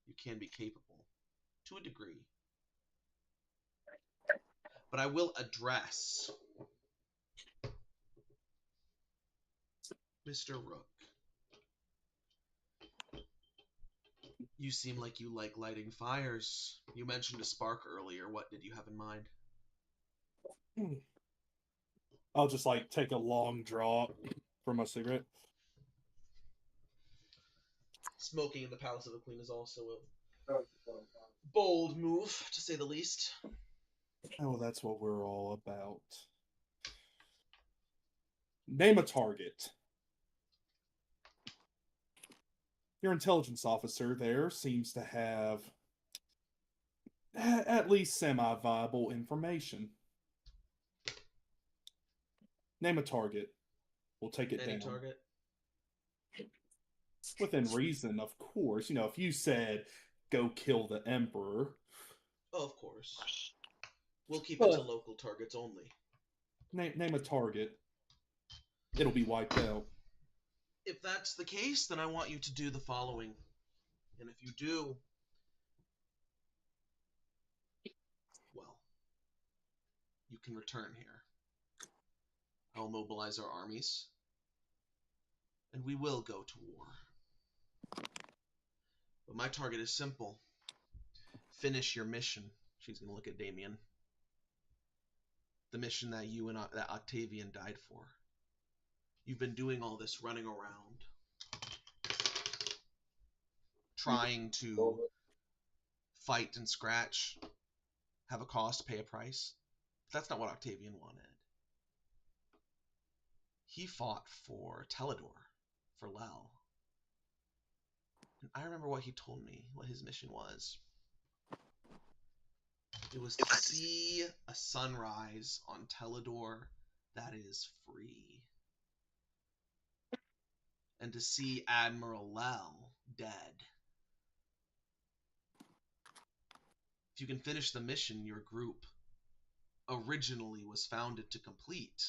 you can be capable, to a degree. But I will address Mr. Rook. You seem like you like lighting fires. You mentioned a spark earlier. What did you have in mind?
I'll just like take a long draw from my cigarette.
Smoking in the Palace of the Queen is also a bold move, to say the least.
Oh, that's what we're all about. Name a target. Your intelligence officer there seems to have at least semi-viable information. Name a target. We'll take it
Any
down.
target?
Within reason, of course. You know, if you said, go kill the Emperor.
Oh, of course. We'll keep it to local targets only.
Name a target. It'll be wiped out.
If that's the case, then I want you to do the following. And if you do, well, you can return here. I'll mobilize our armies, and we will go to war. But my target is simple. Finish your mission. She's going to look at Damien. The mission that you and that Octavian died for. You've been doing all this running around, trying to fight and scratch, have a cost, pay a price. But that's not what Octavian wanted. He fought for Teledor, for Lel. And I remember what he told me, what his mission was. It was to see a sunrise on Teledor that is free. And to see Admiral Lel dead. If you can finish the mission your group originally was founded to complete,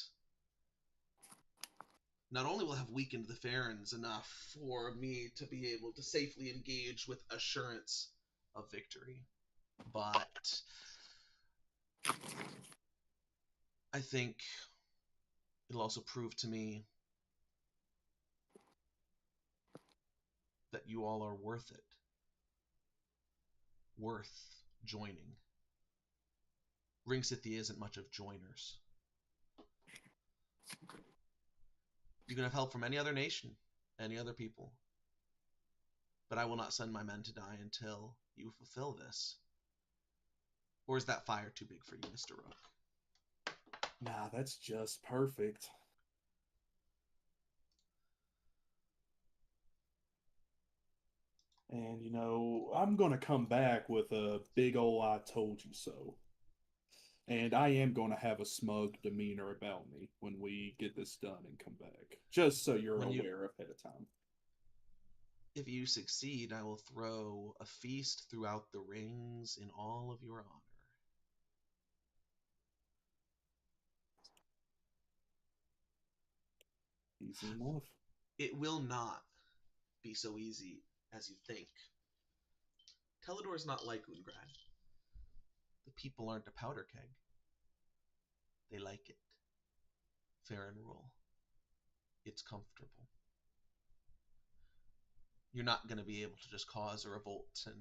not only will have weakened the Farrens enough for me to be able to safely engage with assurance of victory, but I think it'll also prove to me that you all are worth it. Worth joining. Ring City isn't much of joiners. You can have help from any other nation, any other people. But I will not send my men to die until you fulfill this. Or is that fire too big for you, Mr. Rook?
Nah, that's just perfect. And, you know, I'm going to come back with a big ol' I told you so. And I am going to have a smug demeanor about me when we get this done and come back. Just so you're aware ahead of time.
If you succeed, I will throw a feast throughout the rings in all of your honor.
Easy enough.
It will not be so easy as you think. Teledor is not like Ungrad. The people aren't a powder keg. They like it. Fair and rule. It's comfortable. You're not going to be able to just cause a revolt and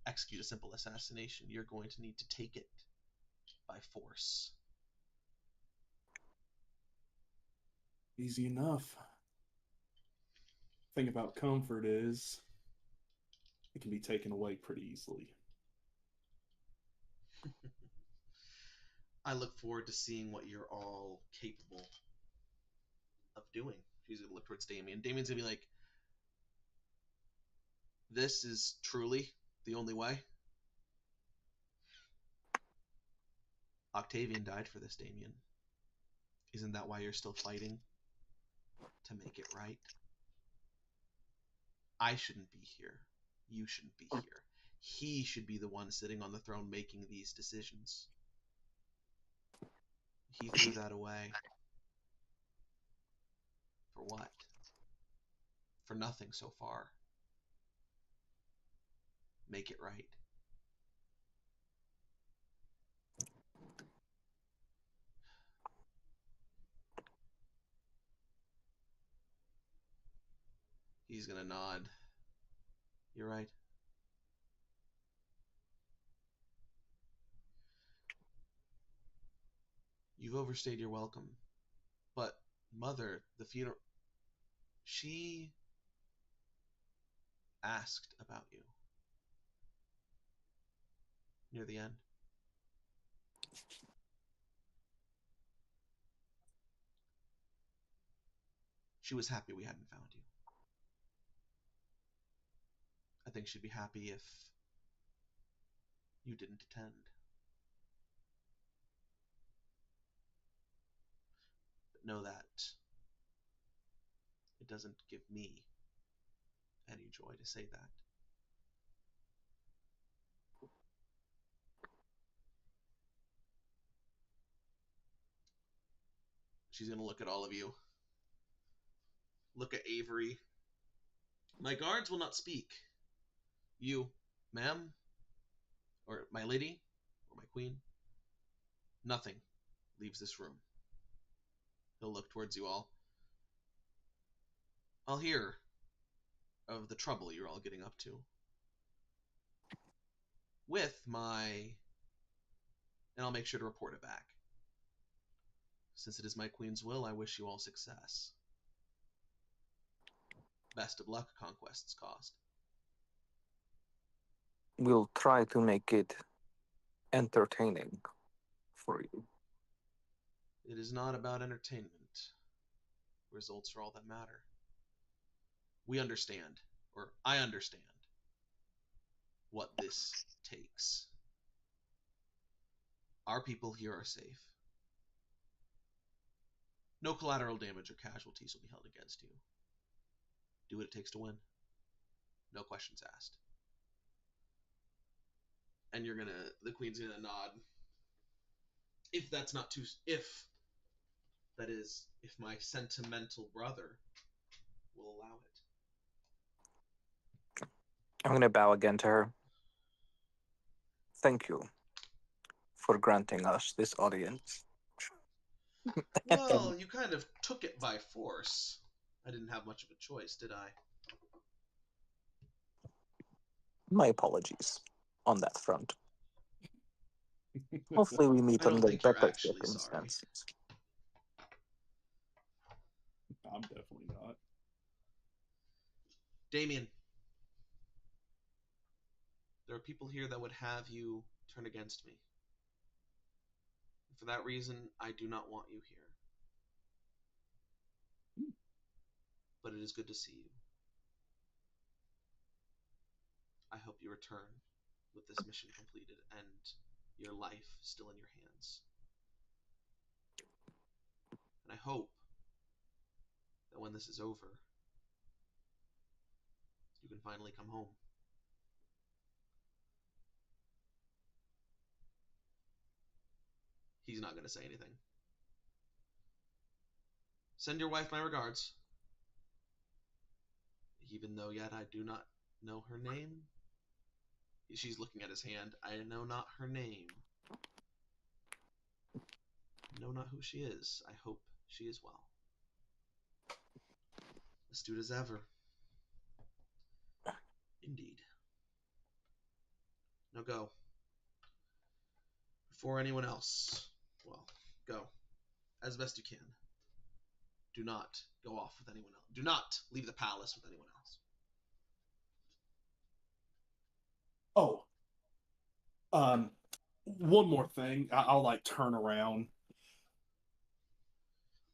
execute a simple assassination. You're going to need to take it by force.
Easy enough. Thing about comfort is it can be taken away pretty easily.
I look forward to seeing what you're all capable of doing. She's going to look towards Damien. Damien's going to be like, this is truly the only way. Octavian died for this, Damien. Isn't that why you're still fighting? To make it right? I shouldn't be here. You shouldn't be here. He should be the one sitting on the throne making these decisions. He threw that away. For what? For nothing so far. Make it right. He's gonna nod. You're right. You've overstayed your welcome. But, Mother, the funeral... She asked about you. Near the end. She was happy we hadn't found you. I think she'd be happy if you didn't attend. But know that it doesn't give me any joy to say that. She's going to look at all of you. Look at Avery. My guards will not speak. You, ma'am, or my lady, or my queen, nothing leaves this room. He'll look towards you all. I'll hear of the trouble you're all getting up to. And I'll make sure to report it back. Since it is my queen's will, I wish you all success. Best of luck, Conquest's cost.
We'll try to make it entertaining for you.
It is not about entertainment. Results are all that matter. We understand, or I understand, what this takes. Our people here are safe. No collateral damage or casualties will be held against you. Do what it takes to win. No questions asked. And the queen's gonna nod. If my sentimental brother will allow it.
I'm going to bow again to her. Thank you for granting us this audience.
Well, you kind of took it by force. I didn't have much of a choice, did I?
My apologies on that front. Hopefully we meet
I don't
under
think you're
better
actually sorry.
circumstances.
I'm definitely not.
Damien, there are people here that would have you turn against me. For that reason, I do not want you here. But it is good to see you. I hope you return with this mission completed and your life still in your hands. And I hope that when this is over, you can finally come home. He's not going to say anything. Send your wife my regards. Even though yet I do not know her name. She's looking at his hand. I know not her name. Know not who she is. I hope she is well. Astute as ever. Indeed. Now go. Before anyone else. Well, go. As best you can. Do not go off with anyone else. Do not leave the palace with anyone else.
Oh. One more thing. I'll like turn around.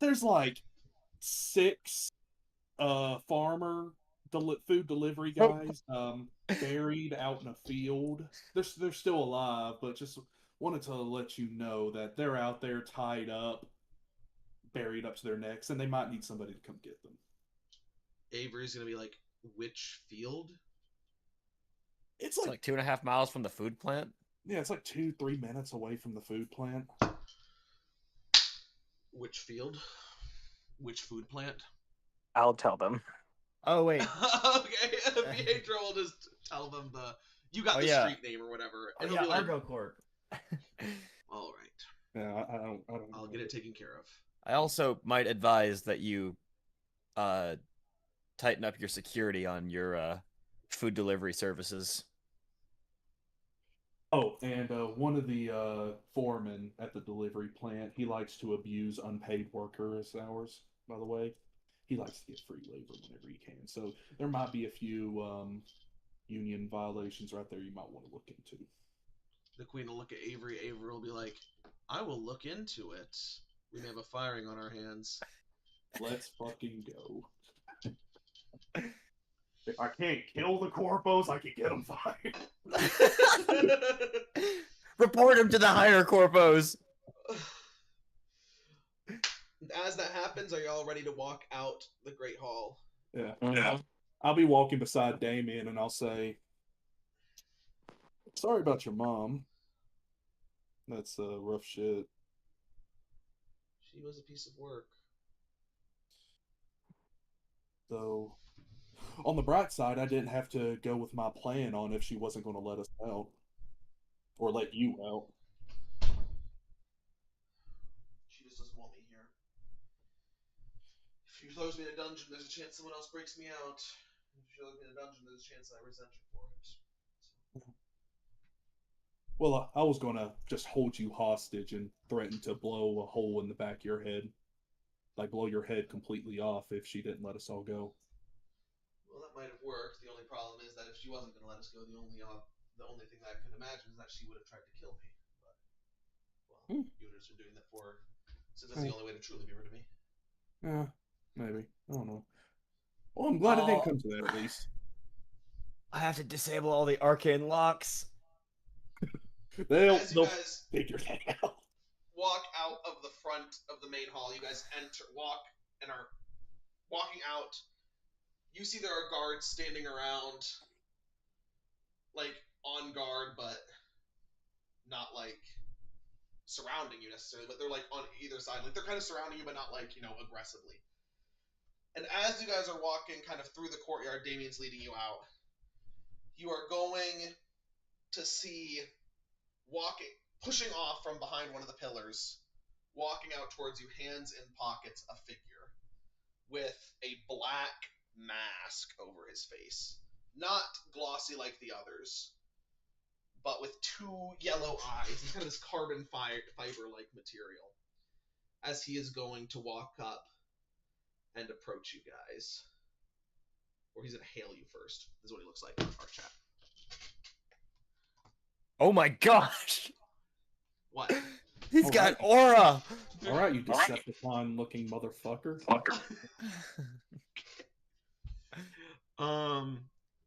There's like 6 farmer food delivery guys buried out in a field. They're still alive, but just wanted to let you know that they're out there tied up, buried up to their necks, and they might need somebody to come get them.
Avery's gonna be like, which field?
It's
like 2.5 miles from the food plant.
Yeah, it's like 2-3 minutes away from the food plant.
Which field? Which food plant?
I'll tell them.
Oh, wait.
Okay, Pietro will just tell them you got the street name or whatever.
Oh,
And
yeah,
he'll be like,
Argo Corp.
all right.
Yeah, I don't
I'll get it taken care of.
I also might advise that you tighten up your security on your food delivery services.
Oh, and one of the foremen at the delivery plant, he likes to abuse unpaid workers hours, by the way. He likes to get free labor whenever he can. So there might be a few union violations right there you might want to look into.
The queen will look at Avery. Avery will be like, I will look into it. We may have a firing on our hands.
Let's fucking go. If I can't kill the corpos, I can get them fired.
Report him to the higher corpos.
As that happens, are y'all ready to walk out the Great Hall?
Yeah.
Mhm.
I'll be walking beside Damien and I'll say, sorry about your mom. That's rough shit.
She was a piece of work.
So, on the bright side, I didn't have to go with my plan on if she wasn't going to let us out. Or let you out.
She just doesn't want me here. If she throws me in a dungeon, there's a chance someone else breaks me out. If she throws me in a dungeon, there's a chance I resent her for it.
Well, I was going to just hold you hostage and threaten to blow a hole in the back of your head. Like, blow your head completely off if she didn't let us all go.
Well, that might have worked. The only problem is that if she wasn't going to let us go, the only thing that I could imagine is that she would have tried to kill me. But, well, Universe are doing that for her, since that's the only way to truly be rid of me.
Yeah, maybe. I don't know. Well, I'm glad it didn't come to that, at least.
I have to disable all the arcane locks.
They'll
guys
figure that out.
Walk out of the front of the main hall. You guys walk and are walking out. You see there are guards standing around, like, on guard, but not, like, surrounding you necessarily, but they're, like, on either side. Like, they're kind of surrounding you, but not, like, aggressively. And as you guys are walking kind of through the courtyard, Damien's leading you out. You are going to see, pushing off from behind one of the pillars, walking out towards you, hands in pockets, a figure with a black mask over his face. Not glossy like the others, but with two yellow eyes. It's kind of this carbon fiber-like material. As he is going to walk up and approach you guys. Or he's going to hail you first. This is what he looks like in our chat.
Oh my gosh!
What?
He's got aura!
Alright, you Decepticon-looking motherfucker.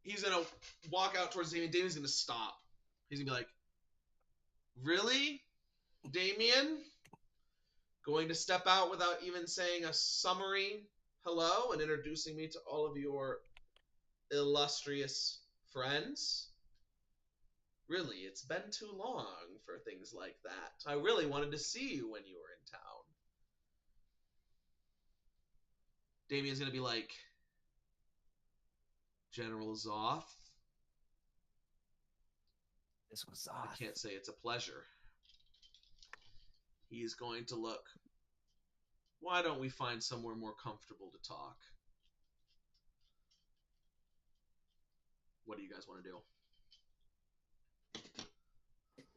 He's gonna walk out towards Damien. Damien's gonna stop. He's gonna be like, really? Damien? Going to step out without even saying a summary hello and introducing me to all of your illustrious friends? Really, it's been too long for things like that. I really wanted to see you when you were in town. Damien's gonna be like, General Zoth?
This was
I can't say it's a pleasure. He's going to look. Why don't we find somewhere more comfortable to talk? What do you guys want to do?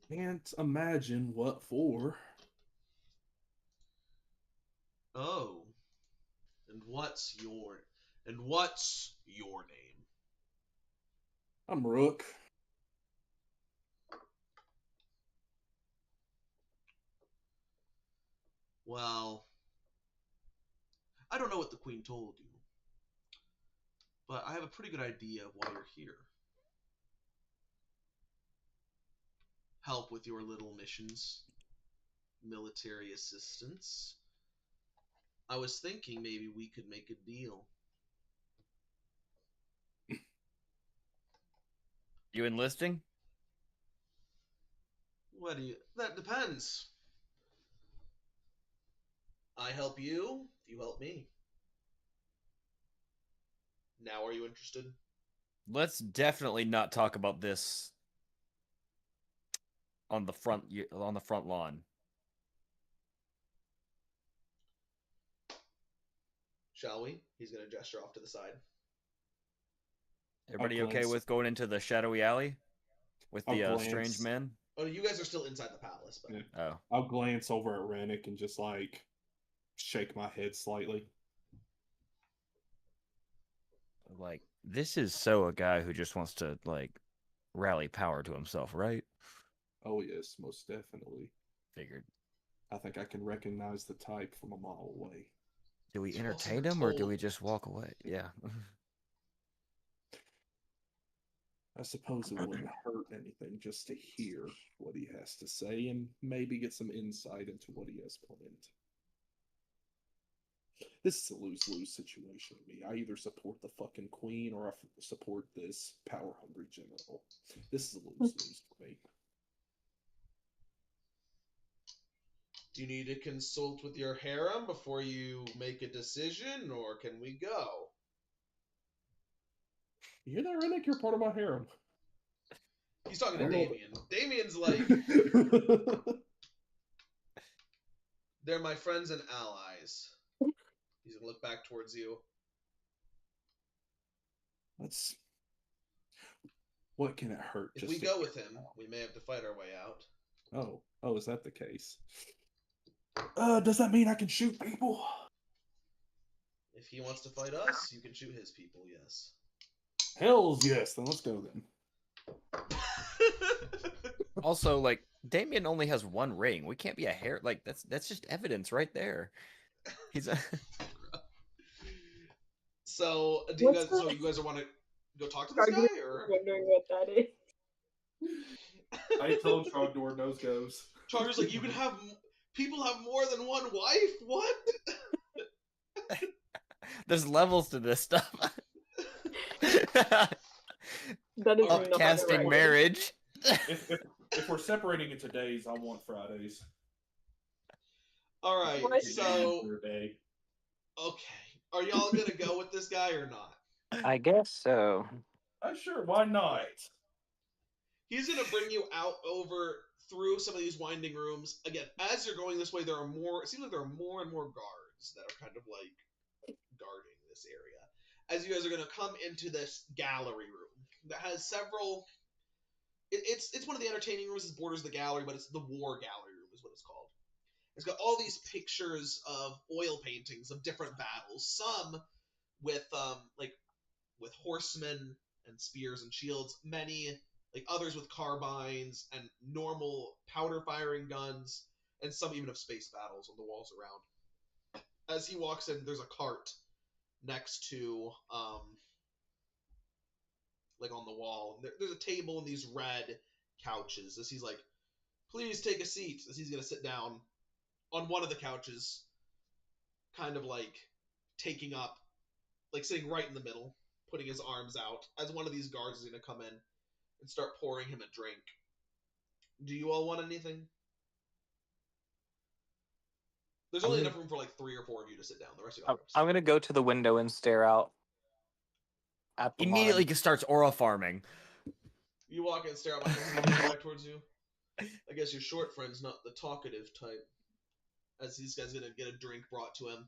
Can't imagine what for.
Oh. And what's your name?
I'm Rook.
Well, I don't know what the Queen told you, but I have a pretty good idea of why you're here. Help with your little missions. Military assistance. I was thinking maybe we could make a deal.
You enlisting?
That depends. I help you, you help me. Now are you interested?
Let's definitely not talk about this on the front lawn.
Shall we? He's going to gesture off to the side.
Everybody okay with going into the shadowy alley? with
I'll
the
glance.
strange man.
Oh, you guys are still inside the palace, but
Yeah.
Oh,
I'll glance over at Rennick and just like shake my head slightly.
like this is so a guy who just wants to like rally power to himself, right?
Oh yes, most definitely.
Figured.
I think I can recognize the type from a mile away.
Do we
You also
entertain
were
him or do
told.
we just walk away? Yeah.
I suppose it wouldn't hurt anything just to hear what he has to say and maybe get some insight into what he has planned. This is a lose-lose situation to me. I either support the fucking queen or I support this power-hungry general. This is a lose-lose for me.
Do you need to consult with your harem before you make a decision, or can we go?
You hear that, Rennick? You're part of my harem.
He's talking to
I don't know.
Damien. Damien's like, they're my friends and allies. He's gonna look back towards you.
Let's. What can it hurt?
If
just
we
to
go
hear
with him, we may have to fight our way out.
Oh, is that the case? Does that mean I can shoot people?
If he wants to fight us, you can shoot his people, yes.
Hells yes, then let's go then.
Also, like Damien only has one ring. We can't be a hair. Like that's just evidence right there. He's a.
So,
What's
so
that?
you guys want to go talk to this guy, or?
Wondering what that is.
I told Trogdor nose goes.
Charger's like, you can have people have more than one wife. What?
There's levels to this stuff.
That is not
Upcasting
right.
marriage.
If we're separating into days, I want Fridays.
All right,
What?
so
For a day.
okay, are y'all gonna go with this guy or not?
I guess so.
Sure, why not?
He's gonna bring you out over through some of these winding rooms. Again, as you're going this way, there are more. It seems like there are more and more guards that are kind of like guarding this area. As you guys are gonna come into this gallery room that has several. It's one of the entertaining rooms. It borders the gallery, but it's the war gallery room is what it's called. It's got all these pictures of oil paintings of different battles. Some with with horsemen and spears and shields. Many like others with carbines and normal powder firing guns, and some even of space battles on the walls around. As he walks in, there's a cart next to like on the wall. There's a table and these red couches. As he's like, please take a seat. As he's gonna sit down on one of the couches, kind of like taking up, like sitting right in the middle, putting his arms out. As one of these guards is gonna come in and start pouring him a drink. Do you all want anything? There's only enough room for like 3 or 4 of you to sit down. The rest of you got
I'm gonna go to the window and stare out at the
Immediately
line.
starts aura farming.
You walk in and stare out my hand back towards you. I guess your short friend's not the talkative type. As this guy's gonna get a drink brought to him.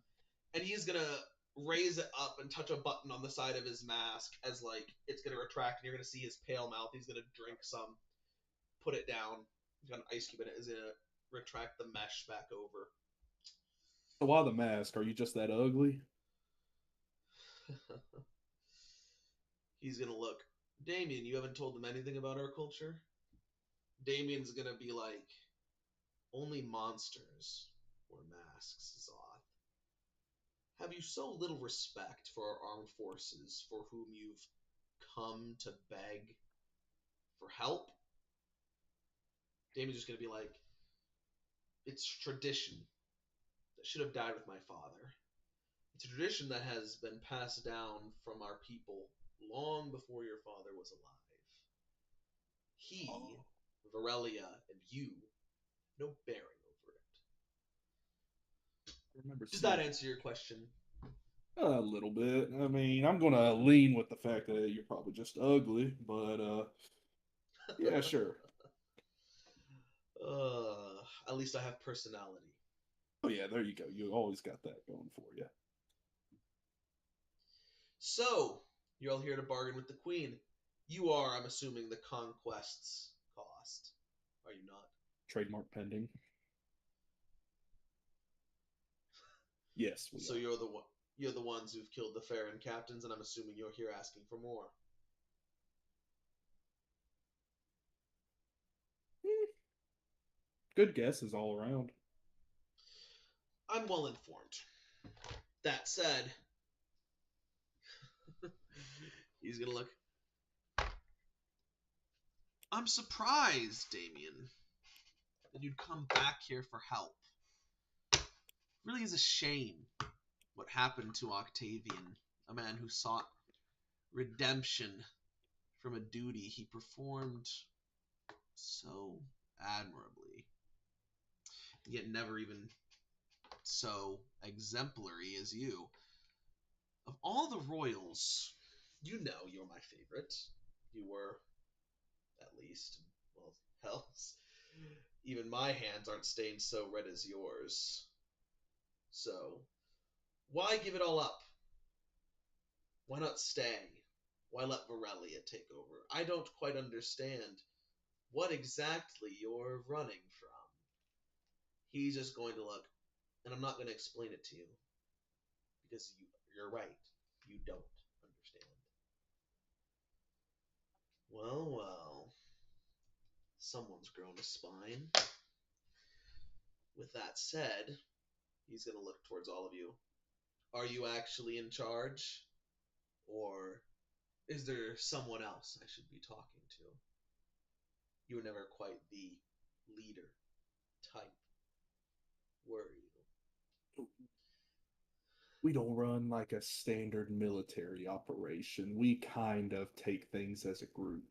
And he's gonna raise it up and touch a button on the side of his mask as like it's gonna retract and you're gonna see his pale mouth. He's gonna drink some, put it down. He's got an ice cube in it. He's gonna retract the mesh back over.
So why the mask? Are you just that ugly?
He's gonna look. Damien, you haven't told them anything about our culture? Damien's gonna be like, only monsters wear masks, Zoth. Have you so little respect for our armed forces for whom you've come to beg for help? Damien's just gonna be like, it's tradition that should have died with my father. It's a tradition that has been passed down from our people long before your father was alive. He, Varelia, and you, no bearing over it. Does that answer your question?
A little bit. I mean, I'm gonna lean with the fact that you're probably just ugly, but yeah, sure.
At least I have personality.
Oh yeah, there you go. You always got that going for you.
So, you're all here to bargain with the queen. You are, I'm assuming, the conquest's cost. Are you not?
Trademark pending. Yes, we
So
are.
you're the ones who've killed the Farron captains, and I'm assuming you're here asking for more.
Good guesses all around.
I'm well informed. That said, he's gonna look. I'm surprised, Damien, that you'd come back here for help. It really is a shame what happened to Octavian, a man who sought redemption from a duty he performed so admirably, yet never even so exemplary as you. Of all the royals, you know you're my favorite. You were, at least. Well, hell, even my hands aren't stained so red as yours. So, why give it all up? Why not stay? Why let Varelia take over? I don't quite understand what exactly you're running from. He's just going to look, and I'm not going to explain it to you, because you're right. You don't understand. Well, well. Someone's grown a spine. With that said, he's going to look towards all of you. Are you actually in charge? Or is there someone else I should be talking to? You were never quite the leader type, were you?
We don't run like a standard military operation. We kind of take things as a group.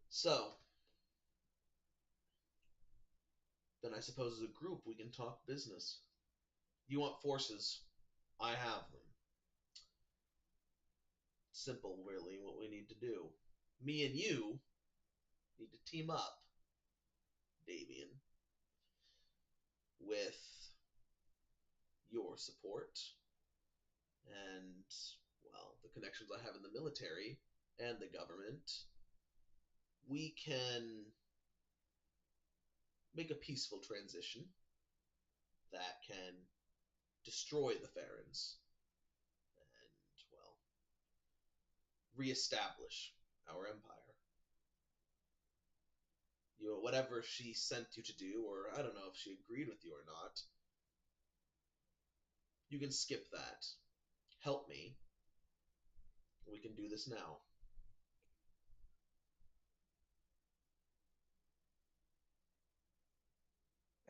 So, then I suppose as a group we can talk business. You want forces? I have them. Simple, really, what we need to do. Me and you need to team up, Damien, with your support and, well, the connections I have in the military and the government. We can make a peaceful transition that can destroy the Farrens and, well, reestablish our empire. Whatever she sent you to do, or I don't know if she agreed with you or not, you can skip that. Help me. We can do this now.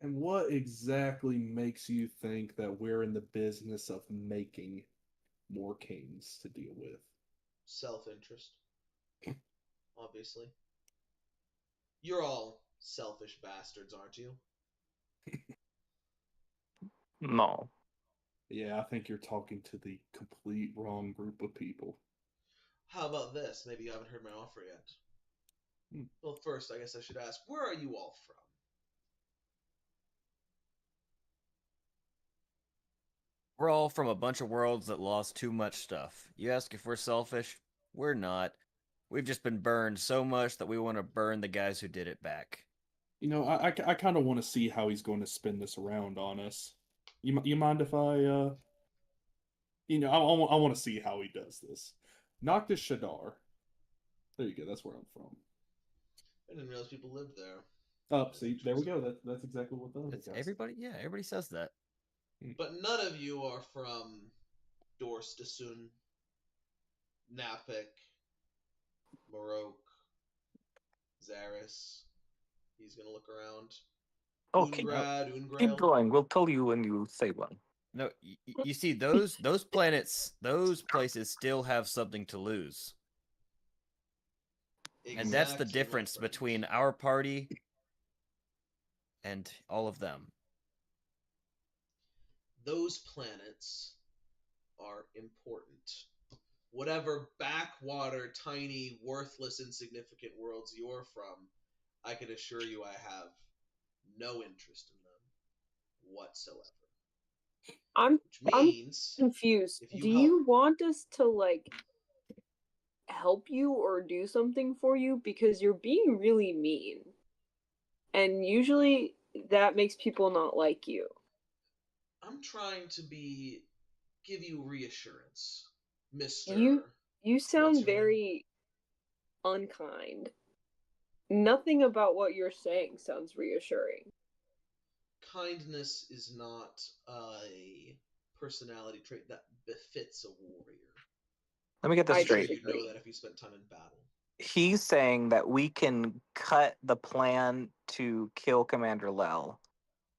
And what exactly makes you think that we're in the business of making more kings to deal with?
Self-interest. Obviously. You're all selfish bastards, aren't you?
No.
Yeah, I think you're talking to the complete wrong group of people.
How about this? Maybe you haven't heard my offer yet. Well, first, I guess I should ask, where are you all from?
We're all from a bunch of worlds that lost too much stuff. You ask if we're selfish? We're not. We've just been burned so much that we want to burn the guys who did it back.
You know, I kind of want to see how he's going to spin this around on us. You mind if I, I want to see how he does this. Noctis Shadar. There you go. That's where I'm from.
I didn't realize people lived there.
Oh, see, there we go. That's exactly what the other
It's
guy
everybody says that.
But none of you are from Dorstasun, Napik, Marok, Zaris. He's gonna look around.
Okay,
Ungrad,
keep going. We'll tell you when you say one.
No, you see those planets, those places still have something to lose.
Exactly,
and that's the difference between our party and all of them.
Those planets are important. Whatever backwater, tiny, worthless, insignificant worlds you're from, I can assure you I have no interest in them whatsoever.
I'm
Which
I'm
means
confused.
if you
Do
help,
you want us to like help you or do something for you? Because you're being really mean. And usually that makes people not like you.
I'm trying to give you reassurance, Mister.
You
What's
sound
your name?
very unkind. Nothing about what you're saying sounds reassuring.
Kindness is not a personality trait that befits a warrior.
Let me get this
I
I'm sure
straight.
you know
disagree.
that if you spent time in battle.
He's saying that we can cut the plan to kill Commander Lel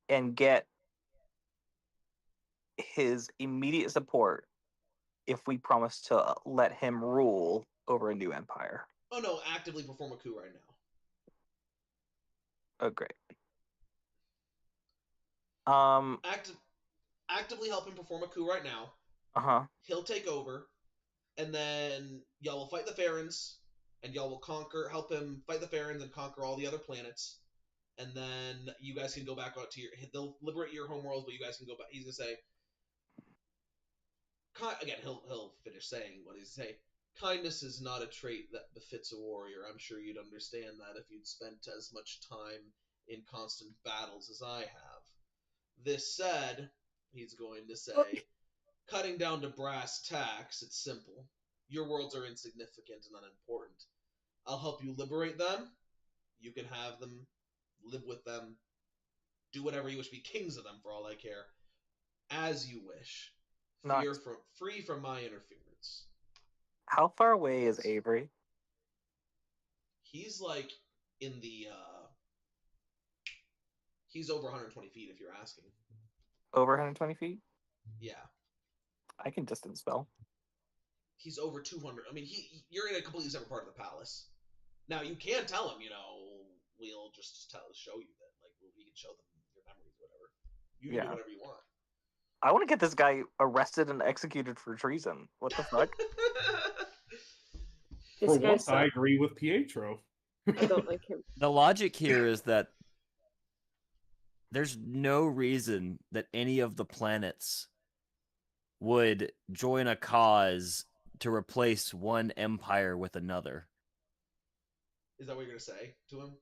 and get his immediate support if we promise to let him rule over a new empire.
Oh no, actively perform a coup right now.
Oh, great.
Actively help him perform a coup right now.
Uh-huh.
He'll take over, and then y'all will fight the Farrens, and y'all will help him fight the Farrens and conquer all the other planets. And then you guys can go back out to they'll liberate your homeworlds, but you guys can go back. He's gonna say, again, he'll finish saying what he's saying. Kindness is not a trait that befits a warrior. I'm sure you'd understand that if you'd spent as much time in constant battles as I have. This said, he's going to say, cutting down to brass tacks, it's simple. Your worlds are insignificant and unimportant. I'll help you liberate them. You can have them, live with them, do whatever you wish, be kings of them for all I care, as you wish. Free from my interference.
How far away is Avery?
He's like in the he's over 120 feet if you're asking.
Over 120 feet?
Yeah.
I can distance spell.
He's over 200. I mean, you're in a completely separate part of the palace. Now you can tell him, we'll just show you that, like, we can show them your memories, whatever. You can do whatever you want.
I want to get this guy arrested and executed for treason. What the fuck?
For once, I agree with Pietro.
I don't like him.
The logic here is that there's no reason that any of the planets would join a cause to replace one empire with another.
Is that what you're going to say to him?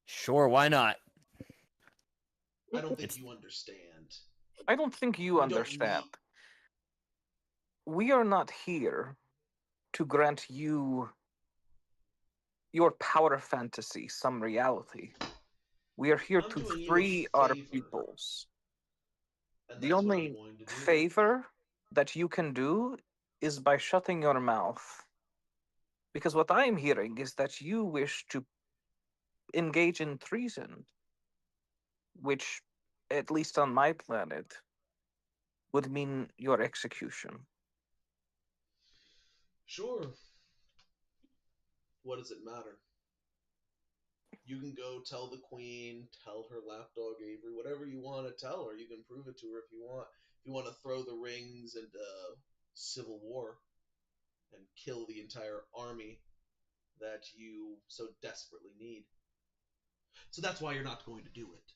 Sure, why not?
I don't think you understand.
I don't think you understand. We are not here to grant you your power fantasy some reality. We are here to free our peoples. The only favor that you can do is by shutting your mouth. Because what I am hearing is that you wish to engage in treason, which, at least on my planet, would mean your execution.
Sure. What does it matter? You can go tell the queen, tell her lapdog Avery, whatever you want to tell her. You can prove it to her if you want. If you want to throw the rings into civil war and kill the entire army that you so desperately need. So that's why you're not going to do it.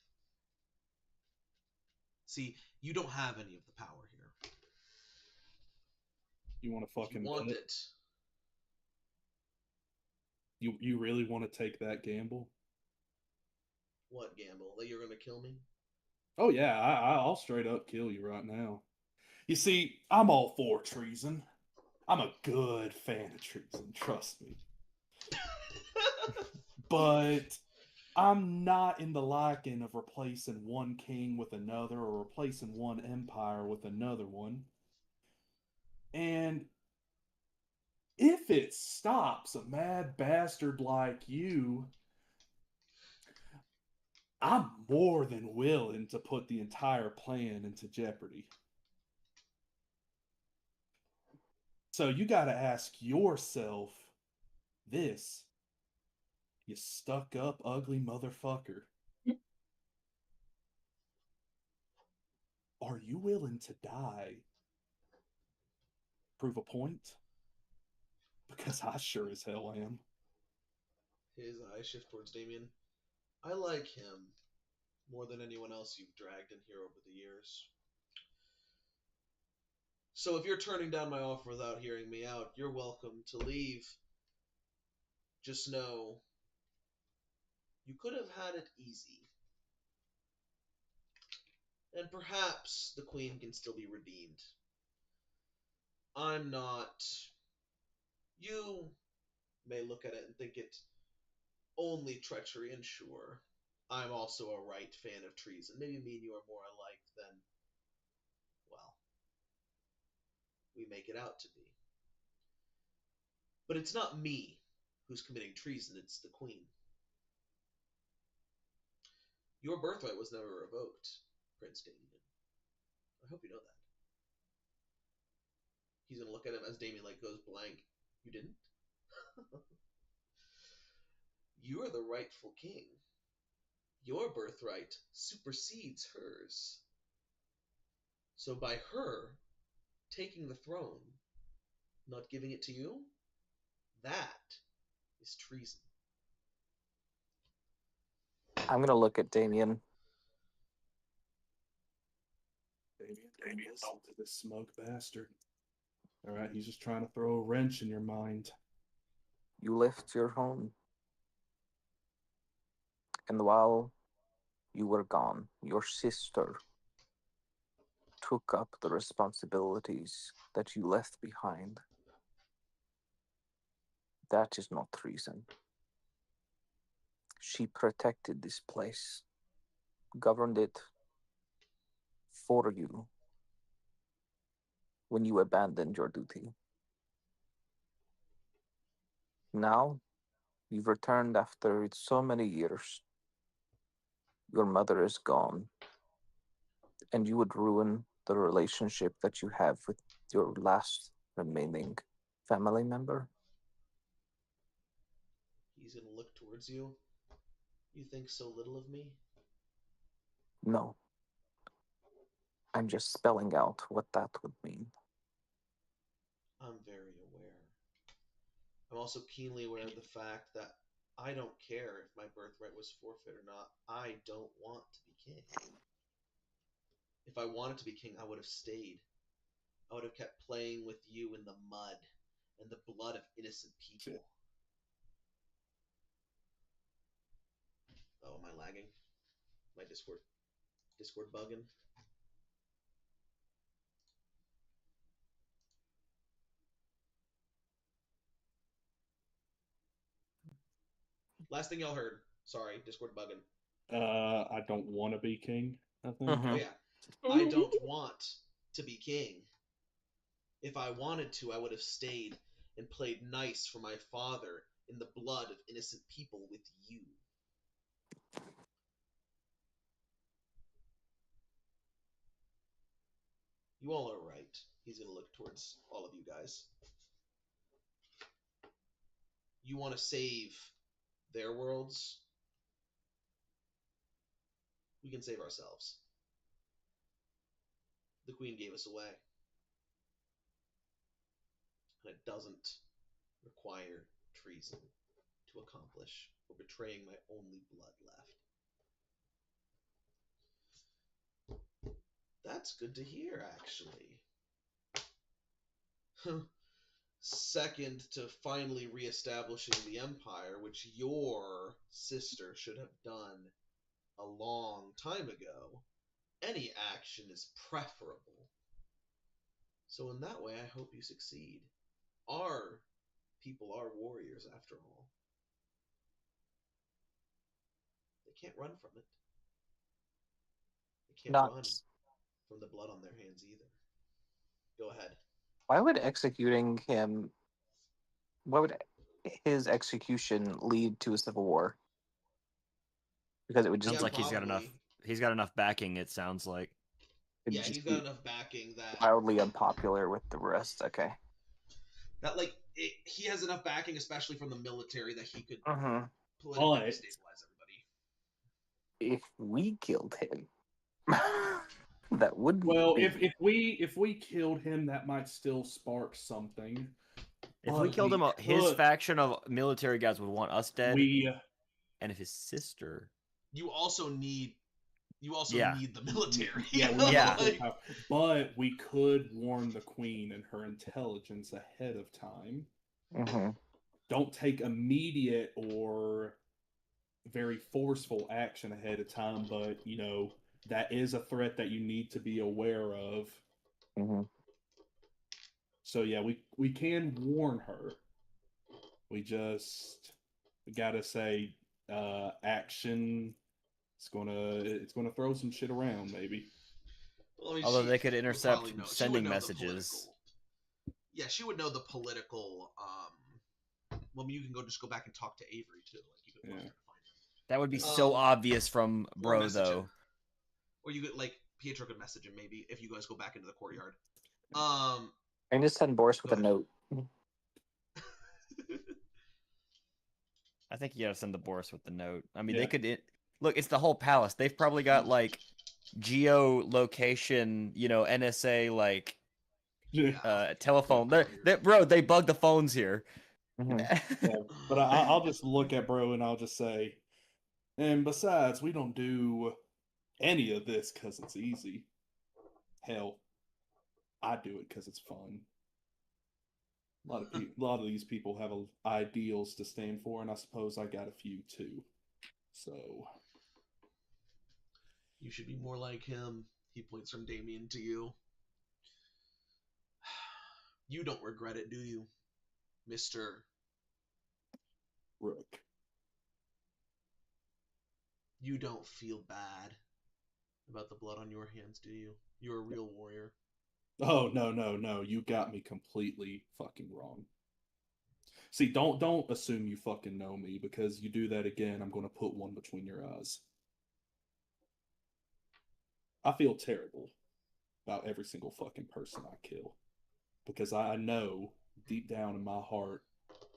See, you don't have any of the power here.
You want to fucking
you want it.
You really want to take that gamble?
What gamble? That you're going to kill me?
Oh yeah, I'll straight up kill you right now. You see, I'm all for treason. I'm a good fan of treason, trust me. But I'm not in the liking of replacing one king with another or replacing one empire with another one. And if it stops a mad bastard like you, I'm more than willing to put the entire plan into jeopardy. So you got to ask yourself this, you stuck up, ugly motherfucker. Are you willing to die? Prove a point? Because I sure as hell am.
His eyes shift towards Damien. I like him more than anyone else you've dragged in here over the years. So if you're turning down my offer without hearing me out, you're welcome to leave. Just know, you could have had it easy. And perhaps the Queen can still be redeemed. I'm not. You may look at it and think it only treachery, and sure, I'm also a right fan of treason. Maybe me and you are more alike than, well, we make it out to be. But it's not me who's committing treason, it's the Queen. Your birthright was never revoked, Prince Damien. I hope you know that. He's gonna look at him as Damien goes blank. You didn't? You are the rightful king. Your birthright supersedes hers. So by her taking the throne, not giving it to you, that is treason.
I'm gonna look at Damien.
Damien, listen to this smug bastard. All right, he's just trying to throw a wrench in your mind.
You left your home. And while you were gone, your sister took up the responsibilities that you left behind. That is not treason. She protected this place, governed it for you when you abandoned your duty. Now, you've returned after so many years. Your mother is gone, and you would ruin the relationship that you have with your last remaining family member.
He's gonna look towards you. You think so little of me?
No. I'm just spelling out what that would mean.
I'm very aware. I'm also keenly aware of the fact that I don't care if my birthright was forfeit or not. I don't want to be king. If I wanted to be king, I would have stayed. I would have kept playing with you in the mud and the blood of innocent people. Oh, am I lagging? My Discord bugging? Last thing y'all heard. Sorry, Discord bugging.
I don't want to be king, I think.
Oh yeah. I don't want to be king. If I wanted to, I would have stayed and played nice for my father in the blood of innocent people with you. You all are right. He's going to look towards all of you guys. You want to save their worlds? We can save ourselves. The Queen gave us away. And it doesn't require treason to accomplish or betraying my only blood left. That's good to hear, actually. Second to finally reestablishing the Empire, which your sister should have done a long time ago, any action is preferable. So in that way, I hope you succeed. Our people are warriors, after all. They can't run from it. They can't run from the blood on their hands either. Go ahead.
Why would his execution lead to a civil war? Because it would just
sounds like he's got enough backing, it sounds like.
Yeah, he's got enough backing that
wildly unpopular with the rest. Okay.
That he has enough backing, especially from the military, that he could
politically
destabilize everybody.
If we killed him, that would be
if we killed him, that might still spark something.
If we killed him, his faction of military guys would want us dead. And if his sister
you also need
Yeah.
the military.
Yeah, we
Yeah.
Like,
but we could warn the queen and her intelligence ahead of time.
Mm-hmm.
Don't take immediate or very forceful action ahead of time, but that is a threat that you need to be aware of.
Mm-hmm.
So yeah, we can warn her. We gotta say action. It's gonna throw some shit around, maybe.
well, I mean,
Although
she
they could
would
intercept
probably know. She would
sending
know the
messages.
political. Yeah, she would know the political. Well, I mean, you can just go back and talk to Avery too. Like you could force her to find him.
That would be so obvious from
Or
Bro,
message
though.
him. Or you could Pietro could message him maybe if you guys go back into the courtyard.
I can just send Boris with a note.
I think you gotta send the Boris with the note. I mean,
Yeah.
they could look. It's the whole palace. They've probably got like geolocation, NSA telephone. Bro, they bug the phones here.
Mm-hmm.
Yeah, but I'll just look at Bro and I'll just say, and besides, we don't do any of this because it's easy. Hell, I do it because it's fun. A lot of these people have ideals to stand for, and I suppose I got a few too. So
You should be more like him. He points from Damien to you. You don't regret it, do you, Mr.
Rook.
You don't feel bad about the blood on your hands, do you? You're a real warrior.
Oh no! You got me completely fucking wrong. See, don't assume you fucking know me, because you do that again, I'm gonna put one between your eyes. I feel terrible about every single fucking person I kill, because I know deep down in my heart,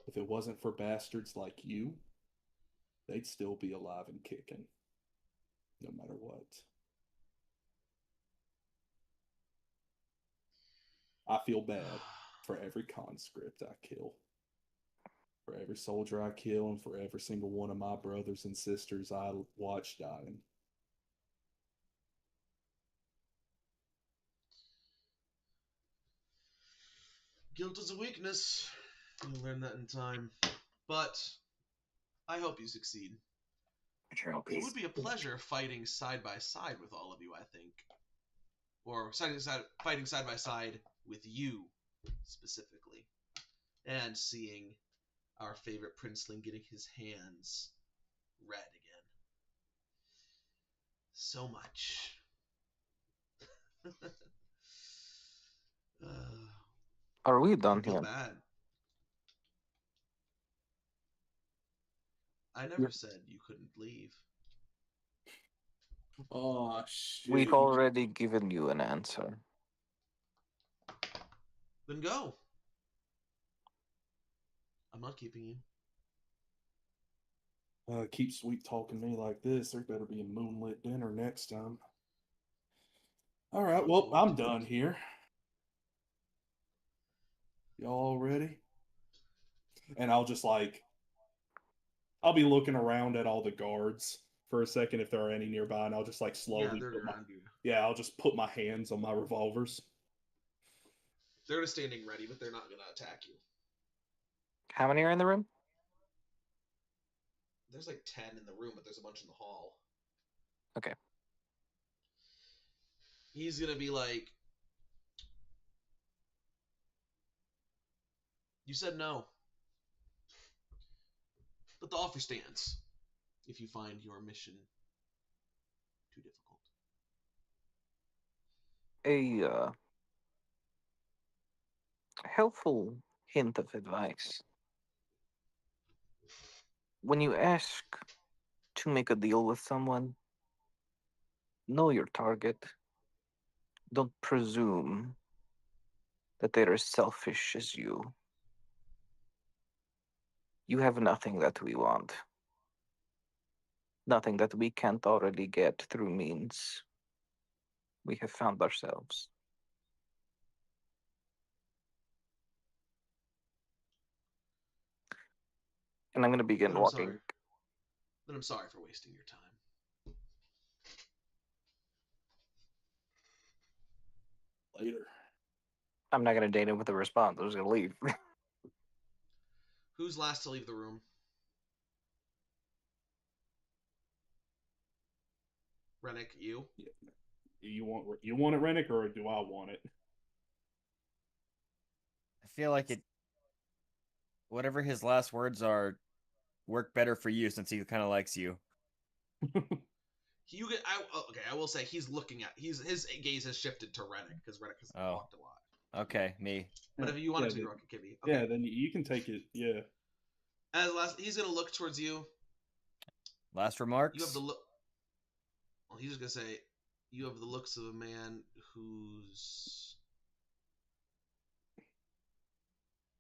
if it wasn't for bastards like you, they'd still be alive and kicking, no matter what. I feel bad for every conscript I kill, for every soldier I kill, and for every single one of my brothers and sisters I watch dying.
Guilt is a weakness. You'll learn that in time. But I hope you succeed. It would be a pleasure fighting side by side with all of you, I think. Or fighting side by side with you, specifically. And seeing our favorite princeling getting his hands red again. So much.
Are we
I
done
feel
here?
bad. I never said you couldn't leave.
Oh, shit.
We've already given you an answer.
Then go. I'm not keeping you.
Keep sweet talking me like this. There better be a moonlit dinner next time. All right, well, I'm done here. Y'all ready? And I'll just I'll be looking around at all the guards for a second if there are any nearby, and I'll just slowly I'll just put my hands on my revolvers.
They're just standing ready, but they're not gonna attack you.
How many are in the room?
There's 10 in the room, but there's a bunch in the hall.
Okay.
He's gonna be like, you said no. But the offer stands if you find your mission too difficult.
A helpful hint of advice. When you ask to make a deal with someone, know your target. Don't presume that they're as selfish as you. You have nothing that we want. Nothing that we can't already get through means we have found ourselves. And I'm going to begin walking.
Then I'm sorry for wasting your time.
Later.
I'm not gonna date him with a response. I'm just gonna leave.
Who's last to leave the room? Rennick, you?
Yeah. You want it, Rennick, or do I want it?
I feel like it. Whatever his last words are, work better for you since he kind of likes you.
Okay, I will say he's looking at his gaze has shifted to Rennick because Rennick has talked a lot.
Okay, me.
But if you wanted to, Rocket Kibby. Okay.
Yeah, then you can take it. Yeah.
He's gonna look towards you.
Last remarks.
You have the look. Well, he's just gonna say, you have the looks of a man who's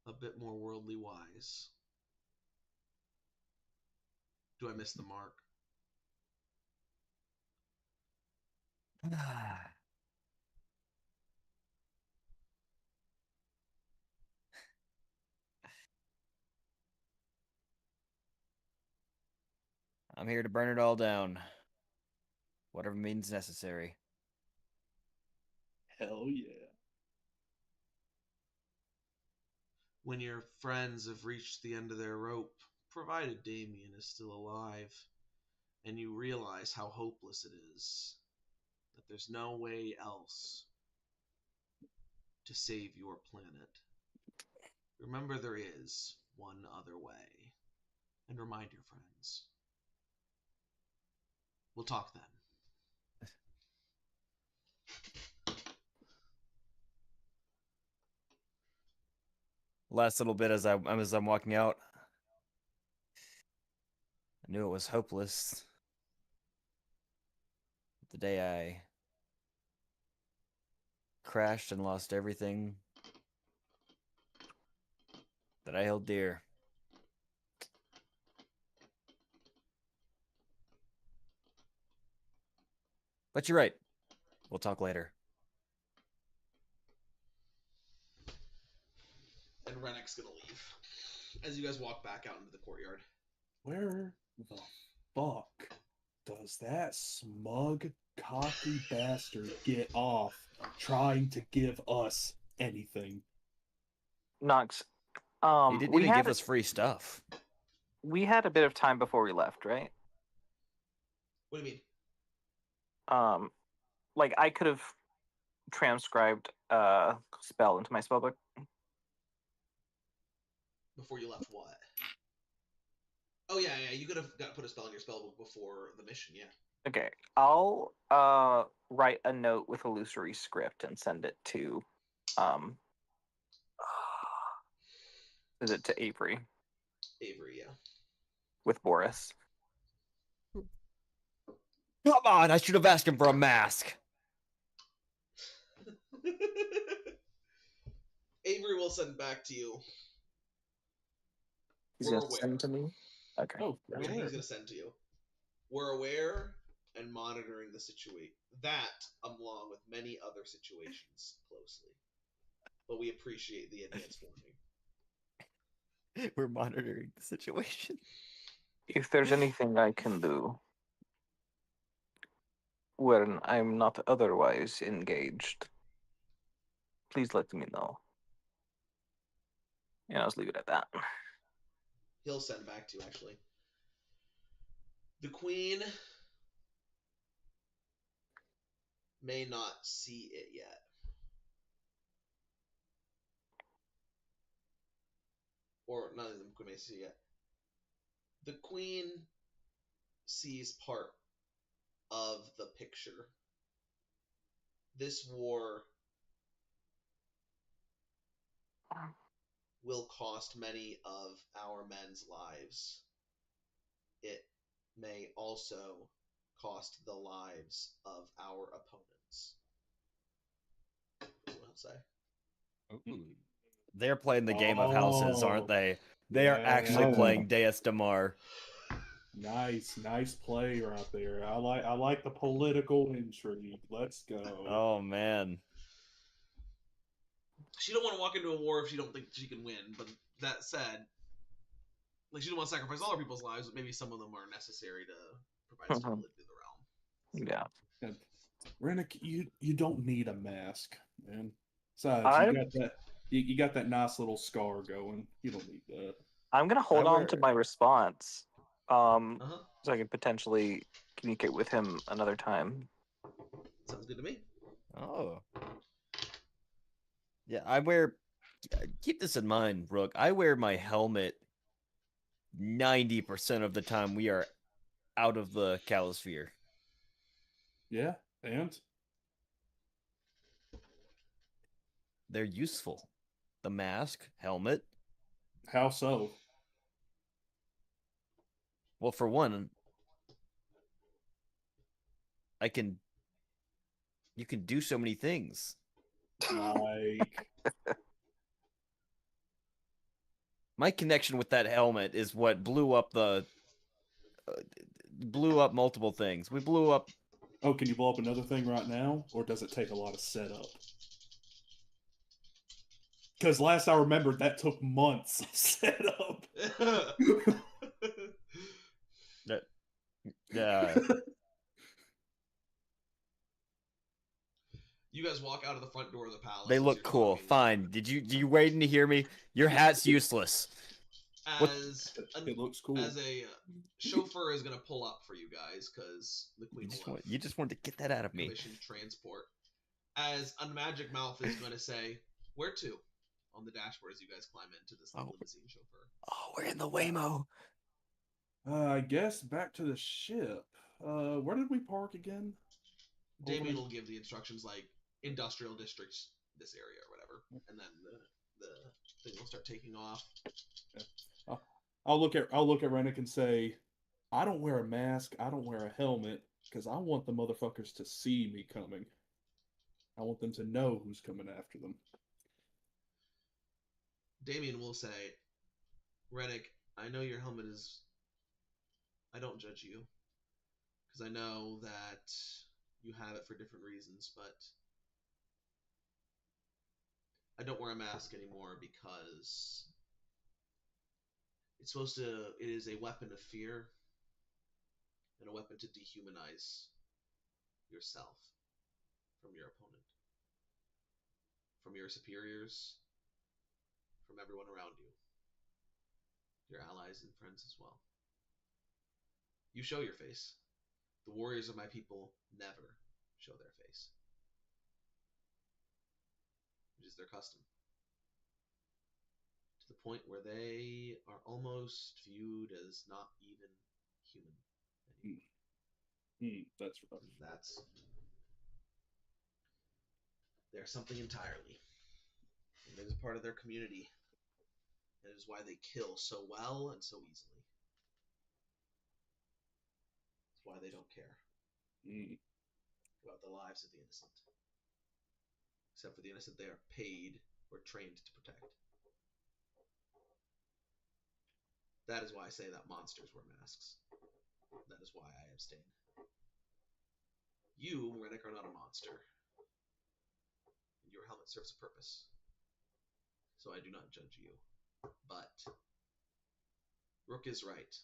a bit more worldly wise. Do I miss the mark?
I'm here to burn it all down. Whatever means necessary.
Hell yeah.
When your friends have reached the end of their rope, provided Damien is still alive, and you realize how hopeless it is, that there's no way else to save your planet, remember there is one other way, and remind your friends. We'll talk then.
Last little bit as I'm walking out. I knew it was hopeless. The day I crashed and lost everything that I held dear. But you're right. We'll talk later.
And Rennick's gonna leave. As you guys walk back out into the courtyard.
Where the fuck does that smug, cocky bastard get off trying to give us anything?
Nox,
He didn't even give us free stuff.
We had a bit of time before we left, right?
What do you mean?
Like I could have transcribed a spell into my spellbook.
Before you left what? Oh yeah, you could have put a spell in your spellbook before the mission, yeah.
Okay, I'll write a note with illusory script and send it to is it to Avery?
Avery, yeah.
With Boris.
Come on, I should have asked him for a mask.
Avery will send back to you.
He's gonna send to me? Okay.
Oh,
yeah, he's gonna send to you. We're aware and monitoring the situation. That, along with many other situations, closely. But we appreciate the advance warning.
We're monitoring the situation.
If there's anything I can do when I'm not otherwise engaged, please let me know. And I'll just leave it at that.
He'll send back to you, actually. The Queen may not see it yet. Or none of them may see it yet. The Queen sees part of the picture. This war will cost many of our men's lives. It may also cost the lives of our opponents. That's what I'll say.
Ooh. They're playing the game of houses, aren't they? They are actually playing Deus Damar.
Nice play right there. I like the political intrigue. Let's go.
Oh man.
She don't want to walk into a war if she don't think she can win. But that said, like she don't want to sacrifice all her people's lives, but maybe some of them are necessary to provide stability to the realm.
Yeah.
Rennick, you don't need a mask. man. Besides,
I'm
you got that nice little scar going. You don't need that.
I'm gonna hold on to my response,
Uh-huh.
so I can potentially communicate with him another time.
Sounds good to me.
Oh. Yeah, I wear. Keep this in mind, Rook. I wear my helmet 90% of the time we are out of the Calosphere.
Yeah, and
They're useful. The mask, helmet.
how so?
Well, for one, you can do so many things.
Like,
My connection with that helmet is what blew up multiple things. We blew up.
oh, can you blow up another thing right now, or does it take a lot of setup? Because last I remembered, that took months of setup.
Yeah.
You guys walk out of the front door of the palace.
They
as
look
you're
cool.
talking.
Fine. Do you waiting to hear me? Your hat's useless.
It looks cool.
As a chauffeur is gonna pull up for you guys because the queen
You just wanted to get that out of me.
commission transport. As Unmagic Mouth is gonna say, "Where to?" on the dashboard as you guys climb into this limousine chauffeur.
Oh, we're in the Waymo.
I guess back to the ship. Where did we park again?
Damien will give the instructions like industrial districts, this area or whatever, and then the thing will start taking off.
I'll look at Rennick and say, I don't wear a mask, I don't wear a helmet, because I want the motherfuckers to see me coming. I want them to know who's coming after them.
Damien will say, Rennick, I know your helmet is... I don't judge you, because I know that you have it for different reasons, but I don't wear a mask anymore because it is a weapon of fear and a weapon to dehumanize yourself from your opponent, from your superiors, from everyone around you, your allies and friends as well. You show your face. The warriors of my people never show their face, which is their custom, to the point where they are almost viewed as not even human anymore.
That's rough.
They're something entirely. And it is part of their community. That is why they kill so well and so easily. It's why they don't care about the lives of the innocent. Except for the innocent they are paid or trained to protect. That is why I say that monsters wear masks. That is why I abstain. You, Rennick, are not a monster. Your helmet serves a purpose. So I do not judge you. But Rook is right.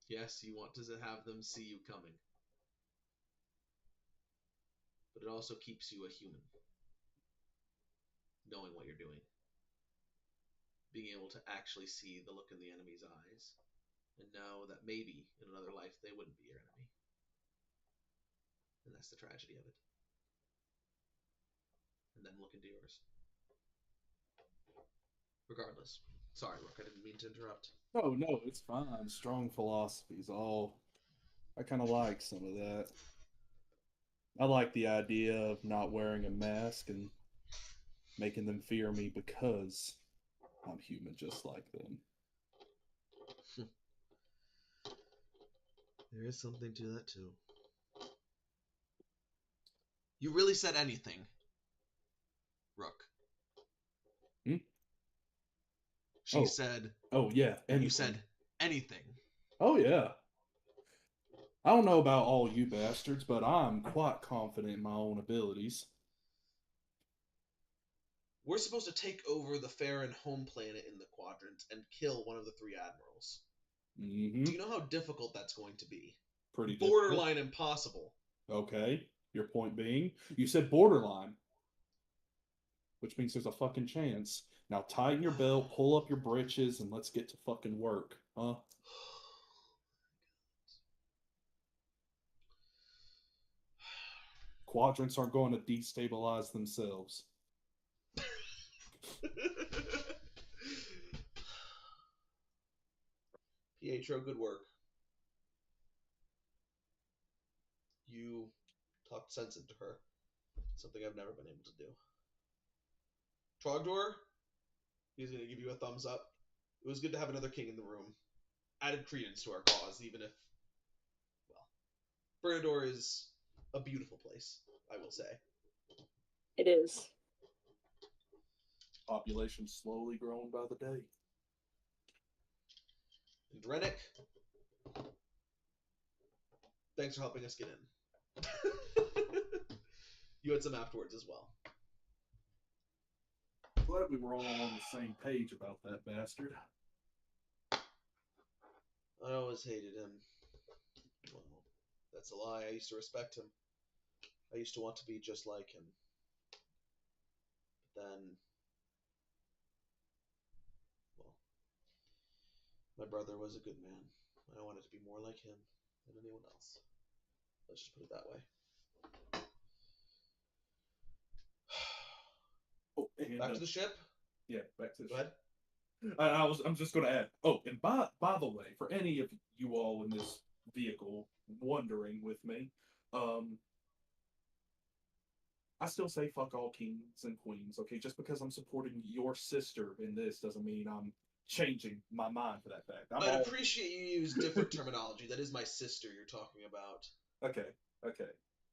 Yes, you want to have them see you coming. But it also keeps you a human. Knowing what you're doing. Being able to actually see the look in the enemy's eyes. And know that maybe in another life they wouldn't be your enemy. And that's the tragedy of it. And then look into yours. Regardless. Sorry, Rook, I didn't mean to interrupt.
Oh, no, it's fine. Strong philosophies. I kind of like some of that. I like the idea of not wearing a mask and making them fear me because I'm human just like them.
There is something to that, too. You really said anything, Rook. She said...
Oh, yeah.
And you said anything.
Oh, yeah. I don't know about all you bastards, but I'm quite confident in my own abilities.
We're supposed to take over the Farron home planet in the quadrant and kill one of the three admirals.
Mm-hmm.
Do you know how difficult that's going to be?
Pretty
borderline impossible.
Okay. Your point being, you said borderline. which means there's a fucking chance. Now tighten your belt, pull up your britches, and let's get to fucking work, huh? Quadrants aren't going to destabilize themselves.
Pietro, good work. You talked sense into her. Something I've never been able to do. Trogdor, he's going to give you a thumbs up. It was good to have another king in the room. Added credence to our cause, even if, well, Bernador is a beautiful place, I will say.
It is.
Population slowly growing by the day.
And Drennick, thanks for helping us get in. You had some afterwards as well.
Glad we were all on the same page about that bastard.
I always hated him. Well, that's a lie. I used to respect him. I used to want to be just like him. But then, well, my brother was a good man. I wanted to be more like him than anyone else. Let's just put it that way.
Oh, and,
Back to the ship?
Yeah, back to the
Go
ship.
ahead.
I'm just going to add. Oh, and by the way, for any of you all in this vehicle wondering with me, I still say fuck all kings and queens. Okay, just because I'm supporting your sister in this doesn't mean I'm changing my mind for that fact.
I'd appreciate you use different terminology. That is my sister you're talking about.
Okay.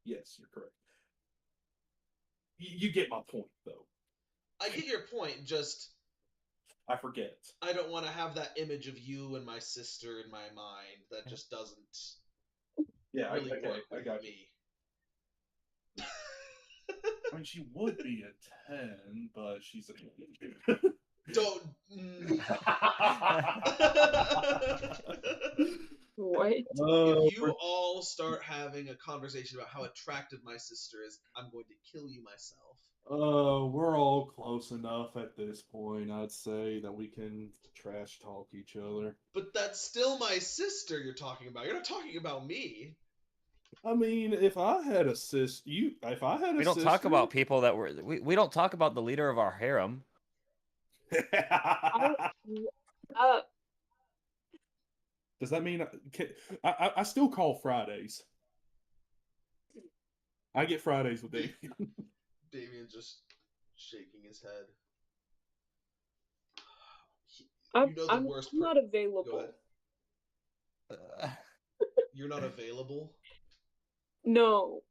Yes, you're correct. You get my point, though.
I get your point, just
I forget.
I don't want to have that image of you and my sister in my mind. That just doesn't really work
I
with
got
me.
I mean, she would be a 10, but she's a...
Don't...
What?
If you all start having a conversation about how attractive my sister is, I'm going to kill you myself.
We're all close enough at this point, I'd say, that we can trash talk each other.
But that's still my sister you're talking about. You're not talking about me.
I mean, if I had a sister,
we don't talk about people that were. We don't talk about the leader of our harem.
Does that mean I still call Fridays? I get Fridays with Damien.
Damien's just shaking his head.
I'm not available.
You're not available?
No.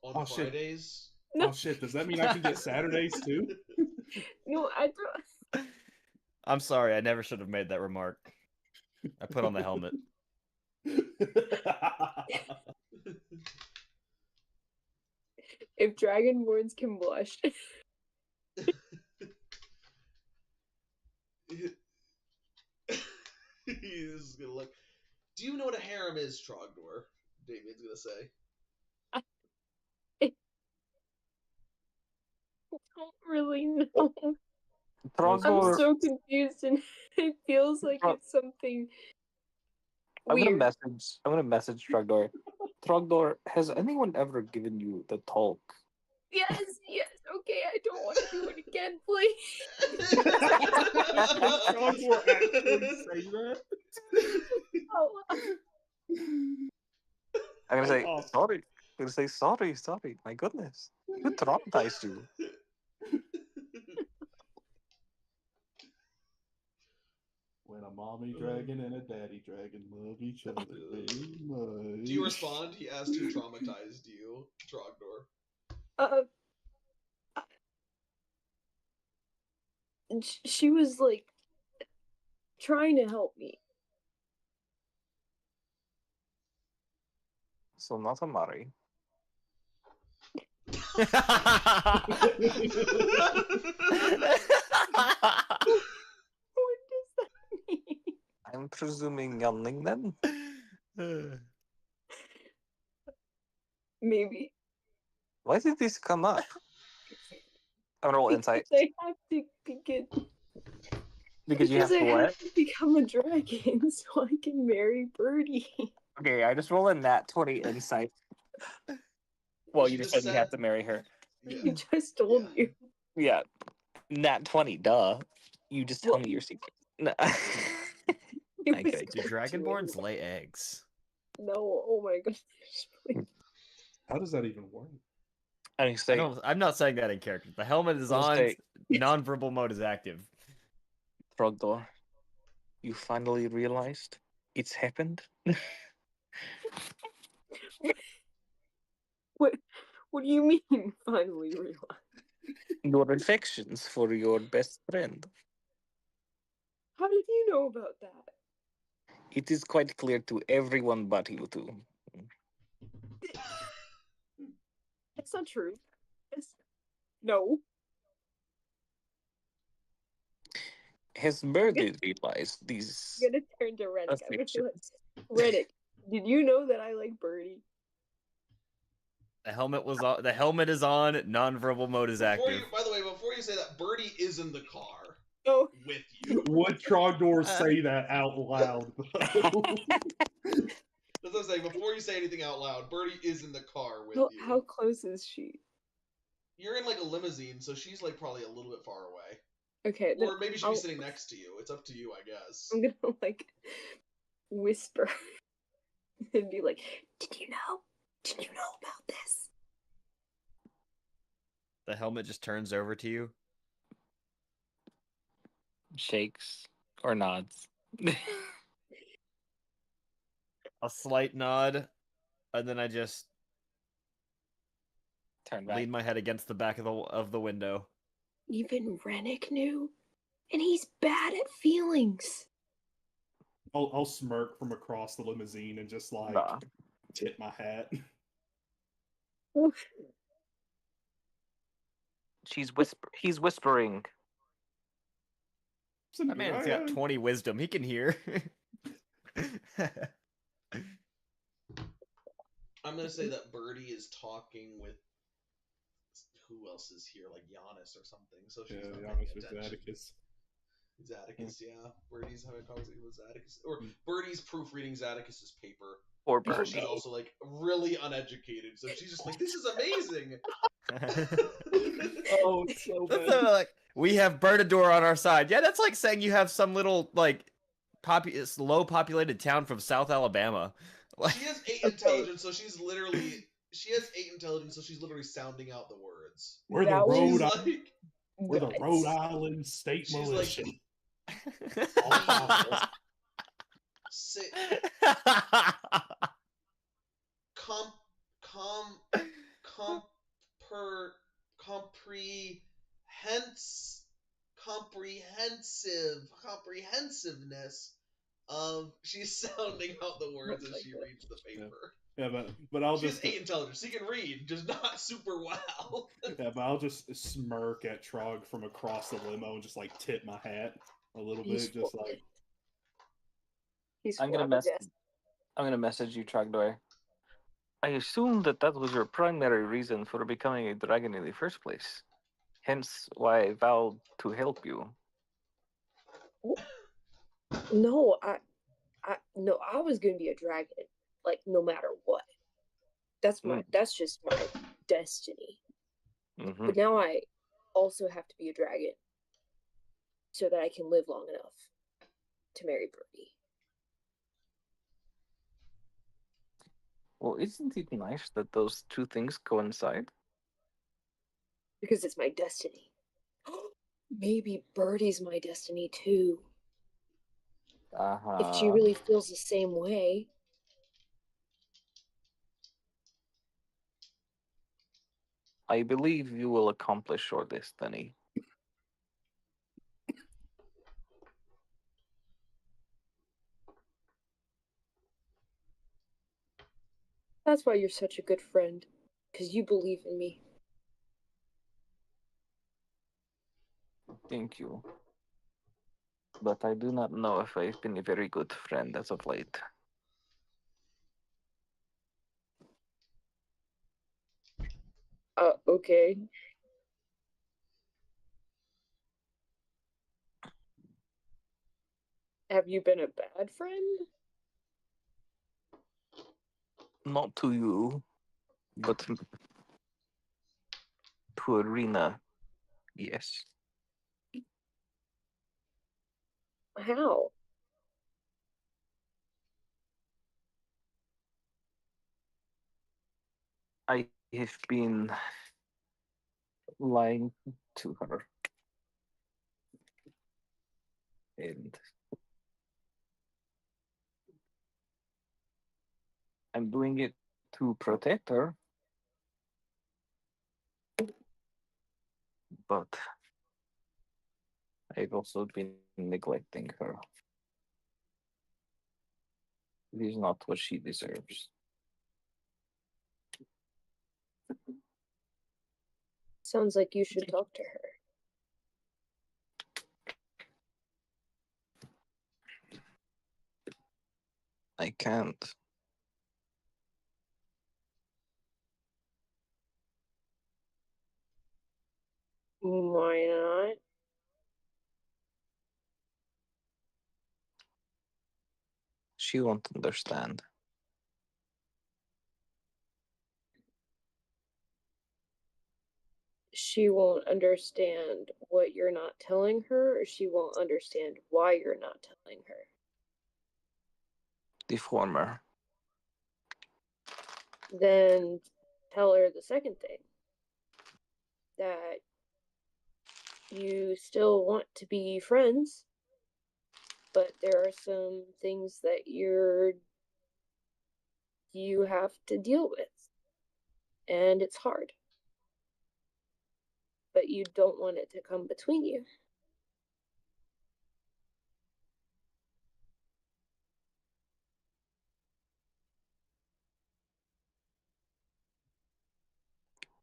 On Fridays?
No.
Oh shit, does that mean I can get Saturdays too?
No, I don't.
I'm sorry, I never should have made that remark. I put on the helmet.
If Dragonborns can blush.
He's gonna look. Do you know what a harem is, Trogdor? Damien's gonna say.
I don't really know. I'm so confused, and it feels like it's something weird.
I'm gonna message Trogdor. Trogdor, has anyone ever given you the talk?
Yes, okay, I don't want to do it again, please.
Trogdor actually say that?
I'm gonna say sorry. I'm gonna say sorry. My goodness, who traumatized you?
When a mommy dragon and a daddy dragon love each other very much.
Do you respond? He asked who traumatized you, Trogdor.
She was like trying to help me.
So not a Mari.
What does that mean?
I'm presuming yelling then.
Maybe.
Why did this come up? I'm gonna roll insight
They have to get
because you have to
I
what?
have to become a dragon so I can marry Birdie.
Okay, I just roll a nat 20 insight. Well,
She
you just
just
said you have
said-
to marry her.
I just told you.
Yeah, nat 20. Duh. You just tell me your secret. No.
It
I'm
was
kidding.
Do
going to
dragonborns
anyway.
lay eggs?
No, oh my gosh. please.
How does that even work?
I say,
I'm not saying that in character. The helmet is
I'll
on.
say-
Non-verbal mode is active.
Frogdor, you finally realized it's happened?
What do you mean finally realized?
Your affections for your best friend.
How did you know about that?
It is quite clear to everyone but you two.
That's not true. No.
Has Birdie realized these?
I'm gonna turn to Rennick. I'm gonna be
affections?
like, Rennick, did you know that I like Birdie?
The helmet was on. The helmet is on. Non-verbal mode is active.
By the way, before you say that, Birdie is in the car
Oh,
with you.
Would Trogdor say that out loud?
That's what I'm saying. Before you say anything out loud, Birdie is in the car with you.
how close is she?
You're in like a limousine, so she's like probably a little bit far away.
Okay, then
Or maybe she'd
I'll-
be sitting next to you. It's up to you, I guess.
I'm gonna like whisper and be like, "Did you know? Did you know about this?"
The helmet just turns over to you.
Shakes or nods.
A slight nod, and then I just
Turn back.
lean my head against the back of the window.
Even Rennick knew, and he's bad at feelings.
I'll smirk from across the limousine and just like
Nah.
tip my hat.
He's whispering.
That man's got 20 wisdom. He can hear.
I'm gonna say that Birdie is talking with who else is here, like Giannis or something. So she's
Yeah,
not paying
Giannis with
attention.
Atticus.
Zaticus, yeah. Birdie's having a conversation with Zaticus, or Birdie's proofreading Zaticus's paper.
Or
Because
Birdie.
she's also like really uneducated, so she's just like, "This is amazing."
Oh, it's so
That's
bad.
like, we have Bernador on our side. Yeah, that's like saying you have some little like low populated town from South Alabama. Like,
She has 8 intelligence, so she's literally sounding out the words.
We're the
That was
Rhode
She's
I-
like,
We're the
Guys.
Rhode Island State
She's like-
Militia.
sit, comprehensiveness of she's sounding out the words as she reads the paper.
Yeah, but I'll
She has
just
8 intelligence. She can read, just not super well.
yeah, but I'll just smirk at Trog from across the limo and just like tip my hat a little
He's
bit, just like
He's
I'm gonna message you, Trogdor. I assume that was your primary reason for becoming a dragon in the first place. Hence why I vowed to help you.
No, I was gonna be a dragon, like no matter what. That's just my destiny.
Mm-hmm.
But now I also have to be a dragon so that I can live long enough to marry Birdie.
Well, isn't it nice that those two things coincide?
Because it's my destiny. Maybe Birdie's my destiny too. If she really feels the same way.
I believe you will accomplish your destiny.
That's why you're such a good friend. Because you believe in me.
Thank you. But I do not know if I've been a very good friend as of late.
Okay. Have you been a bad friend?
Not to you, but to Arena, yes.
How?
I have been lying to her. And I'm doing it to protect her. But I've also been neglecting her. It is not what she deserves.
Sounds like you should talk to her.
I can't.
Why not?
She won't understand.
She won't understand what you're not telling her, or she won't understand why you're not telling her.
The former.
Then tell her the second thing, that you still want to be friends, but there are some things that you have to deal with, and it's hard, but you don't want it to come between you.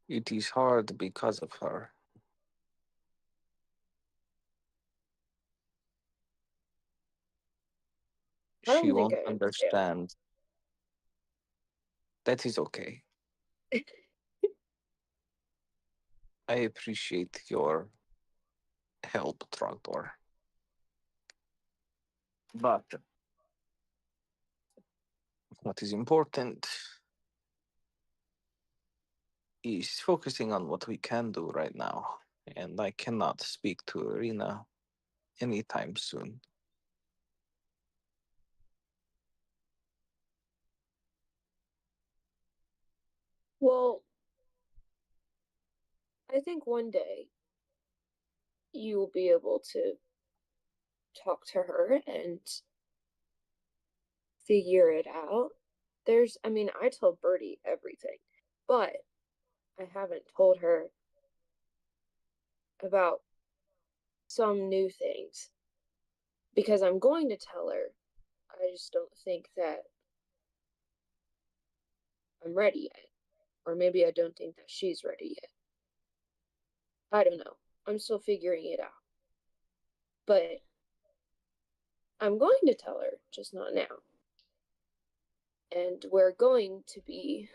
It is hard because of her.
I
She
don't think
won't
I understand.
understand. That is okay. I appreciate your help, Trogdor. But what is important is focusing on what we can do right now. And I cannot speak to Arena anytime soon.
Well, I think one day you will be able to talk to her and figure it out. I tell Birdie everything, but I haven't told her about some new things because I'm going to tell her. I just don't think that I'm ready yet. Or maybe I don't think that she's ready yet. I don't know. I'm still figuring it out. But I'm going to tell her, just not now. And we're going to be,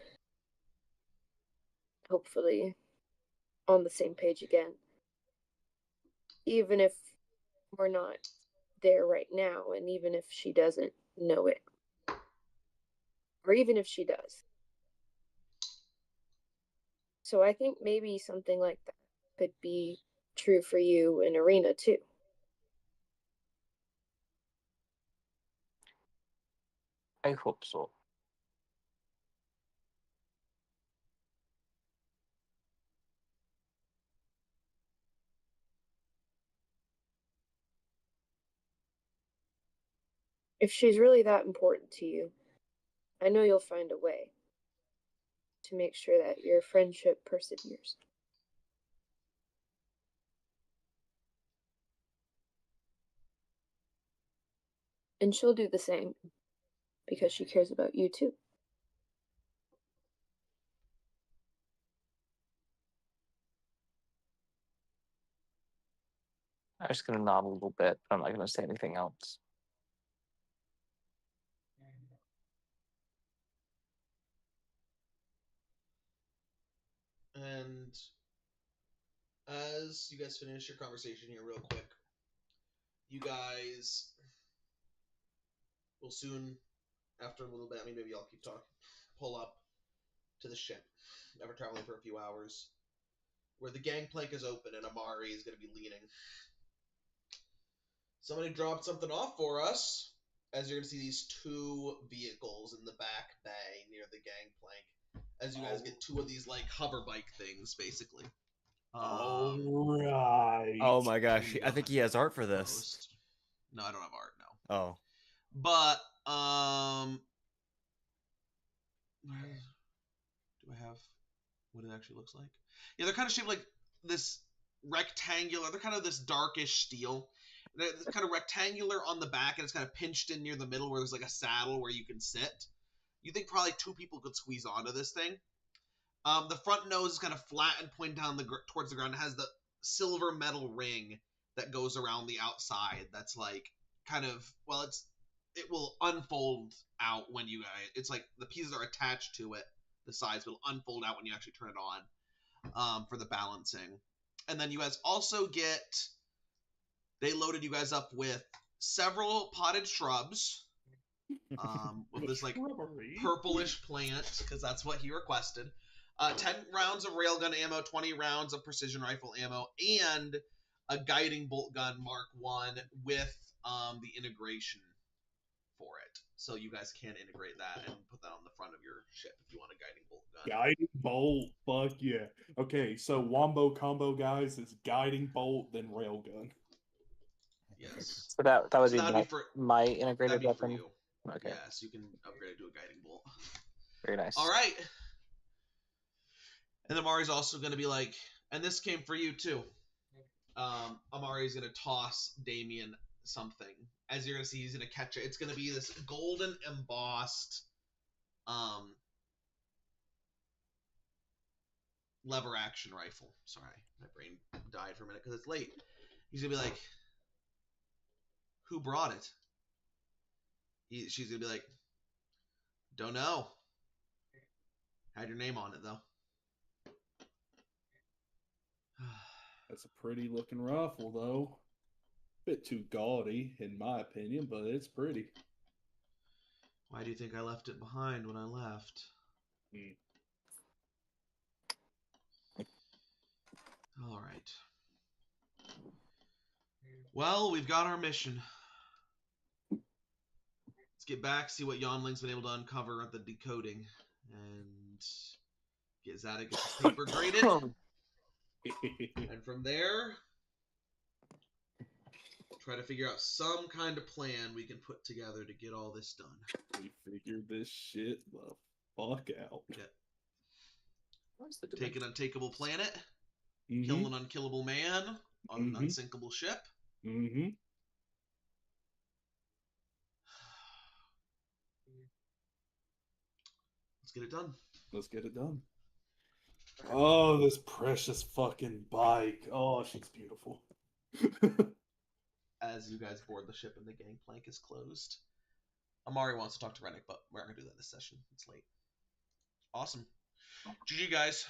hopefully, on the same page again. Even if we're not there right now, and even if she doesn't know it. Or even if she does. So I think maybe something like that could be true for you in Arena too.
I hope so.
If she's really that important to you, I know you'll find a way to make sure that your friendship perseveres. And she'll do the same because she cares about you too.
I'm just gonna nod a little bit. I'm not gonna say anything else.
And as you guys finish your conversation here, real quick, you guys will soon, after a little bit, I mean, maybe I'll keep talking, pull up to the ship, after traveling for a few hours, where the gangplank is open and Amari is going to be leaning. Somebody dropped something off for us, as you're going to see these 2 vehicles in the back bay near the gangplank, as you guys get 2 of these, like, hover bike things, basically.
Alright.
Oh my gosh, I think he has art for this.
Post. No, I don't have art, no.
Oh.
But, do I have what it actually looks like? Yeah, they're kind of shaped like this rectangular, they're kind of this darkish steel. They're kind of rectangular on the back, and it's kind of pinched in near the middle where there's like a saddle where you can sit. You think probably 2 people could squeeze onto this thing. The front nose is kind of flat and pointed down towards the ground. It has the silver metal ring that goes around the outside. That's like kind of, well, it will unfold out when you guys. It's like the pieces are attached to it. The sides will unfold out when you actually turn it on, for the balancing. And then you guys also get. They loaded you guys up with several potted shrubs. With this like purplish plant, because that's what he requested. 10 rounds of railgun ammo, 20 rounds of precision rifle ammo, and a guiding bolt gun Mark 1 with the integration for it. So you guys can integrate that and put that on the front of your ship if you want a guiding bolt gun.
Guiding bolt, fuck yeah. Okay, so wombo combo, guys, is guiding bolt, then railgun.
Yes.
So that would
So that'd
be
be for-
my integrated
That'd be for
weapon.
you.
Okay,
Yes, you can upgrade it to a guiding bolt.
very nice.
All right. And Amari's also going to be like, and this came for you too. Amari's going to toss Damien something. As you're going to see, he's going to catch it. It's going to be this golden embossed lever action rifle. Sorry, my brain died for a minute because it's late. He's going to be like, who brought it? She's going to be like, don't know. Had your name on it, though.
That's a pretty looking rifle, though. Bit too gaudy, in my opinion, but it's pretty.
Why do you think I left it behind when I left? All right. Well, we've got our mission. Let's get back, see what Yonling's been able to uncover at the decoding, and get Zadok his paper graded. And from there, try to figure out some kind of plan we can put together to get all this done.
We figured this shit the fuck out.
Yeah. Take an untakeable planet,
Mm-hmm.
kill an unkillable man on an unsinkable ship.
Mm-hmm.
Let's get it done.
Let's get it done. Oh, this precious fucking bike. Oh, she's beautiful.
As you guys board the ship and the gangplank is closed. Amari wants to talk to Rennick, but we're not going to do that this session. It's late. Awesome. GG, guys.